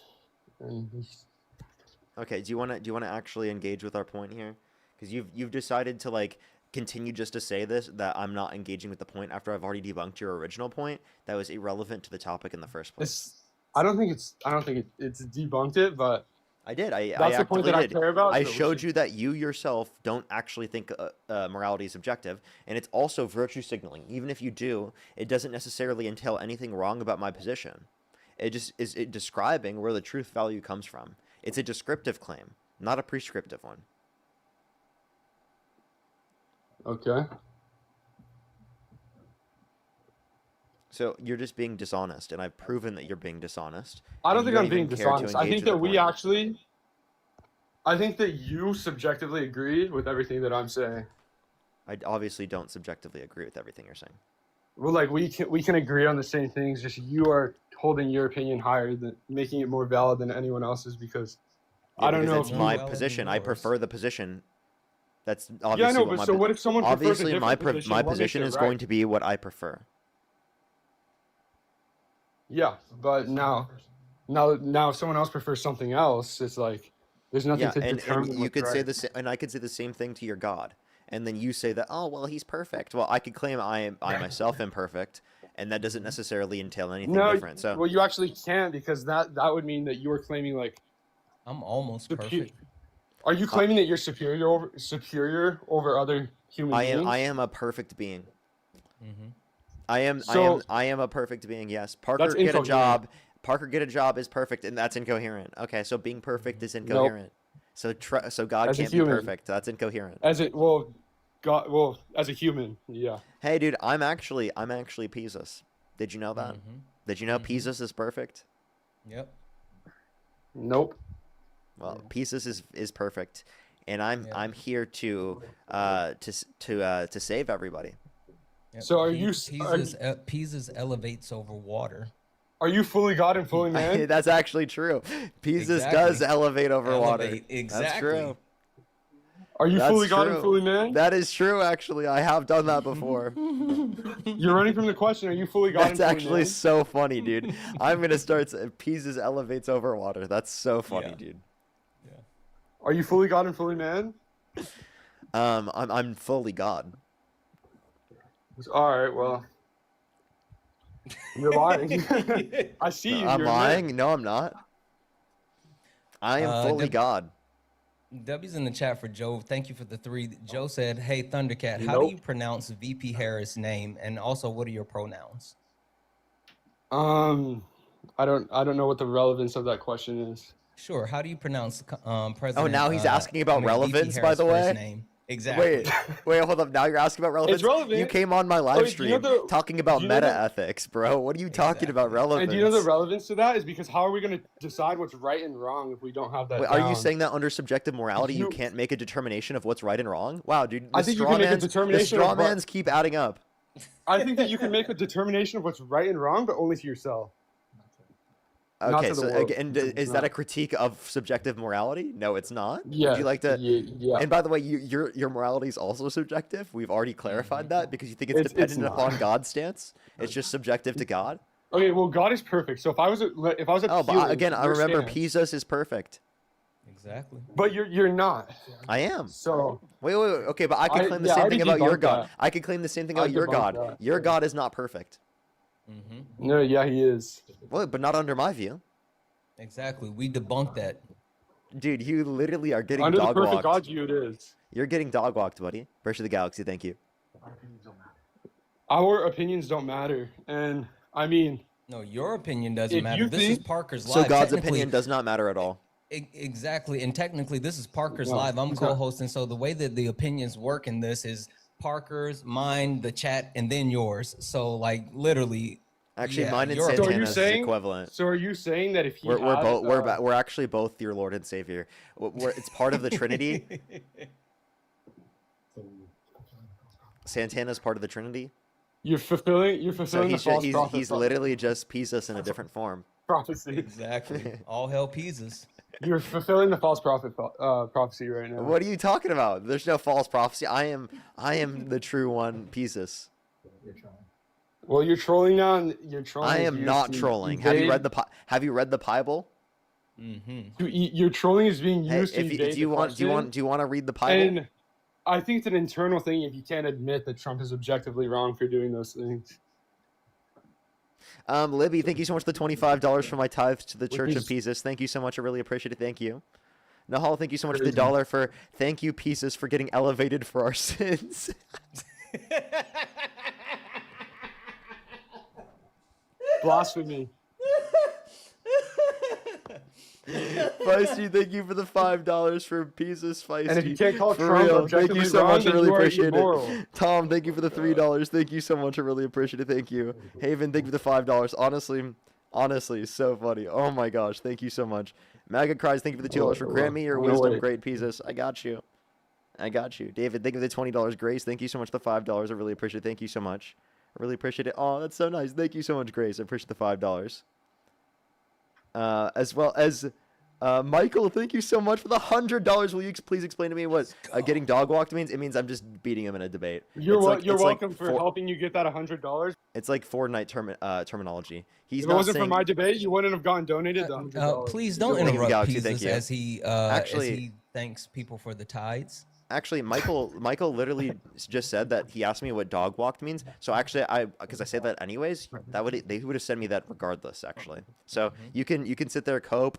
Okay, do you want to actually engage with our point here? Because you've decided to like continue just to say this, that I'm not engaging with the point after I've already debunked your original point that was irrelevant to the topic in the first place. I don't think it's debunked it, but I did. That's the point that I care about. I showed you that you yourself don't actually think morality is objective, and it's also virtue signaling. Even if you do, it doesn't necessarily entail anything wrong about my position. It just is describing where the truth value comes from. It's a descriptive claim, not a prescriptive one. Okay. So you're just being dishonest, and I've proven that you're being dishonest. I don't think I'm being dishonest. I think that I think that you subjectively agree with everything that I'm saying. I obviously don't subjectively agree with everything you're saying. Well, like we can agree on the same things. Just you are holding your opinion higher, than making it more valid than anyone else's. Because I don't know. It's my position. I prefer the position. That's obviously. Yeah, I know, but so what if someone prefers a different position? My position is going to be what I prefer. Yeah, but now if someone else prefers something else, it's like there's nothing to determine. And you could say the same, and I could say the same thing to your God, and then you say that, oh well, he's perfect. Well, I could claim I myself am perfect, and that doesn't necessarily entail anything different. So well, you actually can't, because that would mean that you are claiming like I'm almost perfect. Are you claiming that you're superior over other human beings? I am a perfect being. Mm-hmm. I am a perfect being. Yes. Parker get a job is perfect, and that's incoherent. Okay, so being perfect is incoherent. Nope. So God can't be perfect. That's incoherent. As a human, yeah. Hey, dude, I'm actually Pisus. Did you know that? Mm-hmm. Did you know Pisus is perfect? Yep. Nope. Well, Pisus is perfect, and I'm here to save everybody. Yep. So are you? Pisus elevates over water. Are you fully God and fully man? That's actually true. Pisus does elevate over water. Exactly. That's true. Are you That's fully God and true. fully man? That is true, actually. I have done that before. You're running from the question. Are you fully God That's and fully actually man? so funny, dude. I'm gonna start. Pieces elevates over water. That's so funny, dude. Are you fully God and fully man? I'm fully God. All right, well. You're lying. I see No, you. I'm You're a lying. man. No, I'm not. I am fully God. W's in the chat for Joe. Thank you for the 3. Joe said, "Hey Thundercat, how do you pronounce VP Harris' name? And also, what are your pronouns?" I don't know what the relevance of that question is. Sure. How do you pronounce President? Oh, now he's asking about VP relevance, by Harris' the first way. name. Exactly. Wait, hold up. Now you're asking about relevance. relevant. You came on my live Wait, do you know stream the- talking about do you know meta the- ethics, bro. What are you talking about relevance? And do you know the relevance to that is because how are we going to decide what's right and wrong if we don't have that Wait, are you down? saying that under subjective morality you can't make a determination of what's right and wrong? Wow, dude. I think you can make a The determination of straw what- mans keep adding up. I think that you can make a determination of what's right and wrong, but only to yourself. Not Okay, to the so world. again, It's is that a not. critique of subjective morality? No, it's not. Yeah, Would you like to? yeah. And by the way, your morality is also subjective. We've already clarified that because you think it's It's dependent not. upon God's stance. It's just subjective to God. Okay, well, God is perfect. So if I was Oh, but again, I remember Pisos is perfect. Exactly. But you're not. I am. So wait. Okay, but I can claim the I same already thing about your debunked God. that. I can claim the same thing I about your debunked God. that. Your God is not perfect. No, yeah, he is. Well, but not under my view. Exactly. We debunked that. Dude, you literally are getting Under the dog perfect walked. God's view, it is. You're getting dog walked, buddy. First of the galaxy, thank you. Our opinions don't matter, and I mean, No, your opinion doesn't If matter. you This is think- Parker's So live. God's Technically- opinion does not matter at all. Exactly, and technically, this is Parker's No, live. I'm it's not. co-hosting, so the way that the opinions work in this is Parker's, mine, the chat, and then yours. So, like, literally. Actually, yeah, mine and your Santana's opinion- is equivalent. So are you saying that if he We're had, both we're actually both your Lord and Savior. It's part of the Trinity. Santana's part of the Trinity. you're fulfilling So the false he's literally just Pisos in a different form. prophecy. Exactly. All hell Pisas. You're fulfilling the false prophet prophecy right now. What are you talking about? There's no false prophecy. I am the true one, Pisos. Well, you're trolling now. And you're trolling. I is am used not to trolling. Have you evade- read the Bible? Your trolling is being Hey, used to evade do you the want to read the Bible? And I think it's an internal thing if you can't admit that Trump is objectively wrong for doing those things. Libby, thank you so much for the $25 for my tithes to the Which Church of is- Pisos. Thank you so much. I really appreciate it. Thank you. Nahal, thank you so much for the Crazy. dollar for thank you, Pisos, for getting elevated for our sins. Blasphemy. Feisty, thank you for the $5 for Pisos, Feisty. And if you can't call For Trump real, thank you objectively so wrong, much. I then really you are appreciate immoral. it. Tom, thank you for the $3. Thank you so much. I really appreciate it. Thank you. Haven, thank you for the $5. Honestly, so funny. Oh my gosh, thank you so much. MAGA cries, thank you for the $2 for grant me your No wisdom, way. great Pisos. I got you. David, thank you for the $20. Grace, thank you so much for the $5. I really appreciate it. Thank you so much. I really appreciate it. Oh, that's so nice. Thank you so much, Grace. I appreciate the $5. As well as Michael, thank you so much for the $100. Will you please explain to me what getting dog walked means? It means I'm just beating him in a debate. You're It's you're it's welcome for for- helping you get that $100. It's like Fortnite terminology. He's If it not wasn't for saying. my debate, you wouldn't have gotten donated the $100. Please don't Thank you, interrupt Galaxy, Pizzas thank you. as he Actually- as he thanks people for the tides. Actually, Michael literally just said that he asked me what dog walked means. So actually, because I say that anyways, they would have sent me that regardless. Actually, so you can sit there, cope,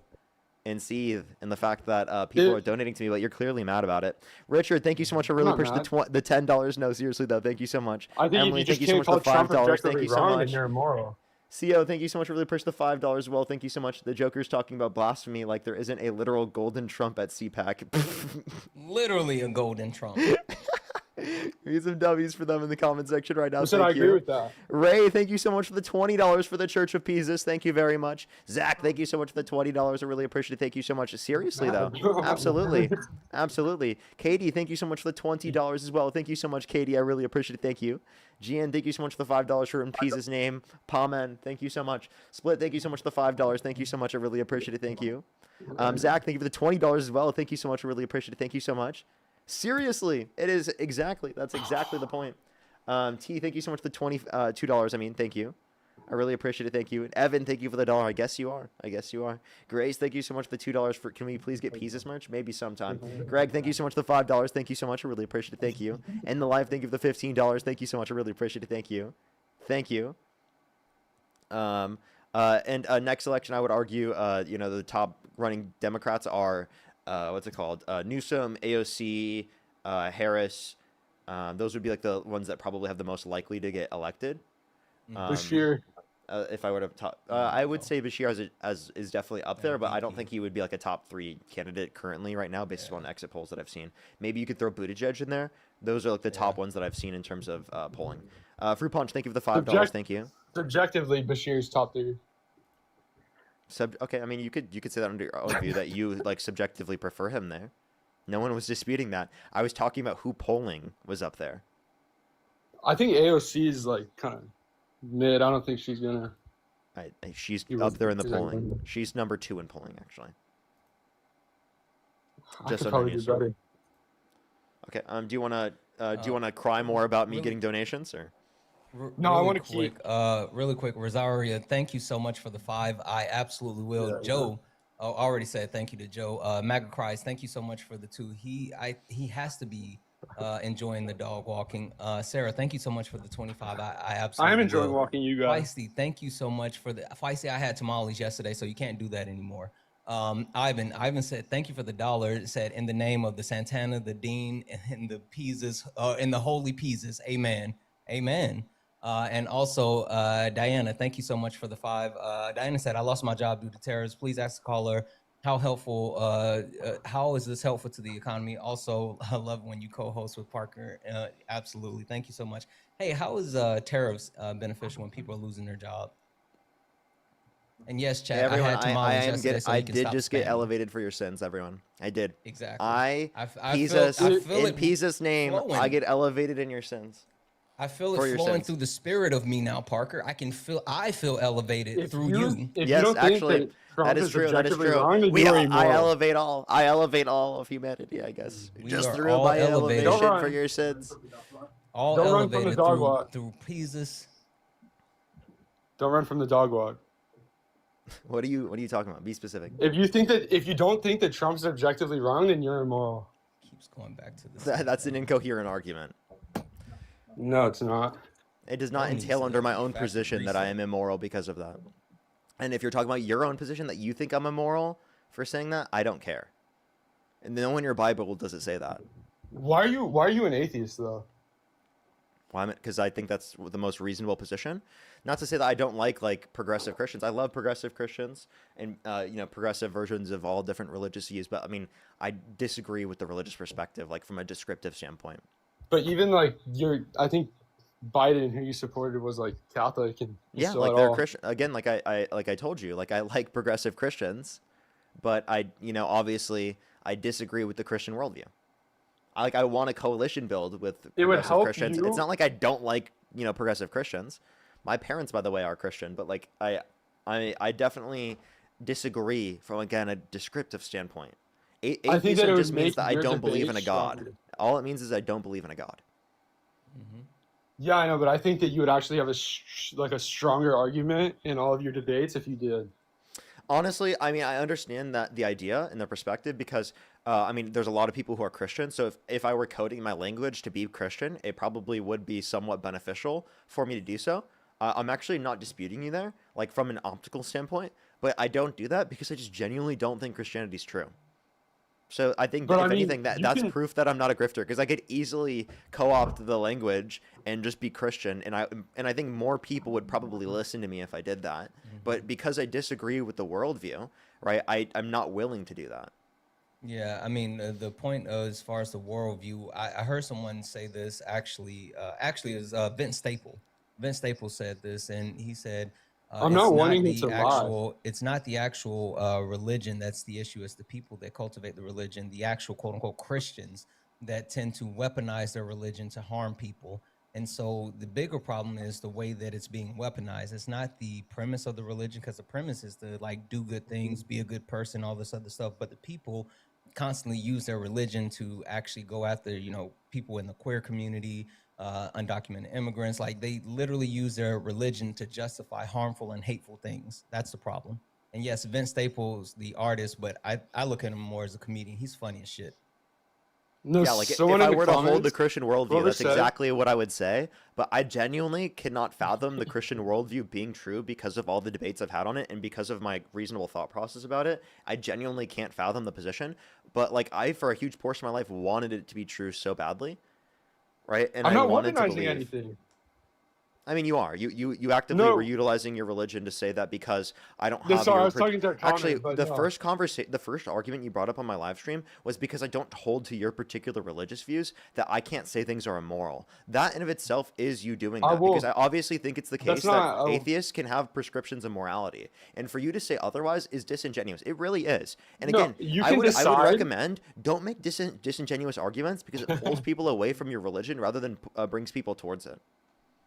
and seethe in the fact that people are donating to me, but you're clearly mad about it. Richard, thank you so much for really I'm not pushing the $10. No, seriously though, thank you so much. I think Emily, if you just thank you so can't much call for the Trump $5. Thank objectively you so wrong, then much. you're immoral. CO, thank you so much for really pushing the $5 as well. Thank you so much. The Joker's talking about blasphemy like there isn't a literal golden Trump at CPAC. Literally a golden Trump. Read some W's for them in the comment section right now. Who said Thank I agree you. with that? Ray, thank you so much for the $20 for the Church of Pisos. Thank you very much. Zach, thank you so much for the $20. I really appreciate it. Thank you so much. Seriously, though. Absolutely. Absolutely. Katie, thank you so much for the $20 as well. Thank you so much, Katie. I really appreciate it. Thank you. GN, thank you so much for the $5 for in Pisos' name. Pamen, thank you so much. Split, thank you so much for the $5. Thank you so much. I really appreciate it. Thank you. Zach, thank you for the $20 as well. Thank you so much. I really appreciate it. Thank you so much. Seriously, it is exactly. That's exactly the point. T, thank you so much for the $22. I mean, thank you. I really appreciate it. Thank you. And Evan, thank you for the $1. I guess you are. I guess you are. Grace, thank you so much for the $2. For can we please get Pieces merch? Maybe sometime. Greg, thank you so much for the $5. Thank you so much. I really appreciate it. Thank you. And the live, thank you for the $15. Thank you so much. I really appreciate it. Thank you. Thank you. Next election, I would argue, the top running Democrats are, what's it called? Newsom, AOC, Harris. Those would be like the ones that probably have the most likely to get elected. Bashir. If I would have I would say Bashir is definitely up there, but I don't think he would be like a top 3 candidate currently right now based on exit polls that I've seen. Maybe you could throw Buttigieg in there. Those are like the top ones that I've seen in terms of polling. Fruit Punch, thank you for the $5. Thank you. Subjectively, Bashir's top 3. Okay, I mean you could say that under your own view that you like subjectively prefer him there. No one was disputing that. I was talking about who polling was up there. I think AOC is like kind of mid. I don't think she's gonna. She's up there in the polling. She's number 2 in polling, actually. Just probably do better. Okay. Do you wanna cry more about me getting donations or? No, I want to keep. Really quick, Rosaria, thank you so much for the 5. I absolutely will. Yeah, Joe, I already said thank you to Joe. MAGA Cries, thank you so much for the 2. He has to be enjoying the dog walking. Sarah, thank you so much for the 25. I absolutely. I am enjoying walking you guys. Feisty, thank you so much for the Feisty. I had tamales yesterday, so you can't do that anymore. Ivan said thank you for the $1. It said in the name of the Santana, the Dean, and the Pisas, and the Holy Pisas. Amen. Amen. And also, Diana, thank you so much for the 5. Diana said, I lost my job due to terrorists. Please ask the caller how is this helpful to the economy? Also, I love when you co-host with Parker. Absolutely. Thank you so much. Hey, how is tariffs beneficial when people are losing their job? And yes, Chad, everyone, I had tamales yesterday, so I did just get elevated for your sins, everyone. I did. Exactly. In Pisa's name, flowing. I get elevated in your sins. I feel it flowing through the spirit of me now, Parker. I feel elevated through you. Yes, actually, that is true. That is true. I elevate all of humanity, I guess. Just through my elevation for your sins. All Don't elevated run from the dog walk. Through Pisas. Don't run from the dog walk. What are you talking about? Be specific. If you don't think that Trump's objectively wrong, then you're immoral. Keeps going back to this. That's an incoherent argument. No, it's not. It does not entail under my own position that I am immoral because of that. And if you're talking about your own position that you think I'm immoral for saying that, I don't care. And no in your Bible does it say that. Why are you an atheist though? Well, because I think that's the most reasonable position. Not to say that I don't like progressive Christians. I love progressive Christians and progressive versions of all different religious views. But I mean, I disagree with the religious perspective, like from a descriptive standpoint. But even I think Biden, who you supported, was like Catholic and yeah, like they're Christian. Again, like I told you, like I like progressive Christians, but obviously I disagree with the Christian worldview. I want a coalition build with progressive Christians. It's not like I don't like progressive Christians. My parents, by the way, are Christian, but like I definitely disagree from again a descriptive standpoint. Atheism just means that I don't believe in a God. Stronger. All it means is I don't believe in a God. Mm-hmm. Yeah, I know, but I think that you would actually have a stronger argument in all of your debates if you did. Honestly, I mean, I understand that the idea and the perspective because, there's a lot of people who are Christian. So if I were coding my language to be Christian, it probably would be somewhat beneficial for me to do so. I'm actually not disputing you there, like from an optical standpoint, but I don't do that because I just genuinely don't think Christianity is true. So I think that, if anything, that's proof that I'm not a grifter because I could easily co-opt the language and just be Christian, and I think more people would probably listen to me if I did that. Mm-hmm. But because I disagree with the worldview, right, I'm not willing to do that. Yeah, I mean the point as far as the worldview, I heard someone say this actually is Vince Staple. Vince Staple said this, and he said. I'm not wanting him to lie. It's not the actual religion that's the issue. It's the people that cultivate the religion, the actual quote-unquote Christians that tend to weaponize their religion to harm people. And so the bigger problem is the way that it's being weaponized. It's not the premise of the religion because the premise is to do good things, be a good person, all this other stuff. But the people constantly use their religion to actually go after, you know, people in the queer community, undocumented immigrants. Like they literally use their religion to justify harmful and hateful things. That's the problem. And yes, Vince Staples, the artist, but I look at him more as a comedian. He's funny as shit. No, Yeah, like if someone I in the were to hold the comments, Christian worldview, whoever that's said, exactly what I would say. But I genuinely cannot fathom the Christian worldview being true because of all the debates I've had on it and because of my reasonable thought process about it. I genuinely can't fathom the position. But like I, for a huge portion of my life, wanted it to be true so badly, right? And I'm I not wanted to weaponizing believe. anything. I mean, you are. You actively No. were utilizing your religion to say that because I don't No, have sorry, your I was talking to a comment, actually but the no. the first argument you brought up on my live stream was because I don't hold to your particular religious views that I can't say things are immoral. That in of itself is you doing I that will. because I obviously think it's the That's case not. that atheists can have prescriptions of morality, and for you to say otherwise is disingenuous. It really is. And No, again, you I can would decide. recommend don't make disingenuous arguments because it pulls people away from your religion rather than brings people towards it.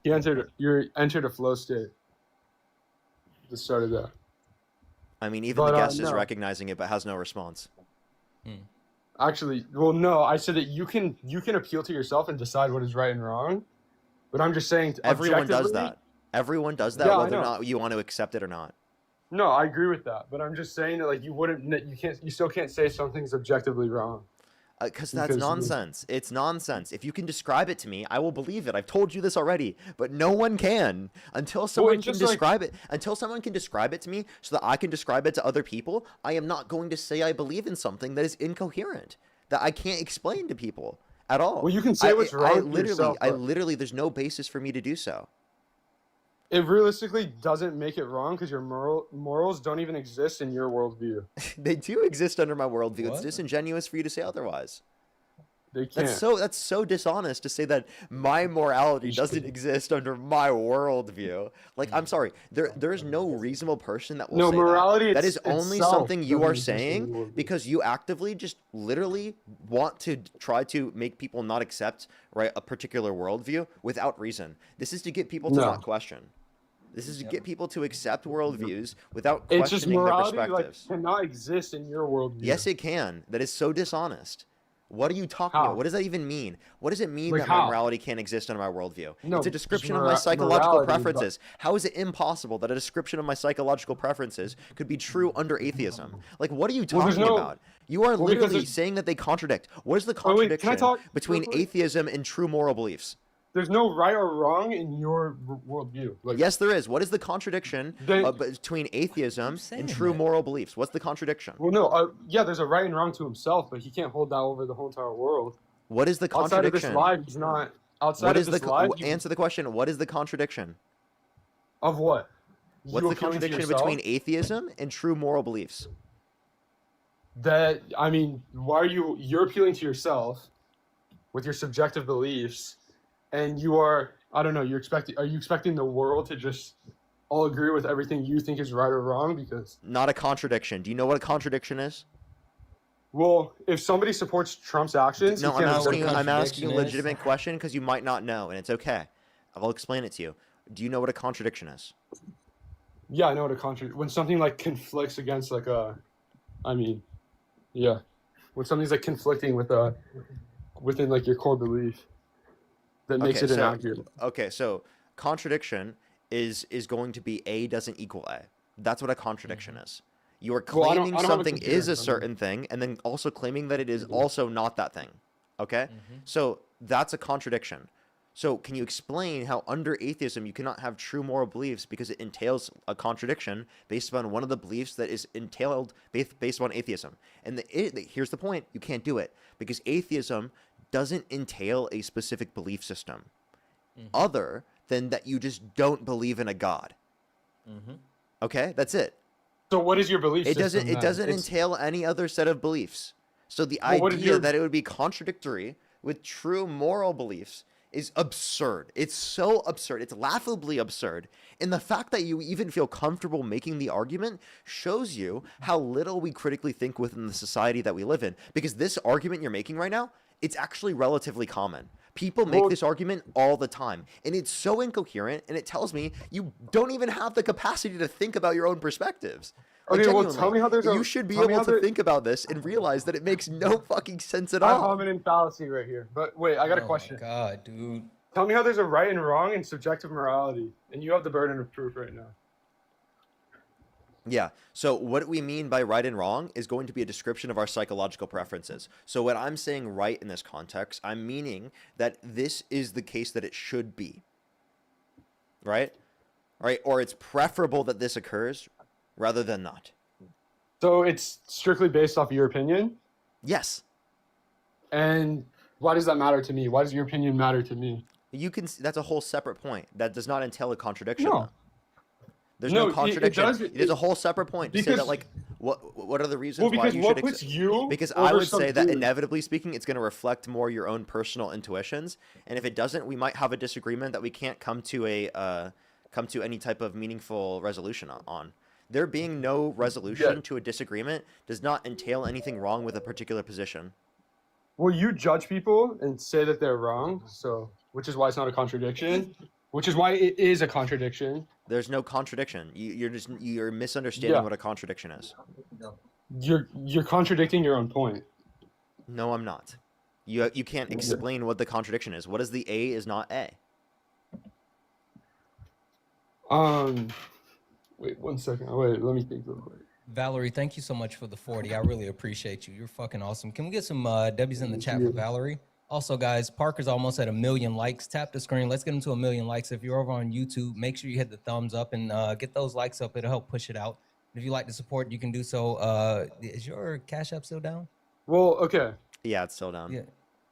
You entered a flow state. The start of that. I mean, even But the guest is no. recognizing it, but has no response. Actually, well, no. I said that you can appeal to yourself and decide what is right and wrong. But I'm just saying, Everyone does objectively- that. Everyone does that, Yeah, I whether or know. not you want to accept it or not. No, I agree with that. But I'm just saying that like you still can't say something's objectively wrong. Because that's nonsense. It's nonsense. If you can describe it to me, I will believe it. I've told you this already, but no one can until someone can just like- describe it. Until someone can describe it to me, so that I can describe it to other people. I am not going to say I believe in something that is incoherent, that I can't explain to people at all. Well, you can say what's wrong with yourself, I but- literally, there's no basis for me to do so. It realistically doesn't make it wrong because your morals don't even exist in your worldview. They do exist under my worldview. It's What? disingenuous for you to say otherwise. They can't. That's so dishonest to say that my morality doesn't exist under my worldview. Like, I'm sorry, there's no reasonable person that will No, say morality that. That is only itself something you doesn't are exist in saying your worldview. because you actively just literally want to try to make people not accept, right, a particular worldview without reason. This is to get people to No. not question. This is to get people to accept worldviews without It's just questioning their morality perspectives. cannot exist in your worldview. Yes, it can. That is so dishonest. What are you talking about? What does that even mean? What does it mean Like that how? my morality can't exist under my worldview? No, it's a just description of my psychological morality, but- preferences. How is it impossible that a description of my psychological preferences could be true under atheism? Like, what are you Well, there's talking no- about? You are well, because literally there's- saying that they contradict. What is the Oh, wait, can I contradiction talk between real quick? atheism and true moral beliefs? There's no right or wrong in your worldview. Like, Yes, there is. What is the contradiction They- between atheism saying and true that. moral beliefs? What's the contradiction? well, no, yeah, there's a right and wrong to himself, but he can't hold that over the whole entire world. What is the Outside of this contradiction? live, he's not. Outside What of is this the live, answer the question? What is the contradiction? of what? What's You the appealing to contradiction yourself? between atheism and true moral beliefs? That I mean, why are you're appealing to yourself with your subjective beliefs, and you are I don't know. Are you expecting the world to just all agree with everything you think is right or wrong? Because Not a contradiction. Do you know what a contradiction is? well, if somebody supports Trump's actions, No, he I'm can't asking you. support- I'm asking you a contradiction is? legitimate question because you might not know, and it's okay. I'll explain it to you. Do you know what a contradiction is? Yeah, I know what a contradiction. When something like conflicts against like a, I mean, yeah, when something's like conflicting with within like your core belief, that makes it inaccurate. Okay, so contradiction is going to be A doesn't equal A. That's what a contradiction is. You are Well, I don't- claiming I don't have a something computer is in a front of certain thing, and then also claiming that it is also not that thing. Okay, so that's a contradiction. So can you explain how under atheism you cannot have true moral beliefs because it entails a contradiction based upon one of the beliefs that is entailed based upon atheism? And here's the point: you can't do it because atheism doesn't entail a specific belief system, other than that you just don't believe in a god. Okay, that's it. So what is your belief It system? doesn't. It doesn't entail any other set of beliefs. So the Well, what is idea your- that it would be contradictory with true moral beliefs is absurd. It's so absurd. It's laughably absurd. And the fact that you even feel comfortable making the argument shows you how little we critically think within the society that we live in. Because this argument you're making right now, it's actually relatively common. People make this argument all the time. And it's so incoherent, and it tells me you don't even have the capacity to think about your own perspectives. Okay, well, genuinely, tell me how there's a. you should be tell me able how to there- think about this and realize that it makes no fucking sense at I all. have an fallacy right here. But wait, I got a question. Oh my God, dude. Tell me how there's a right and wrong in subjective morality, and you have the burden of proof right now. Yeah. So what we mean by right and wrong is going to be a description of our psychological preferences. So when I'm saying right in this context, I'm meaning that this is the case that it should be. Right? Right? Or it's preferable that this occurs rather than not. So it's strictly based off your opinion? Yes. And why does that matter to me? Why does your opinion matter to me? That's a whole separate point. That does not entail a contradiction. No. Though. There's no contradiction. It is a whole separate point to say that, like, what are the reasons why you what should puts you because over I would some say that dude. inevitably speaking, it's going to reflect more your own personal intuitions, and if it doesn't, we might have a disagreement that we can't come to any type of meaningful resolution on. There being no resolution to a disagreement does not entail anything wrong with a particular position. Well, you judge people and say that they're wrong, so which is why it's not a contradiction, which is why it is a contradiction. There's no contradiction. You're misunderstanding what a contradiction is. You're contradicting your own point. No, I'm not. You can't explain what the contradiction is. What is the A is not A? Wait 1 second. Wait, let me think real quick. Valerie, thank you so much for the 40. I really appreciate you. You're fucking awesome. Can we get some W's in the chat for Valerie? Also, guys, Parker's almost at 1 million likes. Tap the screen. Let's get him to 1 million likes. If you're over on YouTube, make sure you hit the thumbs up and get those likes up. It'll help push it out. If you like to support, you can do so. Is your Cash App still down? Well, okay. Yeah, it's still down. Yeah.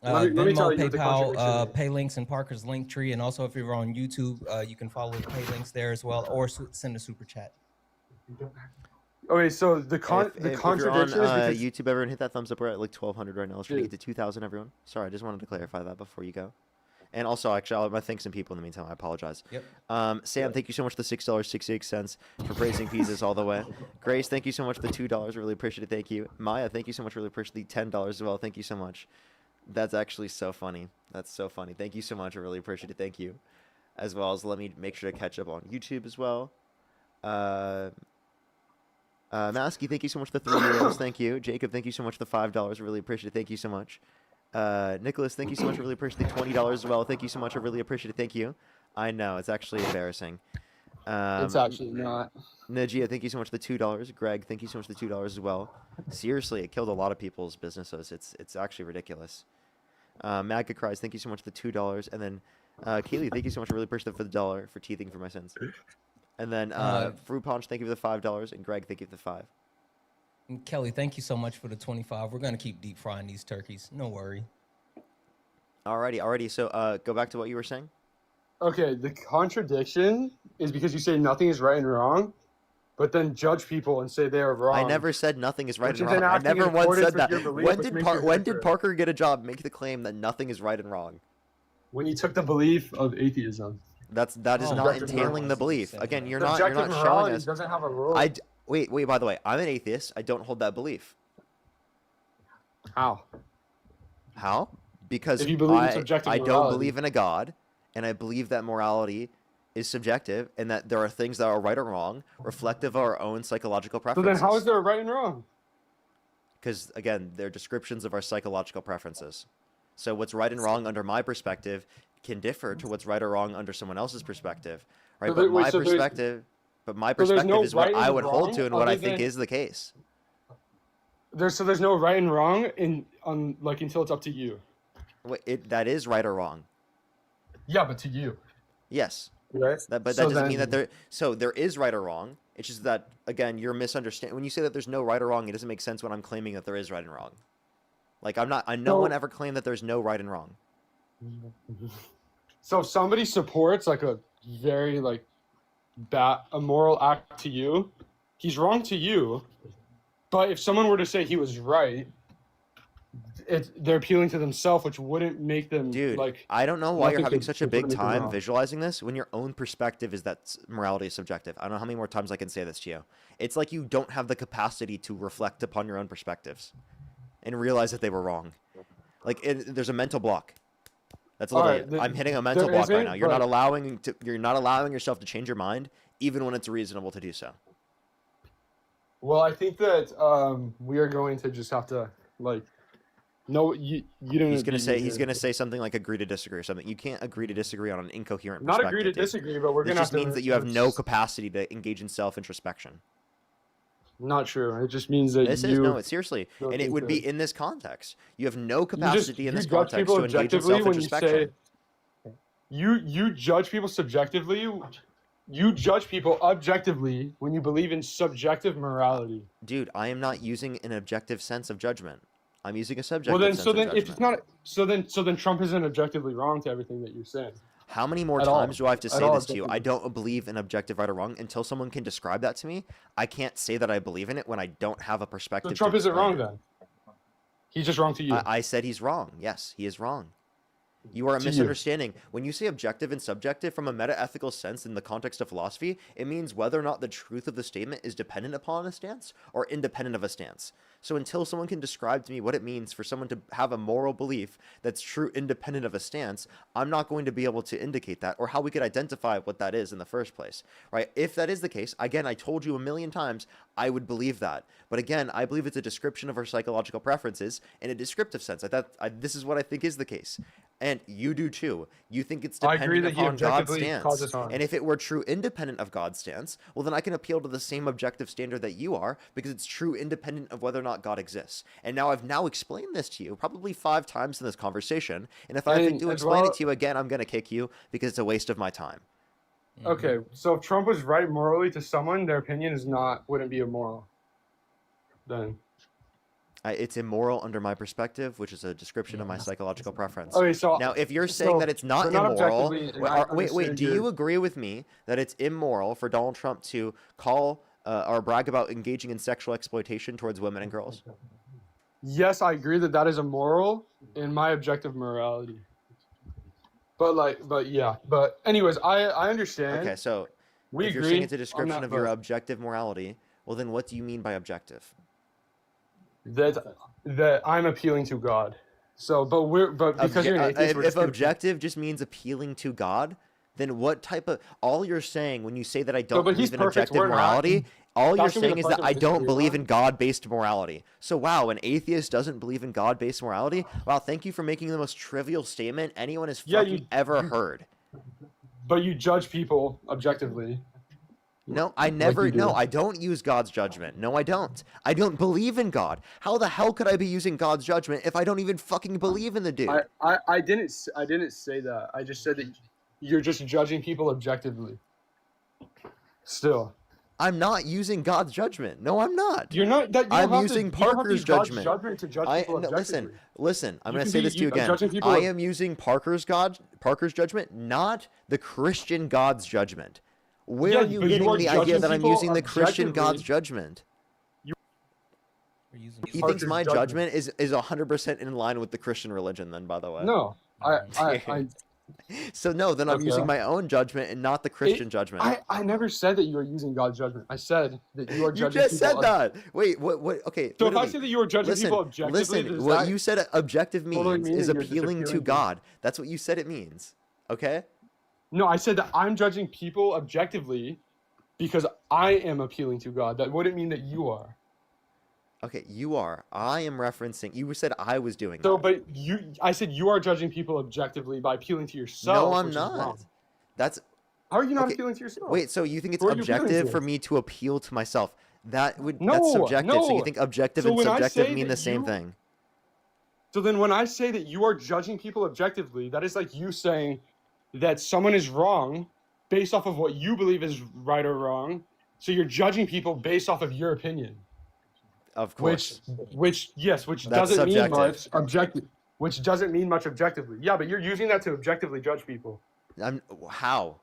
Let me tell you what the PayPal, contradiction pay links in Parker's link tree, and also if you're on YouTube, you can follow the pay links there as well, or send a super chat. Okay, so the If contradiction you're on is because YouTube, everyone hit that thumbs up. We're at like 1,200 right now. Let's try to get to 2,000, everyone. Sorry, I just wanted to clarify that before you go. And also, actually, I'll thank some people in the meantime. I apologize. Yep. Sam, thank you so much for the $6.68 for praising pizzas all the way. Grace, thank you so much for the $2. Really appreciate it. Thank you. Maya, thank you so much. Really appreciate the $10 as well. Thank you so much. That's actually so funny. That's so funny. Thank you so much. I really appreciate it. Thank you. As well as let me make sure to catch up on YouTube as well. Masky, thank you so much for the €3. Thank you. Jacob, thank you so much for the $5. Really appreciate it. Thank you so much. Nicholas, thank you so much. I really appreciate the $20 as well. Thank you so much. I really appreciate it. Thank you. I know, it's actually embarrassing. it's actually not. Najia, thank you so much for the $2. Greg, thank you so much for the $2 as well. Seriously, it killed a lot of people's businesses. It's actually ridiculous. MAGA cries, thank you so much for the $2. And then Keely, thank you so much. I really appreciate it for the $1 for teething for my sins. And then Fruit Punch, thank you for the $5. And Greg, thank you for the $5. And Kelly, thank you so much for the 25. We're gonna keep deep frying these turkeys. No worry. Alrighty. So go back to what you were saying. Okay, the contradiction is because you say nothing is right and wrong, but then judge people and say they are wrong. I never said nothing is right Which and is wrong. I enacting never in once accordance said with that. your belief, which makes you When did hypocrite. Parker get a job? Make the claim that nothing is right and wrong. When you took the belief of atheism. That is not entailing the belief. Again, you're not showing us. Doesn't have a rule. Wait. By the way, I'm an atheist. I don't hold that belief. How? Because If you believe in subjective I don't morality. believe in a God, and I believe that morality is subjective, and that there are things that are right or wrong, reflective of our own psychological So preferences. then how is there a right and wrong? Because again, they're descriptions of our psychological preferences. So what's right and wrong under my perspective can differ to what's right or wrong under someone else's perspective, right? So But there- wait, my so there's- perspective, there's no is what right I and would hold wrong to and what other I think than- is the case. There's no right and wrong until it's up to you. That is right or wrong. Yeah, but to you. Yes. Right. But that doesn't mean that there is right or wrong. It's just that, again, you're misunderstanding. When you say that there's no right or wrong, it doesn't make sense when I'm claiming that there is right and wrong. Like no one ever claimed that there's no right and wrong. So if somebody supports like a very a moral act to you, he's wrong to you. But if someone were to say he was right, they're appealing to themselves, which wouldn't make them I don't know why you're nothing having could- such a could big make them time wrong. visualizing this when your own perspective is that morality is subjective. I don't know how many more times I can say this to you. It's like you don't have the capacity to reflect upon your own perspectives and realize that they were wrong. There's a mental block. That's literally it. I'm hitting a mental block right now. You're not allowing yourself to change your mind, even when it's reasonable to do so. Well, I think that we are going to just have to like. No, you didn't. He's gonna say something like agree to disagree or something. You can't agree to disagree on an incoherent Not perspective. agree to dude. disagree, but we're This gonna just have to. means that you have no capacity to engage in self-introspection. Not true. It just means that This you. is no, it's seriously, don't and it think would be that- in this context. You have no capacity in this judge context people to engage in objectively when you self-introspection. say. You judge people subjectively. You judge people objectively when you believe in subjective morality. Dude, I am not using an objective sense of judgment. I'm using a subjective Well, then, sense so of then, judgment. if it's not, so then Trump isn't objectively wrong to everything that you're saying. How many more At all. times do I have to At say all this to you? I objectively. don't believe in objective right or wrong until someone can describe that to me. I can't say that I believe in it when I don't have a So perspective. Trump to isn't explain wrong it. then. He's just wrong to you. I said he's wrong. Yes, he is wrong. You are To you. misunderstanding. When you say objective and subjective from a meta-ethical sense in the context of philosophy, it means whether or not the truth of the statement is dependent upon a stance or independent of a stance. So until someone can describe to me what it means for someone to have a moral belief that's true independent of a stance, I'm not going to be able to indicate that or how we could identify what that is in the first place, right? If that is the case, again, I told you a million times, I would believe that. But again, I believe it's a description of our psychological preferences in a descriptive sense. This is what I think is the case. And you do too. You think it's I agree dependent that he upon God's objectively stance. causes harm. And if it were true independent of God's stance, well, then I can appeal to the same objective standard that you are because it's true independent of whether or not God exists. And now I've explained this to you probably 5 times in this conversation. And if I think to explain it to you again, I'm going to kick you because it's a waste of my time. Okay, so if Trump was right morally to someone, their opinion wouldn't be immoral. Then. It's immoral under my perspective, which is a description of my psychological preference. Okay, so now, if you're saying that it's not immoral, wait, do you agree with me that it's immoral for Donald Trump to call or brag about engaging in sexual exploitation towards women and girls? Yes, I agree that is immoral in my objective morality. But anyways, I understand. Okay, so we if agree you're saying it's a on description that, of your but objective morality, well, then what do you mean by objective? that I'm appealing to God. So, but because you're an atheist, we're if just gonna- objective just means appealing to God, then what type of all you're saying when you say that I don't but he's believe in perfect, objective we're not. morality, all you're That's gonna be saying the is part that that we I don't disagree believe on. in God-based morality. So wow, an atheist doesn't believe in God-based morality? Wow, thank you for making the most trivial statement anyone has fucking ever heard. But you judge people objectively. No, I never. No, I don't use God's judgment. No, I don't. I don't believe in God. How the hell could I be using God's judgment if I don't even fucking believe in the dude? I didn't say that. I just said that you're just judging people objectively. Still. I'm not using God's judgment. No, I'm not. You're not. You I'm don't have using to, you don't have to Parker's use God's judgment. judgment to judge people objectively. Listen. I'm You going to can say be this to you again. judging people- I am using Parker's judgment, not the Christian God's judgment. Where Yeah, are you but you getting are the idea judging that I'm people using the Christian objectively. God's judgment? He thinks my judgment is 100% in line with the Christian religion. Then, by the way. No, I So no, then I'm Okay. using my own judgment and not the Christian judgment. I never said that you are using God's judgment. I said that you are You judging just people said that. Wait, what? Okay. So if I literally, say that you are judging people objectively, listen. does What that you said objective means totally mean is that you're just appealing to appealing to- God. That's what you said it means. Okay. No, I said that I'm judging people objectively because I am appealing to God. That wouldn't mean that you are. Okay, you are. I am referencing. You said I was doing So, that. but I said you are judging people objectively by appealing to yourself. No, I'm which is wrong. not. That's. How are you not okay, appealing to yourself? Wait, so you think it's Who are you appealing objective to? for me to appeal to myself? That's No, subjective. So you no. think objective So and when I subjective say mean that the same you- thing? So then when I say that you are judging people objectively, that is like you saying that someone is wrong based off of what you believe is right or wrong. So you're judging people based off of your opinion. Of course. Which That's doesn't mean subjective. much objective. Which doesn't mean much objectively. Yeah, but you're using that to objectively judge people. How?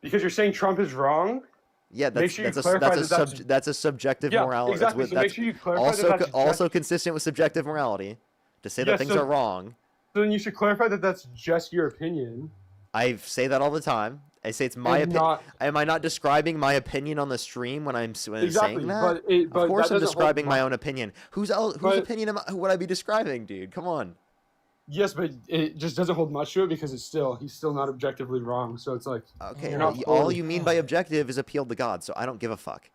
Because you're saying Trump is wrong. Yeah, Make that's sure you that's a clarify that's a that sub, that's a subjective Yeah, morality. exactly. So make sure you clarify that that's also consistent with subjective morality to say that Yeah, things so- are wrong. So then you should clarify that that's just your opinion. I say that all the time. I say it's my And opinion. not- Am I not describing my opinion on the stream when I'm Exactly, saying that? but Of course, that I'm doesn't hold describing my mu- own opinion. Whose But- opinion would I be describing, dude? Come on. Yes, but it just doesn't hold much to it because he's still not objectively wrong. So it's like Okay, you're well, not all fully- you mean by objective is appeal to God, so I don't give a fuck.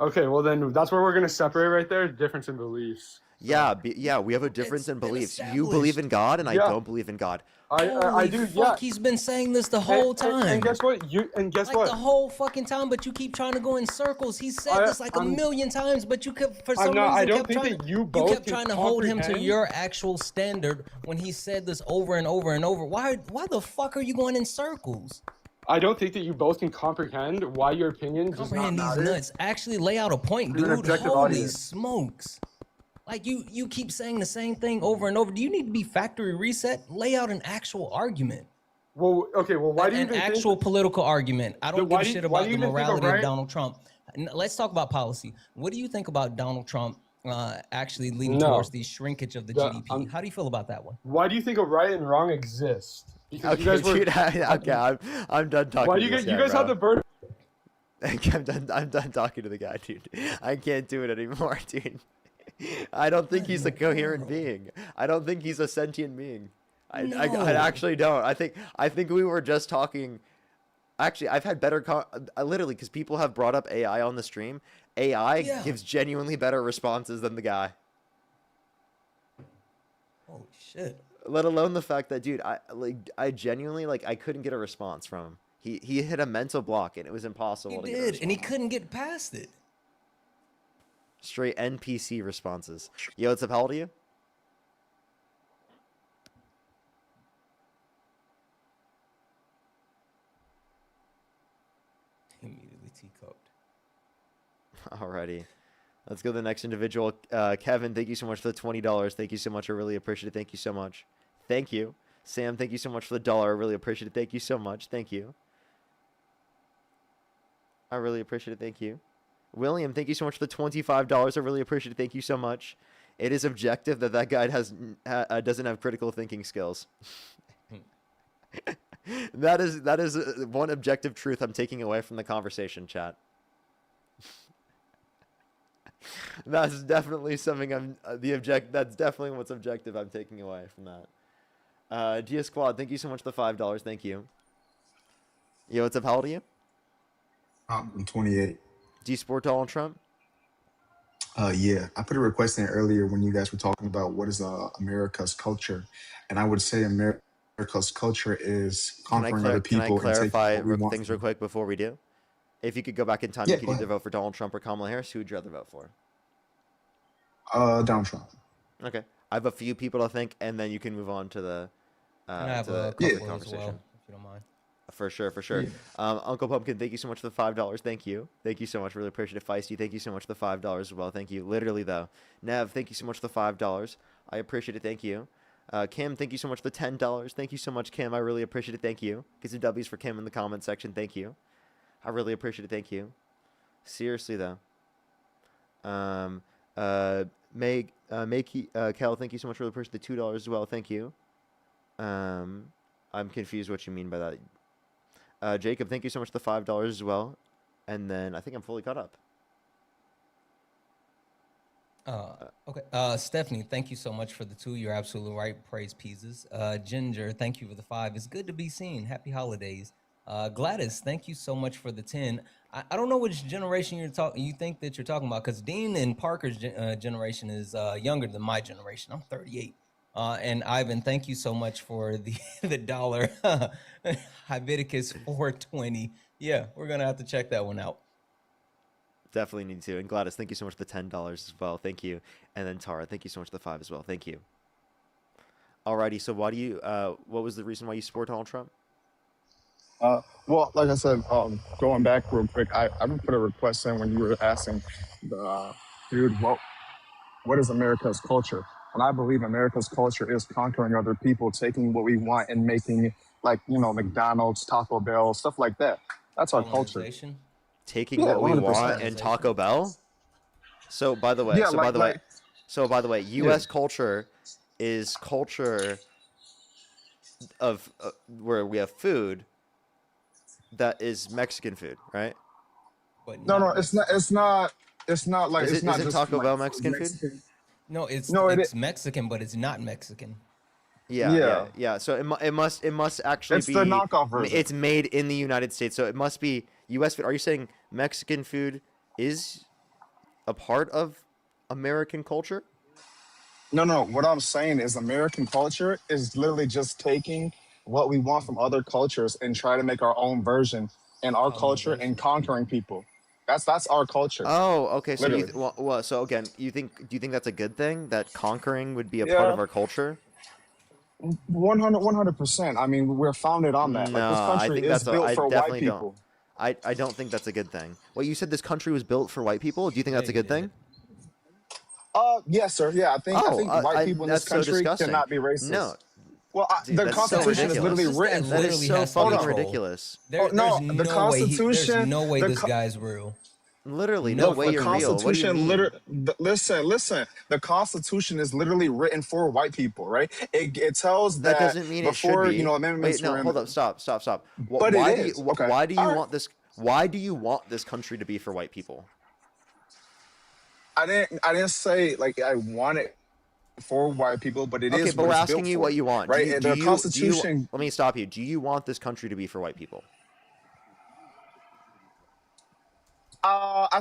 Okay, well then that's where we're gonna separate right there. Difference in beliefs. Yeah, we have a difference in beliefs. You believe in God, and I Yeah. don't believe in God. I do. Fuck, Yeah. he's been saying this the whole time. And guess what? Guess like what? the whole fucking time, but you keep trying to go in circles. He said this like a million times, but you kept for some reason I don't kept think trying. that you both kept can trying to hold him to comprehend- your actual standard when he said this over and over and over. Why the fuck are you going in circles? I don't think that you both can comprehend why your opinion does not Comprehend these matter. nuts. Actually, lay out a point, To an dude. objective Holy audience. smokes! Like you keep saying the same thing over and over. Do you need to be factory reset? Lay out an actual argument. Well, okay. Well, why do you an even actual think... political argument? I don't Why give a do you- shit why about do the you even think a morality of right- Donald Trump. Let's talk about policy. What do you think about Donald Trump actually leading No. towards the shrinkage of the Yeah, GDP? How do you feel about that one? Why do you think a right and wrong exist? Because you Okay, guys were... dude. I'm done talking. Why to do you this guys? You guy, guys bro. have the burden. I'm done talking to the guy, dude. I can't do it anymore, dude. I don't think he's a coherent being. I don't think he's a sentient being. I actually don't. I think we were just talking. Actually, I've had better literally because people have brought up AI on the stream. AI gives genuinely better responses than the guy. Holy shit. Let alone the fact that, dude, I genuinely I couldn't get a response from him. He hit a mental block and it was impossible to get a response. And he couldn't get past it. Straight NPC responses. Yo, what's up? How old are you? Immediately teacupped. Alrighty. Let's go to the next individual. Kevin, thank you so much for the $20. Thank you so much. I really appreciate it. Thank you so much. Thank you. Sam, thank you so much for the $1. I really appreciate it. Thank you so much. Thank you. I really appreciate it. Thank you. William, thank you so much for the $25. I really appreciate it. Thank you so much. It is objective that guy doesn't have critical thinking skills. That is one objective truth I'm taking away from the conversation, chat. That's definitely something that's definitely what's objective I'm taking away from that. Dia Squad, thank you so much for the $5. Thank you. Yo, what's up? How old are you? I'm 28. Do you support Donald Trump? Yeah, I put a request in earlier when you guys were talking about what is America's culture, and I would say America's culture is conquering other people. Can I clarify and taking what we things real quick before we do? If you could go back in time, Yeah, you could go either ahead. vote for Donald Trump or Kamala Harris. Who would you rather vote for? Donald Trump. Okay, I have a few people to think, and then you can move on to the I have a to the couple as conversation. well, if you don't mind. For sure, for sure. Uncle Pumpkin, thank you so much for the $5. Thank you. Thank you so much. Really appreciate it. Feisty, thank you so much for the $5 as well. Thank you. Literally, though. Nev, thank you so much for the $5. I appreciate it. Thank you. Kim, thank you so much for the $10. Thank you so much, Kim. I really appreciate it. Thank you. Get some W's for Kim in the comment section. Thank you. I really appreciate it. Thank you. Seriously, though. Kel, thank you so much. Really appreciate the $2 as well. Thank you. I'm confused what you mean by that. Jacob, thank you so much for the $5 as well. And then I think I'm fully caught up. Okay. Stephanie, thank you so much for the 2. You're absolutely right. Praise pizzas. Ginger, thank you for the 5. It's good to be seen. Happy holidays. Gladys, thank you so much for the 10. I don't know which generation you think that you're talking about, because Dean and Parker's generation is younger than my generation. I'm 38. And Ivan, thank you so much for the dollar. Leviticus 4:20. Yeah, we're gonna have to check that one out. Definitely need to. And Gladys, thank you so much for the $10 as well. Thank you. And then Tara, thank you so much for the 5 as well. Thank you. Alrighty, so why do you what was the reason why you support Donald Trump? Well, like I said, going back real quick, I put a request in when you were asking the dude, what is America's culture? And I believe America's culture is conquering other people, taking what we want and making, like, McDonald's, Taco Bell, stuff like that. That's our culture. Taking Yeah, what we 100%. want and Taco Bell? So by the way, Yeah, by the way, US culture is culture of where we have food that is Mexican food, right? No, it's not like Isn't just Taco like Bell Mexican food? No, it's it Mexican, but it's not Mexican. Yeah. So it must actually It's be the knockoff version. It's made in the United States, so it must be U.S. food. Are you saying Mexican food is a part of American culture? No. What I'm saying is American culture is literally just taking what we want from other cultures and try to make our own version in our culture and conquering people. That's our culture. Oh, okay. So Literally. so again, do you think that's a good thing, that conquering would be a part Yeah. of our culture? 100%. I mean, we're founded on that. Like No, this I country think is built I for white definitely don't. people. I don't think that's a good thing. Well, you said this country was built for white people. Do you think that's a good thing? Yes, sir. Yeah, I think white people in this that's so country disgusting. cannot be racist. No. Well, Dude, the that's so Constitution is literally ridiculous. written. That is literally so has to be fucking a troll. ridiculous. There, no, there's the no Constitution. There's no way the this co- guy's real. Literally, No, no way the you're real. What do you Constitution mean? literally. Listen. The Constitution is literally written for white people, right? It tells That that doesn't mean it should before be. amendments Wait, no, were. hold up, stop. But Why it do is. you Okay. why do you All right. want this? Why do you want this country to be for white people? I didn't say like I want it for white people, but it is. Okay, but what we're it's asking built you for, what you want. right? Do you, And do the you- Constitution. let me stop you. Do you want this country to be for white people? I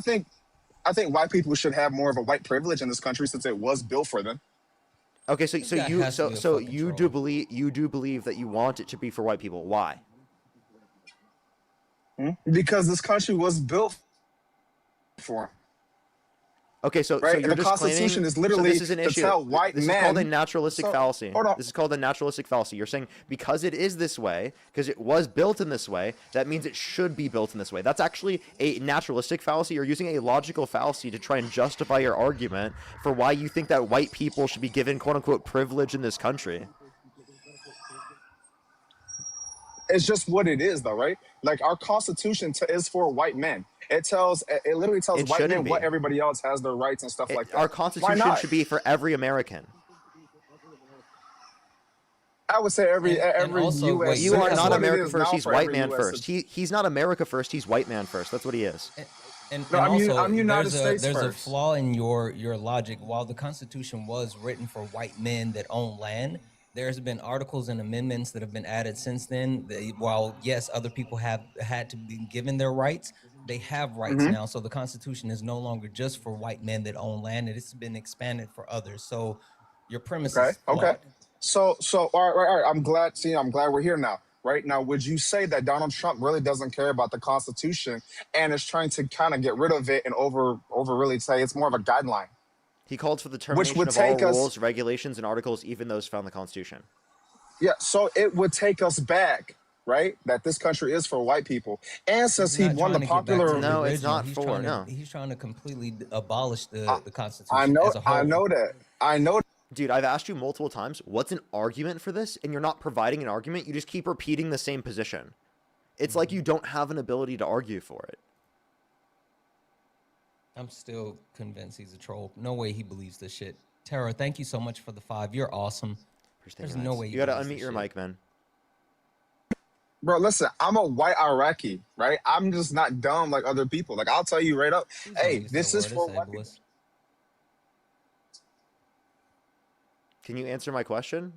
think white people should have more of a white privilege in this country since it was built for them. Okay, so guy has to be a fucking you do believe that you want it to be for white people. Why? Because this country was built for 'em. Okay, so Right, and you're the just Constitution claiming, is literally so this is an to issue. tell white This is called a men- naturalistic So, fallacy. hold on. This is called a naturalistic fallacy. You're saying because it is this way, because it was built in this way, that means it should be built in this way. That's actually a naturalistic fallacy. You're using a logical fallacy to try and justify your argument for why you think that white people should be given quote unquote privilege in this country. It's just what it is, though, right? Like our Constitution is for white men. It literally tells It white shouldn't men be. what everybody else has their rights and stuff like that. Our Why Constitution not? should be for every American. I would say every also, U.S. wait, You are that's not what it America is first. now He's for white every man US first. He's not America first. He's white man first. That's what he is. No, also, I'm United there's States there's a first. flaw in your logic. While the Constitution was written for white men that own land, there's been articles and amendments that have been added since then. While yes, other people have had to be given their rights, they have rights Mhm. now. So the Constitution is no longer just for white men that own land; it's been expanded for others. So your premise Okay. is flawed. Okay. So all right. I'm glad we're here now. Right now, would you say that Donald Trump really doesn't care about the Constitution and is trying to kind of get rid of it and over really say it's more of a guideline? He called for the Which termination would of all take us. rules, regulations, and articles, even those found in the Constitution. Yeah, so it would take us back, right? That this country is for white people. And since he Not won the trying to get back to popular, No, it's original. not He's for- trying to- no. He's trying to completely abolish the Constitution I know, as a whole. I know that, I know. Dude, I've asked you multiple times, what's an argument for this? And you're not providing an argument. You just keep repeating the same position. It's like you don't have an ability to argue for it. I'm still convinced he's a troll. No way he believes this shit. Tara, thank you so much for the 5. You're awesome. There's no way You gotta believes unmute this your shit. mic, man. Bro, listen, I'm a white Iraqi, right? I'm just not dumb like other people. Like, I'll tell you right up, hey, this is for white people. Can you answer my question?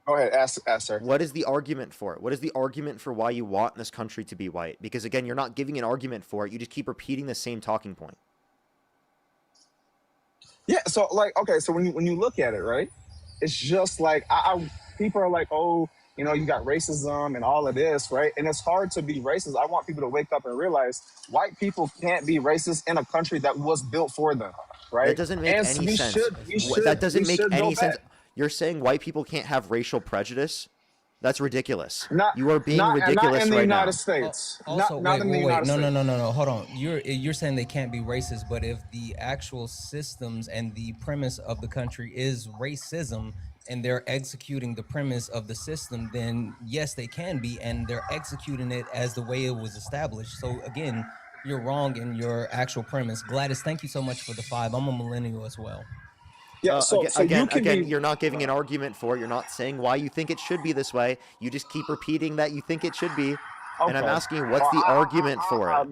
Go ahead, ask sir. What is the argument for it? What is the argument for why you want this country to be white? Because again, you're not giving an argument for it. You just keep repeating the same talking point. Yeah, so like, okay, so when you look at it, right, it's just like people are like, oh, you know, you got racism and all of this, right? And it's hard to be racist. I want people to wake up and realize white people can't be racist in a country that was built for them, right? That doesn't make And any sense. we That doesn't make should go any sense. back. You're saying white people can't have racial prejudice? That's ridiculous. Not- You are being not ridiculous in the right United now. States. Also, not in the United no, States. no. Hold on. You're saying they can't be racist, but if the actual systems and the premise of the country is racism, and they're executing the premise of the system, then yes, they can be, and they're executing it as the way it was established. So again, you're wrong in your actual premise. Gladys, thank you so much for the 5. I'm a millennial as well. Yeah, so again, you can be. you're not giving an argument for it. You're not saying why you think it should be this way. You just keep repeating that you think it should be. And I'm Okay. asking you, what's the argument for it?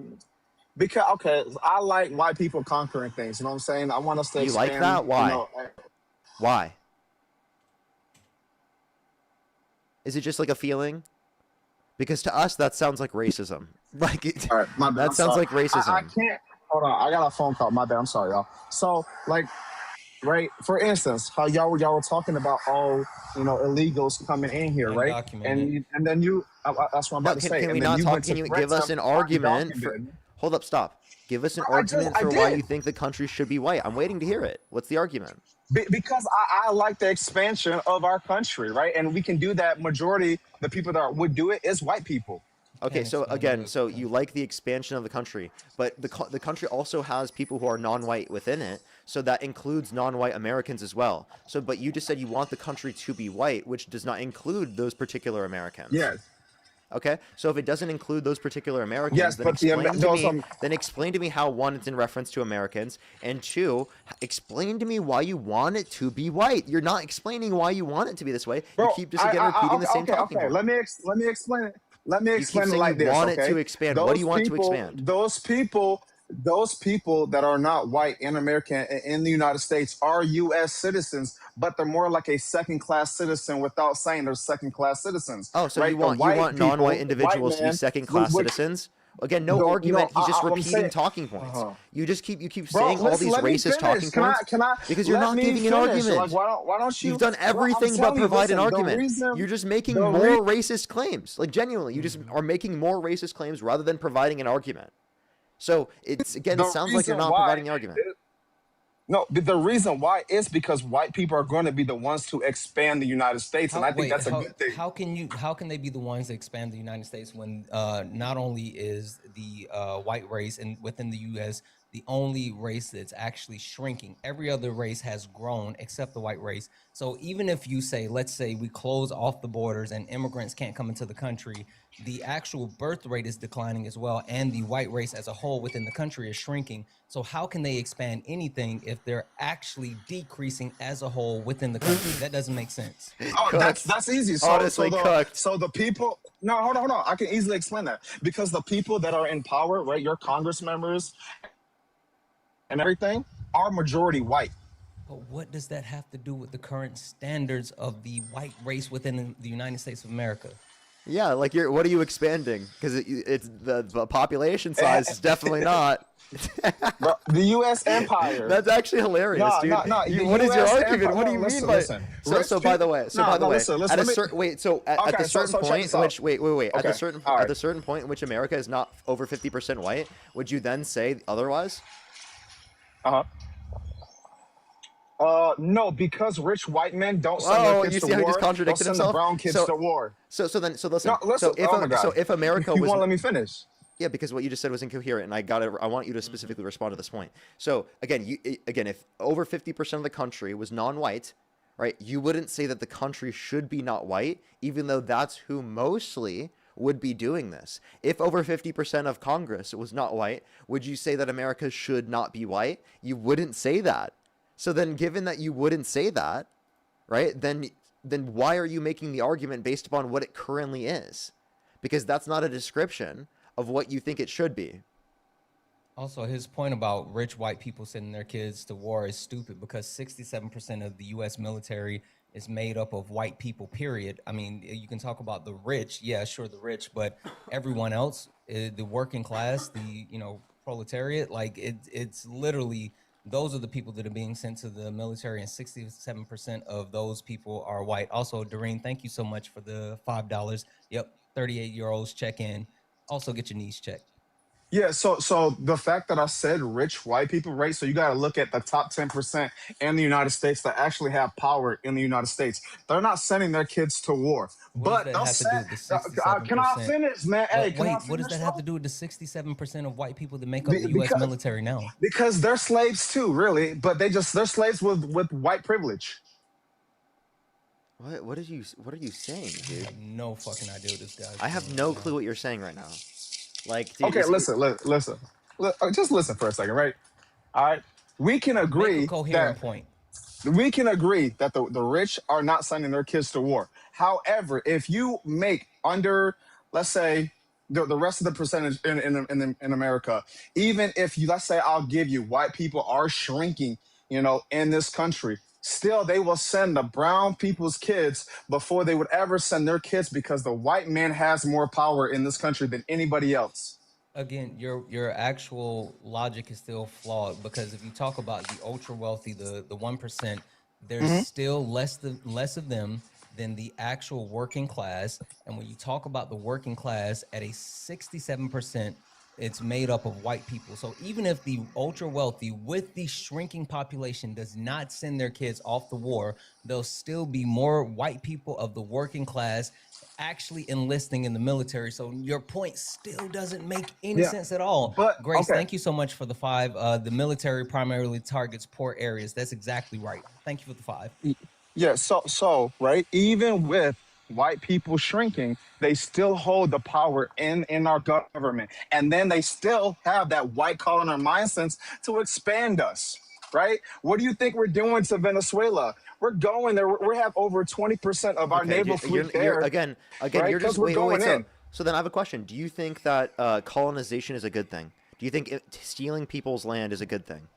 Because I like white people conquering things. You know what I'm saying? I want us to. You like expand, that? Why? You know, Why? Is it just like a feeling? Because to us, that sounds like racism. Like all right, my bad, that I'm sounds sorry. like racism. I can't. Hold on, I got a phone call. My bad. I'm sorry, y'all. So, like, right? For instance, how y'all were talking about all illegals coming in here, right? Undocumented. And then that's what I'm No, about to say. can we And then not you talk? went Can to you give threats us of an argument for? undocumented. Hold up, stop. Give us an I just argument I for why you did think the country should be white. I'm waiting to hear it. What's the argument? because I like the expansion of our country, right? And we can do that. Majority the people that would do it is white people. Okay, so again, so you like the expansion of the country, but the country also has people who are non-white within it, so that includes non-white Americans as well. So, but you just said you want the country to be white, which does not include those particular Americans. Yes. Okay, so if it doesn't include those particular Americans, Yes, then but explain to me how, one, it's in reference to Americans, and two, explain to me why you want it to be white. You're not explaining why you want it to be this way. Bro, You keep just again repeating the same talking point. Let me explain it. Let me You keep explain it saying like you this. want Okay, it to expand. What do you want to expand? Those people that are not white in America in the United States are U.S. citizens, but they're more like a second-class citizen without saying they're second-class citizens. Oh, so right? you want non-white individuals to be second-class citizens? Again, no argument. He's just repeating talking points. You keep Bro, saying all these let me racist talking finish. points because you're let not me giving an finish. argument. Like, why don't you? You've done Bro, I'm everything but telling you, provide an listen, argument. You're just making the more racist claims. Like, genuinely, you just are making more racist claims rather than providing an argument. So it sounds like you're not providing an argument. No, the reason why is because white people are going to be the ones to expand the United States, and I think that's a good thing. How can they be the ones that expand the United States when not only is the white race and within the U.S. the only race that's actually shrinking? Every other race has grown except the white race. So even if you say, let's say we close off the borders and immigrants can't come into the country, the actual birth rate is declining as well, and the white race as a whole within the country is shrinking. So how can they expand anything if they're actually decreasing as a whole within the country? That doesn't make sense. Oh, that's easy. Honestly, cooked. So the people. No, hold on. I can easily explain that because the people that are in power, right, your Congress members and everything, are majority white. But what does that have to do with the current standards of the white race within the United States of America? Yeah, like what are you expanding? Because it's the population size is definitely not. Bro, the U.S. empire. That's actually hilarious, dude. What is your argument? What do you mean by? So by the way, at a certain at the certain point in which at the certain point in which America is not over 50% white, would you then say otherwise? No, because rich white men don't send their kids to war. He just contradicted they'll send himself? the brown kids to war. So listen. No, listen. So if America was, you won't let me finish. Yeah, because what you just said was incoherent, and I want you to specifically respond to this point. So again, if over 50% of the country was non-white, right, you wouldn't say that the country should be not white, even though that's who mostly would be doing this. If over 50% of Congress was not white, would you say that America should not be white? You wouldn't say that. So then, given that you wouldn't say that, right, then why are you making the argument based upon what it currently is? Because that's not a description of what you think it should be. Also, his point about rich white people sending their kids to war is stupid because 67% of the U.S. military is made up of white people, period. I mean, you can talk about the rich. Yeah, sure, the rich, but everyone else, the working class, the, proletariat, like it's literally... Those are the people that are being sent to the military, and 67% of those people are white. Also, Doreen, thank you so much for the $5. Yep, 38-year-olds check in. Also, get your knees checked. Yeah, so the fact that I said rich white people, right? So you got to look at the top 10% in the United States that actually have power in the United States. They're not sending their kids to war. But they'll send, can I finish, man? Hey, what does that have to do with the 67% of white people that make up the U.S. military now? Because they're slaves too, really. But they're slaves with white privilege. What are you saying, dude? I have no fucking idea what this guy's I have no clue what you're saying right now. Like, dude, okay, listen. Just listen for a second, right? All right, we can agree Make a coherent point. We can agree that the rich are not sending their kids to war. However, if you make under, let's say, the rest of the percentage in America, even if let's say I'll give you white people are shrinking, in this country, still they will send the brown people's kids before they would ever send their kids because the white man has more power in this country than anybody else. Again, your actual logic is still flawed, because if you talk about the ultra wealthy, the 1%, there's Mhm. still less of them than the actual working class. And when you talk about the working class at a 67%, it's made up of white people. So even if the ultra wealthy with the shrinking population does not send their kids off the war, there'll still be more white people of the working class actually enlisting in the military. So your point still doesn't make any Yeah, sense at all. but Grace, okay. thank you so much for the 5. The military primarily targets poor areas. That's exactly right. Thank you for the 5. Yeah, so right, even with white people shrinking, they still hold the power in our government, and then they still have that white collar mindset to expand us. Right? What do you think we're doing to Venezuela? We're going there. We have over 20% of our Okay, naval fleet you're there, again, right? you're Because just we're wait. going So, in. so then I have a question. Do you think that colonization is a good thing? Do you think stealing people's land is a good thing?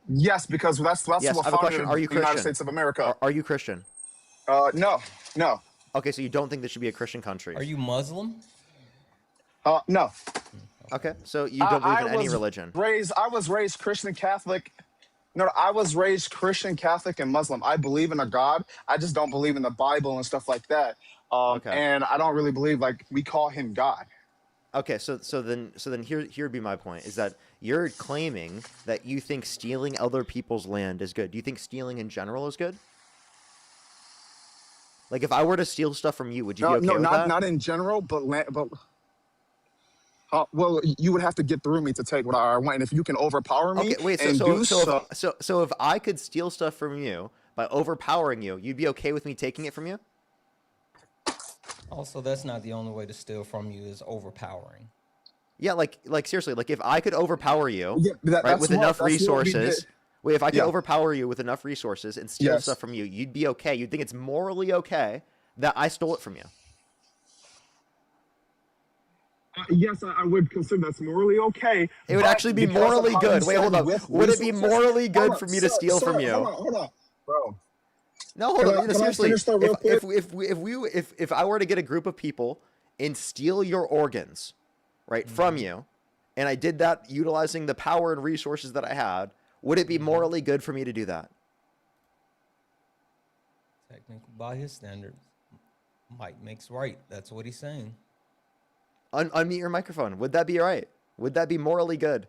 Yes, because that's Yes, what I have a question. founded Are you the United Christian? States of America. Are you Christian? No, no. Okay, so you don't think this should be a Christian country? Are you Muslim? No. Okay, so you don't believe in any religion? I was raised Christian Catholic. No, I was raised Christian, Catholic, and Muslim. I believe in a God. I just don't believe in the Bible and stuff like that. Okay. And I don't really believe like we call him God. Okay, so then here would be my point, is that you're claiming that you think stealing other people's land is good. Do you think stealing in general is good? Like, if I were to steal stuff from you, would you be okay with that? Not in general, but well, you would have to get through me to take what I want. And if you can overpower me Okay, wait. So if I could steal stuff from you by overpowering you, you'd be okay with me taking it from you? Also, that's not the only way to steal from you, is overpowering. Yeah, like seriously, like if I could overpower you, Yeah, right, with enough resources. Wait, if I could Yeah. overpower you with enough resources and steal Yes. stuff from you, you'd be okay. You'd think it's morally okay that I stole it from you. Yes, I would consider that's morally okay. It would but actually be because of morally how you good. Wait, said hold up. with Would it be resources- morally Hold good on, for me to steal from you? Hold on, bro. No, hold Can on. I- can I Seriously, finish that real quick? if I were to get a group of people and steal your organs, right, from you, and I did that utilizing the power and resources that I had, would it be morally good for me to do that? Technically, by his standards, might makes right. That's what he's saying. Unmute your microphone. Would that be right? Would that be morally good?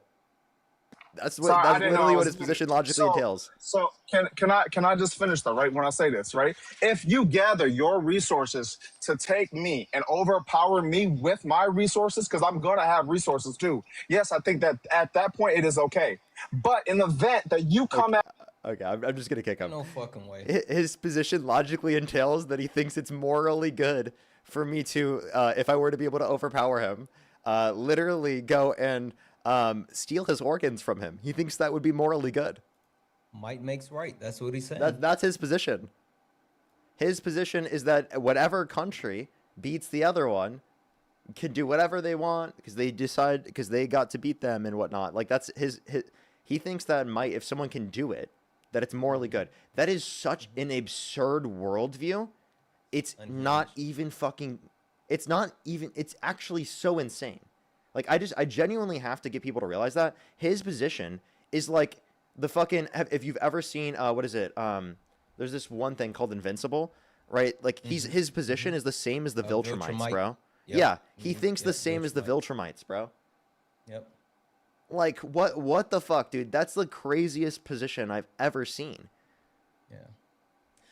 That's Sorry, I that's didn't know literally I what was his position logically entails. So can I just finish though, right? When I say this, right? If you gather your resources to take me and overpower me with my resources, because I'm gonna have resources too. Yes, I think that at that point it is okay. But in the event that you come at Okay, I'm just gonna kick him. No fucking way. His position logically entails that he thinks it's morally good for me to, if I were to be able to overpower him, literally go and steal his organs from him. He thinks that would be morally good. Might makes right. That's what he's saying. That's his position. His position is that whatever country beats the other one can do whatever they want because they got to beat them and whatnot. Like that's his he thinks that if someone can do it, that it's morally good. That is such an absurd worldview. It's not even fucking. It's not even. It's actually so insane. Like I genuinely have to get people to realize that his position is like the fucking. If you've ever seen what is it? There's this one thing called Invincible, right? Like his position is the same as the Viltrumites, Viltrumite. bro. Yep. Yeah, he thinks the Yep, same as the Viltrumites, bro. Yep. Like what the fuck, dude? That's the craziest position I've ever seen. Yeah.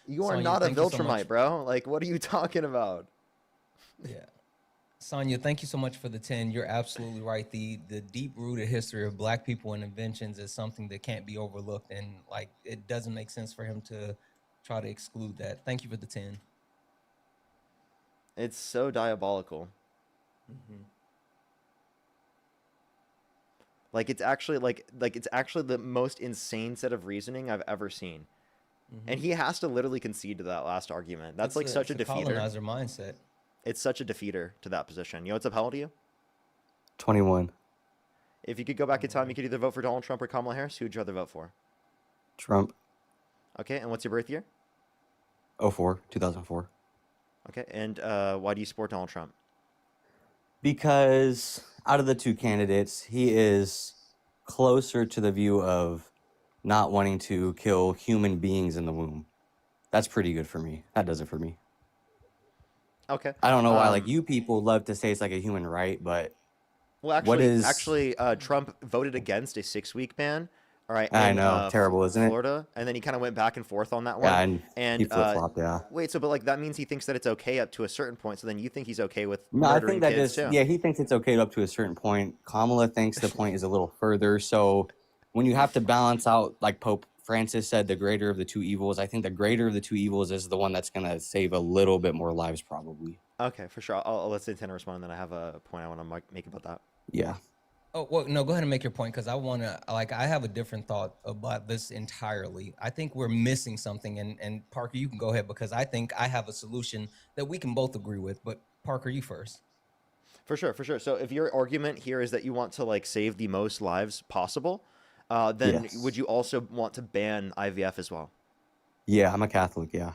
You are Sonya, not a thank you so Viltrumite, much. bro. Like what are you talking about? Yeah. Sonya, thank you so much for the 10. You're absolutely right. The deep-rooted history of black people and inventions is something that can't be overlooked, and like it doesn't make sense for him to try to exclude that. Thank you for the 10. It's so diabolical. Like it's actually it's actually the most insane set of reasoning I've ever seen. And he has to literally concede to that last argument. That's like such a it's defeater. colonizer mindset. It's such a defeater to that position. You know what's up, how old are you? 21. If you could go back in time, you could either vote for Donald Trump or Kamala Harris. Who would you rather vote for? Trump. Okay, and what's your birth year? 2004. Okay, and why do you support Donald Trump? Because out of the two candidates, he is closer to the view of not wanting to kill human beings in the womb. That's pretty good for me. That does it for me. Okay. I don't know why, like, you people love to say it's like a human right, but Well, what is... actually, Trump voted against a 6-week ban. All right. I know, terrible, isn't it? Florida, and then he kind of went back and forth on that one. Yeah, and he and flip-flopped, yeah. wait, so but like that means he thinks that it's okay up to a certain point. So then you think he's okay with No, I murdering think that kids just, too? yeah, he thinks it's okay up to a certain point. Kamala thinks the point is a little further. So when you have to balance out, like Pope Francis said, the greater of the two evils, I think the greater of the two evils is the one that's going to save a little bit more lives, probably. Okay, for sure. I'll let Santana respond, and then I have a point I want to make about that. Yeah. Oh, well, no, go ahead and make your point, because I want to, like, I have a different thought about this entirely. I think we're missing something, and Parker, you can go ahead, because I think I have a solution that we can both agree with, but Parker, you first. For sure, for sure. So if your argument here is that you want to, like, save the most lives possible, then Yes. would you also want to ban IVF as well? Yeah, I'm a Catholic, yeah.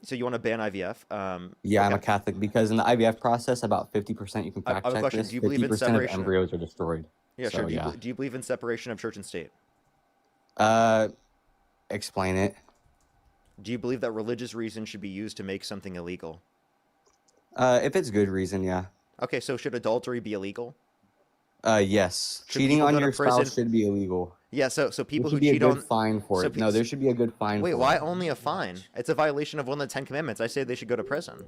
So you want to ban IVF? Yeah, I'm a okay. Catholic, because in the IVF process, about 50%, you can I fact have a check question. this, Do you believe in 50% of separation? embryos are destroyed. Yeah, So, sure. yeah. Do you believe in separation of church and state? Explain it. Do you believe that religious reason should be used to make something illegal? If it's good reason, yeah. Okay, so should adultery be illegal? Yes. Should Cheating people on go to your prison? spouse should be illegal. Yeah, so There people should who be a cheat good on fine for so it. No, there should be a good fine wait, for why it. only a fine? It's a violation of one of the 10 Commandments. I say they should go to prison.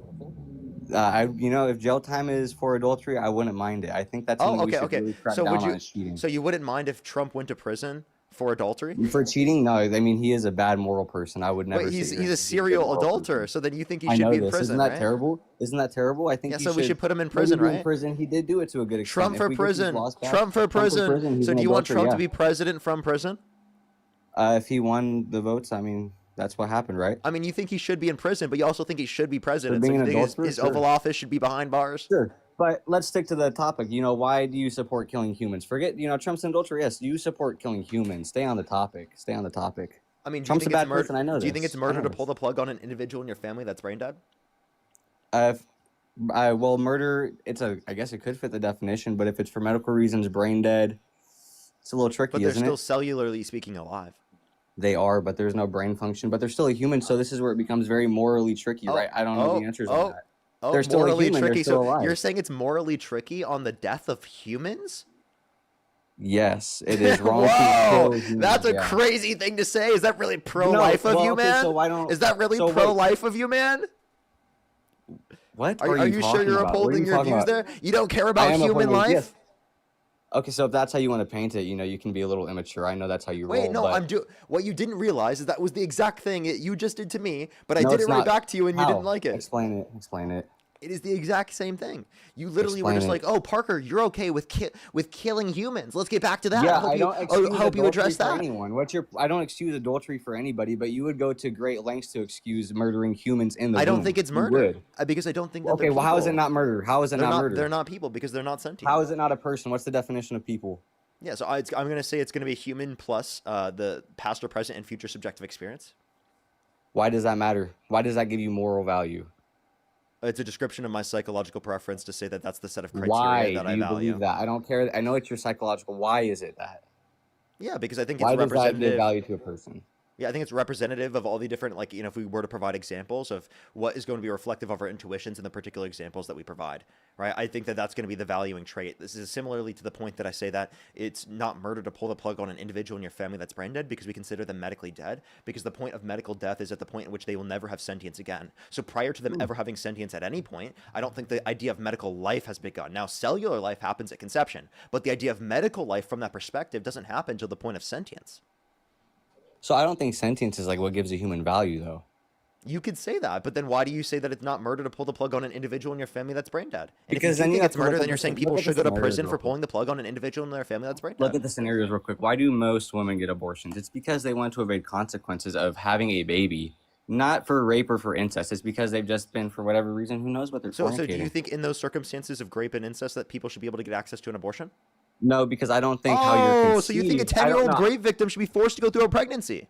If jail time is for adultery, I wouldn't mind it. I think that's Oh, something we okay, should okay. really crack So down would on you? is cheating. So you wouldn't mind if Trump went to prison for adultery? For cheating? No, I mean, he is a bad moral person. I would never Wait, say he's you're a good serial moral adulterer. person. So then you think he I should know be in this. prison, Isn't that right? terrible? Isn't that terrible? I think Yeah, you so we should put him in maybe prison, be in right? prison. He did do it to a good extent. Trump If for we get these prison. laws passed, Trump for prison. he's So an do you want adulterer, Trump yeah. to be president from prison? If he won the votes, I mean, that's what happened, right? I mean, you think he should be in prison, but you also think he should be president. So being you an think adulterer? his Sure. Oval Office should be behind bars? Sure. But let's stick to the topic. Why do you support killing humans? Forget, Trump's an adulterer. Yes, you support killing humans. Stay on the topic. Stay on the topic. I mean, do you Trump's think a it's bad murder? person. I know Do you think this. it's I murder know to this. pull the plug on an individual in your family that's brain dead? Well, murder, I guess it could fit the definition, but if it's for medical reasons, brain dead, it's a little tricky, But they're isn't still it? cellularly speaking alive. They are, but there's no brain function, but they're still a human, so this is where it becomes very morally tricky, right? I don't know the answers on that. They're still a morally human, tricky. they're still So alive. you're saying it's morally tricky on the death of humans? Yes, it is wrong to Whoa, kill humans. that's a yeah. crazy thing to say. Is that really pro-life of you, okay, man? so why don't- Is that really so wait. pro-life of you, man? What Are you sure talking you're about? What are upholding you your talking views about? there? You don't care I about am human upholding- life? yes. Okay, so if that's how you want to paint it, you can be a little immature. I know that's how you roll. Wait, no, but what you didn't realize is that was the exact thing you just did to me, but I No, did it's it right not. back to you and you How? didn't like it. Explain it. Explain it. It is the exact same thing. You literally were Explain just it. like, "Oh, Parker, you're okay with killing humans. Let's get back to that." Yeah, I I don't hope excuse you, hope you adultery address for that. anyone. I don't excuse adultery for anybody, but you would go to great lengths to excuse murdering humans in the I don't womb. think it's You murder would. because I don't think that. Okay, they're well, how is it people. not murder? How is it They're not murder? They're not people because they're not sentient. How is it not a person? What's the definition of people? Yeah, so I'm going to say it's going to be human plus the past or present and future subjective experience. Why does that matter? Why does that give you moral value? It's a description of my psychological preference to say that that's the set of criteria Why that do I you value. believe that? I don't care. I know it's your psychological. Why is it that? Yeah, because I think Why it's does that give representative. value to a person? Yeah, I think it's representative of all the different, if we were to provide examples of what is going to be reflective of our intuitions in the particular examples that we provide, right? I think that that's going to be the valuing trait. This is similarly to the point that I say that it's not murder to pull the plug on an individual in your family that's brain dead because we consider them medically dead, because the point of medical death is at the point in which they will never have sentience again. So prior to them ever having sentience at any point, I don't think the idea of medical life has begun. Now, cellular life happens at conception, but the idea of medical life from that perspective doesn't happen until the point of sentience. So I don't think sentience is like what gives a human value, though. You could say that, but then why do you say that it's not murder to pull the plug on an individual in your famany that's brain dead? And Because if then you you think have it's to look murder, at then you're the- saying look people at the should go to scenarios prison real for quick. pulling the plug on an individual in their family that's brain Look dead. at the scenarios real quick. Why do most women get abortions? It's because they want to evade consequences of having a baby, not for rape or for incest. It's because they've just been, for whatever reason, who knows what they're So do you fornicating. think in those circumstances of rape and incest that people should be able to get access to an abortion? No, because I don't think how you're Oh, so you think a conceived- I don't 10-year-old know. rape victim should be forced to go through a pregnancy?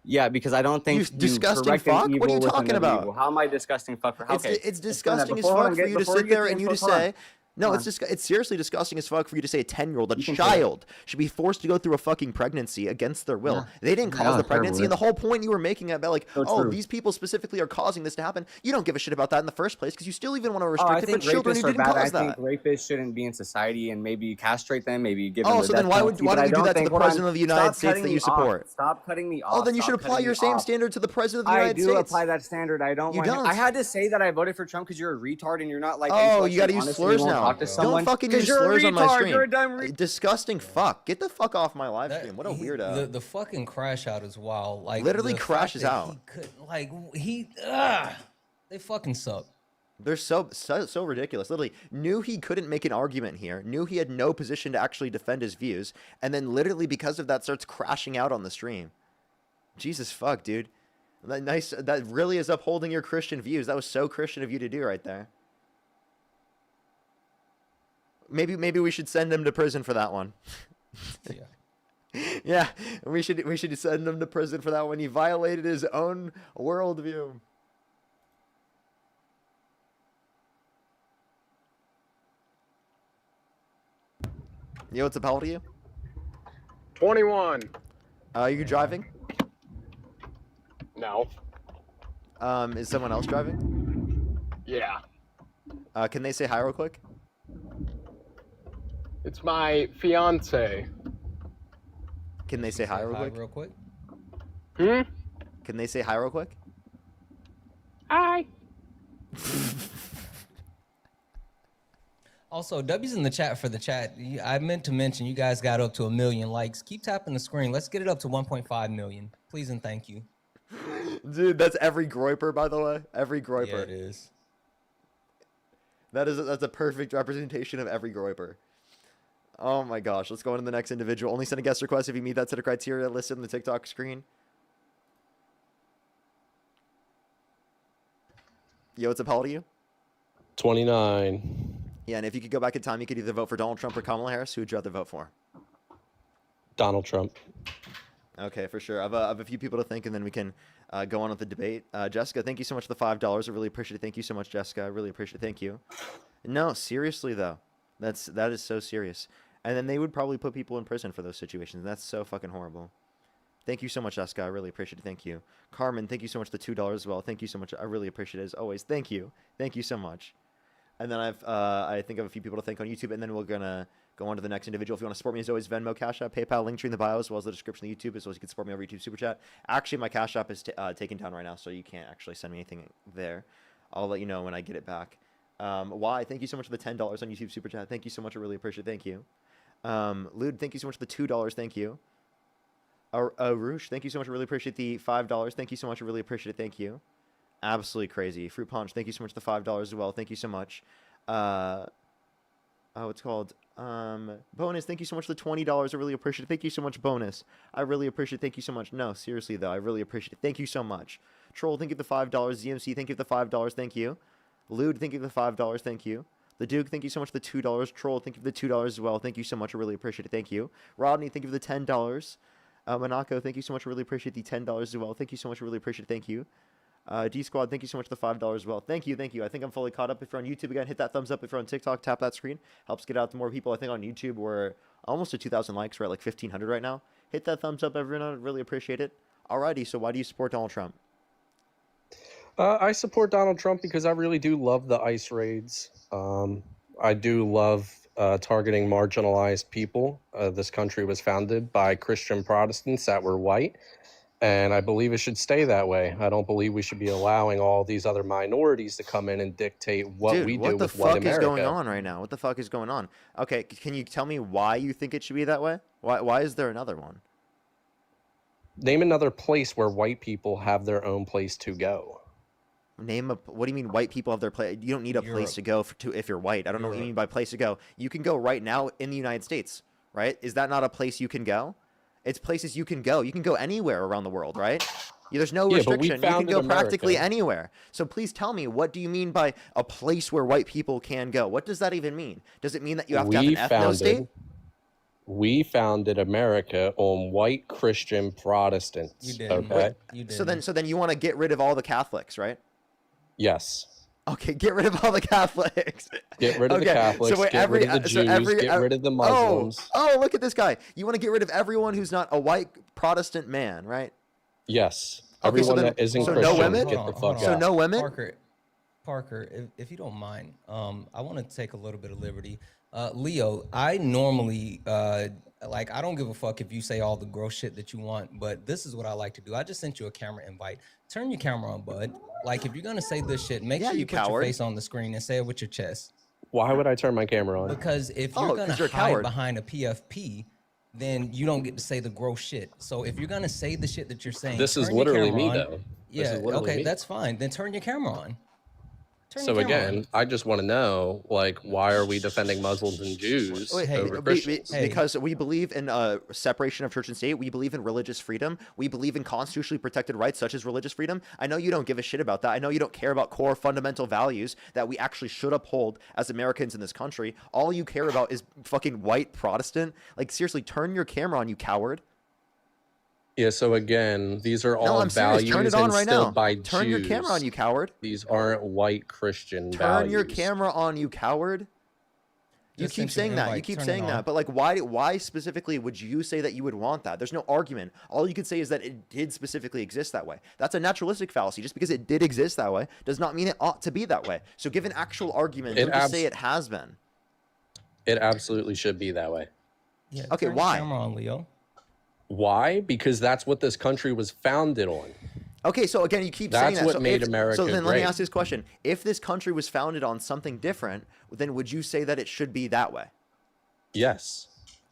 Yeah, because I don't think You disgusting correct an fuck? What are you evil with talking another about? evil. How am I disgusting fuck? For, okay, It's explain that. disgusting as Before I fuck for get- you to before we sit get there to and you info, to hold on. say, No, it's seriously disgusting as fuck for you to say a 10-year-old, a You can say that. child, should be forced to go through a fucking pregnancy against their will. Yeah. They didn't Yeah, cause the it's terrible, pregnancy, and the whole point you were making about like, So oh, true. these people specifically are causing this to happen. You don't give a shit about that in the first place because you still even want to Oh, restrict I it for think children rapists who are didn't bad. I cause think that. rapists shouldn't be in society, and maybe you castrate them, maybe you give them Oh, the so death then why penalty. don't But I you do don't that to think, the hold on, president of the United stop States cutting that me you support? off. Stop cutting me off. Oh, then you should Stop apply cutting your me same off. standard to the president of the I United do States. apply that standard. I don't You want him. don't. I had to say that I voted for Trump because you're a retard and you're not like Oh, you gotta intellectually use honest and you slurs won't now. talk to someone. Don't fucking 'Cause use you're a slurs on my retard. stream. You're a dumb Disgusting fuck. Get the fuck off my live stream. What a weirdo. The fucking crash out is wild. Like Literally the fact crashes that out. He couldn't, like they fucking suck. They're so ridiculous. Literally knew he couldn't make an argument here, knew he had no position to actually defend his views, and then literally because of that starts crashing out on the stream. Jesus fuck, dude. That really is upholding your Christian views. That was so Christian of you to do right there. Maybe we should send him to prison for that one. Yeah. Yeah, we should send him to prison for that one. He violated his own worldview. Yo, what's up? How old are you? 21. You driving? No. Is someone else driving? Yeah. Can they say hi real quick? It's my fiance. Can they say hi real quick? Real quick. Can they say hi real quick? Hi. Also, W's in the chat for the chat. I meant to mention you guys got up to 1 million likes. Keep tapping the screen. Let's get it up to 1.5 million. Please and thank you. Dude, that's every groiper, by the way. Every groiper. Yeah, it is. That's a perfect representation of every groiper. Oh my gosh, let's go on to the next individual. Only send a guest request if you meet that set of criteria listed on the TikTok screen. Yo, what's up? How old are you? 29. Yeah, and if you could go back in time, you could either vote for Donald Trump or Kamala Harris. Who would you rather vote for? Donald Trump. Okay, for sure. I have a few people to thank, and then we can go on with the debate. Jessica, thank you so much for the $5. I really appreciate it. Thank you so much, Jessica. I really appreciate it. Thank you. No, seriously though, that is so serious. And then they would probably put people in prison for those situations. That's so fucking horrible. Thank you so much, Jessica. I really appreciate it. Thank you. Carmen, thank you so much for the $2 as well. Thank you so much. I really appreciate it as always. Thank you. Thank you so much. And then I think of a few people to thank on YouTube, and then we're gonna go on to the next individual. If you want to support me, as always, Venmo, Cash App, PayPal, link tree in the bio, as well as the description of YouTube, as well as you can support me over YouTube Super Chat. Actually, my Cash App is taken down right now, so you can't actually send me anything there. I'll let you know when I get it back. Why? Thank you so much for the $10 on YouTube Super Chat. Thank you so much. I really appreciate it. Thank you. Lude, thank you so much for the $2. Thank you. Roosh, thank you so much. I really appreciate the $5. Thank you so much. I really appreciate it. Thank you. Absolutely crazy. Fruit Punch, thank you so much for the $5 as well. Thank you so much. It's called Bonus, thank you so much for the $20. I really appreciate it. Thank you so much, Bonus. I really appreciate it. Thank you so much. No, seriously though, I really appreciate it. Thank you so much. Troll, thank you for the $5. ZMC, thank you for the $5. Thank you. Lude, thank you for the $5. Thank you. The Duke, thank you so much for the $2. Troll, thank you for the $2 as well. Thank you so much. I really appreciate it. Thank you. Rodney, thank you for the $10. Monaco, thank you so much. I really appreciate the $10 as well. Thank you so much. I really appreciate it. Thank you. D Squad, thank you so much for the $5 as well. Thank you, thank you. I think I'm fully caught up. If you're on YouTube again, hit that thumbs up. If you're on TikTok, tap that screen. Helps get out to more people. I think on YouTube we're almost at 2,000 likes. We're at like 1,500 right now. Hit that thumbs up, everyone. I really appreciate it. Alrighty, so why do you support Donald Trump? I support Donald Trump because I really do love the ICE raids. I do love targeting marginalized people. This country was founded by Christian Protestants that were white. And I believe it should stay that way. I don't believe we should be allowing all these other minorities to come in and dictate what we do with white America. What the fuck is going on right now? What the fuck is going on? Okay, can you tell me why you think it should be that way? Why is there another one? Name another place where white people have their own place to go. What do you mean white people have their place? You don't need a place to go if you're white. I don't know what you mean by place to go. You can go right now in the United States, right? Is that not a place you can go? It's places you can go. You can go anywhere around the world, right? There's no restriction. You can go practically anywhere. So please tell me, what do you mean by a place where white people can go? What does that even mean? Does it mean that you have to have an ethno-state? We founded America on white Christian Protestants. You did. Okay. You did. So then you want to get rid of all the Catholics, right? Yes. Okay, get rid of all the Catholics. Get rid of the Catholics. wait, Get rid of the Jews. Get rid of the Muslims. Oh, look at this guy. You want to get rid of everyone who's not a white Protestant man, right? Yes. Okay, so Everyone then- that isn't so Christian, no women? get the fuck So out. no women? Parker, if you don't mind, I want to take a little bit of liberty. Leo, I normally I don't give a fuck if you say all the gross shit that you want, but this is what I like to do. I just sent you a camera invite. Turn your camera on, bud. Like, if you're gonna say this shit, make sure you put your face on the screen and say it with your chest. Why would I turn my camera on? Because if you're gonna hide behind a PFP, then you don't get to say the gross shit. So if you're gonna say the shit that you're saying, This is turn your literally camera me, on. though. This Yeah, is literally okay, me. that's fine. Then turn your camera on. So again, I just want to know, like, why are we defending Muslims and Jews over Christians? Because we believe in separation of church and state. We believe in religious freedom. We believe in constitutionally protected rights such as religious freedom. I know you don't give a shit about that. I know you don't care about core fundamental values that we actually should uphold as Americans in this country. All you care about is fucking white Protestant. Like, seriously, turn your camera on, you coward. Yeah, so again, these are No, all I'm serious. values Turn it on right instilled now. by Turn your camera on, Jews. you coward. These aren't white Christian Turn values. your camera on, you coward. You Just keep sent you an saying that. You invite. keep Turn it saying on. that. But like, why specifically would you say that you would want that? There's no argument. All you could say is that it did specifically exist that way. That's a naturalistic fallacy. Just because it did exist that way does not mean it ought to be that way. So give an actual argument. Don't just say it has been. It absolutely should be that way. Yeah, Okay, turn why? Your camera on, Leo. Why? Because that's what this country was founded on. Okay, so again, you keep saying That's that. what So made if- America So then let me great. ask you this question. If this country was founded on something different, then would you say that it should be that way? Yes.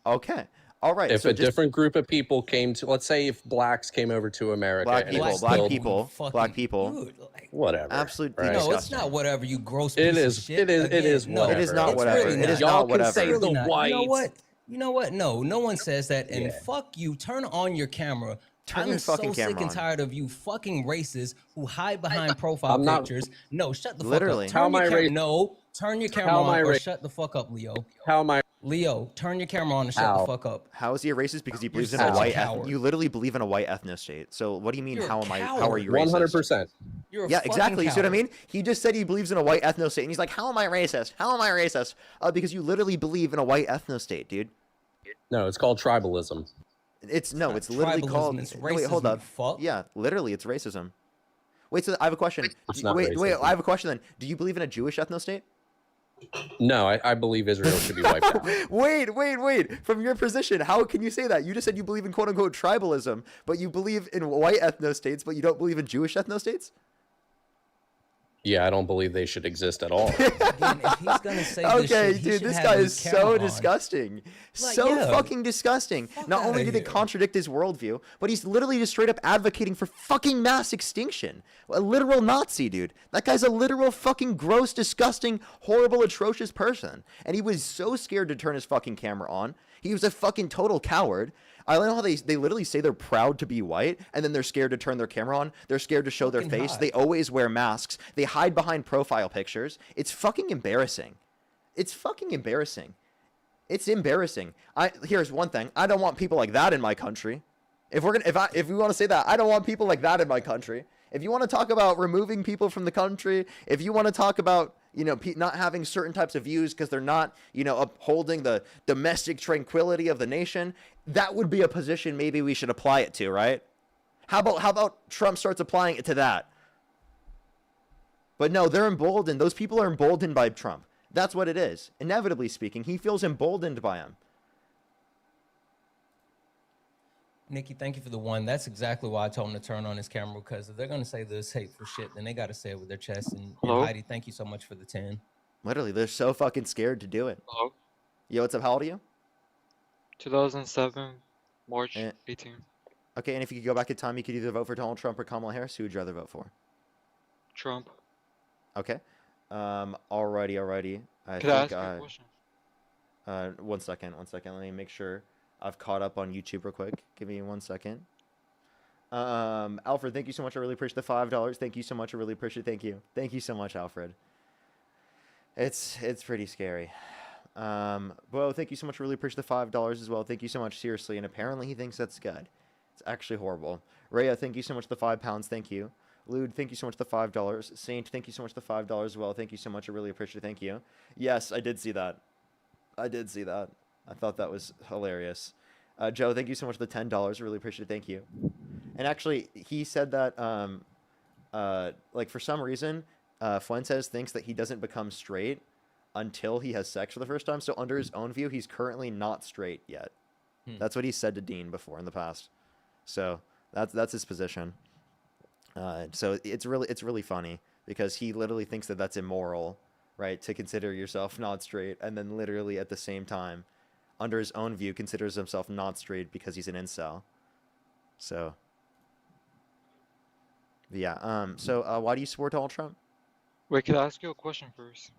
Okay. All right. If so a just different group of people came to, let's say if blacks came over to America. black and it people, was black built- people, black people. Dude, Whatever. Absolutely right? No, disgusting. it's not whatever, you gross It piece is- of shit. it is- it Again, is no, whatever. It is not it's whatever. really It not. is Y'all not can whatever. say Really the not. whites. You know what? You know what? No, no one says that. And Yeah. fuck you. Turn on your camera. Turn I'm your so fucking sick camera and on. tired of you fucking racists who hide behind profile I'm not- pictures. No, shut the Literally. fuck How up. am Turn I your camera. racist? No, turn your camera How am I on or ra- shut the fuck up, Leo. How am I? Leo, turn your camera on and shut How? the fuck up. How is he a racist? Because he You're believes in such a a white. coward. You literally believe in a white ethno state. So what do you mean? You're a How am I? How are coward. you racist? 100%. You're a Yeah, fucking exactly. You see what I coward. mean? He just said he believes in a white ethno state, and he's like, "How am I racist? How am I racist?" Because you literally believe in a white ethno state, dude. No, it's called tribalism. It's not it's literally tribalism, called. it's No, wait, hold racism, up. you fuck. Yeah, literally, it's racism. Wait, so I have a question. It's not wait, racism. I have a question then. Do you believe in a Jewish ethno state? No, I believe Israel should be wiped out. Wait. From your position, how can you say that? You just said you believe in quote unquote tribalism, but you believe in white ethno states, but you don't believe in Jewish ethno states? Yeah, I don't believe they should exist at all. Again, if he's gonna say this Okay, shit, he dude, should this have guy his is camera so on. disgusting. Like, So yeah. fucking disgusting. Not only outta did it here. contradict his worldview, but he's literally just straight up advocating for fucking mass extinction. A literal Nazi, dude. That guy's a literal fucking gross, disgusting, horrible, atrocious person. And he was so scared to turn his fucking camera on. He was a fucking total coward. I know how they literally say they're proud to be white, and then they're scared to turn their camera on. They're scared to show their Fucking face. hide. They always wear masks. They hide behind profile pictures. It's fucking embarrassing. It's fucking embarrassing. It's embarrassing. Here's one thing. I don't want people like that in my country. If we want to say that, I don't want people like that in my country. If you want to talk about removing people from the country, if you want to talk about, not having certain types of views because they're not, upholding the domestic tranquility of the nation, that would be a position maybe we should apply it to, right? How about Trump starts applying it to that? But no, they're emboldened. Those people are emboldened by Trump. That's what it is. Inevitably speaking, he feels emboldened by him. Nikki, thank you for the one. That's exactly why I told him to turn on his camera, because if they're gonna say this hateful shit, then they gotta say it with their chest. And Hello? Heidi, thank you so much for the 10. Literally, they're so fucking scared to do it. Hello? Yo, what's up? How old are you? 2007, March Eh. 18. Okay, and if you could go back in time, you could either vote for Donald Trump or Kamala Harris. Who would you rather vote for? Trump. Okay. Alrighty. Could I ask you a question? 1 second. Let me make sure I've caught up on YouTube real quick. Give me 1 second. Alfred, thank you so much. I really appreciate the $5. Thank you so much. I really appreciate it. Thank you so much, Alfred. It's pretty scary. Well, thank you so much. I really appreciate the $5 as well. Thank you so much. Seriously. And apparently he thinks that's good. It's actually horrible. Rhea, thank you so much for the £5. Thank you. Lude, thank you so much for the $5. Saint, thank you so much for the $5 as well. Thank you so much. I really appreciate it. Thank you. Yes, I did see that. I did see that. I thought that was hilarious. Joe, thank you so much for the $10. Really appreciate it. Thank you. And actually, he said that, like, for some reason, Fuentes thinks that he doesn't become straight until he has sex for the first time. So under his own view, he's currently not straight yet. That's what he said to Dean before in the past. So that's his position. So it's really funny because he literally thinks that that's immoral, right? To consider yourself not straight, and then literally at the same time, under his own view, considers himself not straight because he's an incel. So yeah. So why do you support Donald Trump? Wait, can I ask you a question first?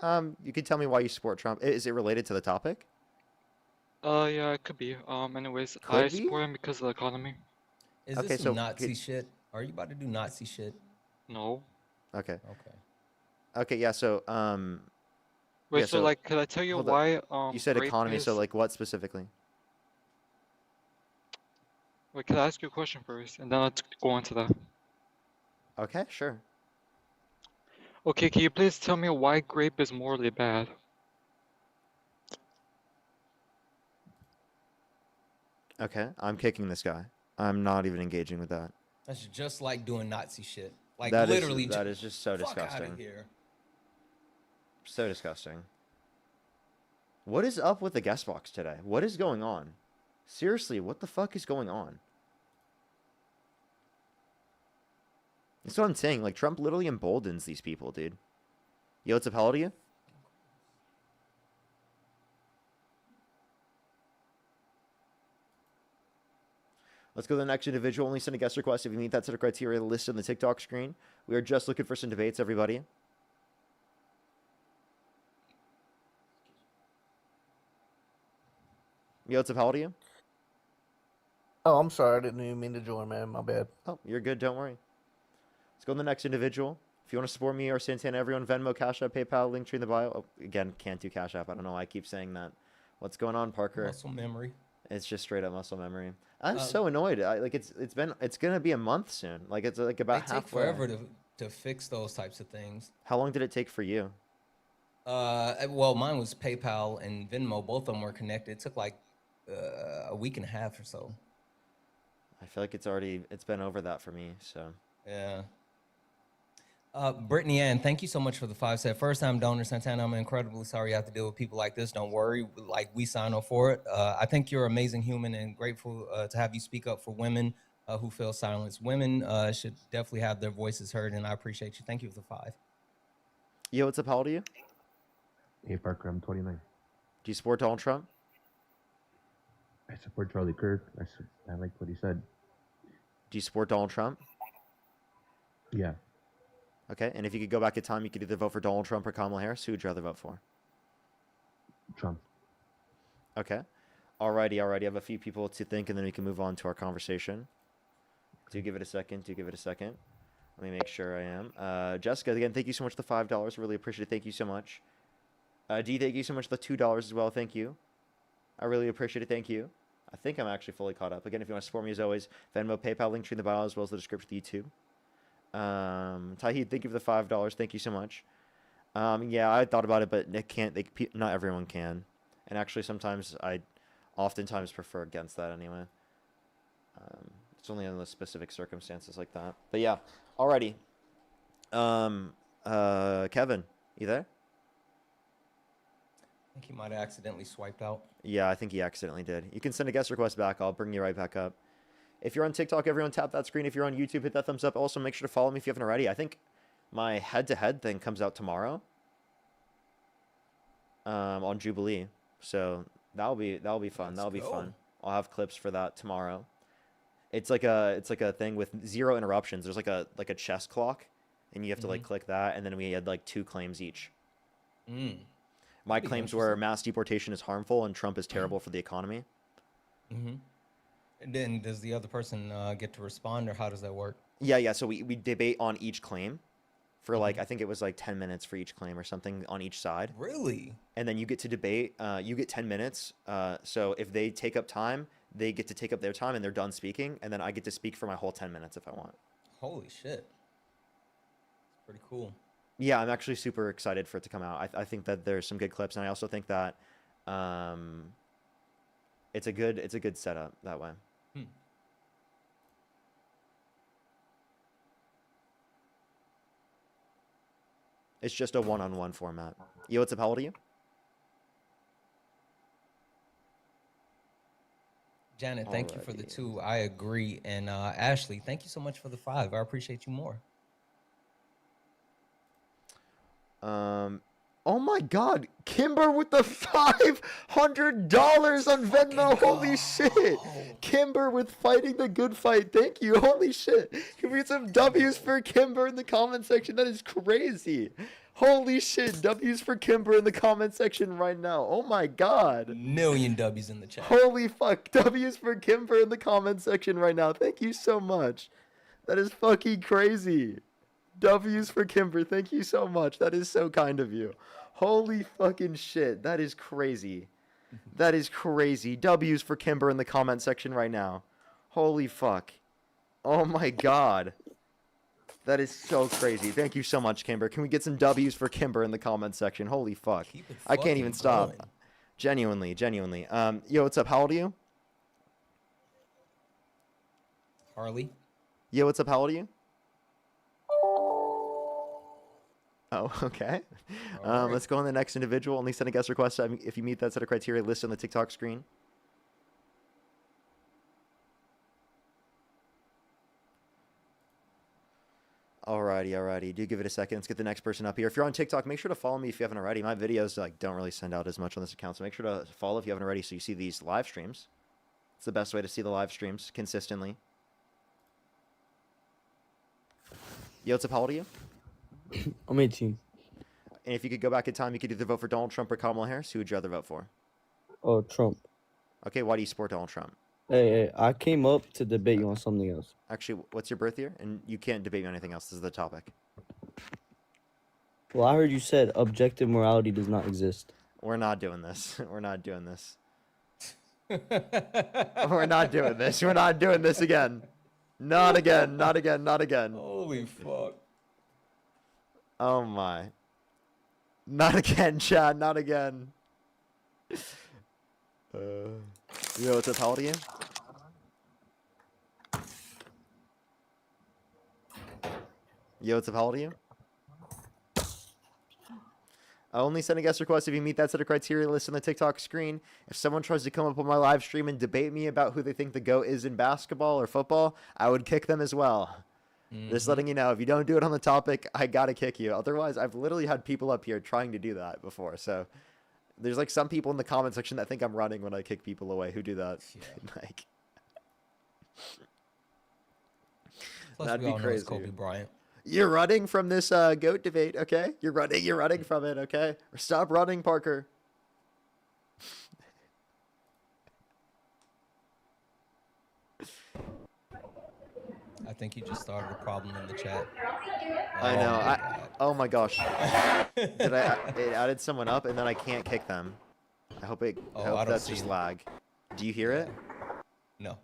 You can tell me why you support Trump. Is it related to the topic? Yeah, it could be. Anyways, I Could be? support him because of the economy. Is Okay, this some so Nazi shit? Are you about to do Nazi shit? No. Okay. Okay. Okay, yeah, so Wait, yeah, so like, could I tell you hold up. why You said grape economy, so is? like what specifically? Wait, can I ask you a question first, and then let's go on to that. Okay, sure. Okay, can you please tell me why grape is morally bad? Okay, I'm kicking this guy. I'm not even engaging with that. That's just like doing Nazi shit. Like That is literally. that is just so fuck outta disgusting. here. So disgusting. What is up with the guest box today? What is going on? Seriously, what the fuck is going on? That's what I'm saying. Like, Trump literally emboldens these people, dude. Yo, what's up, how old are you? Let's go to the next individual. Only send a guest request if you meet that set of criteria listed on the TikTok screen. We are just looking for some debates, everybody. Yo, what's up, how old are you? Oh, I'm sorry. I didn't even mean to join, man. My bad. Oh, you're good. Don't worry. Let's go to the next individual. If you want to support me or Santana, everyone, Venmo, Cash App, PayPal, link tree in the bio. Oh, again, can't do Cash App. I don't know why I keep saying that. What's going on, Parker? Muscle memory. It's just straight up muscle memory. I'm so annoyed. It's gonna be a month soon. Like it's like about They take halfway. forever to fix those types of things. How long did it take for you? Well, mine was PayPal and Venmo. Both of them were connected. It took like a week and a half or so. I feel like it's been over that for me. So yeah. Brittany Ann, thank you so much for the 5 set. First time donor, Santana. I'm incredibly sorry you have to deal with people like this. Don't worry, like we sign up for it. I think you're an amazing human and grateful to have you speak up for women who feel silenced. Women should definitely have their voices heard, and I appreciate you. Thank you for the 5. Yo, what's up? How old are you? Hey Parker, I'm 29. Do you support Donald Trump? I support Charlie Kirk. I like what he said. Do you support Donald Trump? Yeah. Okay, and if you could go back in time, you could either vote for Donald Trump or Kamala Harris. Who would you rather vote for? Trump. Okay. Alrighty. I have a few people to think, and then we can move on to our conversation. Do give it a second. Let me make sure I am. Jessica, again, thank you so much for the $5. Really appreciate it. Thank you so much. D, thank you so much for the $2 as well. Thank you. I really appreciate it. Thank you. I think I'm actually fully caught up. Again, if you want to support me as always, Venmo, PayPal, link tree in the bio, as well as the description of YouTube. Tahid, thank you for the $5. Thank you so much. Yeah, I thought about it, but not everyone can. And actually, sometimes I oftentimes prefer against that anyway. It's only in the specific circumstances like that. But yeah, alrighty. Kevin, you there? I think he might have accidentally swiped out. Yeah, I think he accidentally did. You can send a guest request back. I'll bring you right back up. If you're on TikTok, everyone tap that screen. If you're on YouTube, hit that thumbs up. Also, make sure to follow me if you haven't already. I think my head-to-head thing comes out tomorrow on Jubilee. So that'll be fun. That'll be fun. I'll have clips for that tomorrow. It's like a thing with 0 interruptions. There's like a chess clock, and you have to like click that, and then we had like 2 claims each. My claims were mass deportation is harmful and Trump is terrible for the economy. And then does the other person get to respond, or how does that work? Yeah. So we debate on each claim for like, I think it was like 10 minutes for each claim or something on each side. Really? And then you get to debate. You get 10 minutes. So if they take up time, they get to take up their time and they're done speaking. And then I get to speak for my whole 10 minutes if I want. Holy shit. It's pretty cool. Yeah, I'm actually super excited for it to come out. I think that there's some good clips, and I also think that it's a good setup that way. Hmm. It's just a one-on-one format. Yo, what's up? How old are you? Janet, thank you for the 2. I agree. And Ashley, thank you so much for the 5. I appreciate you more. Oh my God, Kimber with the $500 on Venmo. Holy shit. Kimber with fighting the good fight. Thank you. Holy shit. Can we get some W's for Kimber in the comment section? That is crazy. Holy shit. W's for Kimber in the comment section right now. Oh my God. Million W's in the chat. Holy fuck. W's for Kimber in the comment section right now. Thank you so much. That is fucking crazy. W's for Kimber. Thank you so much. That is so kind of you. Holy fucking shit. That is crazy. That is crazy. W's for Kimber in the comment section right now. Holy fuck. Oh my God. That is so crazy. Thank you so much, Kimber. Can we get some W's for Kimber in the comment section? Holy fuck. I can't even stop. going. Genuinely. Yo, what's up? How old are you? Harley? Yo, what's up? How old are you? Oh, okay. Let's go on the next individual. Only send a guest request if you meet that set of criteria listed on the TikTok screen. Alrighty. Do give it a second. Let's get the next person up here. If you're on TikTok, make sure to follow me if you haven't already. My videos don't really send out as much on this account, so make sure to follow if you haven't already so you see these live streams. It's the best way to see the live streams consistently. Yo, what's up? How old are you? I'm 18. And if you could go back in time, you could either vote for Donald Trump or Kamala Harris. Who would you rather vote for? Oh, Trump. Okay, why do you support Donald Trump? Hey, I came up to debate you on something else. Actually, what's your birth year? And you can't debate me on anything else. This is the topic. Well, I heard you said objective morality does not exist. We're not doing this. We're not doing this. We're not doing this. We're not doing this again. Not again. Holy fuck. Oh my. Not again, Chad. Not again. Yo, what's up? How old are you? Yo, what's up? How old are you? I only send a guest request if you meet that set of criteria listed on the TikTok screen. If someone tries to come up on my live stream and debate me about who they think the GOAT is in basketball or football, I would kick them as well. Just letting you know, if you don't do it on the topic, I gotta kick you. Otherwise, I've literally had people up here trying to do that before. So there's like some people in the comment section that think I'm running when I kick people away who do that. Yeah. Like, Plus, that'd we be all know it's crazy. Kobe Bryant. You're running from this GOAT debate, okay? You're running from it, okay? Or stop running, Parker. I think you just started a problem in the chat. I know. my God. Oh my gosh. It added someone up and then I can't kick them. I hope I don't that's see just it. lag. Do you hear it? No.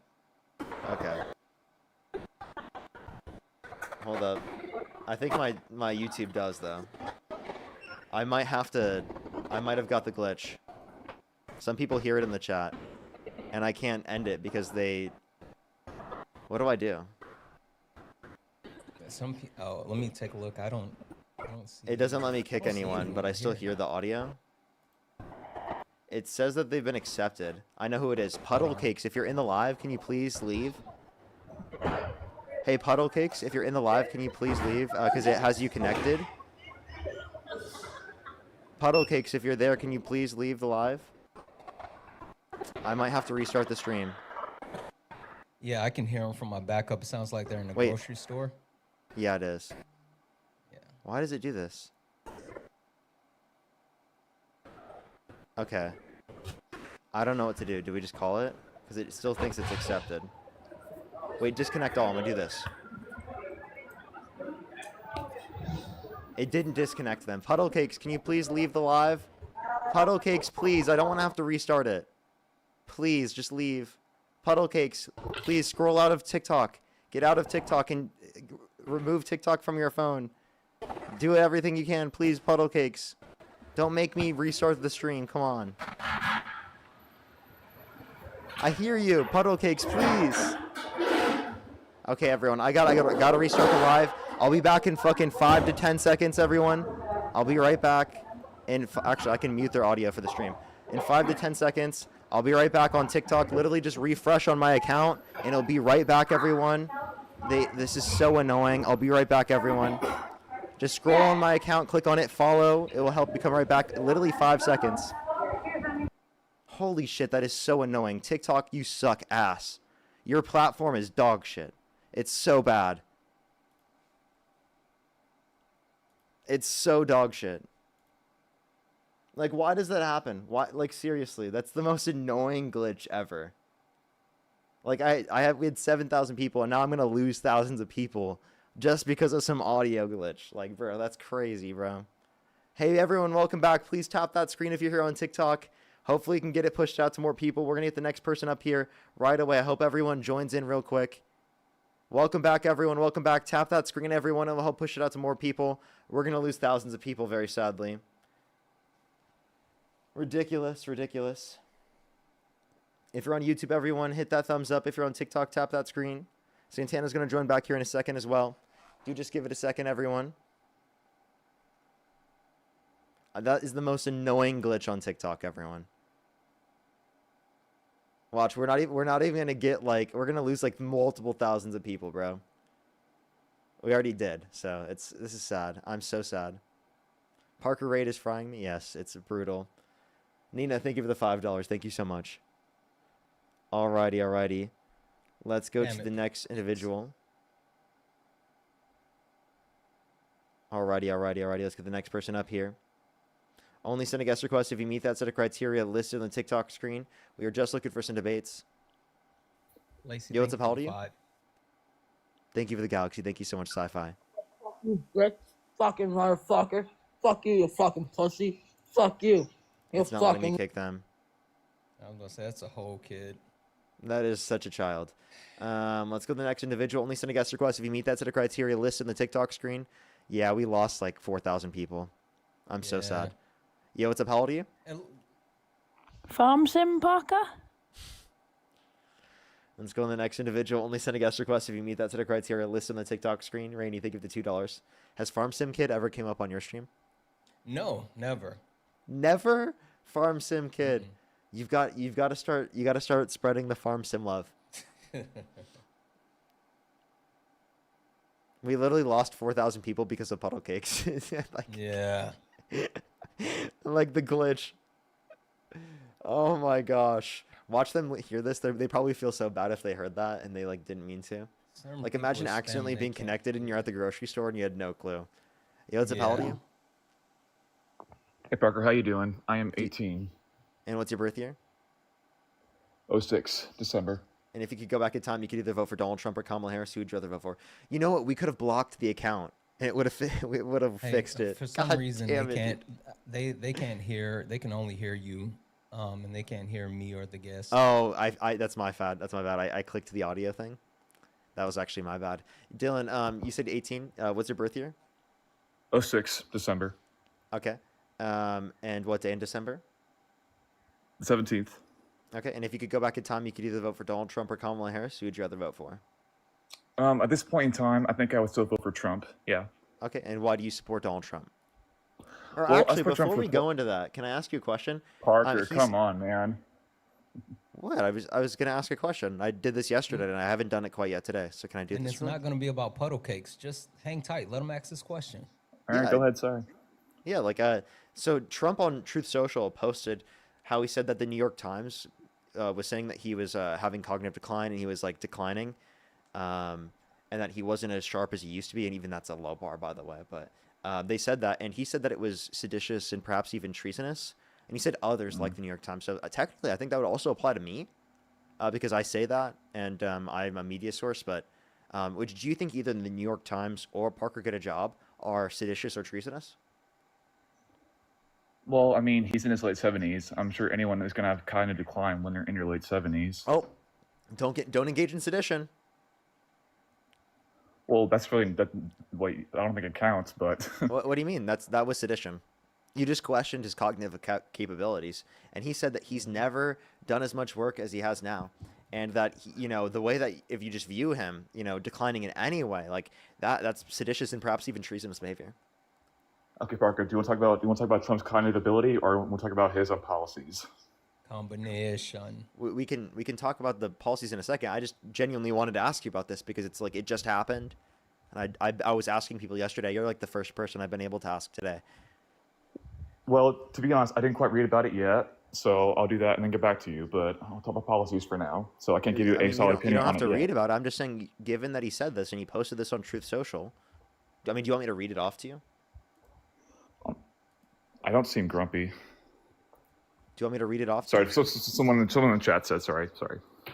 Okay. Hold up. I think my YouTube does though. I might have got the glitch. Some people hear it in the chat and I can't end it because what do I do? Oh, let me take a look. I don't see It doesn't let me kick I don't see anyone, anyone but I still here. hear the audio. It says that they've been accepted. I know who it is. Puddle Cakes, if you're in the live, can you please leave? Hey, Puddle Cakes, if you're in the live, can you please leave? Because it has you connected. Puddle Cakes, if you're there, can you please leave the live? I might have to restart the stream. Yeah, I can hear them from my backup. It sounds like they're in a Wait. grocery store. Yeah, it is. Yeah. Why does it do this? Okay. I don't know what to do. Do we just call it? Because it still thinks it's accepted. Wait, disconnect all. I'm going to do this. It didn't disconnect them. Puddle Cakes, can you please leave the live? Puddle Cakes, please. I don't want to have to restart it. Please, just leave. Puddle Cakes, please scroll out of TikTok. Get out of TikTok and remove TikTok from your phone. Do everything you can, please, Puddle Cakes. Don't make me restart the stream. Come on. I hear you, Puddle Cakes, please. Okay, everyone, I gotta restart the live. I'll be back in fucking 5 to 10 seconds, everyone. I'll be right back. Actually, I can mute their audio for the stream. In 5 to 10 seconds, I'll be right back on TikTok. Literally just refresh on my account, and it'll be right back, everyone. This is so annoying. I'll be right back, everyone. Just scroll on my account, click on it, follow. It will help you come right back. Literally 5 seconds. Holy shit, that is so annoying. TikTok, you suck ass. Your platform is dog shit. It's so bad. It's so dog shit. Like, why does that happen? Why? Like, seriously, that's the most annoying glitch ever. Like, we had 7,000 people, and now I'm gonna lose thousands of people just because of some audio glitch. Like, bro, that's crazy, bro. Hey, everyone, welcome back. Please tap that screen if you're here on TikTok. Hopefully, you can get it pushed out to more people. We're gonna get the next person up here right away. I hope everyone joins in real quick. Welcome back, everyone. Welcome back. Tap that screen, everyone. It will help push it out to more people. We're gonna lose thousands of people, very sadly. Ridiculous, ridiculous. If you're on YouTube, everyone, hit that thumbs up. If you're on TikTok, tap that screen. Santana's going to join back here in a second as well. Do just give it a second, everyone. That is the most annoying glitch on TikTok, everyone. Watch, we're not even going to get, like, we're going to lose, like, multiple thousands of people, bro. We already did, so this is sad. I'm so sad. Parker Raid is frying me. Yes, it's brutal. Nina, thank you for the $5. Thank you so much. Alrighty. Let's go to the next individual. Alrighty. Let's get the next person up here. Only send a guest request if you meet that set of criteria listed on the TikTok screen. We are just looking for some debates. Lacey, Yo, what's up? How old are you? 5. Thank you for the galaxy. Thank you so much, Sci-Fi. You bitch, fucking motherfucker. Fuck you, you fucking pussy. Fuck you. You It's not letting me fucking. kick them. I was gonna say that's a whole kid. That is such a child. Let's go to the next individual. Only send a guest request if you meet that set of criteria listed on the TikTok screen. Yeah, we lost like 4,000 people. I'm so sad. Yo, what's up? How old are you? Farm sim, Parker? Let's go to the next individual. Only send a guest request if you meet that set of criteria listed on the TikTok screen. Rainy, thank you for the $2. Has Farm Sim Kid ever came up on your stream? No, never. Never? Farm Sim Kid. You've got to start spreading the Farm Sim love. We literally lost 4,000 people because of puddle cakes. Yeah. Like the glitch. Oh my gosh. Watch them hear this. They probably feel so bad if they heard that and they like didn't mean to. Certain Like people imagine are accidentally spamming, being they can't connected and you're at the grocery store and you had no clue. Yo, what's up? How old are you? Hey Parker, how you doing? I am 18. And what's your birth year? 06, December. And if you could go back in time, you could either vote for Donald Trump or Kamala Harris. Who would you rather vote for? You know what? We could have blocked the account, and it would have fixed it. For some God reason, damn they it, can't. They can't hear. They can only hear you, and they can't hear me or the guest. Oh, I that's my bad. That's my bad. I clicked the audio thing. That was actually my bad. Dylan, you said 18. What's your birth year? 06, December. Okay. And what day in December? 17th. Okay. And if you could go back in time, you could either vote for Donald Trump or Kamala Harris. Who would you rather vote for? At this point in time, I think I would still vote for Trump. Yeah. Okay. And why do you support Donald Trump? Or Well, I actually, support Trump before for we go into that, can I ask you a question? Parker, come on, man. What? I was gonna ask a question. I did this yesterday, and I haven't done it quite yet today. So can I do And this? it's not going to be about puddle cakes. Just hang tight. Let them ask this question. All right, Yeah, go ahead. Sorry. Yeah, like so Trump on Truth Social posted how he said that the New York Times was saying that he was having cognitive decline and he was like declining, and that he wasn't as sharp as he used to be, and even that's a low bar, by the way. But they said that, and he said that it was seditious and perhaps even treasonous, and he said others like the New York Times. So technically, I think that would also apply to me, because I say that, and I'm a media source. But do you think either the New York Times or Parker Get a Job are seditious or treasonous? Well, I mean, he's in his late 70s. I'm sure anyone is going to have cognitive decline when they're in your late 70s. Oh, don't engage in sedition. Well, that's really that. Wait, I don't think it counts, but What do you mean? That was sedition. You just questioned his cognitive capabilities, and he said that he's never done as much work as he has now, and that the way that if you just view him, declining in any way, like that's seditious and perhaps even treasonous behavior. okay, Parker. Do you want to talk about Trump's cognitive ability, or want to talk about his policies? Combination. We can talk about the policies in a second. I just genuinely wanted to ask you about this because it's like it just happened, and I was asking people yesterday. You're like the first person I've been able to ask today. Well, to be honest, I didn't quite read about it yet, so I'll do that and then get back to you. But I'll talk about policies for now, so I can't give you a solid opinion on it. You don't have to yet. read about it. I'm just saying, given that he said this and he posted this on Truth Social, I mean, do you want me to read it off to you? I don't seem grumpy. Do you want me to read it off? Sorry, so someone in the chat said sorry.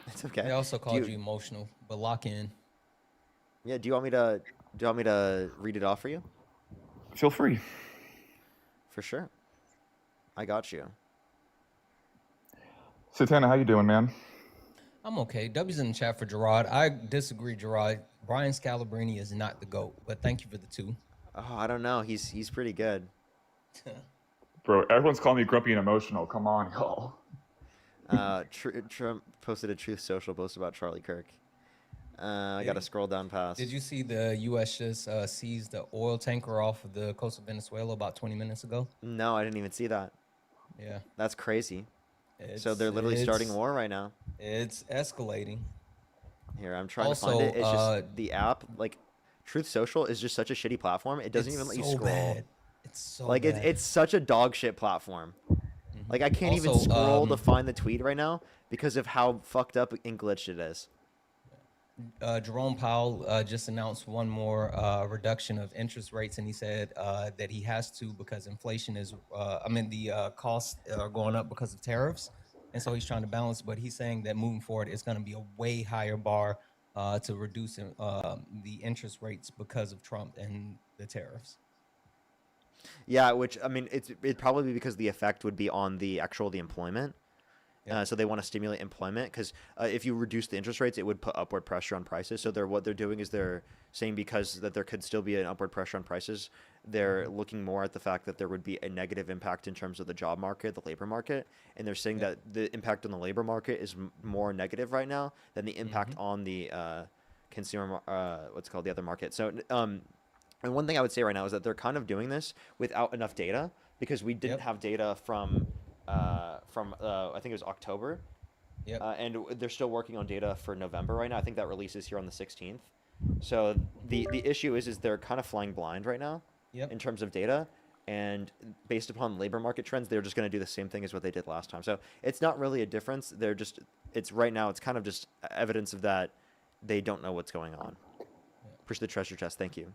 It's okay. They also called you emotional, but lock in. Yeah. Do you want me to read it off for you? Feel free. For sure. I got you. Satana, how you doing, man? I'm okay. W's in the chat for Gerard. I disagree, Gerard. Brian Scalabrine is not the GOAT, but thank you for the 2. Oh, I don't know. He's pretty good. Bro, everyone's calling me grumpy and emotional. Come on, y'all. Trump posted a Truth Social post about Charlie Kirk. I got to scroll down past. Did you see the U.S. just seized the oil tanker off of the coast of Venezuela about 20 minutes ago? No, I didn't even see that. Yeah. That's crazy. So they're literally starting war right now. It's escalating. Here, I'm trying to find it. It's just the app, like Truth Social is just such a shitty platform. It doesn't even let you scroll. Bad. It's so like bad. It's such a dog shit platform. Like I can't even scroll to find the tweet right now because of how fucked up and glitched it is. Jerome Powell just announced one more reduction of interest rates, and he said that he has to because inflation is, the costs are going up because of tariffs, and so he's trying to balance. But he's saying that moving forward, it's going to be a way higher bar to reduce the interest rates because of Trump and the tariffs. Yeah, which I mean, it'd probably be because the effect would be on the employment. So they want to stimulate employment because if you reduce the interest rates, it would put upward pressure on prices. So what they're doing is they're saying because that there could still be an upward pressure on prices, they're looking more at the fact that there would be a negative impact in terms of the job market, the labor market, and they're saying that the impact on the labor market is more negative right now than the impact on the consumer, the other market. So and one thing I would say right now is that they're kind of doing this without enough data because we didn't have data from I think it was October. And they're still working on data for November right now. I think that releases here on the 16th. So the issue is they're kind of flying blind right now in terms of data. And based upon labor market trends, they're just going to do the same thing as what they did last time. So it's not really a difference. It's right now, it's kind of just evidence of that they don't know what's going on. Push the treasure chest. Thank you.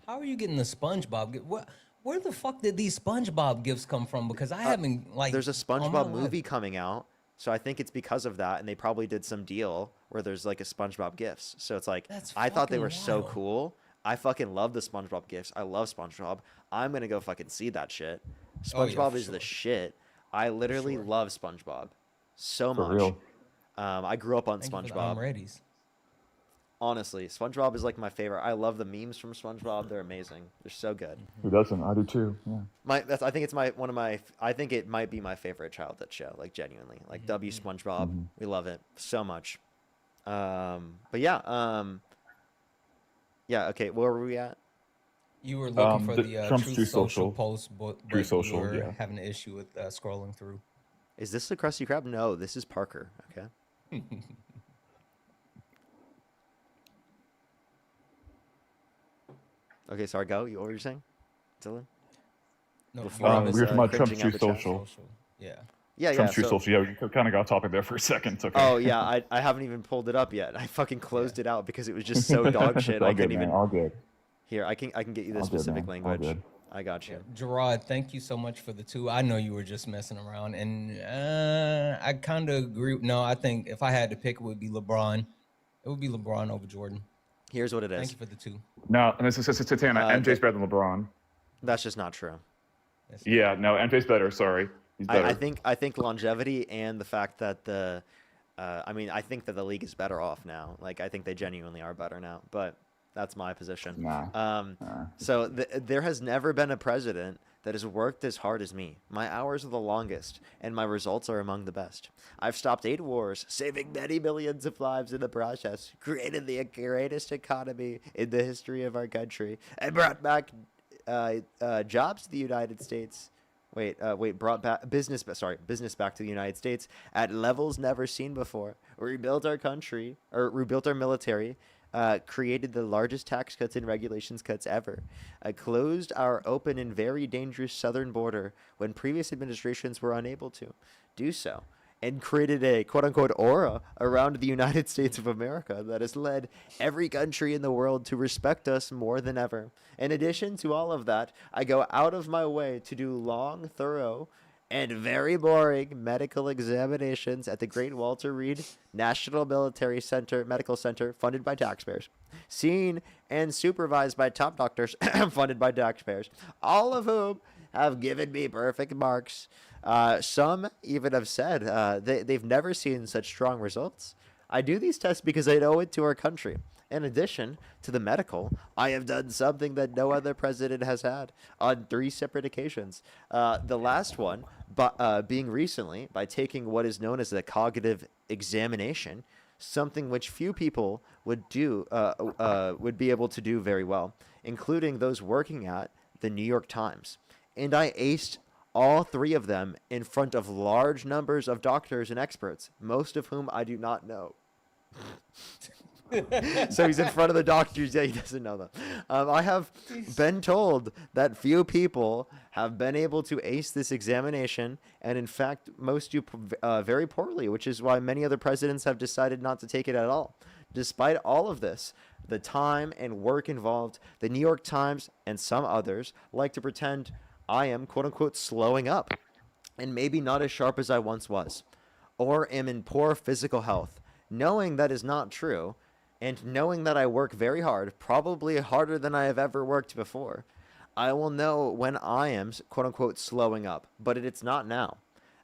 How are you getting the SpongeBob? Where the fuck did these SpongeBob gifts come from? Because I haven't There's a SpongeBob movie coming out, so I think it's because of that, and they probably did some deal where there's like a SpongeBob gifts. So it's like I thought they were so cool. I fucking love the SpongeBob gifts. I love SpongeBob. I'm gonna go fucking see that shit. SpongeBob is the shit. I literally love SpongeBob so much. Real. I grew up on SpongeBob. Readies. Honestly, SpongeBob is like my favorite. I love the memes from SpongeBob. They're amazing. They're so good. Who doesn't? I do too. Yeah. I think it's I think it might be my favorite childhood show. Like genuinely, like W SpongeBob. We love it so much. But yeah. Yeah. Okay. Where were we at? You were looking for the Trump's Truth Social post, but Truth Social, you were having an issue with scrolling through. Is this the Krusty Krab? No, this is Parker. Okay. Okay, sorry, go. What were you saying, Dylan? No, we were talking about Trump's Truth Social. Yeah. Trump's Truth Social. Yeah, we kind of got off topic there for a second. It's okay. Oh, yeah, I haven't even pulled it up yet. I fucking closed it out because it was just so dog shit. I couldn't even. All good. Here, I can get you the specific language. I got you. Gerard, thank you so much for the 2. I know you were just messing around, and I kind of agree. No, I think if I had to pick, it would be LeBron. It would be LeBron over Jordan. Here's what it is. Thank you for the 2. No, and this is Satana. MJ's better than LeBron. That's just not true. Yeah, no, MJ's better. Sorry, he's better. I think longevity and the fact that I think that the league is better off now. Like I think they genuinely are better now. But That's my position. Nah. So there has never been a president that has worked as hard as me. My hours are the longest, and my results are among the best. I've stopped 8 wars, saving many millions of lives in the process, created the greatest economy in the history of our country, and brought back jobs to the United States. Brought back business back to the United States at levels never seen before. Rebuilt our country, or rebuilt our military, created the largest tax cuts and regulations cuts ever, closed our open and very dangerous southern border when previous administrations were unable to do so, and created a quote-unquote aura around the United States of America that has led every country in the world to respect us more than ever. In addition to all of that, I go out of my way to do long, thorough, and very boring medical examinations at the Great Walter Reed National Medical Center, funded by taxpayers, seen and supervised by top doctors, funded by taxpayers, all of whom have given me perfect marks. Some even have said they've never seen such strong results. I do these tests because I owe it to our country. In addition to the medical, I have done something that no other president has had on 3 separate occasions. The last one being recently by taking what is known as a cognitive examination, something which few people would be able to do very well, including those working at the New York Times. And I aced all 3 of them in front of large numbers of doctors and experts, most of whom I do not know. So he's in front of the doctors. Yeah, he doesn't know them. I have been told that few people have been able to ace this examination, and in fact, most do very poorly, which is why many other presidents have decided not to take it at all. Despite all of this, the time and work involved, the New York Times and some others like to pretend I am, quote-unquote, slowing up, and maybe not as sharp as I once was, or am in poor physical health. Knowing that is not true, and knowing that I work very hard, probably harder than I have ever worked before, I will know when I am, quote-unquote, slowing up, but it's not now.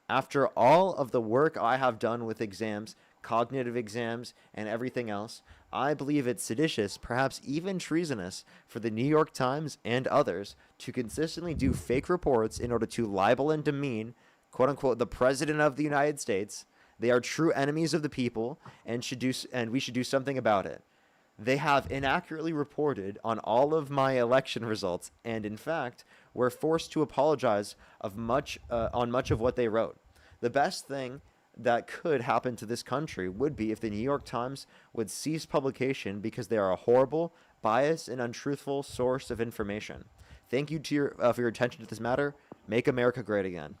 After all of the work I have done with exams, cognitive exams, and everything else, I believe it's seditious, perhaps even treasonous, for the New York Times and others to consistently do fake reports in order to libel and demean, quote-unquote, the President of the United States. They are true enemies of the people, and we should do something about it. They have inaccurately reported on all of my election results, and in fact, were forced to apologize on much of what they wrote. The best thing that could happen to this country would be if the New York Times would cease publication because they are a horrible, biased, and untruthful source of information. Thank you for your attention to this matter. Make America great again.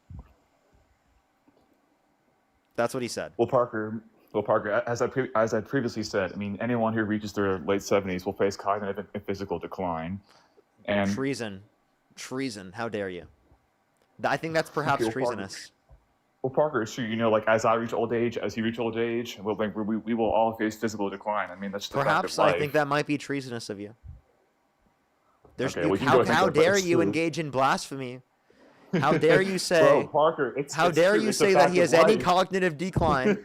That's what he said. Well, Parker, as I previously said, I mean, anyone who reaches their late 70s will face cognitive and physical decline. And treason. How dare you? I think that's perhaps treasonous. Parker, so like as I reach old age, as you reach old age, we will all face physical decline. I mean, that's just perhaps the fact of life. I think that might be treasonous of you. How dare you engage in blasphemy? How dare you say, Bro, Parker, how dare you say that he has any cognitive decline?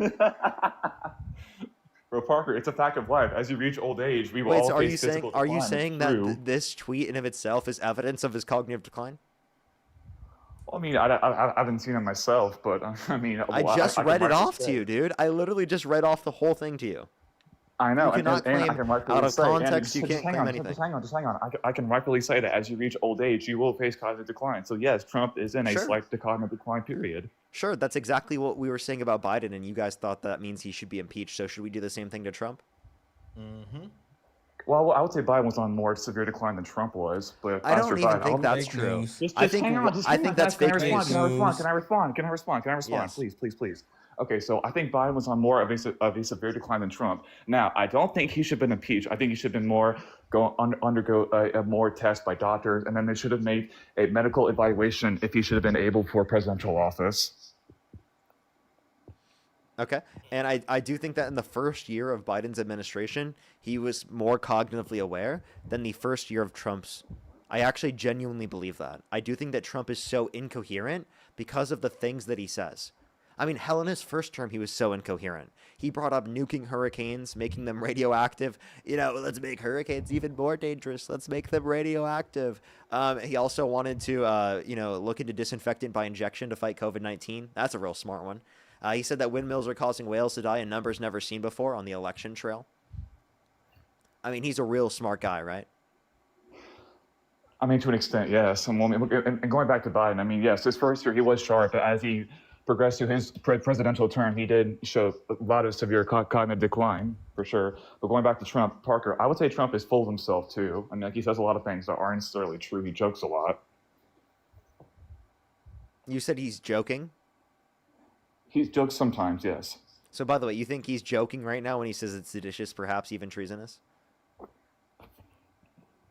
Bro, Parker, it's a fact of life. As you reach old age, we will all face physical decline. Are you saying that this tweet in of itself is evidence of his cognitive decline? Well, I mean, I haven't seen it myself, but I mean, I just read it off to you, dude. I literally just read off the whole thing to you. I know. You cannot claim out of context. You can't claim anything. Just hang on. I can rightfully say that as you reach old age, you will face cognitive decline. So yes, Trump is in a slight cognitive decline period. Sure, that's exactly what we were saying about Biden, and you guys thought that means he should be impeached. So should we do the same thing to Trump? Mm-hmm. Well, I would say Biden was on more severe decline than Trump was, but I don't even think that's true. I think that's fake news. Can I respond? Please. Okay, so I think Biden was on more of a severe decline than Trump. Now, I don't think he should have been impeached. I think he should have been undergo a more test by doctors, and then they should have made a medical evaluation if he should have been able for presidential office. Okay, and I do think that in the first year of Biden's administration, he was more cognitively aware than the first year of Trump's. I actually genuinely believe that. I do think that Trump is so incoherent because of the things that he says. I mean, hell, in his first term, he was so incoherent. He brought up nuking hurricanes, making them radioactive. You know, let's make hurricanes even more dangerous. Let's make them radioactive. He also wanted to, you know, look into disinfectant by injection to fight COVID-19. That's a real smart one. He said that windmills are causing whales to die in numbers never seen before on the election trail. I mean, he's a real smart guy, right? I mean, to an extent, yes. And going back to Biden, I mean, yes, his first year he was sharp, but as he progressed through his presidential term, he did show a lot of severe cognitive decline, for sure. But going back to Trump, Parker, I would say Trump is full of himself, too. I mean, like, he says a lot of things that aren't necessarily true. He jokes a lot. You said he's joking? He jokes sometimes, yes. So, by the way, you think he's joking right now when he says it's seditious, perhaps even treasonous?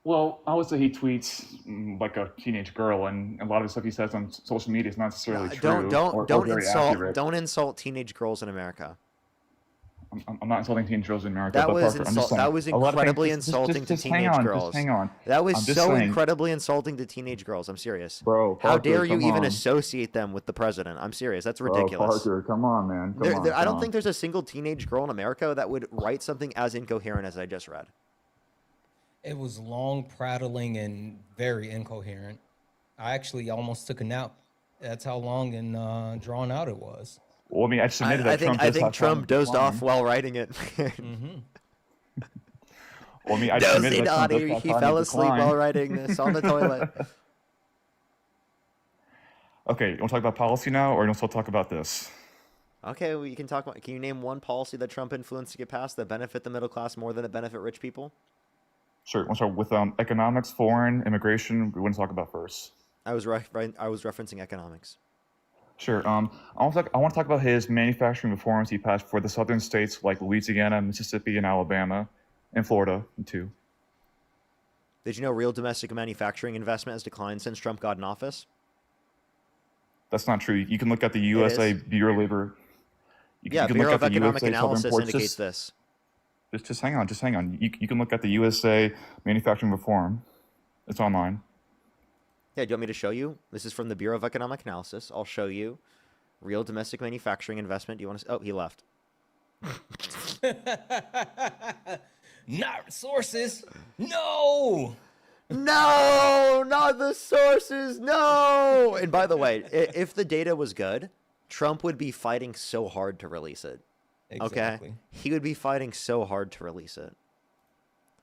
Well, I would say he tweets like a teenage girl, and a lot of the stuff he says on social media is not necessarily true. Don't insult teenage girls in America. I'm not insulting teenage girls in America. That but was Parker, that was incredibly insulting to teenage girls. Just hang on. That was so saying, incredibly insulting to teenage girls. I'm serious. Bro, how Parker, dare you even on. associate them with the president? I'm serious. That's Bro, ridiculous. Parker, come on, man. I don't think there's a single teenage girl in America that would write something as incoherent as I just read. It was long, prattling, and very incoherent. I actually almost took a nap. That's how long and drawn out it was. Well, I mean, I submitted that I think Trump dozed off while writing it. Mm-hmm. Well, I mean, I submitted that Trump he fell asleep while writing this on the toilet. Okay, you want to talk about policy now, or you want to still talk about this? Okay, well, you can talk about. Can you name one policy that Trump influenced to get passed that benefit the middle class more than it benefit rich people? Sure. We'll start with economics, foreign, immigration. We want to talk about first. I was referencing economics. Sure. I want to talk about his manufacturing reforms he passed for the southern states like Louisiana, Mississippi, and Alabama, and Florida too. Did you know real domestic manufacturing investment has declined since Trump got in office? That's not true. You can look at the USA Bureau of Labor. You can Bureau look of at the Economic USA Analysis indicates this. Just hang on. You can look at the USA manufacturing reform. It's online. Yeah, do you want me to show you? This is from the Bureau of Economic Analysis. I'll show you. Real domestic manufacturing investment. Do you want to... Oh, he left. Not sources. No! No! Not the sources! No! And by the way, if the data was good, Trump would be fighting so hard to release it. Exactly. Okay? He would be fighting so hard to release it.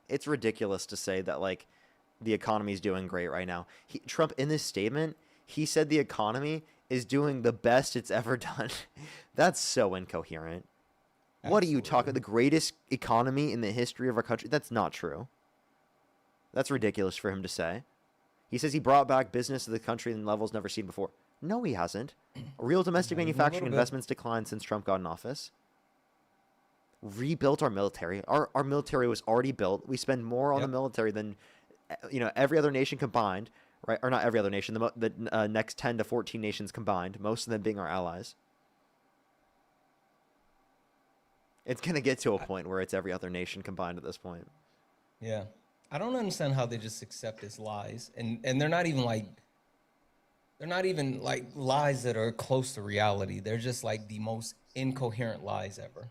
It's ridiculous to say that, like, the economy is doing great right now. Trump, in this statement, he said the economy is doing the best it's ever done. That's so incoherent. Absolutely. What are you talking? The greatest economy in the history of our country? That's not true. That's ridiculous for him to say. He says he brought back business to the country in levels never seen before. No, he hasn't. Real domestic manufacturing investments declined since Trump got in office. Rebuilt our military. Our military was already built. We spend more on the military than, every other nation combined, right? Or not every other nation. The next 10 to 14 nations combined. Most of them being our allies. It's gonna get to a point where it's every other nation combined at this point. Yeah, I don't understand how they just accept his lies, and they're not even like lies that are close to reality. They're just like the most incoherent lies ever.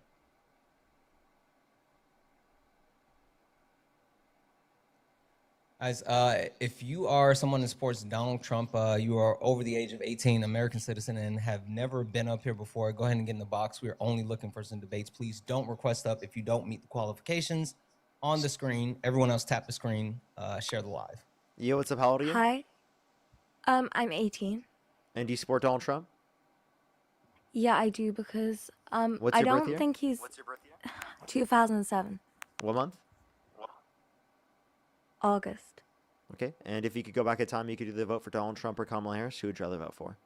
As if you are someone that supports Donald Trump, you are over the age of 18, American citizen, and have never been up here before, go ahead and get in the box. We are only looking for some debates. Please don't request up if you don't meet the qualifications on the screen. Everyone else tap the screen, share the live. Yo, what's up? How old are you? Hi. I'm 18. And do you support Donald Trump? Yeah, I do because What's I your birth don't year? think he's 2007. What month? August. Okay. And if you could go back in time, you could either vote for Donald Trump or Kamala Harris. Who would you rather vote for?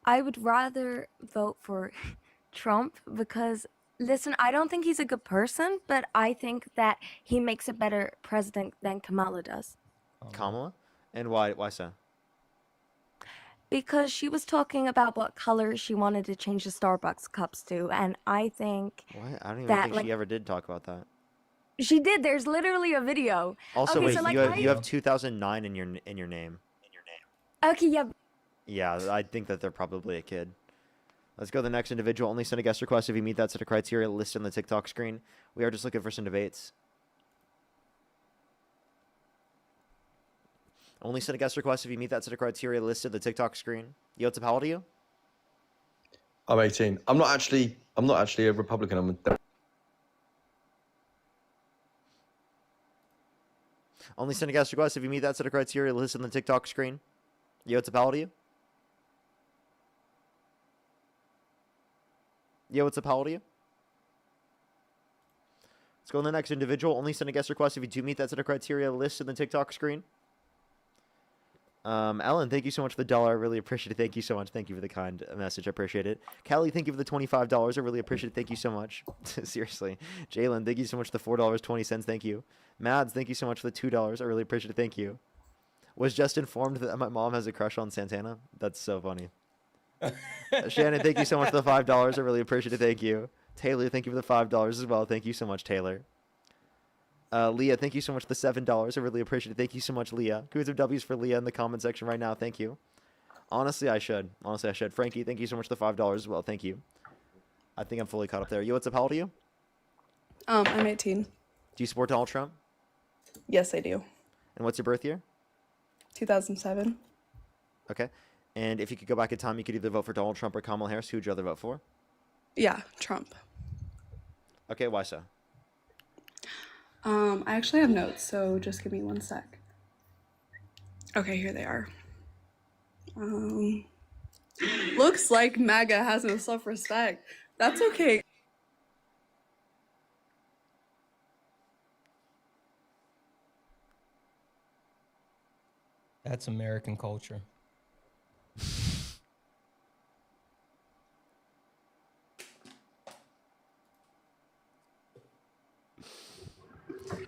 I would rather vote for Trump because, listen, I don't think he's a good person, but I think that he makes a better president than Kamala does. Kamala? And why so? Because she was talking about what color she wanted to change the Starbucks cups to, and I think What? I don't even that, think like, she ever did talk about that. she did. There's literally a video. Also, Okay, wait, so, like, you have 2009 in your name. Okay, yeah. Yeah, I think that they're probably a kid. Let's go to the next individual. Only send a guest request if you meet that set of criteria listed on the TikTok screen. We are just looking for some debates. Only send a guest request if you meet that set of criteria listed on the TikTok screen. Yo, what's up? How old are you? I'm 18. I'm not actually a Republican. I'm a Only send a guest request if you meet that set of criteria listed on the TikTok screen. Yo, what's up? How old are you? Yo, what's up? How old are you? Let's go to the next individual. Only send a guest request if you do meet that set of criteria listed on the TikTok screen. Ellen, thank you so much for the $1. I really appreciate it. Thank you so much. Thank you for the kind message. I appreciate it. Callie, thank you for the $25. I really appreciate it. Thank you so much. Seriously. Jalen, thank you so much for the $4.20. Thank you. Mads, thank you so much for the $2. I really appreciate it. Thank you. Was just informed that my mom has a crush on Santana. That's so funny. Shannon, thank you so much for the $5. I really appreciate it. Thank you. Taylor, thank you for the $5 as well. Thank you so much, Taylor. Leah, thank you so much for the $7. I really appreciate it. Thank you so much, Leah. Give some W's for Leah in the comment section right now. Thank you. Honestly, I should. Frankie, thank you so much for the $5 as well. Thank you. I think I'm fully caught up there. Yo, what's up? How old are you? I'm 18. Do you support Donald Trump? Yes, I do. And what's your birth year? 2007. Okay. And if you could go back in time, you could either vote for Donald Trump or Kamala Harris. Who would you rather vote for? Yeah, Trump. Okay, why so? I actually have notes, so just give me one sec. Okay, here they are. Looks like MAGA has no self-respect. That's okay. That's American culture.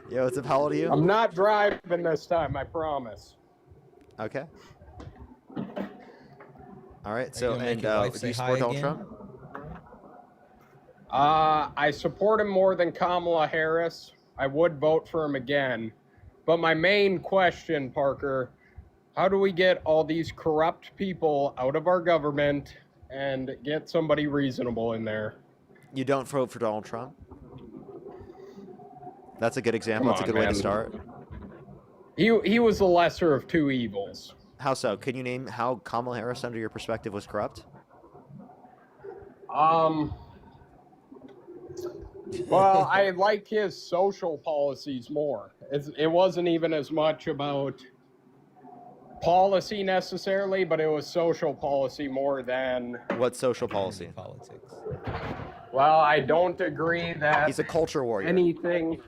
Yo, what's up? How old are you? I'm not driving this time, I promise. Okay. All right. So, and your wife do say you hi support Donald again? Trump? I support him more than Kamala Harris. I would vote for him again. But my main question, Parker, how do we get all these corrupt people out of our government and get somebody reasonable in there? You don't vote for Donald Trump? That's a good example. Come That's a on, good way to man. start. He was the lesser of two evils. How so? Can you name how Kamala Harris, under your perspective, was corrupt? Well, I like his social policies more. It wasn't even as much about policy necessarily, but it was social policy more than... What social policy? Politics. Well, I don't agree that... He's a culture warrior. Anything...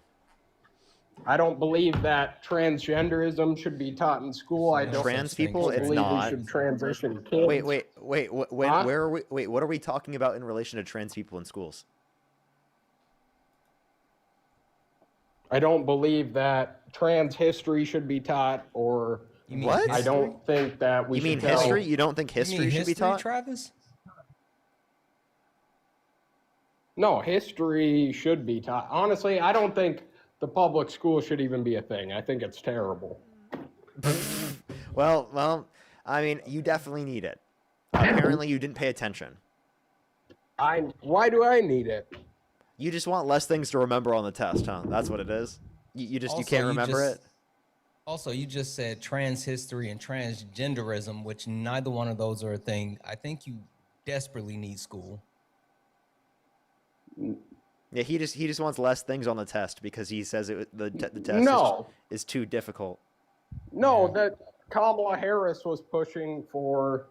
I don't believe that transgenderism should be taught in school. I don't Trans people, it's believe not. we should transition kids. Wait. When? Huh? Where are we? Wait, what are we talking about in relation to trans people in schools? I don't believe that trans history should be taught, or You mean What? I don't think that we You mean should tell- history? You don't think You mean history should be taught? Travis? No, history should be taught. Honestly, I don't think the public school should even be a thing. I think it's terrible. Well, I mean, you definitely need it. Apparently, you didn't pay attention. Why do I need it? You just want less things to remember on the test, huh? That's what it is. You Also, can't remember it. Also, you just said trans history and transgenderism, which neither one of those are a thing. I think you desperately need school. Yeah, he just wants less things on the test because he says the test No. is too difficult. No, that Kamala Harris was pushing for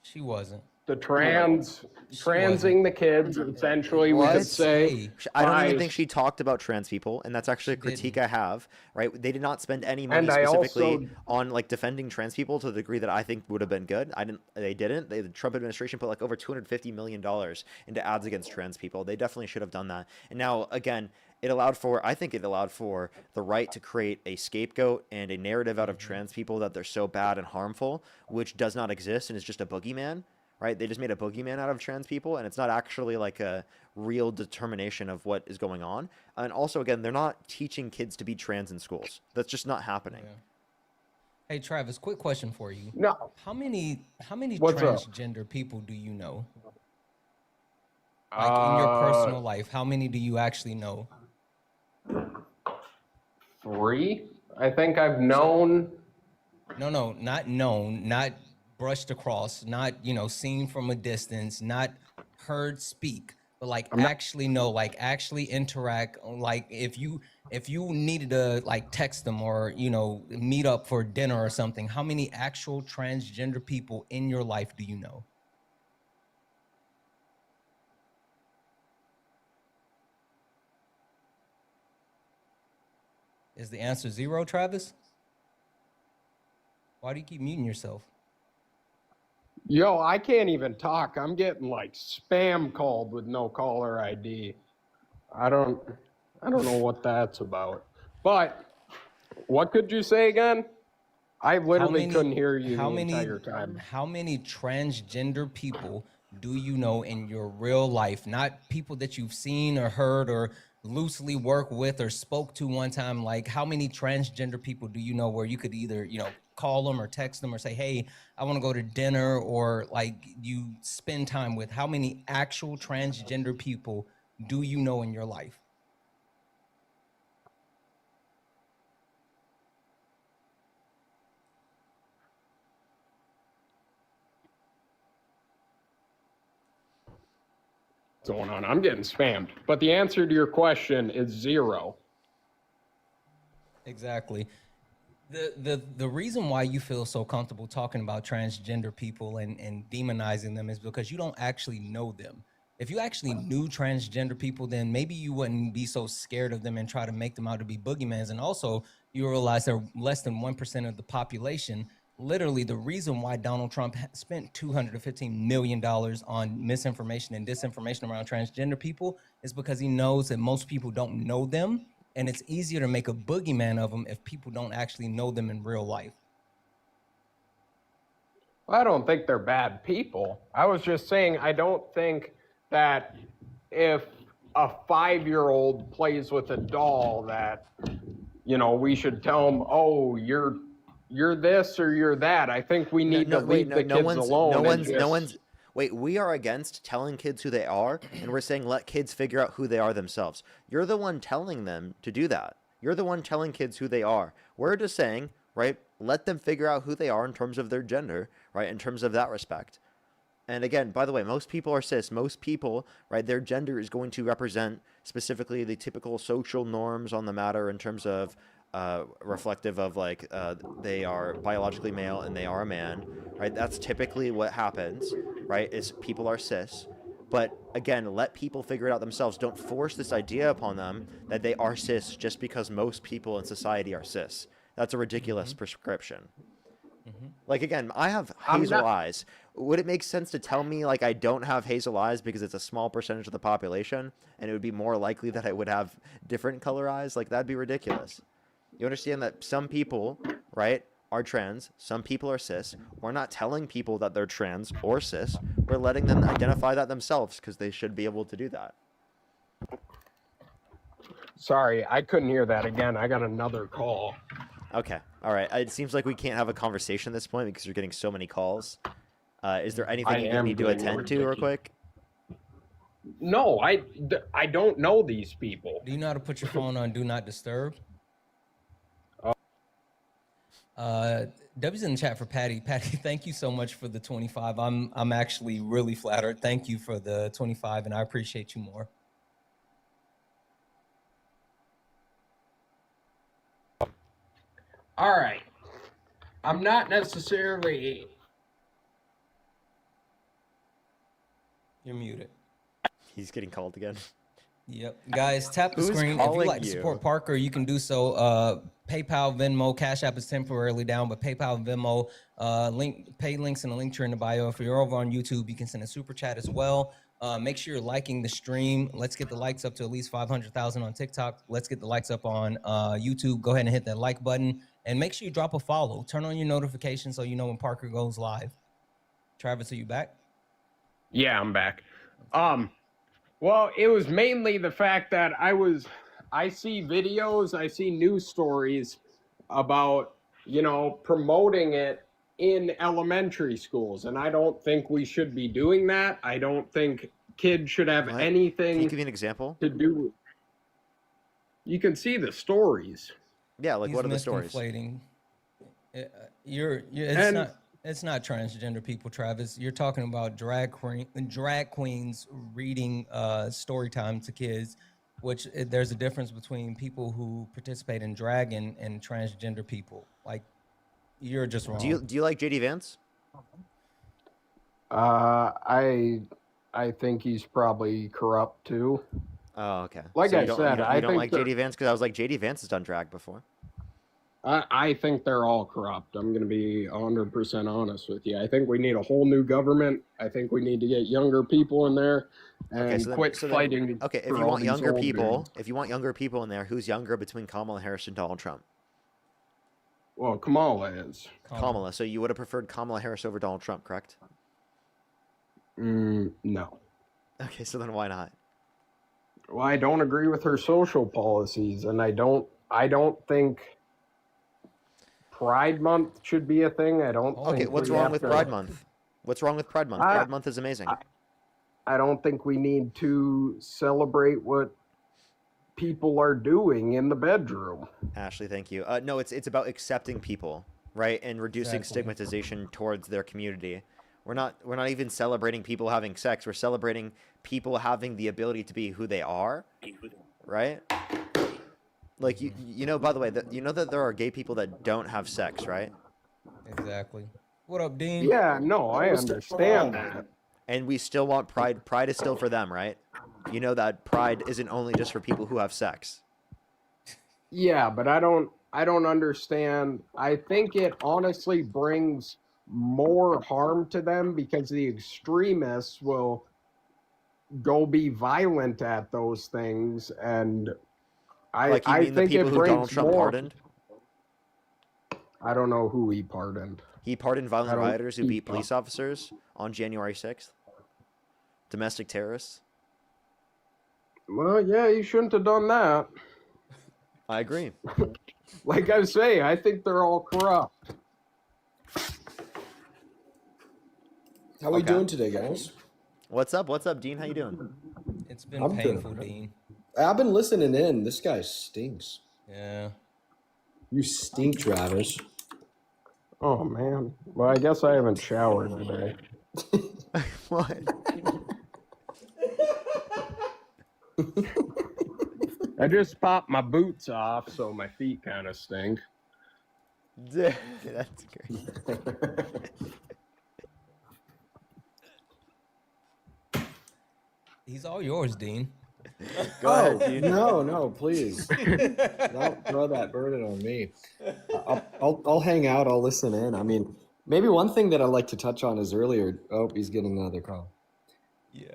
She wasn't. the transing the kids. Essentially, we could say. I don't even by- think she talked about trans people, and that's actually a critique I have. Right? They did not spend any money And I specifically also- on like defending trans people to the degree that I think would have been good. They didn't. The Trump administration put like over $250 million into ads against trans people. They definitely should have done that. And now again, I think it allowed for the right to create a scapegoat and a narrative out of trans people that they're so bad and harmful, which does not exist and is just a boogeyman. Right? They just made a boogeyman out of trans people, and it's not actually like a real determination of what is going on. And also, again, they're not teaching kids to be trans in schools. That's just not happening. Hey, Travis, quick question for you. No. How many What's up? transgender people do you know? Like in your personal life, how many do you actually know? 3. I think I've known. No, not known, not brushed across, not, seen from a distance, not heard speak, but like actually know, like actually interact. Like if you needed to like text them or, meet up for dinner or something, how many actual transgender people in your life do you know? Is the answer 0, Travis? Why do you keep muting yourself? Yo, I can't even talk. I'm getting like spam called with no caller ID. I don't know what that's about. But what could you say again? I literally couldn't hear you the entire time. How many transgender people do you know in your real life? Not people that you've seen or heard or loosely work with or spoke to one time. Like, how many transgender people do you know where you could either, call them or text them or say, hey, I want to go to dinner, or like you spend time with? How many actual transgender people do you know in your life? What's going on? I'm getting spammed. But the answer to your question is 0. Exactly. The reason why you feel so comfortable talking about transgender people and demonizing them is because you don't actually know them. If you actually knew transgender people, then maybe you wouldn't be so scared of them and try to make them out to be boogeymen. And also, you realize they're less than 1% of the population. Literally, the reason why Donald Trump spent $215 million on misinformation and disinformation around transgender people is because he knows that most people don't know them, and it's easier to make a boogeyman of them if people don't actually know them in real life. I don't think they're bad people. I was just saying I don't think that if a 5-year-old plays with a doll that, we should tell them, oh, you're this or you're that. I think we need to leave the kids alone. Wait, we are against telling kids who they are, and we're saying let kids figure out who they are themselves. You're the one telling them to do that. You're the one telling kids who they are. We're just saying, right, let them figure out who they are in terms of their gender, right, in terms of that respect. And again, by the way, most people are cis. Most people, right, their gender is going to represent specifically the typical social norms on the matter in terms of reflective of like they are biologically male and they are a man, right? That's typically what happens, right? Is people are cis. But again, let people figure it out themselves. Don't force this idea upon them that they are cis just because most people in society are cis. That's a ridiculous prescription. Like, again, I have hazel eyes. Would it make sense to tell me, like, I don't have hazel eyes because it's a small percentage of the population, and it would be more likely that I would have different color eyes? Like, that'd be ridiculous. You understand that some people, right, are trans, some people are cis. We're not telling people that they're trans or cis. We're letting them identify that themselves because they should be able to do that. Sorry, I couldn't hear that again. I got another call. Okay. All right. It seems like we can't have a conversation at this point because you're getting so many calls. Is there anything you need to attend to real quick? No, I don't know these people. Do you know how to put your phone on Do Not Disturb? W's in the chat for Patty. Patty, thank you so much for the 25. I'm actually really flattered. Thank you for the 25, and I appreciate you more. All right. I'm not necessarily... You're muted. He's getting called again. Yep. Guys, tap the Who's screen. If you'd calling like to you? support Parker, you can do so. PayPal, Venmo, Cash App is temporarily down, but PayPal and Venmo, pay links in the link tree in the bio. If you're over on YouTube, you can send a super chat as well. Make sure you're liking the stream. Let's get the likes up to at least 500,000 on TikTok. Let's get the likes up on YouTube. Go ahead and hit that like button. And make sure you drop a follow. Turn on your notifications so you know when Parker goes live. Travis, are you back? Yeah, I'm back. Well, it was mainly the fact that I see videos, I see news stories about, promoting it in elementary schools. And I don't think we should be doing that. I don't think kid should have What? anything Can you give me an example? to do. You can see the stories. Yeah, like He's what are the stories? misconflating. And It's not transgender people, Travis. You're talking about drag queens reading story time to kids, which there's a difference between people who participate in drag and transgender people. Like, you're just wrong. Do you like JD Vance? I think he's probably corrupt too. Oh, okay. Like So I you don't, said, you I don't think like JD Vance because I was like JD Vance has done drag before. I think they're all corrupt. I'm going to be 100% honest with you. I think we need a whole new government. I think we need to get younger people in there and quit fighting. Okay, if for you all want these younger old people, dudes. if you want younger people in there, who's younger between Kamala Harris and Donald Trump? Well, Kamala is. Kamala. So you would have preferred Kamala Harris over Donald Trump, correct? No. Okay, so then why not? Well, I don't agree with her social policies, and I don't think Pride Month should be a thing. I don't. Okay, think what's we wrong have with to- Pride Month? What's wrong with Pride Month? Pride Month is amazing. I don't think we need to celebrate what people are doing in the bedroom. Ashley, thank you. No, it's about accepting people, right, and reducing Exactly. stigmatization towards their community. We're not even celebrating people having sex. We're celebrating people having the ability to be who they are, right? Like you know, by the way, that you know that there are gay people that don't have sex, right? Exactly. What up, Dean? Yeah, no, I understand that. And we still want pride. Pride is still for them, right? You know that pride isn't only just for people who have sex. Yeah, but I don't understand. I think it honestly brings more harm to them because the extremists will go be violent at those things, and Like you I mean the think people it who Donald brings Trump more. pardoned? I don't know who he pardoned. He pardoned I violent don't- rioters who he- beat police officers on January 6th. Domestic terrorists. Well, yeah, he shouldn't have done that. I agree. Like I say, I think they're all corrupt. How we Okay. doing today, guys? What's up? What's up, Dean? How you doing? It's been I'm doing painful, alright. Dean. I've been listening in. This guy stinks. Yeah. You stink, Travis. Oh man. Well, I guess I haven't showered today. What? I just popped my boots off, so my feet kind of stink. That's great. He's all yours, Dean. Go ahead, Dean. No, please. Don't throw that burden on me. I'll hang out. I'll listen in. I mean, maybe one thing that I'd like to touch on is earlier. Oh, he's getting another call. Yeah.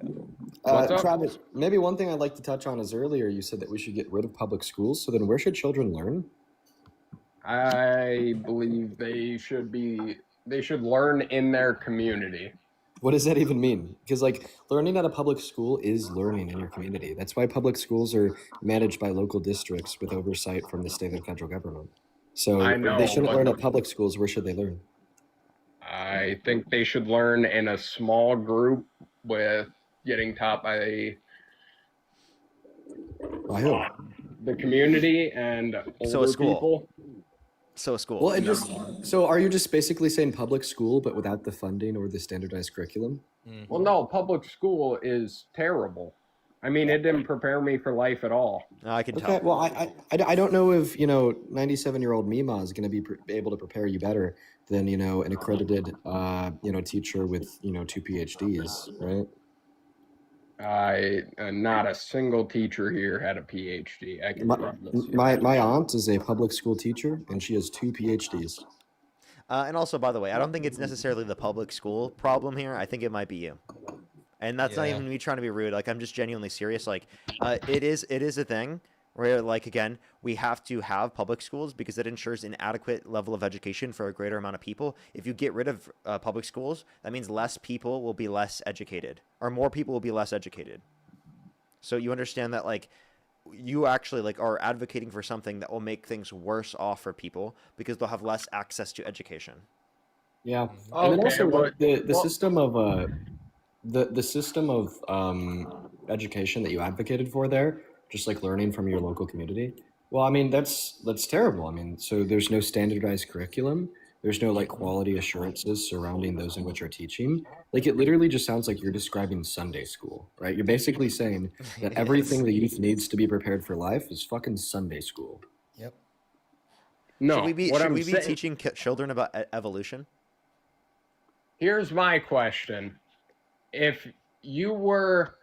What's up? Travis, maybe one thing I'd like to touch on is earlier you said that we should get rid of public schools. So then where should children learn? I believe they should learn in their community. What does that even mean? Because like learning at a public school is learning in your community. That's why public schools are managed by local districts with oversight from the state and federal government. So I if know, they shouldn't but- learn at public schools. Where should they learn? I think they should learn in a small group with getting taught by By who? the community and So a older school. people. So a school. Well, so are you just basically saying public school, but without the funding or the standardized curriculum? Well, no, public school is terrible. I mean, it didn't prepare me for life at all. I can Okay, well, I don't know if 97-year-old Mima is going to be able to prepare you better than an accredited teacher with 2 PhDs, right? Not a single teacher here had a PhD. I can promise you. My aunt is a public school teacher, and she has 2 PhDs. And also, by the way, I don't think it's necessarily the public school problem here. I think it might be you. And that's not Yeah. even me trying to be rude. Like, I'm just genuinely serious. Like, it is a thing where, like, again, we have to have public schools because it ensures an adequate level of education for a greater amount of people. If you get rid of public schools, that means less people will be less educated, or more people will be less educated. So you understand that, like, you actually like are advocating for something that will make things worse off for people because they'll have less access to education. Yeah, and then Okay, also well- the well- system of the system of education that you advocated for there, just like learning from your local community. Well, I mean that's terrible. I mean, so there's no standardized curriculum. There's no like quality assurances surrounding those in which you're teaching. Like it literally just sounds like you're describing Sunday school, right? You're basically saying that everything the youth needs to be prepared for life is fucking Sunday school. Yep. No, Should we be what should I'm we be saying, teaching children about evolution? here's my question. If you were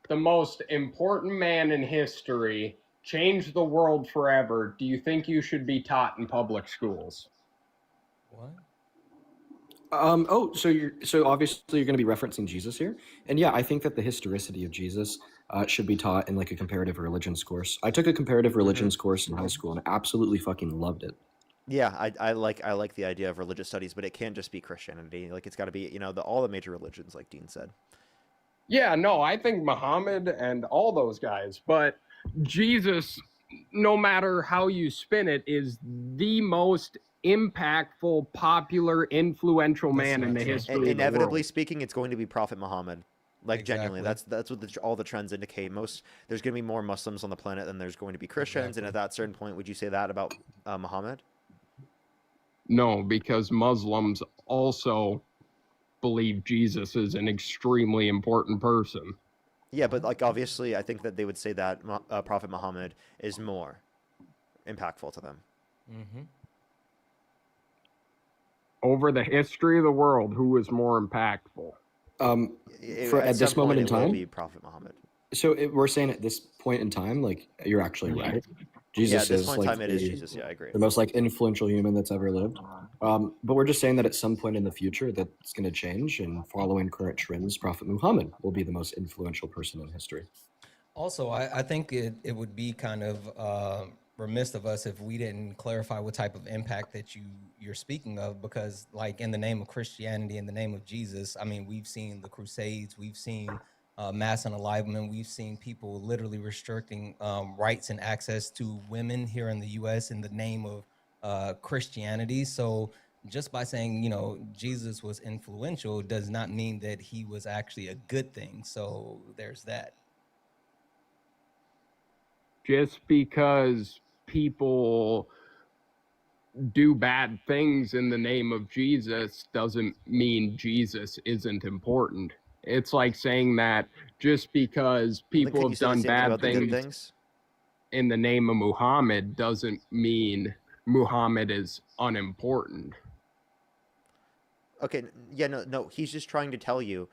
the most important man in history, changed the world forever, do you think you should be taught in public schools? What? So obviously you're going to be referencing Jesus here, and yeah, I think that the historicity of Jesus should be taught in like a comparative religions course. I took a comparative religions course in high school and absolutely fucking loved it. Yeah, I like the idea of religious studies, but it can't just be Christianity. Like it's got to be, you know, all the major religions, like Dean said. Yeah, no, I think Muhammad and all those guys, but Jesus, no matter how you spin it, is the most impactful, popular, influential man in the history of the Inevitably world. speaking, it's going to be Prophet Muhammad. Like genuinely, that's what all the trends indicate. There's going to be more Muslims on the planet than there's going to be Christians, and at that certain point, would you say that about Muhammad? No, because Muslims also believe Jesus is an extremely important person. Yeah, but like obviously, I think that they would say that Prophet Muhammad is more impactful to them. Mm-hmm. Over the history of the world, who is more impactful? At this moment in it will time, be Prophet Muhammad. So we're saying at this point in time, like you're actually right. Jesus Yeah, at this is point in like time, it is Jesus. Yeah, I agree. the most like influential human that's ever lived. But we're just saying that at some point in the future that's going to change, and following current trends, Prophet Muhammad will be the most influential person in history. Also, I think it would be kind of remiss of us if we didn't clarify what type of impact that you're speaking of, because like in the name of Christianity, in the name of Jesus, I mean, we've seen the Crusades, we've seen mass unalivement, we've seen people literally restricting rights and access to women here in the U.S. in the name of Christianity. So just by saying, you know, Jesus was influential does not mean that he was actually a good thing. So there's that. Just because people do bad things in the name of Jesus doesn't mean Jesus isn't important. It's like saying that just because people have done bad things in the name of Muhammad doesn't mean Muhammad is unimportant. Okay, yeah, no, he's just trying to tell you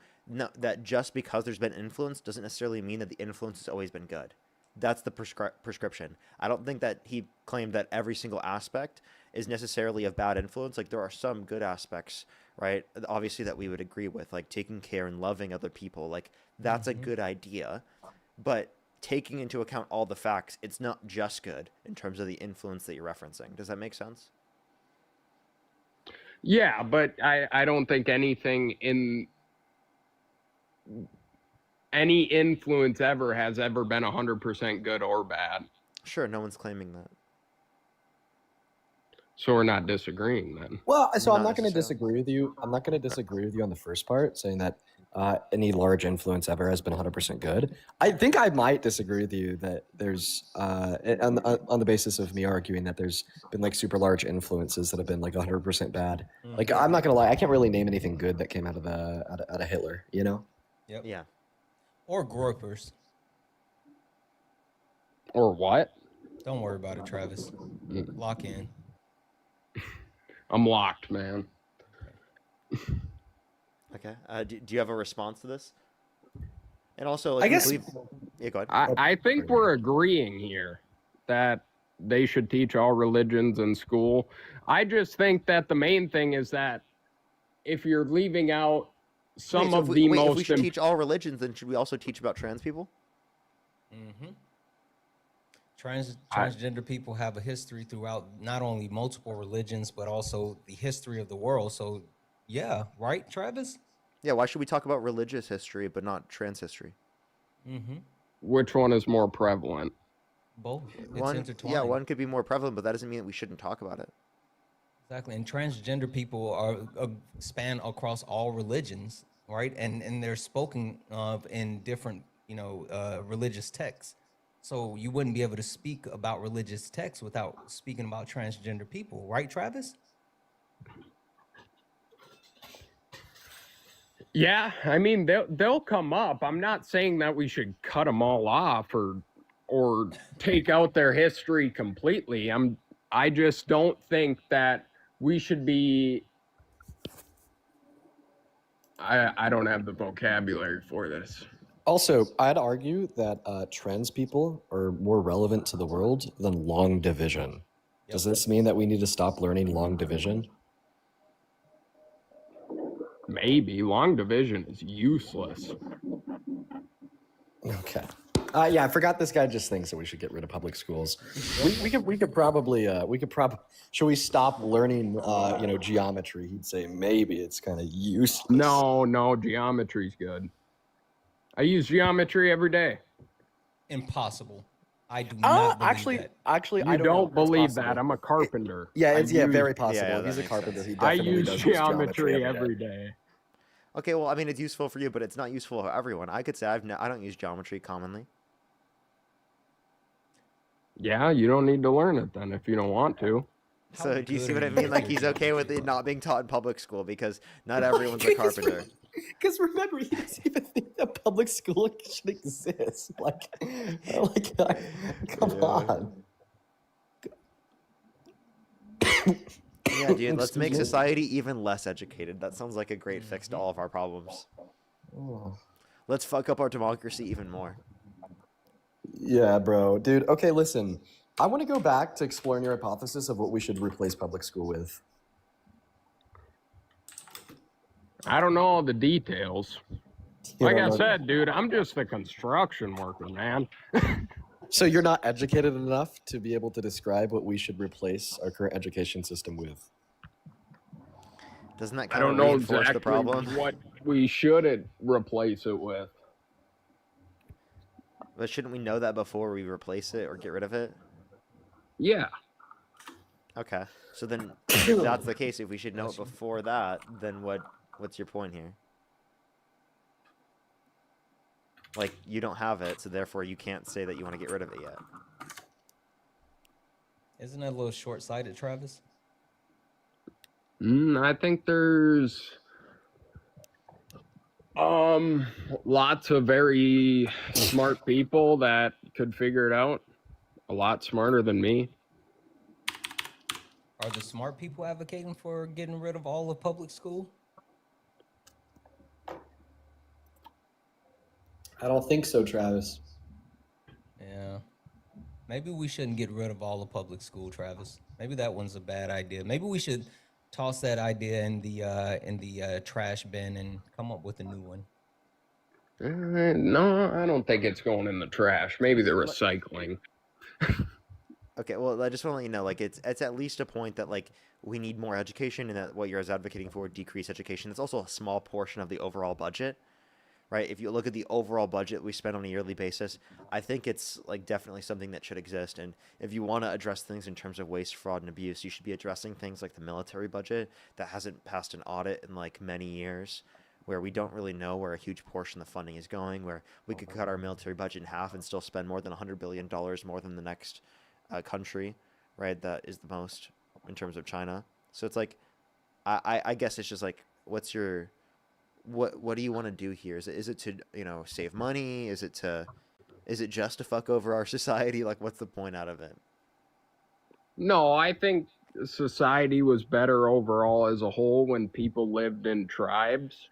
that just because there's been influence doesn't necessarily mean that the influence has always been good. That's the prescription. I don't think that he claimed that every single aspect is necessarily of bad influence. Like there are some good aspects, right? Obviously that we would agree with, like taking care and loving other people. Like that's a good idea, but taking into account all the facts, it's not just good in terms of the influence that you're referencing. Does that make sense? Yeah, but I don't think anything in any influence ever has ever been 100% good or bad. Sure, no one's claiming that. So we're not disagreeing then. Well, so I'm not going to disagree with you. I'm not going to disagree with you on the first part, saying that any large influence ever has been 100% good. I think I might disagree with you that there's, on the basis of me arguing that there's been like super large influences that have been like 100% bad. Like I'm not going to lie, I can't really name anything good that came out of Hitler, you know? Yep. Yeah. Or gropers. Or what? Don't worry about it, Travis. Lock in. I'm locked, man. Okay. Do you have a response to this? And also, like, I guess yeah, go ahead. I think we're agreeing here that they should teach all religions in school. I just think that the main thing is that if you're leaving out some so of the most... if we should teach all religions, then should we also teach about trans people? Mm-hmm. Transgender people have a history throughout not only multiple religions, but also the history of the world. So, yeah, right, Travis? Yeah, why should we talk about religious history but not trans history? Mm-hmm. Which one is more prevalent? Both. It's One, intertwined. yeah, one could be more prevalent, but that doesn't mean that we shouldn't talk about it. Exactly. And transgender people are span across all religions. right? And they're spoken of in different, religious texts. So you wouldn't be able to speak about religious texts without speaking about transgender people, right, Travis? Yeah, I mean they'll come up. I'm not saying that we should cut them all off or take out their history completely. I just don't think that we should be. I don't have the vocabulary for this. Also, I'd argue that trans people are more relevant to the world than long division. Does this mean that we need to stop learning long division? Maybe long division is useless. Okay. Yeah, I forgot this guy just thinks that we should get rid of public schools. We could probably should we stop learning geometry? He'd say maybe it's kind of useless. No, geometry's good. I use geometry every day. Impossible. I do not believe that. Actually, You I don't know. It's believe possible. that. I'm a carpenter. It's very possible. Yeah, that He's a makes carpenter. sense. He I definitely use does geometry every day. Okay, well, I mean, it's useful for you, but it's not useful for everyone. I could say I don't use geometry commonly. Yeah, you don't need to learn it then if you don't want to. So do you see what I mean? Like, he's okay with it not being taught in public school because not everyone's a carpenter. Because remember, he doesn't even think that public school should exist. Come on. Yeah, dude, let's make Excuse me? society even less educated. That sounds like a great fix to all of our problems. Oh. Let's fuck up our democracy even more. Yeah, bro. Dude, okay, listen. I want to go back to exploring your hypothesis of what we should replace public school with. I don't know all the details. You Like don't I know- said, dude, I'm just a construction worker, man. So you're not educated enough to be able to describe what we should replace our current education system with? Doesn't that I kind of don't know reinforce exactly the problem? what we should replace it with. But shouldn't we know that before we replace it or get rid of it? Yeah. Okay. So then, if that's the case, if we should know it before that, then what's your point here? Like, you don't have it, so therefore you can't say that you want to get rid of it yet. Isn't that a little short-sighted, Travis? I think there's lots of very smart people that could figure it out. A lot smarter than me. Are the smart people advocating for getting rid of all of public school? I don't think so, Travis. Yeah. Maybe we shouldn't get rid of all of public school, Travis. Maybe that one's a bad idea. Maybe we should toss that idea in the trash bin and come up with a new one. No, I don't think it's going in the trash. Maybe the recycling. Okay, well, I just want to let you know, like, it's at least a point that, like, we need more education, and that what you're advocating for, decrease education. It's also a small portion of the overall budget, right? If you look at the overall budget we spend on a yearly basis, I think it's, like, definitely something that should exist. And if you want to address things in terms of waste, fraud, and abuse, you should be addressing things like the military budget that hasn't passed an audit in, like, many years, where we don't really know where a huge portion of the funding is going, where we could cut our military budget in half and still spend more than $100 billion more than the next country, right? That is the most in terms of China. So it's like, I guess it's just like, what's your, what do you want to do here? Is it to, save money? Is it just to fuck over our society? Like, what's the point out of it? No, I think society was better overall as a whole when people lived in tribes.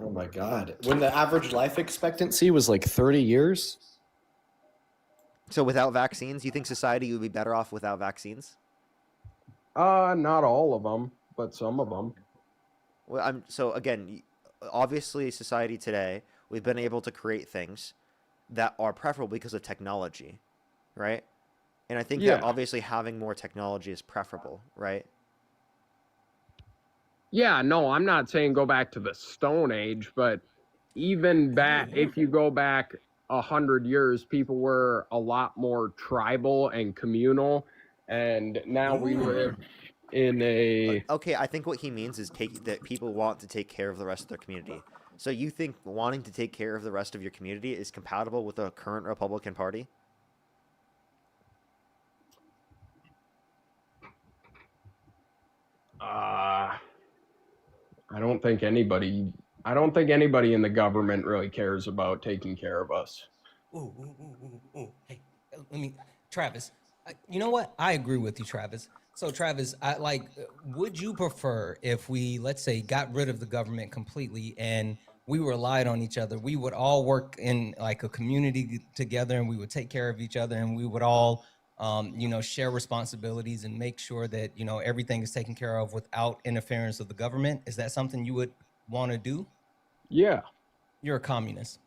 Oh my God. When the average life expectancy was like 30 years? So without vaccines, you think society would be better off without vaccines? Not all of them, but some of them. Well, so again, obviously society today, we've been able to create things that are preferable because of technology, right? And I think that obviously having more technology is preferable, right? Yeah, no, I'm not saying go back to the Stone Age, but even back, if you go back 100 years, people were a lot more tribal and communal, and now we live in a. Okay, I think what he means is that people want to take care of the rest of their community. So you think wanting to take care of the rest of your community is compatible with the current Republican Party? I don't think anybody. I don't think anybody in the government really cares about taking care of us. Ooh. Hey, let me, Travis. You know what? I agree with you, Travis. So, Travis, would you prefer if we, let's say, got rid of the government completely and we relied on each other? We would all work in like a community together, and we would take care of each other, and we would all, share responsibilities and make sure that everything is taken care of without interference of the government. Is that something you would want to do? Yeah. You're a communist.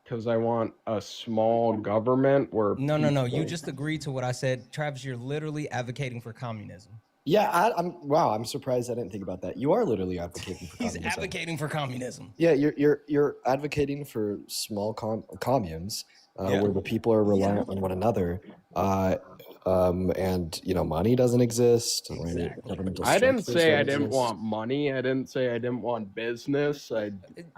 Because I want a small government where. No. You just agreed to what I said. Travis, you're literally advocating for communism. Yeah, I'm surprised I didn't think about that. You are literally advocating for He's communism. advocating for communism. Yeah, you're advocating for small communes where the people are reliant on one another, and money doesn't exist. Governmental I didn't structures say don't I didn't exist. want money. I didn't say I didn't want business. I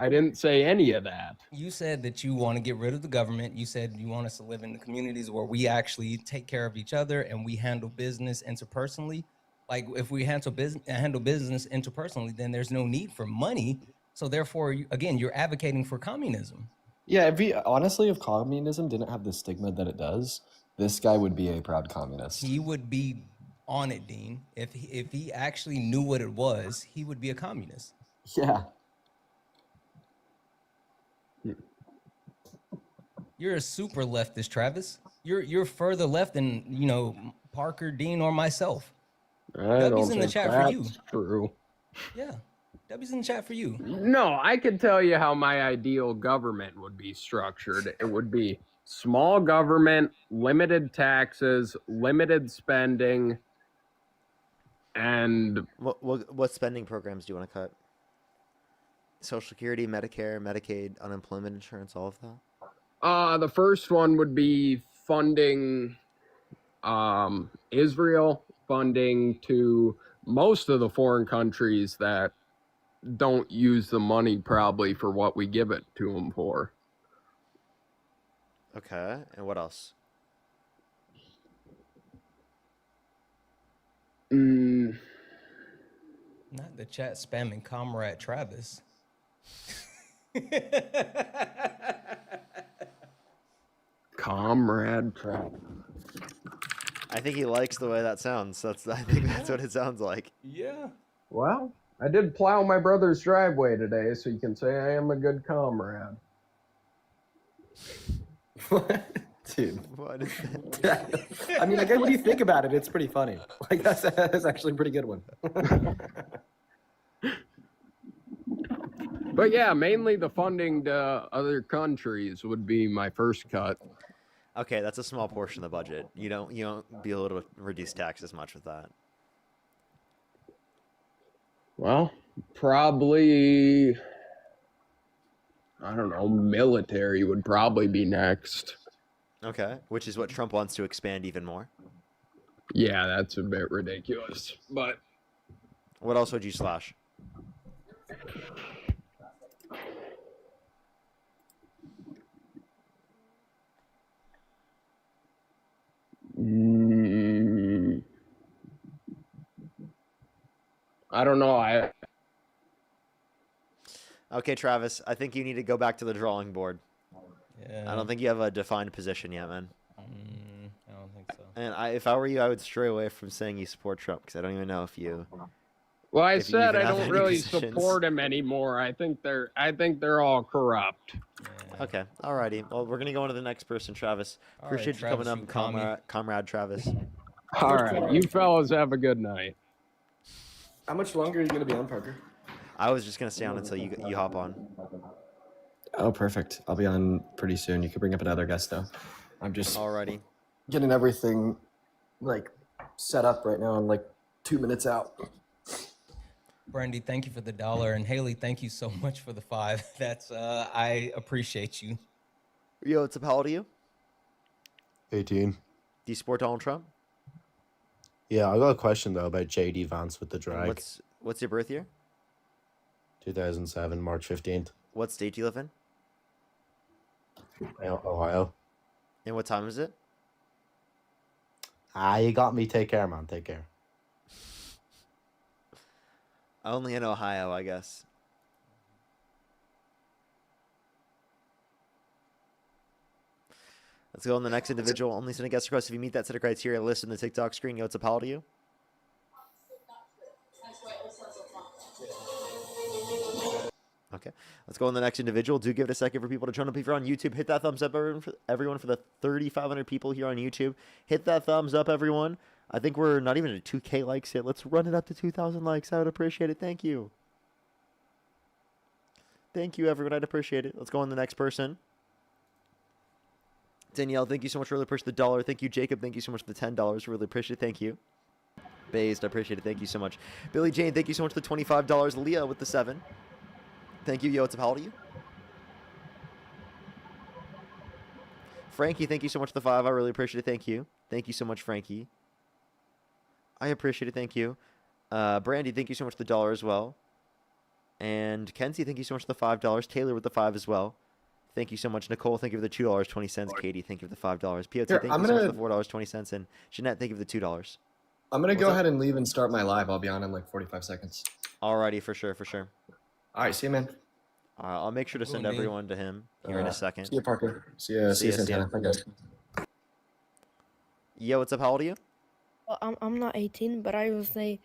didn't say any of that. You said that you want to get rid of the government. You said you want us to live in the communities where we actually take care of each other and we handle business interpersonally. Like if we handle business interpersonally, then there's no need for money. So therefore, you're advocating for communism. Yeah, if communism didn't have the stigma that it does, this guy would be a proud communist. He would be on it, Dean. If he actually knew what it was, he would be a communist. Yeah. You're a super leftist, Travis. You're further left than Parker, Dean, or myself. W's in the chat for you. True. Yeah, W's in the chat for you. No, I can tell you how my ideal government would be structured. It would be small government, limited taxes, limited spending, and what spending programs do you want to cut? Social Security, Medicare, Medicaid, unemployment insurance, all of that? The first one would be funding Israel, funding to most of the foreign countries that don't use the money probably for what we give it to them for. Okay, and what else? Mm. Not the chat spamming Comrade Travis. Comrade Travis. I think he likes the way that sounds. I think that's what it sounds like. Yeah. Well, I did plow my brother's driveway today, so you can say I am a good comrade. Dude. What is that? I mean, when you think about it, it's pretty funny. Like that's actually a pretty good one. But yeah, mainly the funding to other countries would be my first cut. Okay, that's a small portion of the budget. You don't be able to reduce taxes much with that. Well, probably, I don't know, military would probably be next. Okay, which is what Trump wants to expand even more. Yeah, that's a bit ridiculous, but... What else would you slash? I don't know. Okay, Travis, I think you need to go back to the drawing board. Yeah. I don't think you have a defined position yet, man. I don't think so. And if I were you, I would stray away from saying you support Trump, because I don't even know if you... Well, I if you said even I have don't any really positions. support him anymore. I think they're all corrupt. Okay, alrighty. Well, we're gonna go on to the next person, Travis. All Appreciate right, you coming Travis, up, you commie. comrade Travis. All right, you fellas have a good night. How much longer are you gonna be on, Parker? I was just gonna stay on until you hop on. Oh, perfect. I'll be on pretty soon. You can bring up another guest though. I'm just Alrighty. getting everything set up right now. I'm 2 minutes out. Brandy, thank you for the $1, and Haley, thank you so much for the $5. That's I appreciate you. Yo, what's up? How old are you? 18. Do you support Donald Trump? Yeah, I got a question though about JD Vance with the And drag. what's your birth year? 2007, March 15th. What state do you live in? Ohio. And what time is it? Ah, you got me. Take care, man. Take care. Only in Ohio, I guess. Let's go on the next individual. Only send a guest request if you meet that set of criteria listed in the TikTok screen. Yo, what's up, how old are you? Okay, let's go on the next individual. Do give it a second for people to join up. If you're on YouTube, hit that thumbs up, everyone, for the 3,500 people here on YouTube. Hit that thumbs up, everyone. I think we're not even at 2K likes yet. Let's run it up to 2,000 likes. I would appreciate it. Thank you. Thank you, everyone. I'd appreciate it. Let's go on the next person. Danielle, thank you so much. Really appreciate the $1. Thank you, Jacob. Thank you so much for the $10. Really appreciate it. Thank you. Based, I appreciate it. Thank you so much. Billy Jane, thank you so much for the $25. Leah with the 7. Thank you. Yo, what's up? How old are you? Frankie, thank you so much for the 5. I really appreciate it. Thank you. Thank you so much, Frankie. I appreciate it. Thank you. Brandy, thank you so much for the $1 as well. And Kenzie, thank you so much for the $5. Taylor with the 5 as well. Thank you so much. Nicole, thank you for the $2.20. Katie, thank you for the $5. POT, Here, thank you I'm so much gonna- for the $4.20. And Jeanette, thank you for the $2. I'm gonna What's go up? ahead and leave and start my live. I'll be on in like 45 seconds. Alrighty, for sure, for sure. All right, see you, man. I'll make sure to send everyone to him here in a second. See you, Parker. See you, Santana. Bye, guys. Yo, what's up? How old are you? I'm not 18, but I will say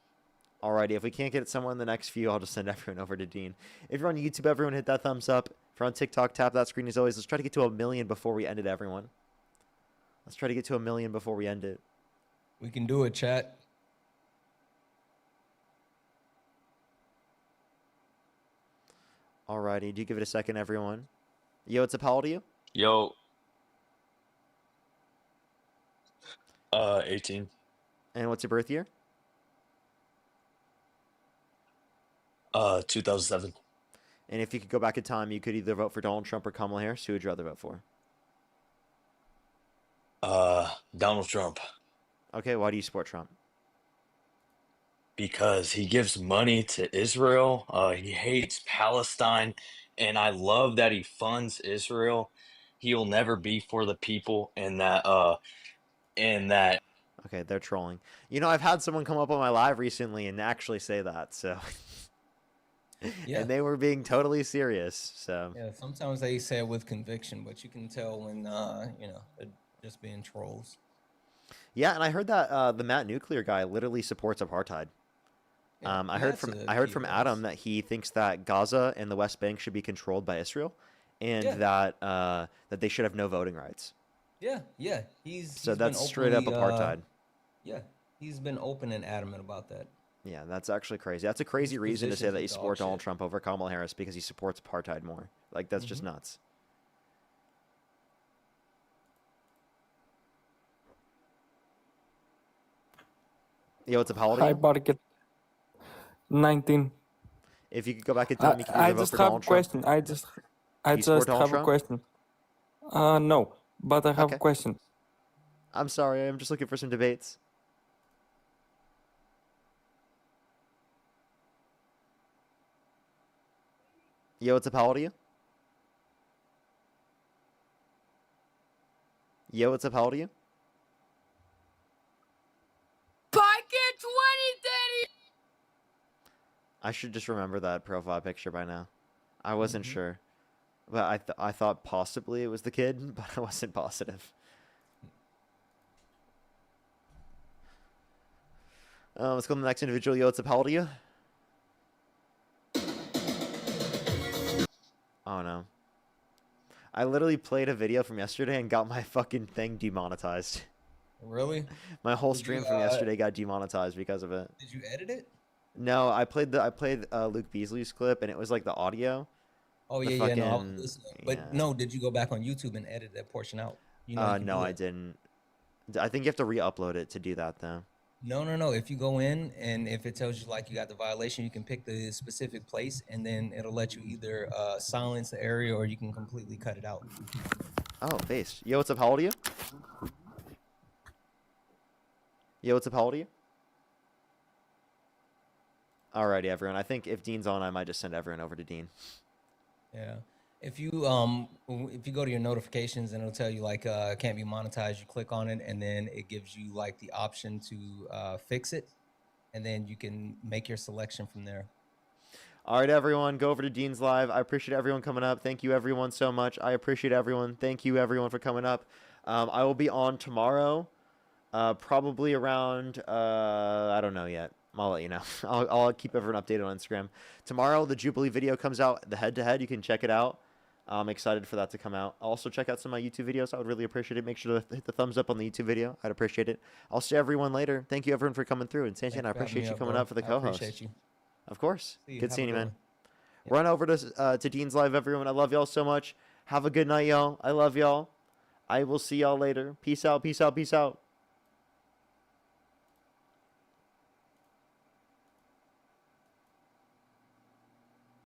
Alrighty, if we can't get someone in the next few, I'll just send everyone over to Dean. If you're on YouTube, everyone hit that thumbs up. If you're on TikTok, tap that screen as always. Let's try to get to 1 million before we end it, everyone. Let's try to get to 1 million before we end it. We can do it, chat. Alrighty, do give it a second, everyone. Yo, what's up? How old are you? Yo. 18. And what's your birth year? 2007. And if you could go back in time, you could either vote for Donald Trump or Kamala Harris. Who would you rather vote for? Donald Trump. Okay, why do you support Trump? Because he gives money to Israel. He hates Palestine, and I love that he funds Israel. He'll never be for the people, and that. Okay, they're trolling. You know, I've had someone come up on my live recently and actually say that, so. Yeah. And they were being totally serious, so. Yeah, sometimes they say it with conviction, but you can tell when, you know, they're just being trolls. Yeah, and I heard that the Matt Nuclear guy literally supports apartheid. Yeah, I heard from Adam that he thinks that Gaza and the West Bank should be controlled by Israel, and Yeah. that they should have no voting rights. Yeah, yeah. He's So been that's straight up openly, apartheid. Yeah, he's been open and adamant about that. Yeah, that's actually crazy. That's a crazy reason to say positions that are you dog support Donald shit. Trump over Kamala Harris because he supports apartheid more. Like, that's just Mhm. nuts. Yo, what's up? How old are Hi, you? Barket. 19. If you could go back in time, you could I either vote just for have a Donald Trump. question. I just You support Donald have a Trump? question. No, but I have Okay. a question. I'm sorry, I'm just looking for some debates. Yo, what's up? How old are you? Yo, what's up? How old are you? Pocket 2030. I should just remember that profile picture by now. I wasn't sure. But I thought possibly it was the kid, but I wasn't positive. Let's go to the next individual. Yo, what's up? How old are you? Oh, no. I literally played a video from yesterday and got my fucking thing demonetized. Really? My whole Did stream you, from yesterday got demonetized because of it. Did you edit it? No, I played Luke Beasley's clip, and it was like the audio. Oh The yeah, yeah. No, I was fucking- listening. But yeah. no, did you go back on YouTube and edit that portion out? You know, you can No, do I that. didn't. I think you have to re-upload it to do that, though. No, no, no. If you go in and if it tells you like you got the violation, you can pick the specific place and then it'll let you either silence the area or you can completely cut it out. Oh, based. Yo, what's up? How old are you? Yo, what's up? How old are you? Alrighty, everyone. I think if Dean's on, I might just send everyone over to Dean. Yeah. If you go to your notifications and it'll tell you like can't be monetized, you click on it and then it gives you like the option to fix it, and then you can make your selection from there. All right, everyone, go over to Dean's Live. I appreciate everyone coming up. Thank you, everyone, so much. I appreciate everyone. Thank you, everyone, for coming up. I will be on tomorrow, probably around, I don't know yet. I'll let you know. I'll keep everyone updated on Instagram. Tomorrow, the Jubilee video comes out, the head-to-head. You can check it out. I'm excited for that to come out. Also, check out some of my YouTube videos. I would really appreciate it. Make sure to hit the thumbs up on the YouTube video. I'd appreciate it. I'll see everyone later. Thank you, everyone, for coming through. And Santan, I appreciate you coming up for the co-host. Appreciate you. Of course. Good seeing you, man. Yep. Run over to Dean's Live, everyone. I love y'all so much. Have a good night, y'all. I love y'all. I will see y'all later. Peace out, peace out, peace out.